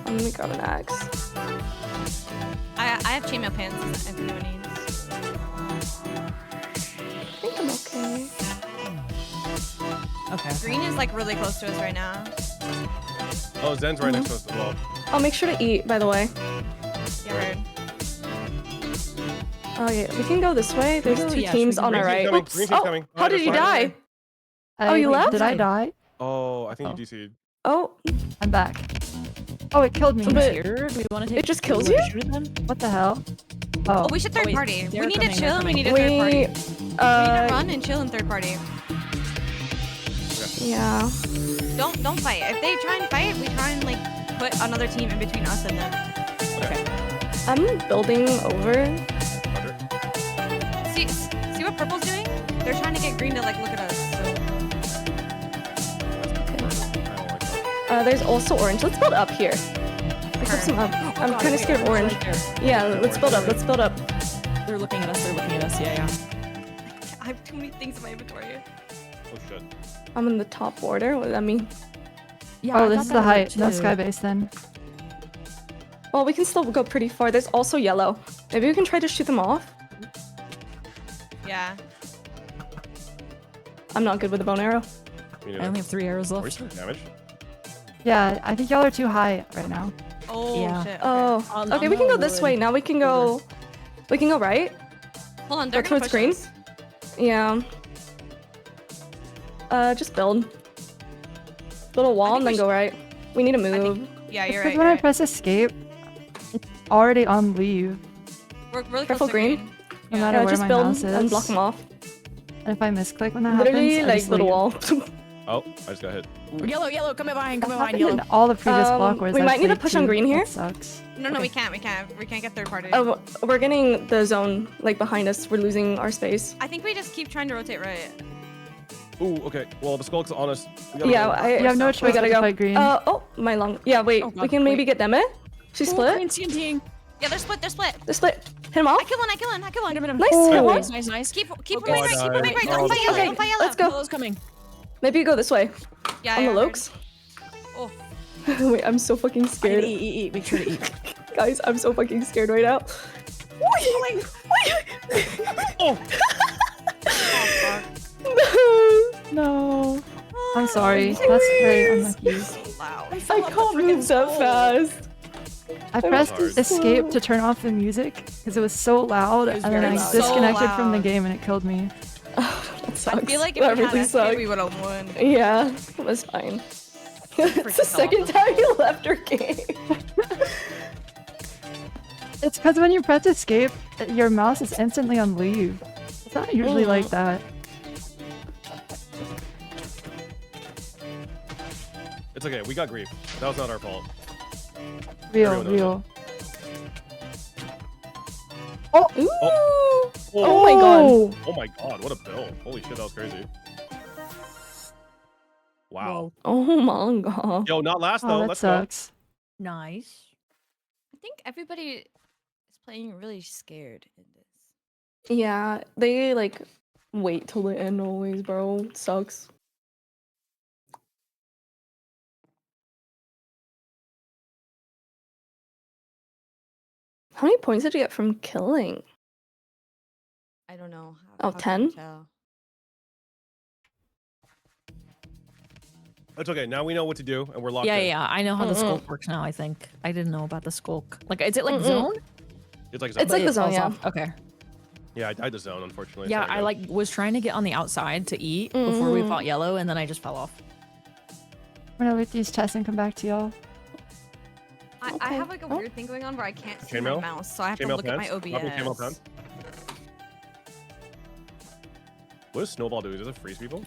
I'm gonna grab an axe. I have chainmail pants if anyone needs. I think I'm okay. Okay. Green is like really close to us right now. Oh, Zen's right next to us as well. I'll make sure to eat, by the way. Yeah, right. Oh yeah, we can go this way. There's Oh, two yeah, teams sure. on our Green team's right. coming. Oops. Green team's Oh, coming. how did you die? Oh, you left? Did I die? Oh, I think you DC'd. Oh, I'm back. Oh, it killed me. But- Here, do we want to take? It just do we kills wanna you? Shoot it then? What the hell? Oh, Oh, we should third wait, party. We they're need coming, to they're chill and we coming. need a third party. we. We need to run and chill in third party. Yeah. Don't fight. If they try and fight, we try and like put another team in between us and them. Okay. I'm building over. See what purple's doing? They're trying to get green to like look at us. So. There's also orange. Let's build up here. Let's have some up. I'm kind of scared of orange. Yeah, let's build up. Let's build up. They're looking at us. They're looking at us. Yeah, yeah. I have too many things in my inventory. Oh shit. I'm in the top border. What does that mean? Yeah, Oh, this is the height. That's sky base then. Well, we can still go pretty far. There's also yellow. Maybe we can try to shoot them off. Yeah. I'm not good with a bow and arrow. I only have 3 arrows left. Damage. Yeah, I think y'all are too high right now. Oh Yeah. shit. Okay. Oh, okay. We can go this way. Now we can go. We can go right. Hold on, they're Go gonna towards push green. us. Yeah. Just build. Build a wall and then go right. We need to move. Yeah, you're Because right. when I press escape, it's already on leave. We're really Careful, close to green. No matter Yeah, where just my build mouse is. and block them off. And if I misclick when that Literally, happens, I like just little leave. wall. Oh, I just got hit. Yellow, yellow, come behind, come That behind, happened in yellow. all the previous block wars. We I've might need to played push on too. green here. That sucks. No, we can't. We can't get third party. Oh, we're getting the zone like behind us. We're losing our space. I think we just keep trying to rotate right. Ooh, okay. Well, the skulk's on us. We gotta Yeah, go. You have no we choice gotta but to go. fight green. Oh, my long. Yeah, wait. Oh, God, we can maybe get them in. She split. Green TNT. Yeah, they're split. They're split. They split. Hit him off. I kill one. I kill one. I kill one. Nice. Hit one. Nice, nice. Keep Okay. moving right. Keep Oh, moving right. no. Don't fight yellow. Okay, Don't fight yellow. let's go. Yellow's coming. Maybe you go this way. Yeah, On yeah, the lokes. Oh. Wait, I'm so fucking scared. Eat. Make sure to eat. Guys, I'm so fucking scared right now. Oh! No. I'm sorry. That's very unlucky. Loud. I can't move that fast. I pressed hard. escape to turn off the music because it was so loud, It was and then very I loud. disconnected So from the loud. game and it killed me. That sucks. I feel like if that we really had sucked. SK, we would have won. Yeah, it was fine. It's the second time you left our game. It's because when you press escape, your mouse is instantly on leave. It's not usually like that. It's okay. We got grief. That was not our fault. Real, Everyone knows real. Ooh. Oh. Oh my god. Oh my god, what a build. Holy shit, that was crazy. Wow. Oh my god. Yo, not last Oh, though. that Let's sucks. Nice. I think everybody is playing really scared in this. Yeah, they like wait till the end always, bro. It sucks. How many points did you get from killing? I don't know. Oh, how can I 10? tell? go. It's okay. Now we know what to do and we're locked Yeah, in. yeah. I know how the skulk works now. I think I didn't know about the skulk. Like, is it like zone? It's like It's like the zone, falls yeah. off. Okay. yeah, I died the zone, unfortunately. Yeah, Sorry, I guys. like was trying to get on the outside to eat before we fought yellow, and then I just fell off. I'm gonna loot these chests and come back to y'all. I Okay. have like a weird thing going on where I can't see my Chainmail? mouse, so I have to Chainmail look at my pants? Copy chainmail OBS. pants? What does Snowball do? Does it freeze people?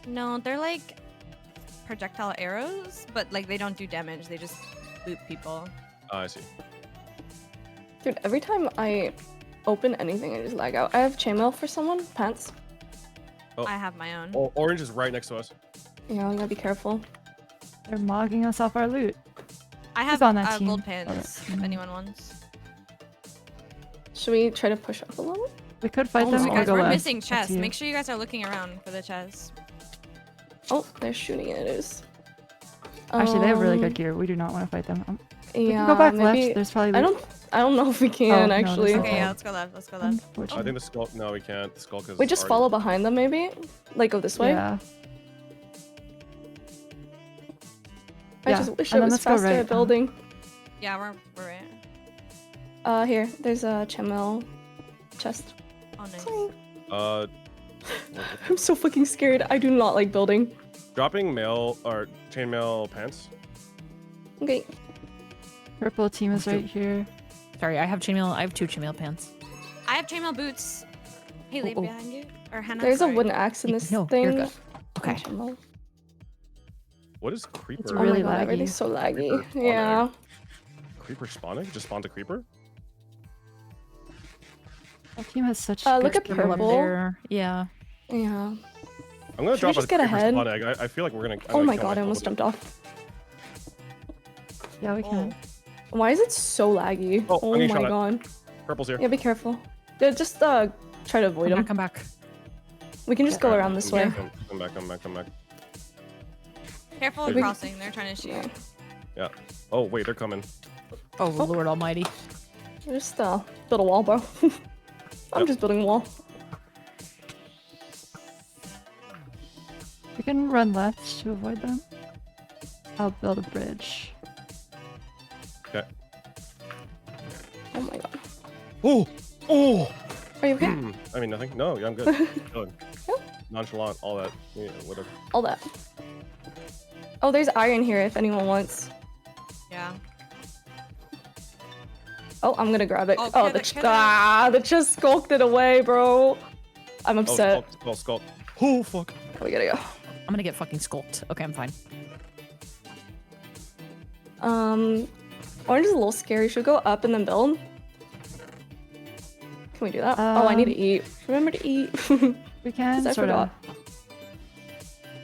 No, they're like projectile arrows, but like they don't do damage. They just boot people. I see. Dude, every time I open anything, I just lag out. I have chainmail for someone. Pants. Oh. I have my own. Oh, orange is right next to us. Yeah, I gotta be careful. They're mogging us off our loot. I have on that team? gold pants if anyone wants. Should we try to push up a little? We could fight Oh them my or guys, go we're left. missing Up to chests. you. Make sure you guys are looking around for the chests. Oh, they're shooting at us. Actually, they have really good gear. We do not want to fight them. We Yeah, can go back maybe. left. There's probably I loot. don't know if we Oh, can no, actually. there's Okay, Okay. yeah, let's go left. Let's go left. I Unfortunately. think the skull. No, we can't. The skull is. We just already- follow behind them, maybe. Like go this way. Yeah. I Yeah, just wish and I then was let's go faster right. at building. Yeah, we're right. Here, there's a chainmail chest. Oh, nice. Uh, I'm so fucking scared. I do not like building. dropping mail or chainmail pants. Okay. Purple team is right here. Sorry, I have chainmail. I have 2 chainmail pants. I have chainmail boots. Haley, Oh, oh. behind you. Or Hannah. There's sorry. a wooden axe in this No, thing. you're good. Okay. Chainmail. What is creeper? It's Oh really my god, laggy. everything's so laggy. Creeper. Oh, Yeah. creeper spawning? Just spawned a creeper? Our team has such. Look good at people. purple. Yeah. Yeah. I'm gonna Should we drop just a get creeper ahead? spawn egg. I feel like we're gonna. I'm Oh gonna my kill god, I myself almost with jumped off. Yeah, we can. Why is it so laggy? Oh, Oh I'm getting my shot at. god. Purple's here. Yeah, be careful. Yeah, just try to avoid him. Come back. We can just go around this way. Come back. Careful of Wait. crossing. They're trying to shoot. Yeah. Oh wait, they're coming. Oh, Lord Almighty. Just build a wall, bro. I'm just building a wall. We can run left to avoid them. I'll build a bridge. Okay. Oh my god. Oh. Are you okay? I mean nothing. No, yeah, I'm good. Chilling. Nonchalant, all that. Yeah, whatever. All that. Oh, there's iron here if anyone wants. Yeah. Oh, I'm gonna grab it. Oh, Oh, the chest skulked it away, bro. I'm upset. Oh, skulk. Oh, fuck. We gotta go. I'm gonna get fucking skulked. Okay, I'm fine. Orange is a little scary. Should we go up and then build? Can we do that? Oh, I need to eat. Remember to eat. We can, I sort of. forgot.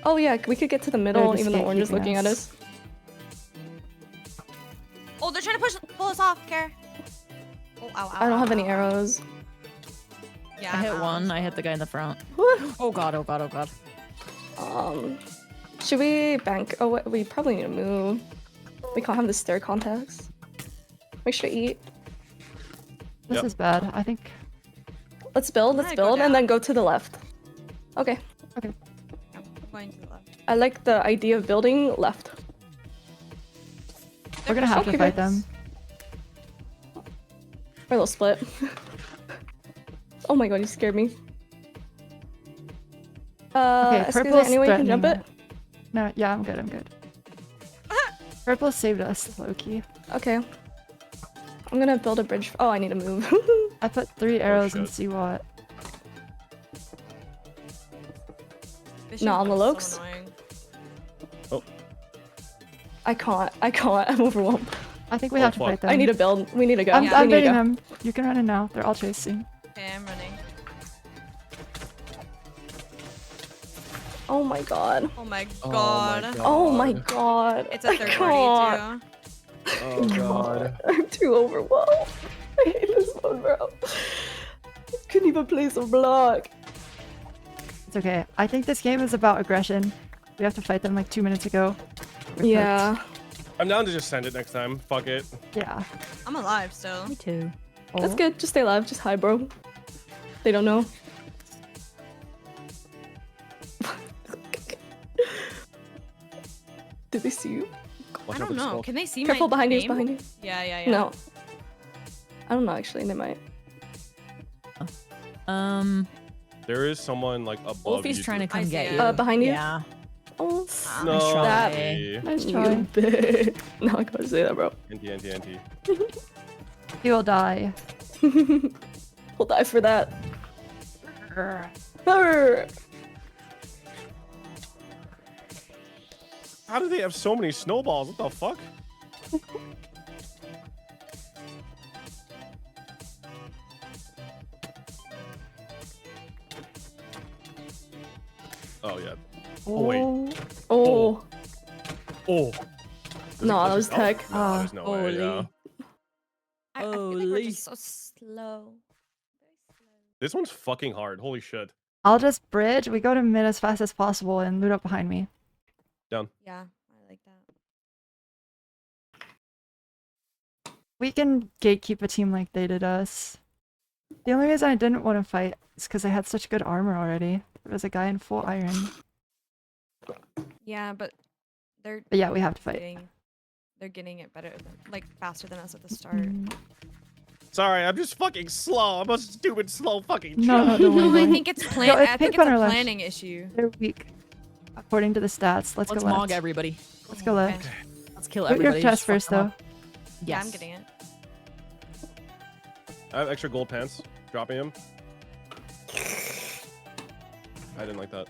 Oh yeah, we could get to the middle They're even though just Orange is looking at gatekeeping us. Oh, they're trying to pull us off, Care. Oh, ow, I don't have any arrows. Yeah, I hit one. I hit the guy in the front. Oh god, oh god, oh god. Should we bank? Oh, wait, we probably need to move. We can't have the stair contacts. Make sure to eat. This is bad. I think. Let's build, and then go to the left. Okay. Okay. I'm going to the left. I like the idea of building left. We're gonna have to fight them. Or they'll split. Oh my god, you scared me. Okay, Eskay, is there purple's any way you can jump threatening it? No, yeah, I'm good. Purple saved us, Loki. Okay. I'm gonna build a bridge. Oh, I need to move. I put 3 arrows in Seawat. No, on the Lokes. Oh. I can't. I'm overwhelmed. I think we have to fight them. I need to build. We need to go. I'm We need to baiting go. them. You can run in now. They're all chasing. Okay, I'm running. Oh my god. Oh my god. Oh my god. It's a I third can't. party Oh god. I'm too overwhelmed. I hate this one, bro. Couldn't even place a block. It's okay. I think this game is about aggression. We have to fight them like 2 minutes ago. We're Yeah. I'm down to just send it next time. Fuck it. cooked. Yeah. I'm alive still. Me too. That's good. Just stay alive. Just hi, bro. They don't know. Did they see you? I don't know. Can they see Careful my behind you. name? Behind you. Yeah, yeah, yeah. No. I don't know. Actually, they might. There is someone like above Wolfie's you. trying to come get it. you. Behind you. Yeah. Oh. No. That. Nice You try. bitch. No, I gotta say that, bro. NT. He will die. We'll die for that. Arr. How do they have so many snowballs? What the fuck? Oh yeah. Oh wait. Oh. Oh. No, that was tech. No, there's no way. Yeah. I feel like we're just so slow. This one's fucking hard. Holy shit. I'll just bridge. We go to mid as fast as possible and loot up behind me. Down. Yeah, I like that. We can gatekeep a team like they did us. The only reason I didn't want to fight is because I had such good armor already. There was a guy in full iron. Yeah, but they're. But yeah, we have to fight. They're getting it better, like faster than us at the start. Sorry, I'm just fucking slow. I'm a stupid slow fucking No, child. don't worry. No, I about it. think it's plan. No, it's I think pink it's on a our left. planning issue. They're weak. According to the stats. Let's Let's go mog left. everybody. Let's go left. Let's kill Loot everybody. your just chest fuck first, them though. up. Yeah, Yes. I'm getting it. I have extra gold pants. Dropping him. I didn't like that.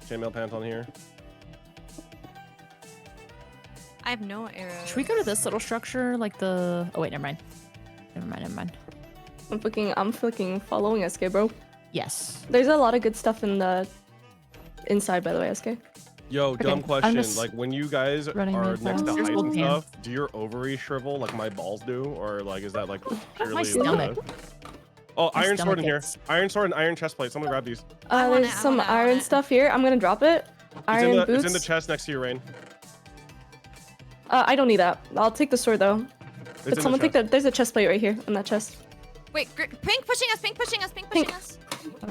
chainmail pants on here. I have no arrows. Should we go to this little structure, like the? Oh wait, never mind. Never mind. I'm fucking following Eskay, bro. Yes. There's a lot of good stuff in the inside, by the way, Eskay. Yo, Okay, dumb I'm question. just Like when you guys running are mid next to fast. heights and Yeah. stuff, do your ovaries shrivel like my balls do, or like is that like purely? My stomach. Oh, My iron stomach sword in here. gets- Iron sword and iron chest plate. Someone grab these. I want There's it, I some want it, I want iron it. stuff here. I'm gonna drop it. Iron boots. It's in the chest next to you, Rain. I don't need that. I'll take the sword though. It's But in someone the take that. There's a chest plate right here in that chest. Wait, pink pushing us, pink pushing us, pink pushing us.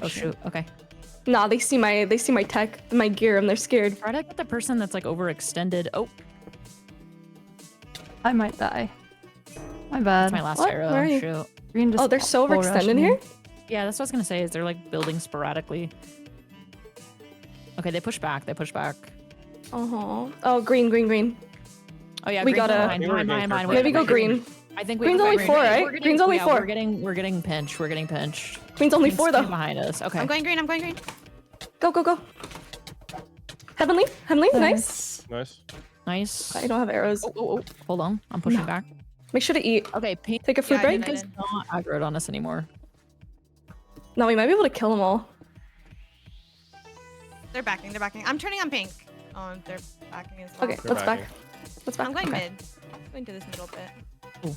Oh shoot. Okay. Nah, they see my tech, my gear, and they're scared. Try to get the person that's like overextended. Oh, I might die. My bad. that's my last What? arrow. Where are you? Shoot. Green just Oh, they're so full rushed overextended me. here. Yeah, that's what I was gonna say. Is they're like building sporadically. Okay, they push back. Oh, green. Oh yeah, We green's gotta- mine. Maybe go green. I think we Green's go only green. 4, right? We're getting- Green's only yeah, 4. We're getting pinched. Green's only 4 though. Behind us. Okay. I'm going green, I'm going green. Go. Heavenly, nice. Nice. I don't have arrows. Oh. Hold on. I'm pushing back. Make sure to eat. Okay, pink. Take a food Yeah, I break. did. is not aggroed on us anymore. No, we might be able to kill them all. They're backing. I'm turning on pink. Oh, they're backing as well. Okay, let's back. I'm going Okay. mid. I'm going to this middle bit. Ooh.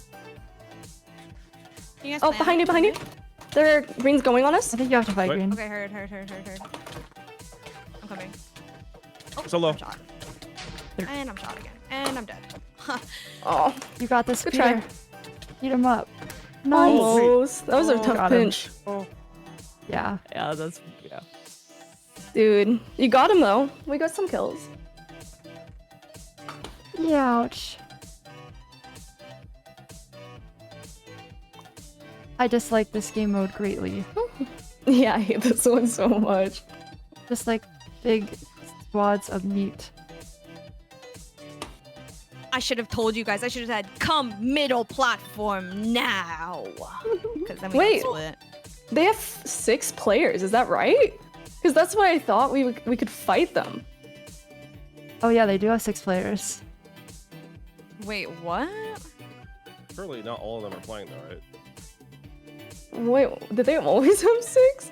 Can you guys Oh, plan? behind you. There, green's going on us. I think you have to fight What? green. Okay, heard. I'm coming. Oh, So low. I'm shot. And I'm shot again. And I'm dead. Oh, You got this, Good Peter. try. Eat him up. Nice. almost. That was a tough got him. pinch. Yeah. Yeah, that's yeah. Dude, you got him though. We got some kills. Ouch. I dislike this game mode greatly. Yeah, I hate this one so much. Just like big squads of meat. I should have told you guys. I should have said, come middle platform now. Because then we Wait. can split. They have 6 players, is that right? Because that's why I thought we could fight them. Oh yeah, they do have 6 players. Wait, what? Surely not all of them are playing though, right? Wait, did they always have 6?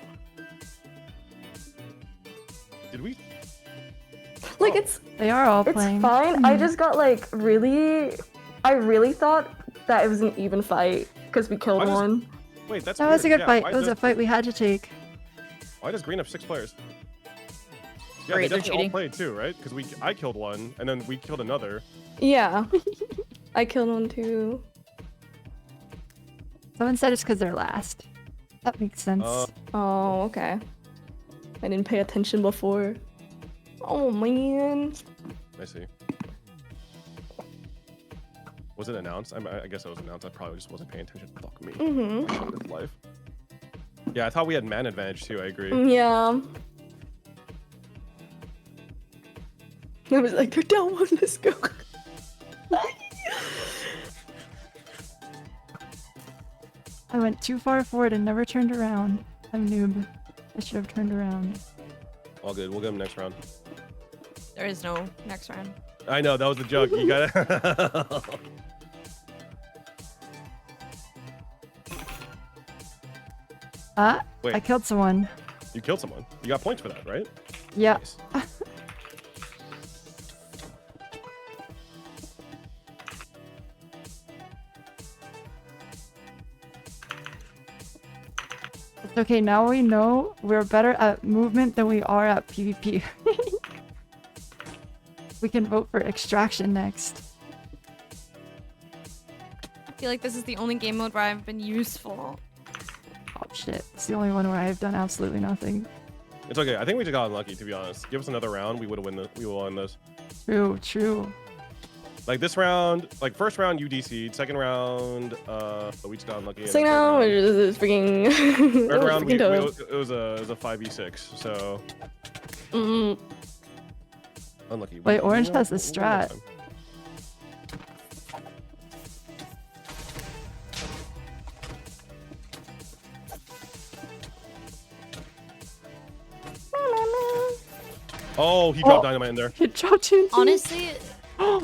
Did we? Like it's They are all it's playing. fine. I just got like I really thought that it was an even fight because we killed Why does- one. Wait, that's That was a weird. good Yeah, fight. why It was a does- fight we had to take. Why does green have 6 players? Yeah, Great, they they're definitely all cheating. played too, right? Because I killed one, and then we killed another. Yeah, I killed one too. Someone said it's because they're last. That makes sense. Oh, okay. I didn't pay attention before. Oh man. I see. Was it announced? I guess it was announced. I probably just wasn't paying attention. Fuck me. Mhm. I should've lived life. Yeah, I thought we had man advantage too. I agree. Yeah. I was like, they're down one. Let's go. I went too far forward and never turned around. I'm noob. I should have turned around. All good. We'll get him next round. There is no next round. I know that was the joke. You got it. Wait. I killed someone. You killed someone. You got points for that, right? Yeah. Nice. It's okay, now we know we're better at movement than we are at PvP. We can vote for extraction next. I feel like this is the only game mode where I've been useful. Oh shit, it's the only one where I've done absolutely nothing. It's okay. I think we just got unlucky, to be honest. Give us another round, we would have won this. True. Like this round, like first round you DC'd, second round, we just got unlucky. and So then now we're just freaking. third round freaking it was a 5v6, so unlucky. Wait, Orange We'll- has the we'll win next strat. time. Oh, he dropped dynamite in there. He dropped TNT. Honestly,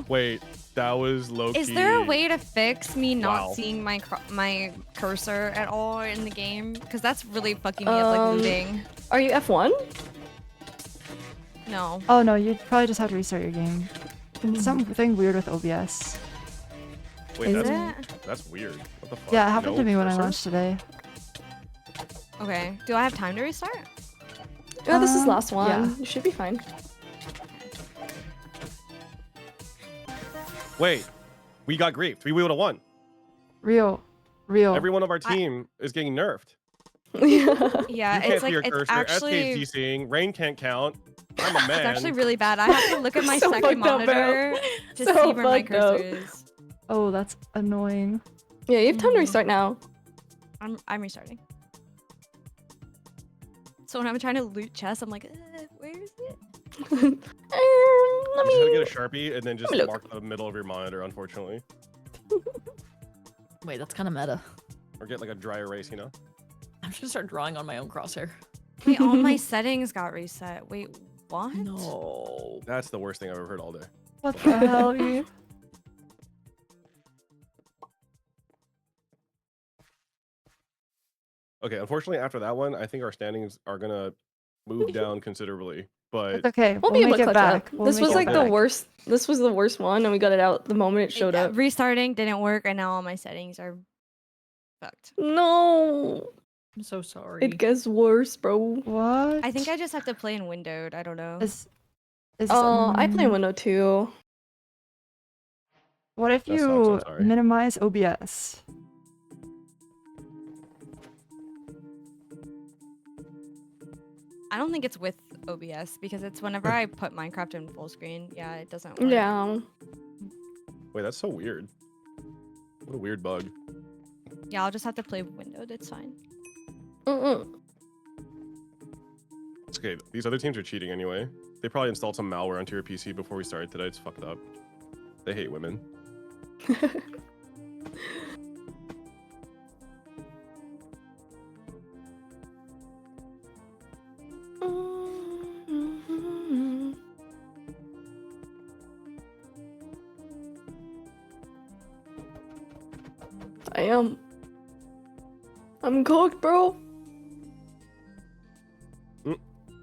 Wait, that was low key. is there a way to fix me not Wow. seeing my cursor at all in the game? Because that's really fucking me up, like looting. Are you F1? No. Oh no, you probably just have to restart your game. Something weird with OBS. Wait, Is that's weird. What the fuck? Yeah, it happened No to me when I cursor? launched today. Okay. Do I have time to restart? Oh, this is last one. yeah. You should be fine. Wait, we got griefed. We would have won. Real. Every one of our team is getting nerfed. Yeah, You it's can't see like your it's cursor. actually SK's DCing. Rain can't count. I'm a man. it's actually really bad. I have to look at my So second fucked up, bro. monitor to So see where my fucked up. cursor is. Oh, that's annoying. Yeah, you have time to restart now. I'm restarting. So when I'm trying to loot chests, I'm like, where is it? Let You just have to me. get a Sharpie and then just look. mark the middle of your monitor, unfortunately. Wait, that's kind of meta. Or get like a dry erase, you know? I'm just gonna start drawing on my own crosshair. Wait, all my settings got reset. Wait, what? No. That's the worst thing I've ever heard all day. What the hell, E? Okay, unfortunately, after that one, I think our standings are gonna move down considerably. But It's okay. We'll be able make to it clutch back. up. We'll This make was it like the back. worst. This was the worst one, and we got it out the moment it showed up. Restarting didn't work, and now all my settings are fucked. No. I'm so sorry. It gets worse, bro. What? I think I just have to play in windowed. I don't know. I play Window too. What if That sucks, you I'm sorry. minimize OBS? I don't think it's with OBS because it's whenever I put Minecraft in full screen. Yeah, it doesn't work. Yeah. wait, that's so weird. What a weird bug. Yeah, I'll just have to play windowed. It's fine. It's okay. These other teams are cheating anyway. They probably installed some malware onto your PC before we started today. It's fucked up. They hate women. I am. I'm cooked, bro.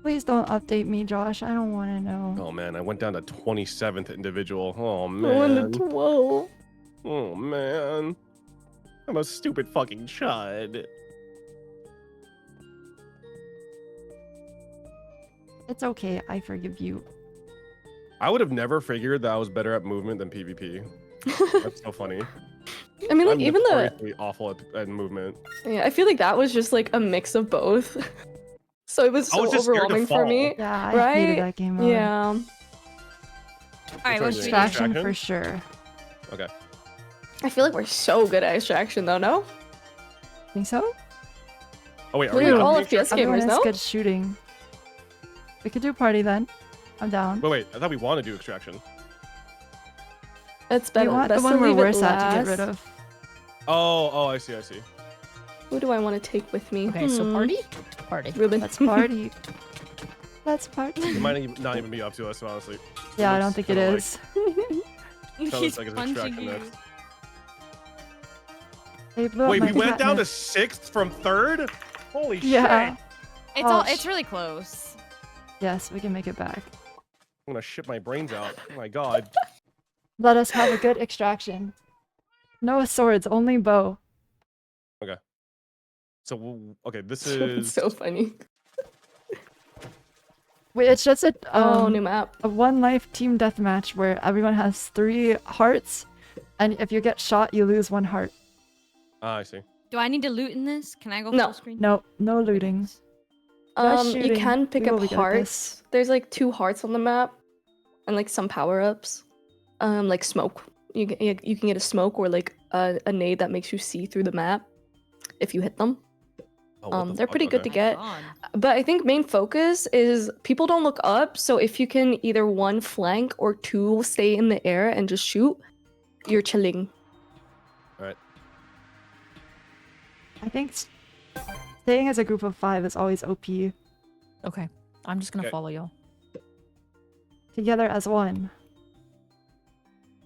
Please don't update me, Josh. I don't want to know. Oh man, I went down to 27th individual. Oh I went man. to 12. Oh man. I'm a stupid fucking chud. It's okay. I forgive you. I would have never figured that I was better at movement than PvP. That's so funny. I mean, like, I'm even the. notoriously awful at movement. Yeah, I feel like that was just like a mix of both. So it was I so was just scared to overwhelming for me. fall. Yeah, I right? hated that game mode. Yeah. All right, what should we do? Extraction for sure. Okay. I feel like we're so good at extraction, though, no? Think so? Oh wait, are We're we all doing FPS Everyone gamers, is no? good shooting. We could do party then. I'm down. Wait, I thought we want to do extraction. It's We better. want the best one to we're leave it worse at to get last. rid of. Oh, I see. Who do I want to take with me? Okay, so party? Party. Ruben. Let's party. Let's party. It might not even be up to us, honestly. Yeah, I looks don't think it kinda is. Sounds He's like it's punching extraction you. next. They blew up Wait, my we went down to catnip. 6th from 3rd? Holy Yeah. shit! It's Oh, all. It's really close. Yes, we can make it back. I'm gonna shit my brains out. Oh my god. Let us have a good extraction. No swords, only bow. Okay. So, okay, this It's is... so funny. Wait, it's just a New map. a one life team deathmatch where everyone has 3 hearts, and if you get shot, you lose 1 heart. Ah, I see. Do I need to loot in this? Can I go No. full screen? No, no looting. Just You shooting. can pick We will up be good at hearts. There's like 2 hearts on the map, and like some power ups. Like smoke. You can get a smoke or like a nade that makes you see through the map if you hit them. Oh, what the They're fuck? pretty good Okay. to get. God. But I think main focus is people don't look up, so if you can either 1 flank or 2 stay in the air and just shoot, you're chilling. Alright. I think staying as a group of 5 is always OP. Okay, I'm just gonna Okay. follow y'all. together as one.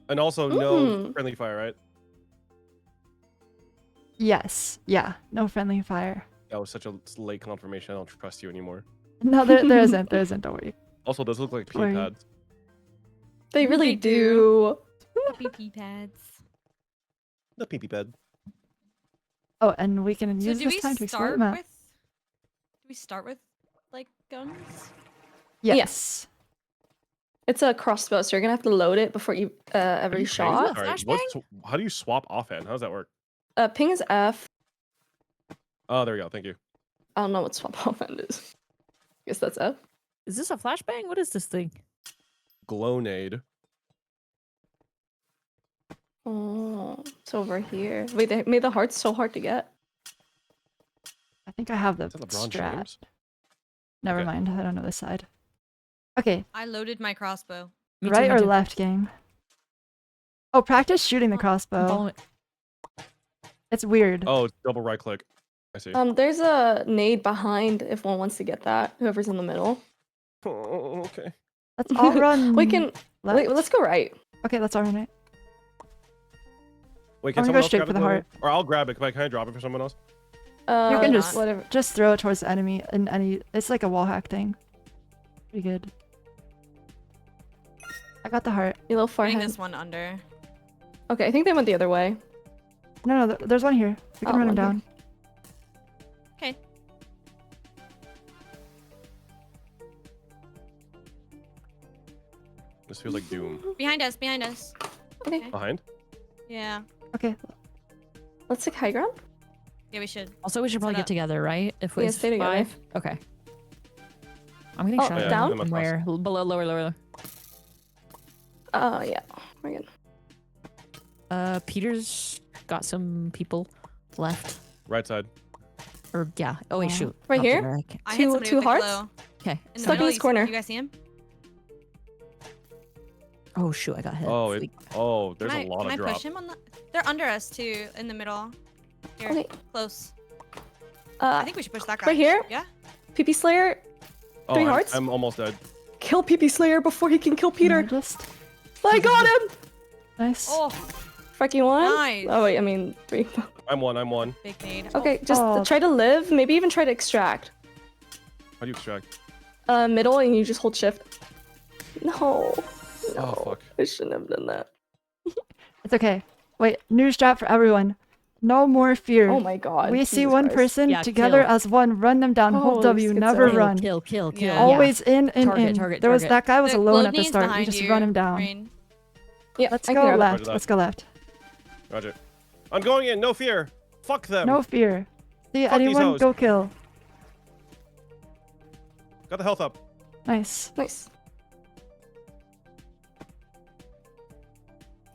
And also no friendly fire, right? Yes. Yeah. No friendly fire. That was such a late confirmation. I don't trust you anymore. No, there isn't. There isn't. Don't worry. Also, those look like pee Worry. pads. They really do. PP pads. The pee pad. Oh, and we can So use do this we time to explore the start map. with? Do we start with like guns? Yes. It's a crossbow, so you're gonna have to load it before you every shot. Sorry, how do you swap offhand? How does that work? Ping is F. Oh, there we go. Thank you. I don't know what swap offhand is. Guess that's F. Is this a flashbang? What is this thing? Glownade. Oh, it's over here. Wait, they made the hearts so hard to get. I think I have the Is that LeBron strat. James? Never Okay. mind. I don't know this side. Okay. I loaded my crossbow. Me too, Right me or too. left game? Oh, practice shooting the crossbow. Follow it. It's weird. Oh, it's double right click. I see. There's a nade behind if one wants to get that. Whoever's in the middle. Oh, okay. Let's all run. We can. left. Wait, let's go right. Okay, let's all run it. Wait, can I'm gonna someone go else straight grab for it? the though? heart. Or I'll grab it. Can I drop it for someone else? You can just Whatever. just throw it towards the enemy in any. It's like a wall hack thing. Pretty good. I got the heart. You little Putting forehead. this one under. Okay, I think they went the other way. No, there's one here. We can Oh, run him one here. down. Okay. This feels like Doom. Behind us. Behind us. Okay. Behind? Yeah. Okay. Let's take high ground. Yeah, we should. Also, we should probably Set get up. together, right? If Yeah, we stay together. 5. Okay. I'm getting Oh, shot at down? from where? Below, lower. Yeah. We're good. Peter's got some people left. Right side. Or yeah. Oh wait, shoot. Right Not here? there, I can't- I hit Two- somebody two with a hearts? glow. Okay. In the Stuck in middle, this you corner. You guys see him? Oh shoot, I got hit. Oh, Sweet. there's Can a lot can of I drop. push him on the? They're under us too, in the middle. Here, Okay. close. I think we should push that guy. right here? Yeah. PP Slayer, Oh, 3 I'm- hearts. I'm almost dead. Kill PP Slayer before he can kill Peter. Just I got him! nice. Oh, Fucking one. nice. Oh wait, I mean 3. I'm one. Big nade. Okay, just Oh. try to live. Maybe even try to extract. How do you extract? Middle, and you just hold shift. No. Oh, fuck. I shouldn't have done that. It's okay. Wait, new strat for everyone. No more fear. Oh my god. We see Jesus one Christ. person Yeah, together kill. as one. Run them down. Hold Holy W. Never schizo. run. Kill. Yeah. Always in. Target, There was that guy was The alone at the Glowbeam's start. We behind just you, run him down. Rain. Yeah, Let's I can go grab it. left. Roger that. Let's go left. Roger. I'm going in. No fear. Fuck them. No fear. See Fuck these anyone? hoes. Go kill. Got the health up. Nice. Nice.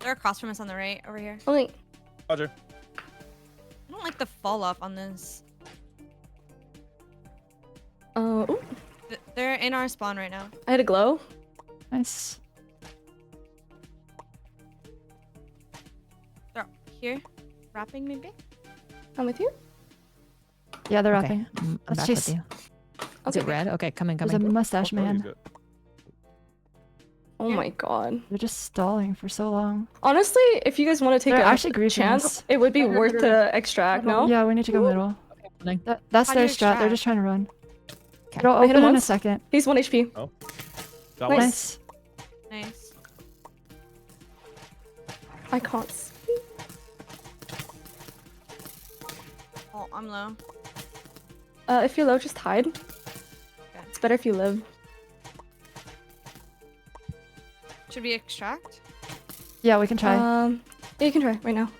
They're across from us on the right, over here. Oh wait. Roger. I don't like the fall off on this. Ooh, They're in our spawn right now. I had a glow. Nice. They're here, wrapping maybe. I'm with you. Yeah, they're Okay, rapping. I'm Let's back chase. with you. Is it red? Okay, coming. There's a mustache Oh, he's man. good. Oh my god. They're just stalling for so long. Honestly, if you guys want to take They're a actually griefing chance, us. it would be worth to extract, no? Yeah, we need to go middle. That's How do their you strat. They're extract? just trying to run. Okay. They'll I hit open him in a once. second. He's 1 HP. Oh. Got one. Nice. Nice. I can't see. Oh, I'm low. If you're low, just hide. It's better if you live. Should we extract? Yeah, we can try. Yeah, you can try right now.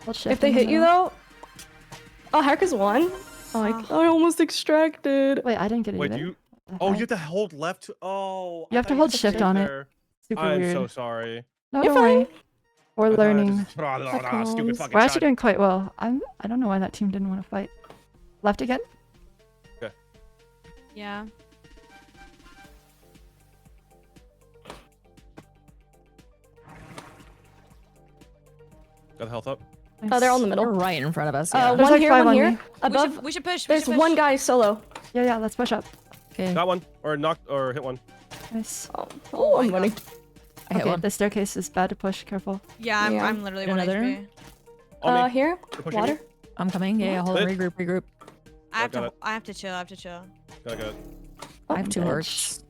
Hold shift If they in the hit you middle. though. Oh, Hark is 1. Oh, I almost extracted. Wait, I didn't get it Wait, either. do you? What the Oh, you heck? have to hold left to. Oh. You have to hold shift on it. Super I'm weird. so sorry. No, You're don't worry. fine. We're I thought I learning. just- Stupid fucking We're actually shot. doing quite well. I don't know why that team didn't want to fight. Left again? Yeah. Got the health up. They're on the They're middle. right in front of us. There's like here, 5 one on here. me. Above. We should push. There's one guy solo. Yeah, let's push up. Okay. Got one. Or knocked or hit one. Nice. Oh, I'm running. I hit Okay, one. the staircase is bad to push. Careful. Yeah, I'm literally one Another? HP. On me. Here. You're pushing Water. me? I'm coming. Yeah, hold on. Lit. Regroup. I have got to. it. I have to chill. I have to chill. Got it. I have 2 bitch. hearts.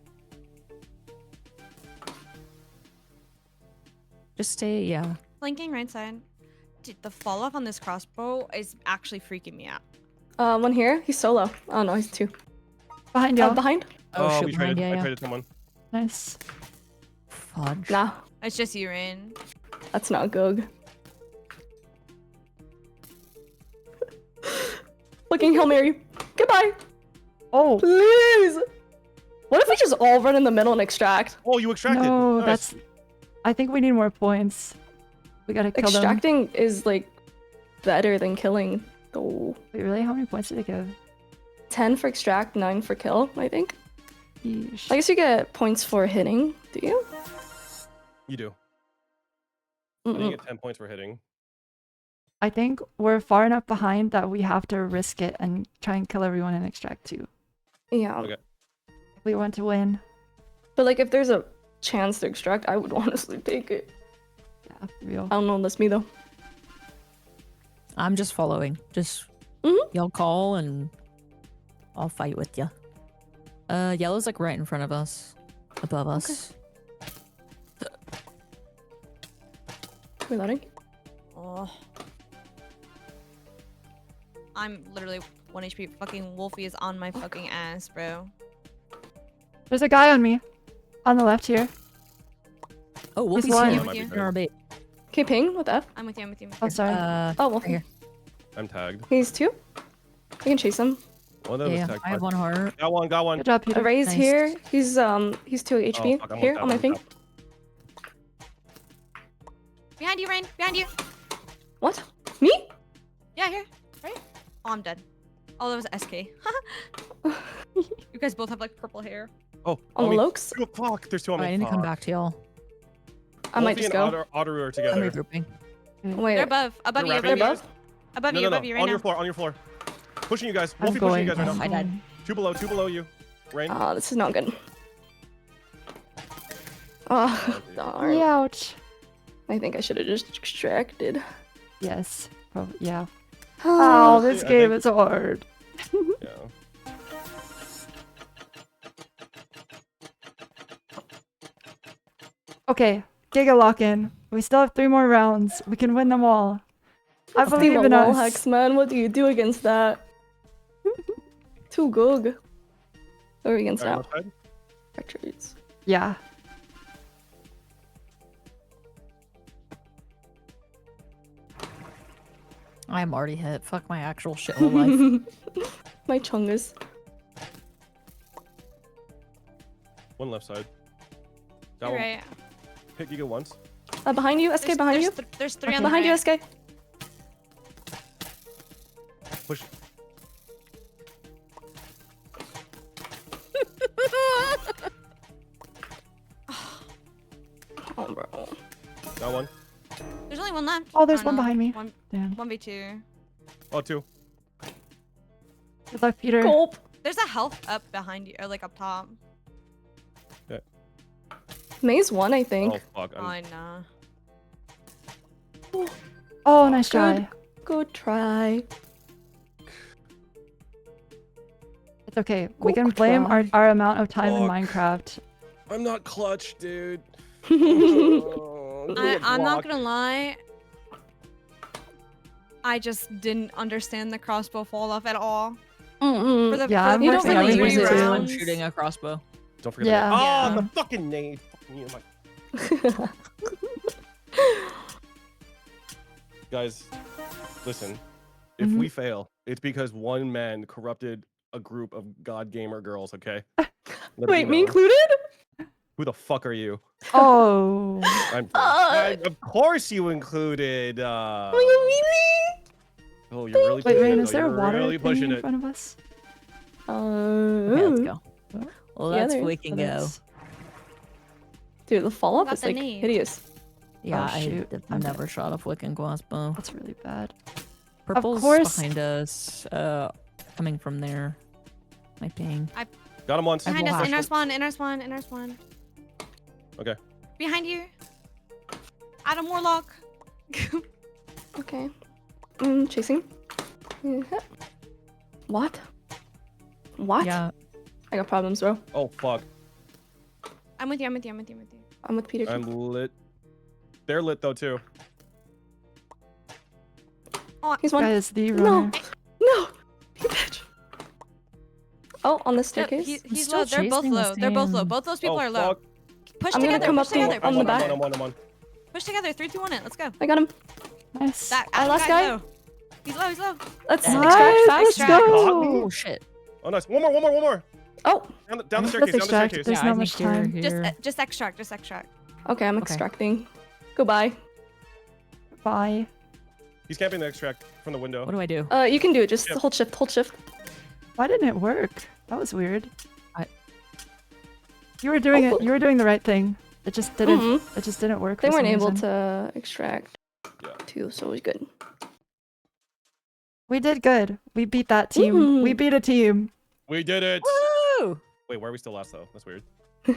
Just stay, yeah. Flanking right side. Dude, the fall off on this crossbow is actually freaking me out. One here. He's solo. Oh no, he's 2. Behind y'all. Behind. Oh, shoot, we behind, traded. I yeah. traded someone. Nice. Fudge. Nah, It's just you, Rain. that's not Goog. Fucking Hail Mary. Goodbye. Oh. Please. What if we just all run in the middle and extract? Oh, you extracted. No, Nice. that's. I think we need more points. We gotta kill them. Extracting is like better than killing. Though. Wait, really? How many points did it give? 10 for extract, 9 for kill, I think. Yeesh. I guess you get points for hitting, do you? You do. I think you get 10 points for hitting. I think we're far enough behind that we have to risk it and try and kill everyone in extract too. Yeah. Okay. If we want to win. But like if there's a chance to extract, I would honestly take it. Yeah, for real. I don't know, that's me though. I'm just following. Just y'all call and I'll fight with ya. Yellow's like right in front of us. Above us. Reloading. Oh. I'm literally 1 HP. Fucking Wolfie is on my fucking ass, bro. There's a guy on me. On the left here. Oh, Who's Wolfie's lying? here. I'm with you. You're our bait. Okay, ping with F. I'm with you. I'm with you. Oh, sorry. Oh, Wolf. Right here. I'm tagged. He's 2. I can chase him. One of them Yeah, is tagged. I have 1 heart. Got one. Good job, Peter. Ray's Nice. here. He's 2 HP. fuck, I'm Here top, on my I'm ping. top. Behind you, Rain. Behind you. What? Me? Yeah, here. Right? Oh, I'm dead. Oh, that was Eskay. You guys both have like purple hair. Oh, On the me. lokes? Oh, fuck. There's 2 on Oh, me. I need to come Fuck. back to y'all. I might Wolfie just and go. Otter are I'm together. regrouping. Wait. They're above. Above you. They're Above you. wrapping Above No, you. no, Above you. Right on now. your floor. On your floor. Pushing you guys. I'm Wolfie pushing you going. guys right now. I died. 2 below you. Rain. This is not good. Oh, darn. Ouch. I think I should have just extracted. Yes. Probably. Yeah. Oh, this I game think- is hard. Yeah. Okay. Giga lock in. We still have 3 more rounds. We can win them all. I Steve, believe in wall us. hacks, man. What do you do against that? Too good. Or against Alright, that? left side. Retreats. Yeah. I'm already hit. Fuck my actual shithole life. My chungus. One left side. Got You're one. right. Hit Giga once. Behind you, Eskay, behind you. There's 3 on the Behind you, right. Eskay. Push. Oh, bro. Got one. There's only 1 left. Oh, there's no. one behind me. One, Damn. 1v2. Oh, 2. Good luck, Peter. Gulp. There's a health up behind you, or like up top. Maze 1, I think. Oh, fuck. Oh, I know. Oh, nice try. Good. Good try. It's okay. We Good can blame try. our amount of time in Fuck. Minecraft. I'm not clutch, dude. I'm not gonna lie. I just didn't understand the crossbow fall off at all. Mm-mm. For the, Yeah, for I'm the You working don't on really it. use it. I'm shooting a crossbow. Don't forget Yeah. that. Oh, Yeah. the fucking nade. Fucking you, my... Guys, listen. If we fail, it's because one man corrupted a group of god gamer girls, okay? Wait, me included? Who the fuck are you? Oh. Of course you included. Oh, you're really Wait, pushing Rain, it. is there a You're water really thing pushing in it. front of us? Okay, let's go. Well, Yeah, that's there we is. can Oh, go. that's- Dude, the fall off Got is the like nade. hideous. Yeah, Oh, shoot. I've I'm never shot a flicking crossbow. That's really bad. Purple's course. behind us, coming from there. My ping. Got him once. Behind us, in our spawn, in our spawn, in our spawn. Okay. Behind you. Adam Warlock. Okay. Chasing. What? What? Yeah. I got problems, bro. Oh fuck. I'm with you, I'm with you, I'm with you, I'm with you. I'm with Peter. I'm lit. They're lit though too. Oh, He's one. Guys, the No. runner. No. You bitch. Oh, on the staircase. He's still low. They're both chasing low. this They're both low. team. Both those people Oh, are low. fuck. Push I'm gonna together. come Push up to you. together. I'm the back. I'm on. Push together. 3, 2, 1 it. Let's go. I got him. Nice. That last guy's guy? low. He's low. He's low. Let's Nice, extract fast. let's Extract. go. Oh shit. Oh nice. One more. Oh, Down the Let's staircase. extract. Down the There's staircase. not I much think you're time. here. Just extract. Just extract. okay. I'm extracting. Goodbye. Bye. He's camping the extract from the window. What do I do? You can do it. Just Yep. hold shift. Hold shift. Why didn't it work? That was weird. I- You were doing Oh. it. You were doing the right thing. It just didn't. Mhm. It just didn't work. They for weren't some able reason. to extract Yeah. too, so it was good. We did good. We beat that team. We beat a team. We did it. Woo! Wait, why are we still last though? That's weird.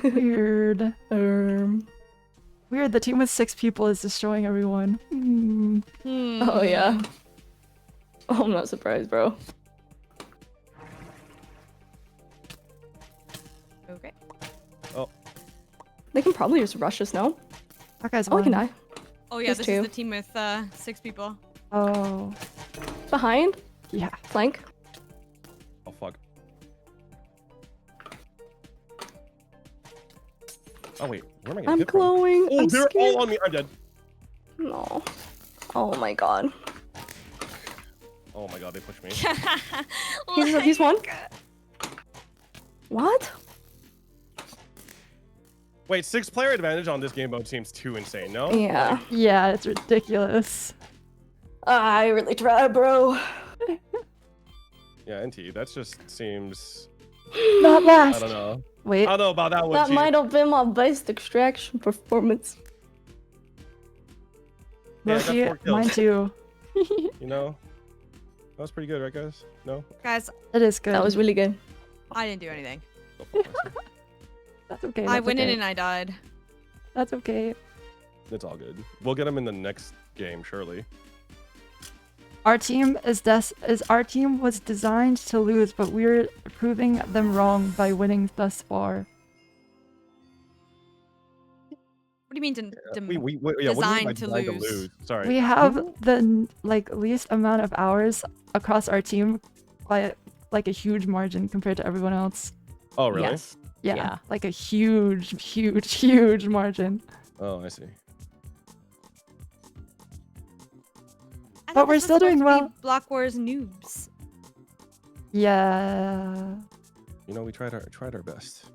Weird. Weird. The team with 6 people is destroying everyone. Oh yeah. Oh, I'm not surprised, bro. Okay. Oh. They can probably just rush us now. That guy's Oh, we can one. die. Oh yeah, There's this two. is the team with 6 people. Oh. Behind. Yeah. Flank. Oh fuck. Oh wait, where am I gonna I'm hit from? glowing. Oh, I'm they're scared. all on me. I'm dead. No. Oh my god. Oh my god, they pushed me. He's one. What? Wait, 6-player advantage on this game mode seems too insane, no? Yeah. Yeah, it's ridiculous. I really tried, bro. Yeah, NT, that just seems... Not I last. don't know. Wait. I don't know about that one, That T. might have been my best extraction performance. Yeah, I got Loki, 4 kills. mine too. You know? That was pretty good, right guys? No? Guys, It is good. That was really good. I didn't do anything. That's okay. I That's went in okay. and I died. That's okay. It's all good. We'll get him in the next game, surely. Our team our team was designed to lose, but we're proving them wrong by winning thus far. What do you mean We, what do you mean designed by to designed lose? Sorry. We have the least amount of hours across our team by like a huge margin compared to everyone else. Oh, really? Yes. Yeah, Yeah. like a huge margin. Oh, I see. I But thought we're this was still doing supposed to well. be Block Wars noobs. Yeah. You know, we tried our best.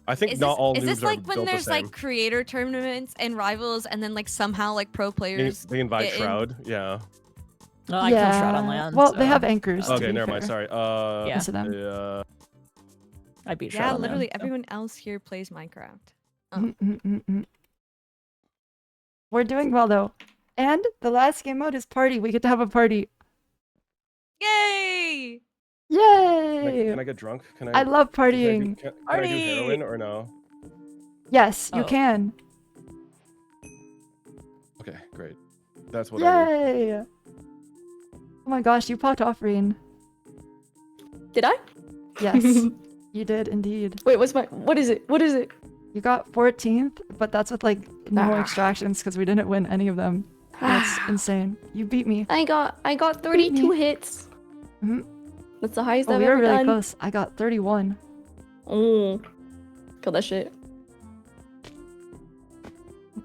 I think Is not this, all is noobs this are like when built the there's same. like creator tournaments and rivals, and then like somehow like pro They, players? they invite get in? Shroud, yeah. Oh, I killed Shroud on land. Well, so- they have anchors. to Okay, be never mind. fair. Sorry. Yeah. Most of them. Yeah. I beat Shroud Yeah, on literally land, so. everyone else here plays Minecraft. Oh. Mm-mm-mm-mm. We're doing well though. And the last game mode is party. We get to have a party. Yay! Yay! Can I get drunk? Can I? I love Can I partying. do heroin or no? Yes, you Oh. can. Okay, great. That's what I need. Yay! Oh my gosh, you popped off, Rain. Did I? Yes, you did indeed. Wait, what is it? What is it? You got 14th, but that's with like no Ah. extractions because we didn't win any of them. That's insane. You beat me. I got 32 hits. Mhm. That's the highest Oh, I've we were ever really done. close. I got 31. Oh. Kill that shit.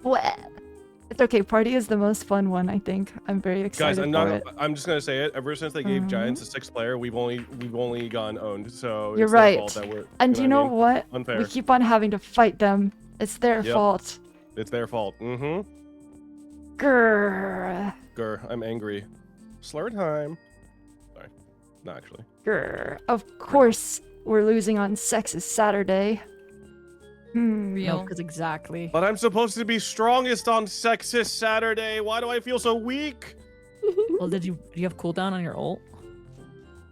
Bleh. It's okay. Party is the most fun one, I think. I'm very excited Guys, I'm for not. it. I'm just gonna say it. Ever since they gave Giants a 6th player, we've only gone owned. So You're it's their right. fault that we're, And do you know I mean? what? Unfair. We keep on having to fight them. It's their Yep. fault. It's their fault. Mm-hmm. Grrr. Grr, I'm angry. Slur time. Sorry. Not actually. Grrr. Of course, we're losing on Sexist Saturday. No, because exactly. But I'm supposed to be strongest on Sexist Saturday. Why do I feel so weak? Well, do you have cooldown on your ult?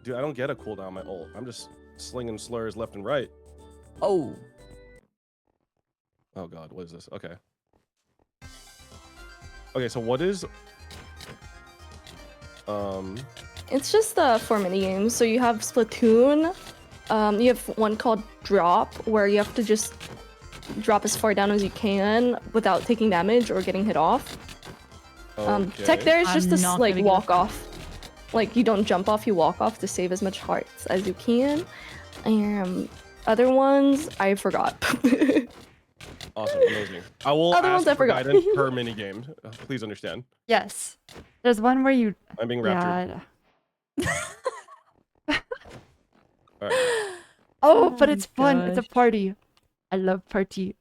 Dude, I don't get a cooldown on my ult. I'm just slinging slurs left and right. Oh. Oh god, what is this? Okay. Okay, so what is It's just 4 mini games. So you have Splatoon. You have one called Drop, where you have to just drop as far down as you can without taking damage or getting hit off. Tech there is just to like walk off. Like you don't jump off, you walk off to save as much hearts as you can. Other ones I forgot. awesome, amazing. I will Other ones ask I for forgot. guidance per mini game. Please understand. Yes. There's one where you. I'm being raptured. Yeah. All right. Oh, but it's fun. It's a party. I love party.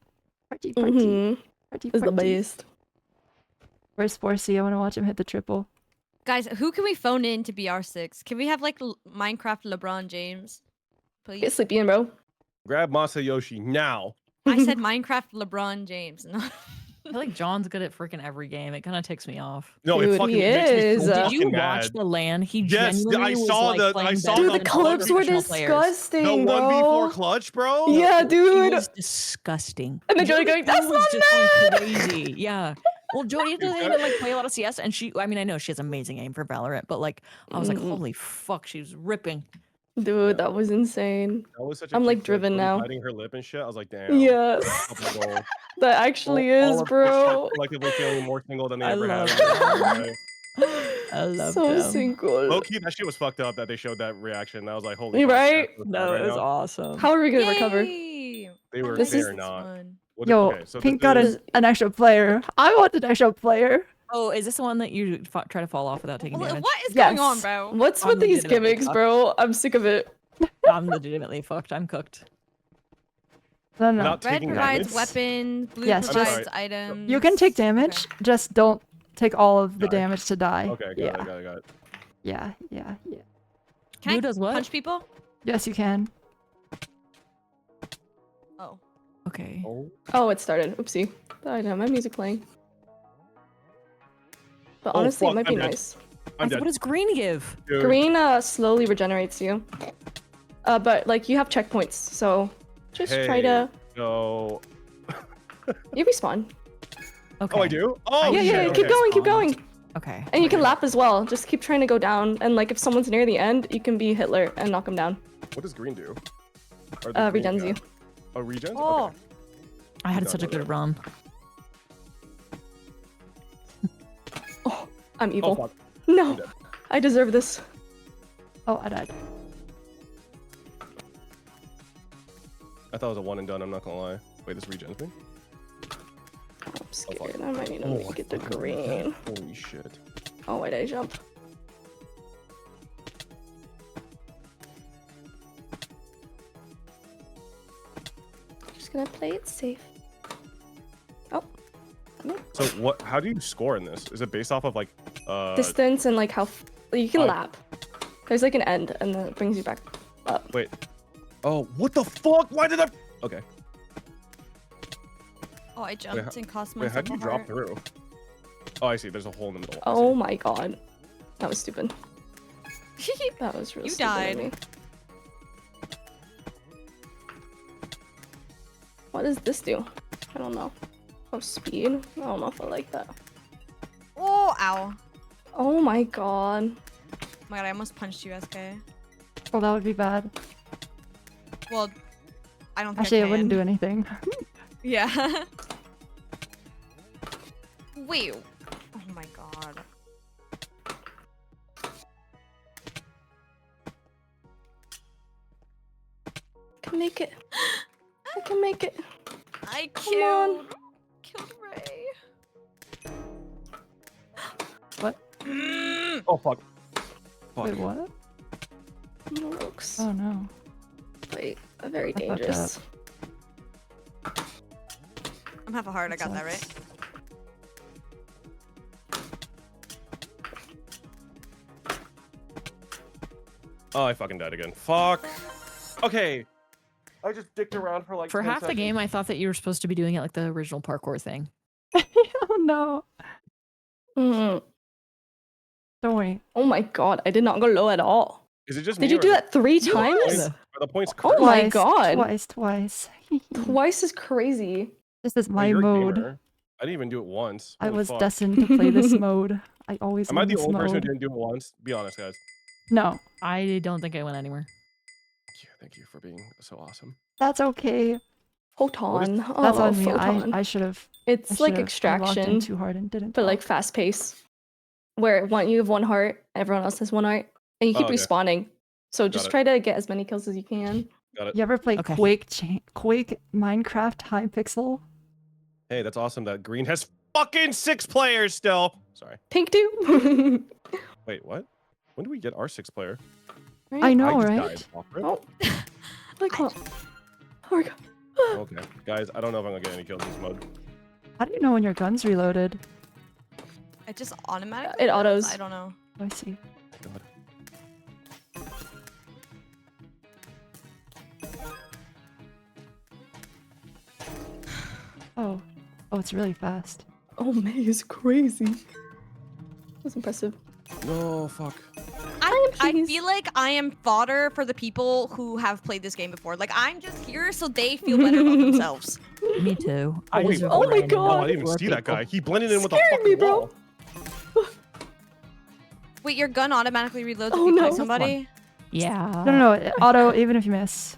Party. It's the best. Where's Forcey? I want to watch him hit the triple. Guys, who can we phone in to be R6? Can we have like Minecraft LeBron James? Please. Get sleepy in, bro. Grab Masayoshi now. I said Minecraft LeBron James. No. I feel like John's good at freaking every game. It kind of takes me off. No, it Dude, fucking he makes me is. so Did you fucking watch mad. the LAN? He Yes, genuinely I was saw like the- playing I saw better Dude, the the than all clips were traditional players. disgusting, The bro. 1v4 clutch, bro. Yeah, It dude. was disgusting. And then Jody going, "That's was not just going mad." crazy. Yeah. Well, Jody doesn't even like play a lot of CS, and I mean, I know she has amazing aim for Valorant, but like, I was like, holy fuck, she was ripping. Dude, that was insane. That was such a I'm cute like clip, driven Jody now. biting her lip and shit. I was like, damn. Yeah. Couple goals. That actually All is, of bro. collectively feeling more single than they I ever love have. I love So them. single. Low key, that shit was fucked up that they showed that reaction. I was like, holy You fuck, right? that's No, right it was now. awesome. How are we gonna recover? Yay! They were This they is- are not. Fun. What Yo, okay, so Pink this got is, an extra player. I want an extra player. Oh, is this the one that you try to fall off without taking What damage? is going on, Yes. bro? What's I'm with these legitimately gimmicks, fucked. bro? I'm sick of it. I'm legitimately fucked. I'm cooked. No. without Red taking provides damage? weapons, blue Yes, provides just- items. You can take damage, just don't take all of the Die. damage to die. Okay, got it, got it. Yeah. Can Blue I does what? punch people? Yes, you can. Oh. Okay. Oh, it started. Oopsie. I didn't have my music playing. But Oh, honestly, fuck, it might be I'm dead. nice. I'm dead. What does green give? Dude. Green slowly regenerates you. But like you have checkpoints, so just try to. So. You respawn. Okay. Oh, I do. Oh, yeah, shit, yeah. okay. Keep going, keep going. Okay. And you can lap as well. Just keep trying to go down. And like if someone's near the end, you can be Hitler and knock them down. What does green do? Or the green Regens guy? you. Oh, regens? Oh. Okay. I had No, such a no, good run. Oh, I'm Oh, evil. fuck. No, I deserve this. Oh, I died. I thought it was a one and done. I'm not gonna lie. Wait, this regens me? I'm scared. I might need to Oh, make it to green. Holy shit. Oh, why did I jump? Just gonna play it safe. Oh. So what? How do you score in this? Is it based off of like Distance and like how you can I- lap. There's like an end and then it brings you back up. Wait. Oh, what the fuck? Why did I? Okay. Oh, I jumped and cost Wait, how myself do you a drop heart. through? Oh, I see. There's a hole in the middle. I Oh my god. That was stupid. That was really You stupid of died. me. What does this do? I don't know. Oh, speed? I don't know if I like that. Oh, ow. Oh my god. Oh my god, I almost punched you, Eskay. Well, that would be bad. Well, I don't think Actually, I it wouldn't can. do anything. Yeah. Wait. Oh my god. I can make it. I can make it. I Come on. killed Ray. What? Oh fuck. Fuck. Wait, what? No, looks. Oh no. Wait, very I fucked dangerous. I'm half a heart, I got that right. Oh, I fucking died again. Fuck. Okay. I just dicked around for like For 10 half the seconds. game, I thought that you were supposed to be doing it like the original parkour thing. Oh no. Mm. Don't worry. Oh my god, I did not go low at all. Is it just Did me you or do is that 3 No, times? Are the points Oh my Twice, god. Twice. Twice is crazy. This is Oh, my you're a mode. gamer. I didn't even do it once. I Holy was fuck. destined to play this mode. I always Am I win the this only person who mode. didn't do it once? Be honest, guys. No, I don't think I went anywhere. Thank you for being so awesome. that's okay. Photon. That's Oh, on me. Photon. I should have. It's like extraction, too hard and didn't. but like fast pace. Where you have one heart, everyone else has one heart, and you keep okay. respawning. So just it. try to get as many kills as you can. Got it. You ever play Okay. Quake Minecraft High Pixel? Hey, that's awesome that Green has fucking 6 players still. Sorry. Pink too. Wait, what? When do we get our 6th player? I know, just right? died. Off rip. Oh. Like what? Oh my god. Okay, guys, I don't know if I'm gonna get any kills in this mode. How do you know when your gun's reloaded? It just automatically. It does? autos. I don't know. I see. God. Oh, it's really fast. Oh man, it's crazy. That's impressive. No, fuck. I feel like I am fodder for the people who have played this game before. Like I'm just here so they feel better about themselves. Me too. Oh, wait, just oh my ran into God. Oh, I didn't even four see that people. guy. He blended in with the Scared fucking me, bro. wall. Wait, your gun automatically reloads Oh, if you no. kill somebody? Yeah. No, auto even if you miss.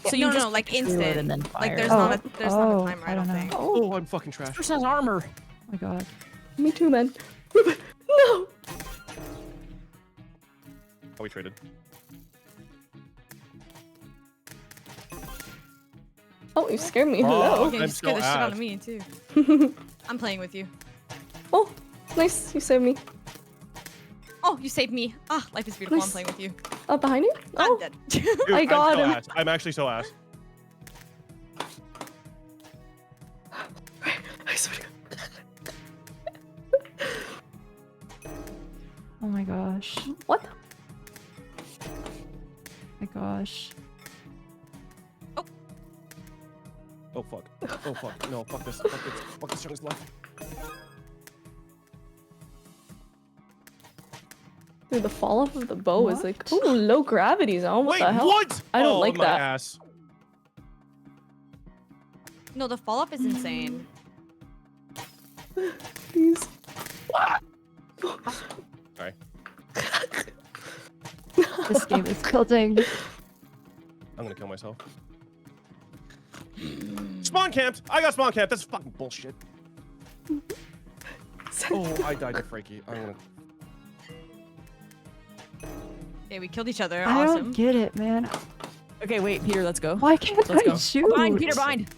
So no, you just like reload instant. and then Like fire. there's Oh. not a timer. I I don't don't think. Oh, I'm fucking trash. This has armor. Oh my god. Me too, man. No. Oh, we traded. Oh, you scared me. Oh, Hello. Okay, you I'm scared so the shit out ass. of me too. I'm playing with you. Oh, nice. You saved me. Oh, you saved me. Ah, life is beautiful. Nice. I'm playing with you. Behind you? I'm Oh, dead. Dude, I got I'm so him. ass. I'm actually so ass. I swear to God. Oh my gosh. What? My gosh. Oh fuck. Oh fuck. No, fuck this. Fuck this. Fuck this youngest left. Dude, the fall off of the bow is like, ooh, low gravity zone. What Wait, the hell? what? I don't Oh, like my that. ass. No, the fall off is insane. Please. Sorry. This game is tilting. I'm gonna kill myself. Spawn camped! I got spawn camped! That's fucking bullshit. Oh, I died to Frankie. I'm gonna... Okay, we killed each other. I Awesome. don't get it, man. Okay, wait, Peter, let's go. Why can't Let's I go. shoot? Bind, Peter, bind.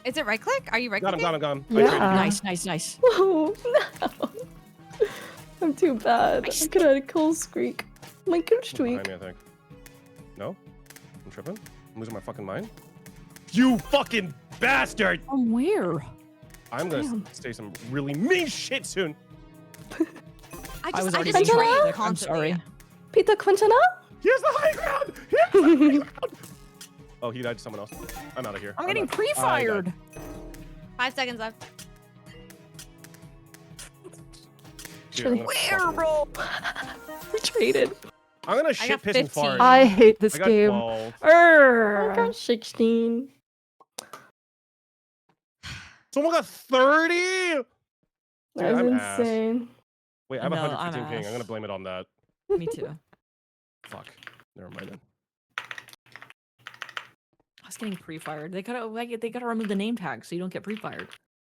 Is it right click? Are you right Got him, clicking? got him, got him. I traded. Yeah. Nice. Oh, no. I'm too bad. I could have had a kill streak. My kill He's streak. behind me, I think. No? I'm tripping? I'm losing my fucking mind? You fucking bastard! From where? I'm gonna Damn. say some really mean shit soon. I was I already just being trade sick, I'm constantly. sorry. Peter Quintana? He has the high ground! He has the high ground! Oh, he died to someone else. I'm out of here. I'm getting out. pre-fired. 5 seconds left. Dude, I'm gonna fucking- bro? We traded. I'm gonna I shit, got piss, and 15. fart. I hate this I got game. 12. I Urgh. got 16. Someone got 30? That's I'm ass. insane. Wait, I have No, 115 I'm ping. I'm ass. gonna blame it on that. Me too. Fuck. Never mind then. I was getting pre-fired. They gotta remove the name tag so you don't get pre-fired.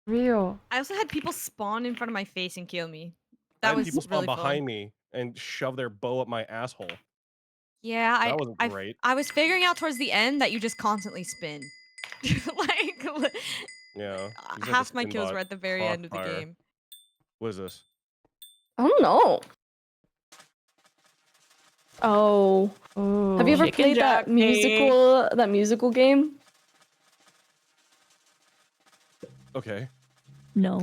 Real. I also had people spawn in front of my face and kill me. I That had was people spawn really behind fun. me and shove their bow up my asshole. Yeah, That wasn't great. I was figuring out towards the end that you just constantly spin. Like Yeah. You just have half to my spin kills bot. were at the very Fuck end of the fire. game. What is this? I don't know. Oh. Oh. Have you ever Chicken played that jockey. musical game? Okay. No.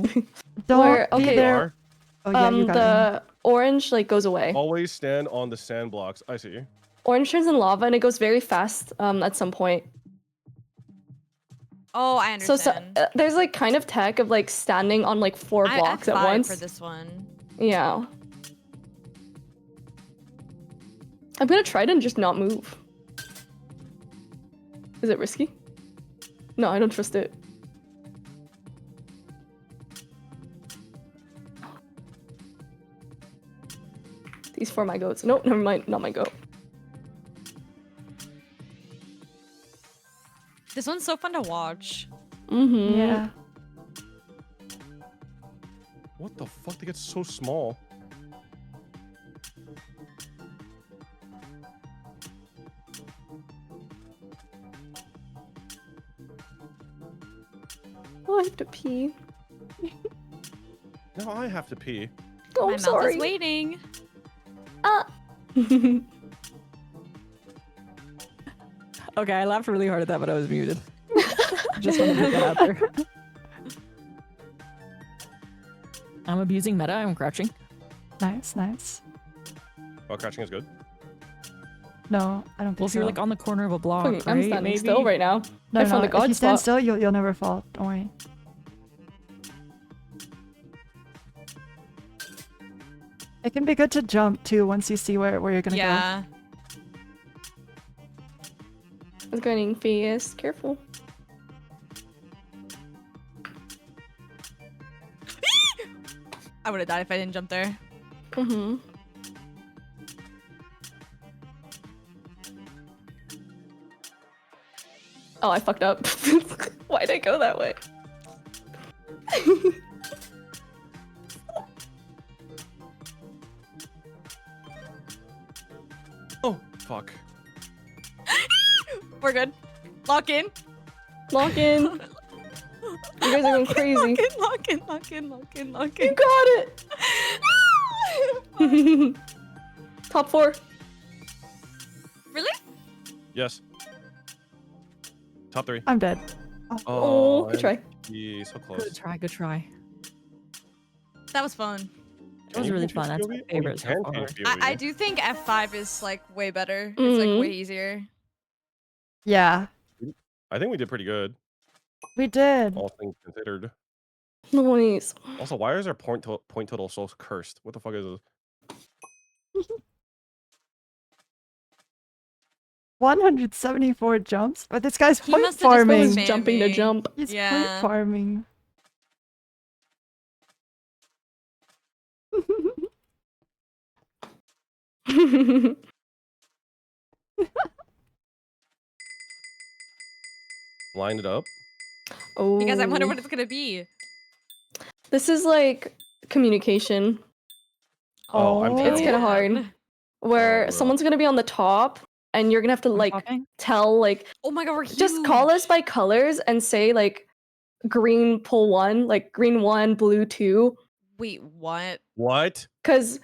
Don't Where- be okay. there. Oh yeah, you got The orange like goes away. Always stand on the sand blocks. I see. Orange turns in lava and it goes very fast at some point. Oh, I So, understand. there's like kind of tech of like standing on like 4 I blocks at F5 once. for this one. Yeah. I'm gonna try to just not move. Is it risky? No, I don't trust it. These 4 my goats. Nope, never mind. Not my goat. This one's so fun to watch. Mm-hmm. Yeah. What the fuck? They get so small. Oh, I have to pee. Now I have to pee. Oh, My I'm mouth sorry. is waiting. Okay, I laughed really hard at that, but I was muted. Just want to put that out there. I'm abusing meta. I'm crouching. Nice, nice. Oh, crouching is good. No, I don't think Well, if so. you're like on the corner of a block, Fucking, right? I'm standing Maybe. still right now. No, I no, found the if god you stand spot. still, you'll never fall. Don't worry. It can be good to jump too once you see where you're gonna Yeah. It's going fast. Careful. I would have died if I didn't jump there. Mm-hmm. Oh, I fucked up. Why'd I go that way? Oh, fuck. We're good. Lock in. Lock in. You guys are going crazy. Lock in. You got it. Top 4. Really? Yes. Top 3. I'm dead. Oh, good try. So close. Good try. Good try. That was fun. It was really fun. That's my favorite so far. I do think F5 is like way better. It's like way easier. Yeah, I think we did pretty good, we did. all things considered. Nice. Also, why is our point total so cursed? What the fuck is this? 174 jumps, but this guy's He point must have just been farming. He's jumping to jump. He's Yeah. point farming. Line it up. Oh. Because I wonder what it's gonna be. This is like communication. Oh, I'm It's kind of hard. Where Oh, someone's gonna be on the top, and you're gonna have to like tell like. Oh my god, we're huge. Just call us by colors and say like, green pull 1, like green 1, blue 2. Wait, what? What? Because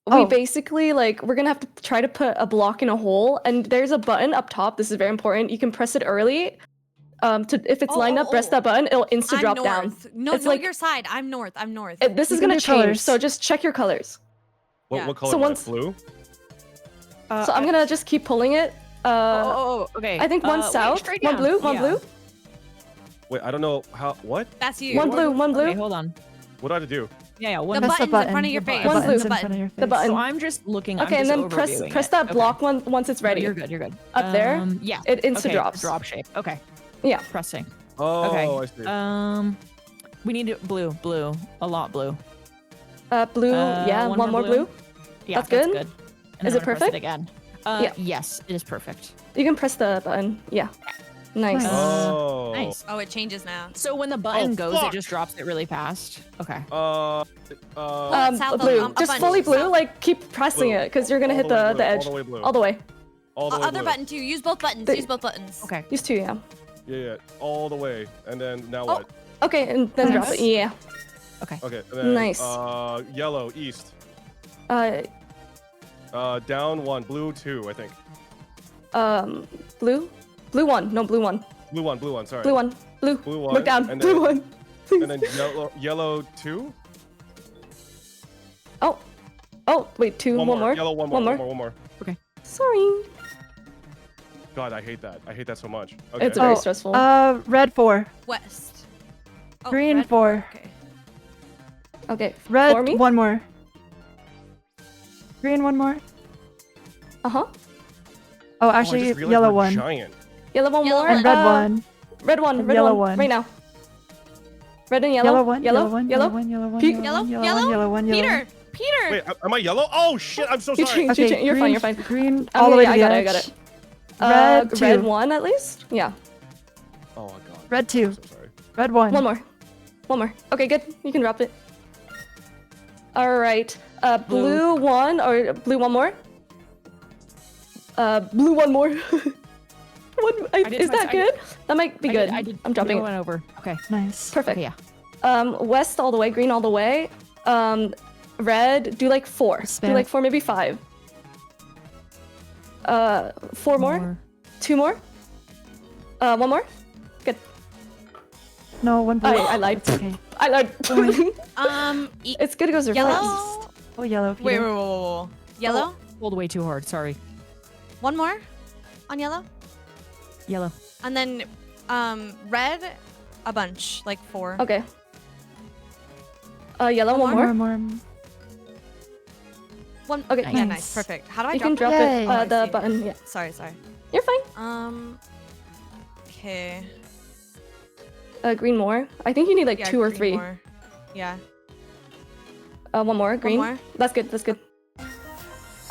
we basically like we're gonna have to try to put a block in a hole, and there's a button up top. This is very important. You can press it early. If it's lined up, press that button. It'll insta drop down. No, it's no, like your side. I'm north. this is can gonna do change. colors. So just check your colors. What color? So was it? once- Blue. So I'm gonna just keep pulling it. Okay. I think one wait, south, straight one down. blue, one Yeah. blue, Wait, I don't know how. What? That's you. one blue, one blue. Okay, hold on. What do I have to do? Yeah, The one. Press the button's in front button. of your The face. One button's blue. in front of your The face. button. So I'm just looking. Okay, I'm and just then press overviewing press it. that Okay. block once it's ready. You're good. You're good. Up there? Yeah. It insta okay, drops. Drop shape. Okay. Yeah. Pressing. Oh, Okay. I see. We need blue. A lot blue. Blue. Yeah, one more blue. Yeah, That's good? And Is then it I'm gonna press perfect? again. Yeah. Yes, it is perfect. You can press the button. Yeah. Nice. Oh. Nice. Oh, it changes now. So when the button goes, fuck. it just drops it really fast. Okay. south, Blue. a Just button. fully blue. South. Like keep pressing Blue. it because you're gonna All hit the way the blue, all edge. the way blue. All the way. All the way Other blue. button too. Use both buttons. Use both buttons. Okay. Use 2, yeah. Yeah, all the way. And then now Oh. what? Okay, and then drop it. Yeah. Okay. Okay. And then, Nice. Yellow east. Down 1, blue 2, I think. Blue. Blue 1. No, blue 1. Blue 1. Sorry. Blue 1. Blue. Blue 1. Look down. And Blue then, 1. And then yellow 2. Oh. Oh, wait, 2. One more. Yellow one more. Okay. Sorry. God, I hate that. I hate that so much. Okay. It's very stressful. Red 4. West. Oh, Green red 4. Okay. Okay. Red For me? 1 more. Green 1 more. Uh-huh. Oh, I actually, just realized yellow we're 1. Giant. Yellow one more. And red one. Red one. And Red yellow one. one. Right now. Red and yellow. Yellow one. Yellow. One. Yellow. Yellow one. Yellow one. Pink. Yellow one. Yellow? Yellow one. Yellow one. Yellow one. Peter! Wait, am I yellow? Oh shit! I'm so You sorry. change. Okay, You're fine. You're green- fine. green all the way to I the got it. I edge. got it. Red Red two. one at least. Yeah. Oh my god. Red two. I'm so sorry. Red one. One more. One more. Okay, good. You can drop it. All right. Blue one or blue one more. Blue one more. Is that good? That might be good. I'm dropping it. Went over. Okay. Nice. Perfect. Okay, West all the way, green all the way. Red, do like 4. Spam. Do like 4, maybe 5. 4 more. 2 more. 1 more. Good. No, one blue. I lied. It's okay. I lied. E It's good because they're yellow. fast. Oh, yellow. Wait, Peter. wait. Yellow. Pulled way too hard. Sorry. One more on yellow, Yellow. and then red, a bunch, like 4. Okay. Yellow, one more. More. One. Okay. Yeah, Nice. nice, perfect. How do I You drop can drop it? Yay. it. Oh, I The see. button. Yeah. Sorry. You're fine. Okay. Green more. I think you need like Yeah, 2 or green 3. more. Yeah. One more. Green. more. That's good. That's good.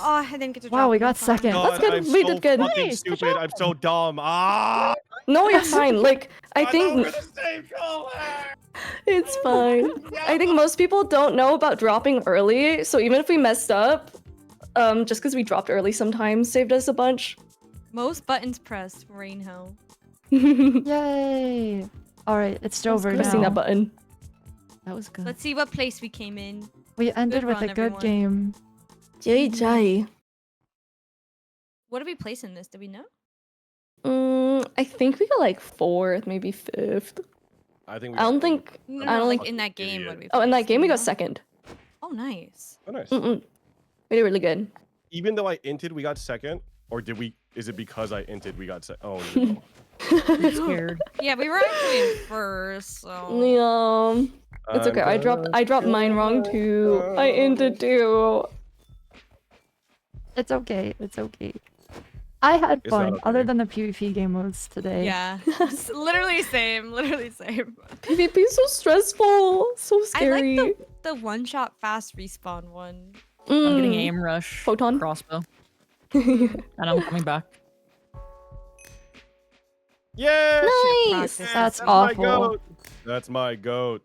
Oh, I didn't get to drop. Wow, we it. got I'm sorry. second. That's good. I'm We so did good. fucking Nice, good stupid. I'm so dumb. Ah! No, you're fine. Like I thought think we're the same color. it's fine. I think most people don't know about dropping early, so even if we messed up, just because we dropped early sometimes saved us a bunch. Most buttons pressed. Rainhoe. Yay. All right, it's over Pressing now. that button. That was good. Let's see what place we came in. We ended Good with run, a good everyone. game. Jai Jai. What did we place in this? Do we know? I think we got like 4th, maybe 5th. I think. I don't think. No, I don't like think. in that game. What did we Oh, in that place? game we Do got 2nd. Oh, nice. Oh, nice. We did really good. Even though I inted, we got 2nd. Or did we? Is it because I inted we got 2nd? Oh no. I'm scared. Yeah, we were actually in first, so. Yeah. It's okay. I dropped mine wrong too. I ended too. It's okay. It's okay. I had It's not fun, okay. other than the PvP game modes today. Yeah. Literally same. Literally same. PvP is so stressful. So I scary. like the one-shot fast respawn one. I'm getting aim rush. Photon. Crossbow. And I'm coming back. Yeah. Nice. That's My awful. goat. That's my goat.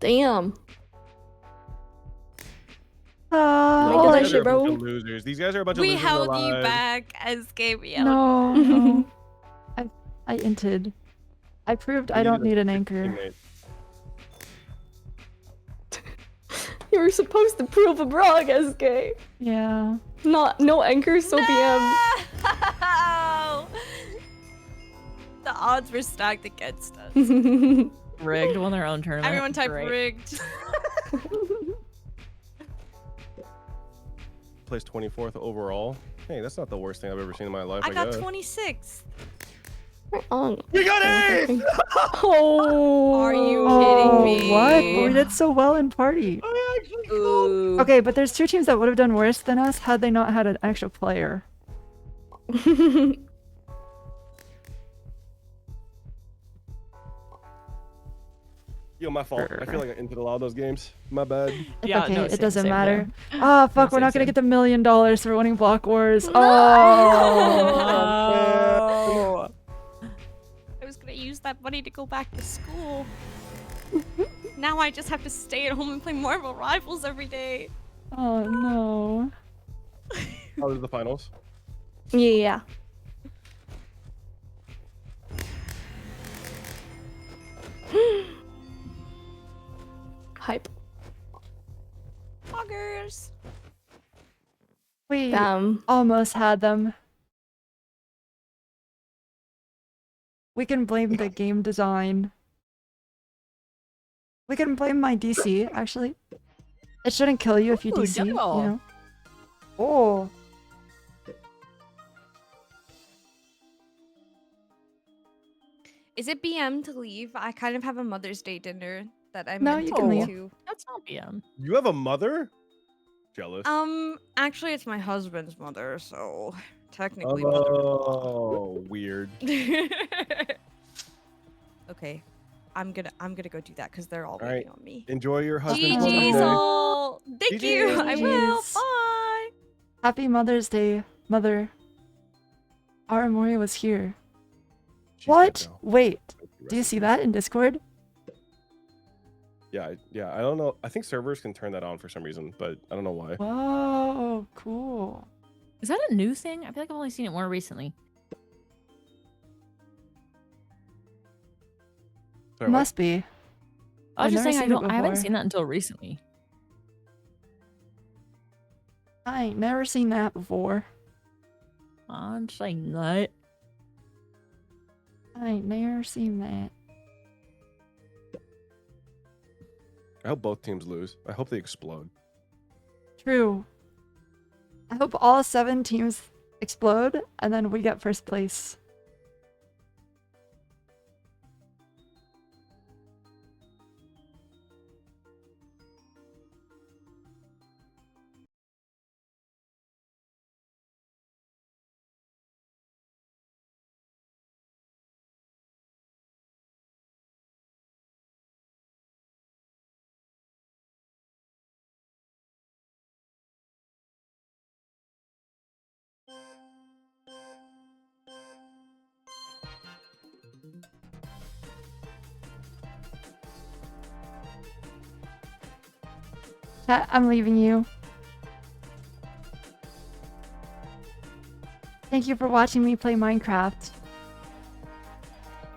Damn. Oh, that These guys shit, are a bunch bro. of losers. These guys are a bunch We of losers. held you alive. back, Eskay. We held no, no. I inted. I proved I You don't need need a an anchor. teammate. You were supposed to prove a brog, SK. Yeah. No anchor, so BM. No! The odds were stacked against us. Rigged won their own tournament. Everyone type Great. rigged. Placed 24th overall. Hey, that's not the worst thing I've ever seen in my life. I got guess. 26. We got it! Oh. Are you Oh, kidding me? what? We did so well in party. Ooh. Okay, but there's 2 teams that would have done worse than us had they not had an extra player. Yo, my fault. I feel like I entered a lot of those games. My bad. It's Yeah, okay, no, it same, doesn't same matter. there. Ah, fuck, we're Same, not gonna same. get the $1 million for winning Block Wars. Oh! Oh. I was gonna use that money to go back to school. Now I just have to stay at home and play Marvel Rivals every day. Oh no. How did the finals? Yeah. Hype. Poggers. We Damn. almost had them. We can blame the game design. We can blame my DC, actually. It shouldn't kill you if you Ooh, DC, you double. know? Oh. Is it BM to leave? I kind of have a Mother's Day dinner that I No, meant you to can go leave. to. That's not BM. You have a mother? Jealous. Actually, it's my husband's mother, so technically Oh, weird. mother-in-law. Okay, I'm gonna go do that because they're all All waiting right. on me. Enjoy your husband's GG's Mother's Day. all. Thank you. I will. GG's. Bye. Happy Mother's Day, Mother. Aramori was here. She's What? dead now. Wait. Rest Do you in see peace. that in Discord? Yeah, yeah. I don't know. I think servers can turn that on for some reason, but I don't know why. Whoa, cool. Is that a new thing? I feel like I've only seen it more recently. Sorry, what? Must be. I was I've just never saying seen it I haven't before. seen that until recently. I ain't never seen that before. I'm saying that. I ain't never seen that. I hope both teams lose. I hope they explode. True. I hope all 7 teams explode and then we get first place. Chat, I'm leaving you. Thank you for watching me play Minecraft.